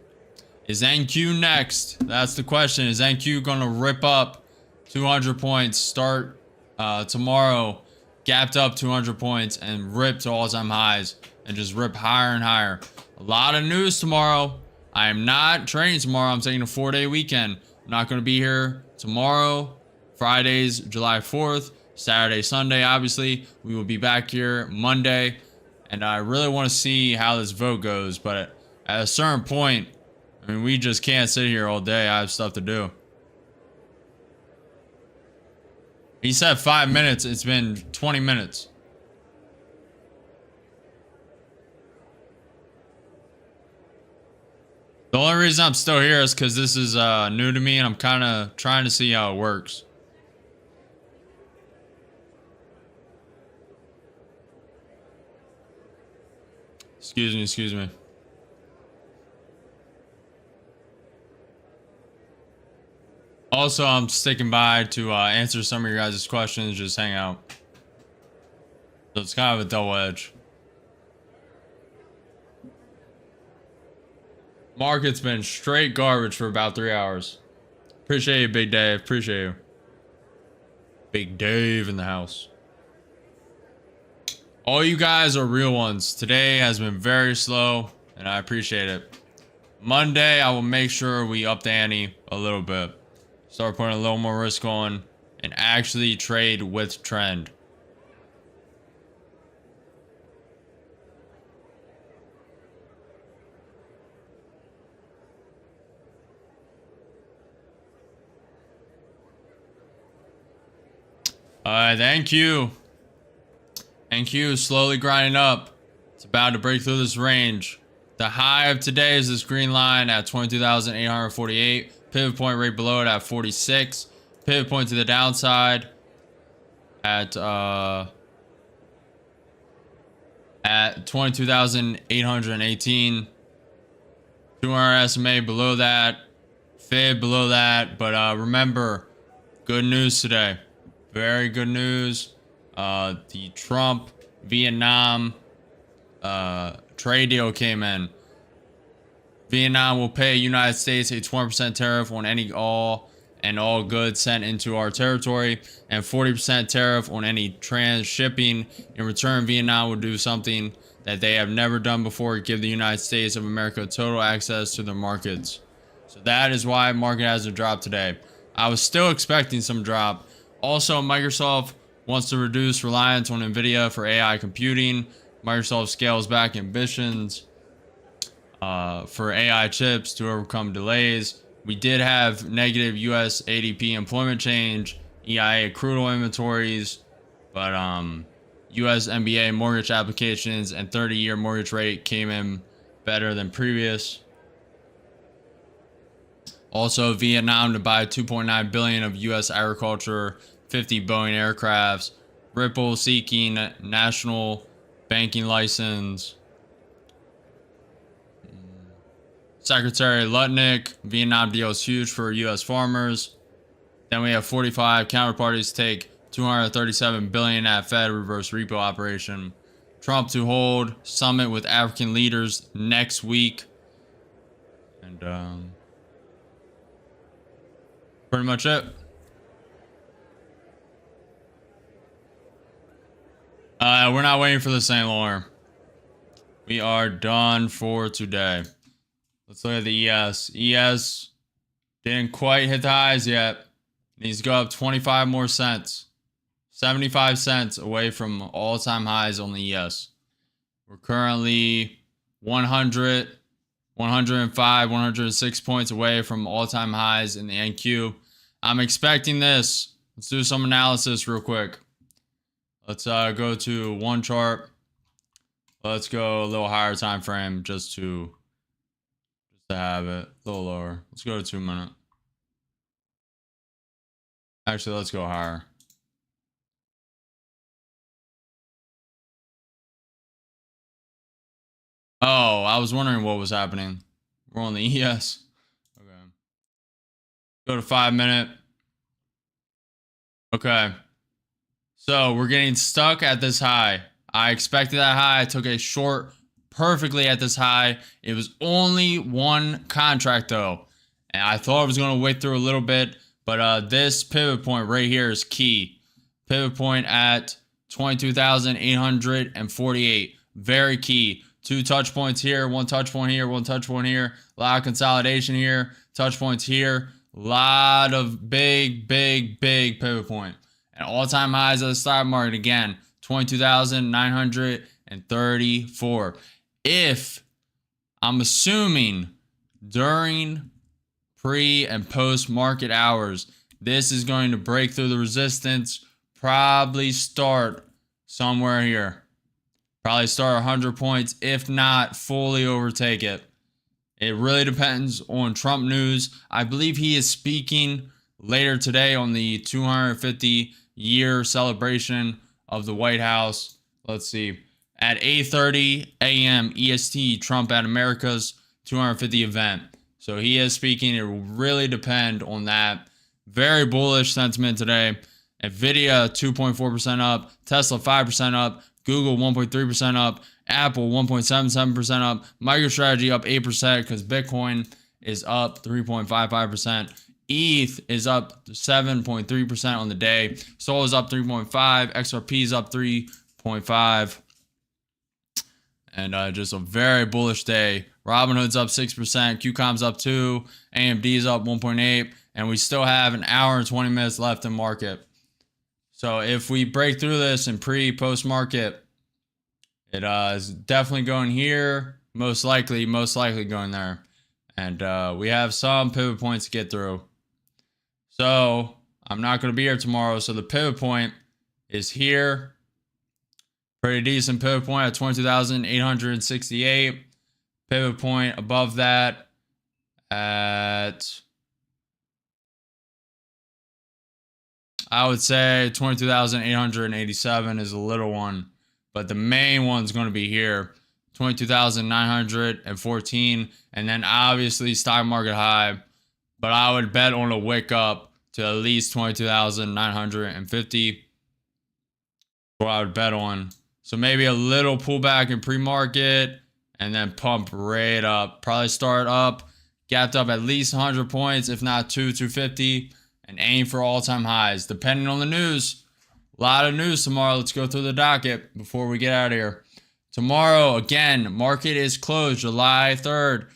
Speaker 1: Is NQ next? That's the question. Is NQ gonna rip up 200 points, start tomorrow, gapped up 200 points, and rip to all-time highs, and just rip higher and higher? A lot of news tomorrow. I am not trading tomorrow. I'm taking a 4-day weekend. I'm not going to be here tomorrow. Friday's July 4th. Saturday, Sunday, obviously. We will be back here Monday. And I really want to see how this vote goes. But at a certain point, I mean, we just can't sit here all day. I have stuff to do. He said 5 minutes. It's been 20 minutes. The only reason I'm still here is because this is new to me and I'm kind of trying to see how it works. Excuse me. Also, I'm sticking by to answer some of your guys' questions, just hang out. So it's kind of a double edge. Market's been straight garbage for about 3 hours. Appreciate you, Big Dave. Appreciate you. Big Dave in the house. All you guys are real ones. Today has been very slow, and I appreciate it. Monday, I will make sure we up the ante a little bit. Start putting a little more risk on, and actually trade with trend. Thank you. NQ is slowly grinding up. It's about to break through this range. The high of today is this green line at 22,848. Pivot point right below it at 46. Pivot point to the downside at 22,818. 200 SMA below that. Fib below that. But remember, good news today. Very good news. The Trump Vietnam trade deal came in. Vietnam will pay United States a 20% tariff on all goods sent into our territory, and 40% tariff on any trans-shipping. In return, Vietnam will do something that they have never done before: give the United States of America total access to their markets. So that is why market hasn't dropped today. I was still expecting some drop. Also, Microsoft wants to reduce reliance on NVIDIA for AI computing. Microsoft scales back ambitions for AI chips to overcome delays. We did have negative US ADP employment change, EIA crude inventories, but US MBA mortgage applications and 30-year mortgage rate came in better than previous. Also, Vietnam to buy 2.9 billion of US agriculture, 50 Boeing aircrafts. Ripple seeking national banking license. Secretary Lutnick, Vietnam deal is huge for US farmers. Then we have 45 counterparties take 237 billion at Fed reverse repo operation. Trump to hold summit with African leaders next week. And pretty much it. We're not waiting for the St. Laurent. We are done for today. Let's look at the ES. ES didn't quite hit the highs yet. Needs to go up 25 more cents. 75 cents away from all-time highs on the ES. We're currently 100, 105, 106 points away from all-time highs in the NQ. I'm expecting this. Let's do some analysis real quick. Let's go to one chart. Let's go a little higher time frame just to have it a little lower. Let's go to 2 minute. Actually, let's go higher. Oh, I was wondering what was happening. We're on the ES. Okay. Go to 5 minute. Okay. So we're getting stuck at this high. I expected that high. I took a short perfectly at this high. It was only one contract though. And I thought I was going to wait through a little bit. But this pivot point right here is key. Pivot point at 22,848. Very key. 2 touch points here, 1 touch point here, 1 touch point here. A lot of consolidation here. Touch points here. A lot of big pivot point. And all-time highs of the stock market again. 22,934. If I'm assuming during pre and post market hours, this is going to break through the resistance, probably start somewhere here. Probably start 100 points, if not fully overtake it. It really depends on Trump news. I believe he is speaking later today on the 250-year celebration of the White House. Let's see. At 8:30 a.m. EST, Trump at America's 250 event. So he is speaking. It will really depend on that. Very bullish sentiment today. Nvidia 2.4% up. Tesla 5% up. Google 1.3% up. Apple 1.77% up. MicroStrategy up 8% because Bitcoin is up 3.55%. ETH is up 7.3% on the day. Sol is up 3.5. XRP is up 3.5. And just a very bullish day. Robinhood's up 6%. QCOM's up 2. AMD's up 1.8. And we still have an hour and 20 minutes left in market. So if we break through this in post market, it is definitely going here. Most likely going there. And we have some pivot points to get through. So I'm not going to be here tomorrow. So the pivot point is here. Pretty decent pivot point at 22,868. Pivot point above that at, I would say 22,887 is a little one. But the main one's going to be here. 22,914. And then obviously stock market high. But I would bet on a wick up to at least 22,950. What I would bet on. So maybe a little pullback in pre-market and then pump right up. Probably start up, gapped up at least 100 points, if not 250, and aim for all-time highs. Depending on the news. A lot of news tomorrow. Let's go through the docket before we get out of here. Tomorrow, again, market is closed July 3rd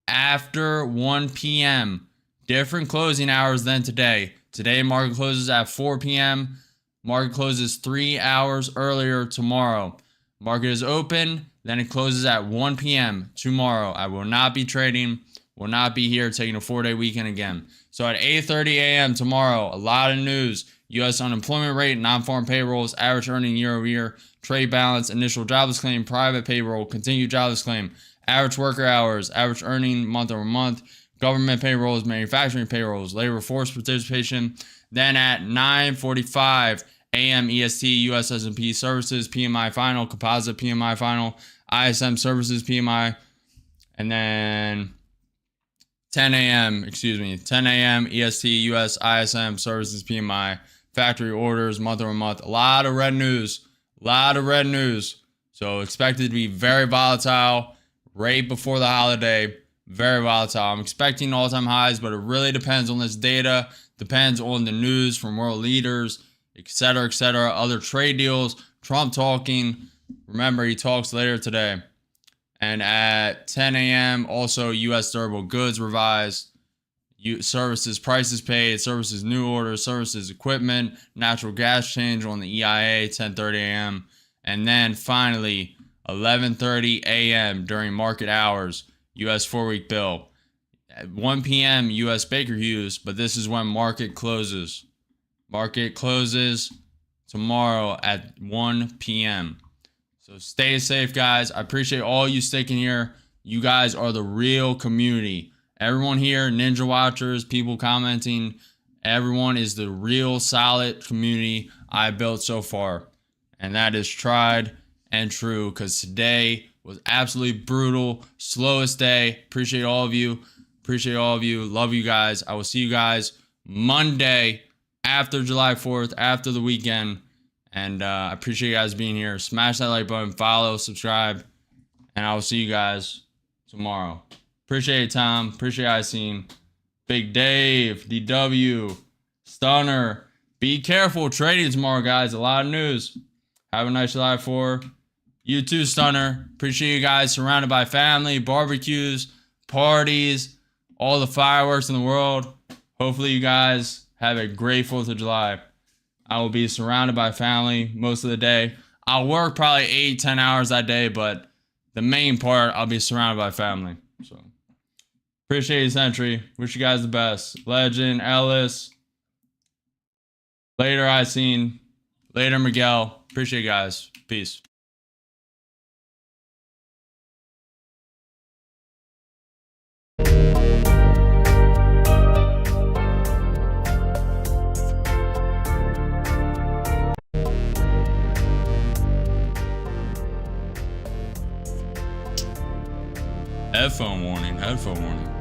Speaker 1: after 1 p.m. Different closing hours than today. Today, market closes at 4 p.m. Market closes 3 hours earlier tomorrow. Market is open, then it closes at 1 p.m. tomorrow. I will not be trading, will not be here taking a 4-day weekend again. So at 8:30 a.m. tomorrow, a lot of news. U.S. unemployment rate, non-farm payrolls, average earning year over year, trade balance, initial jobless claim, private payroll, continued jobless claim, average worker hours, average earning month over month, government payrolls, manufacturing payrolls, labor force participation. Then at 9:45 a.m. EST, U.S. S&P services, PMI final, composite PMI final, ISM services PMI, and then 10 a.m. EST, U.S. ISM services PMI, factory orders, month over month. A lot of red news. So expected to be very volatile right before the holiday. Very volatile. I'm expecting all-time highs, but it really depends on this data. Depends on the news from world leaders, etc., etc. Other trade deals Trump talking. Remember, he talks later today. And at 10 a.m., also U.S. durable goods revised. Services prices paid, services new orders, services equipment, natural gas change on the EIA, 10:30 a.m. And then finally, 11:30 a.m. during market hours, U.S. 4-week bill. At 1 p.m., U.S. Baker Hughes, but this is when market closes. Market closes tomorrow at 1 p.m. So stay safe, guys. I appreciate all you sticking here. You guys are the real community. Everyone here, Ninja Watchers, people commenting, everyone is the real solid community I built so far. And that is tried and true, because today was absolutely brutal. Slowest day. Appreciate all of you. Appreciate all of you. Love you guys. I will see you guys Monday after July 4th, after the weekend. And I appreciate you guys being here. Smash that like button, follow, subscribe, and I will see you guys tomorrow. Appreciate Tom. Appreciate Iseen. Big Dave, DW, Stunner. Be careful trading tomorrow, guys. A lot of news. Have a nice July 4th. You too, Stunner. Appreciate you guys. Surrounded by family, barbecues, parties, all the fireworks in the world. Hopefully you guys have a great 4th of July. I will be surrounded by family most of the day. I'll work probably 8-10 hours that day, but the main part, I'll be surrounded by family. So appreciate you, Sentry. Wish you guys the best. Legend, Ellis. Later, Iseen. Later, Miguel. Appreciate you guys. Peace. Headphone warning, headphone warning.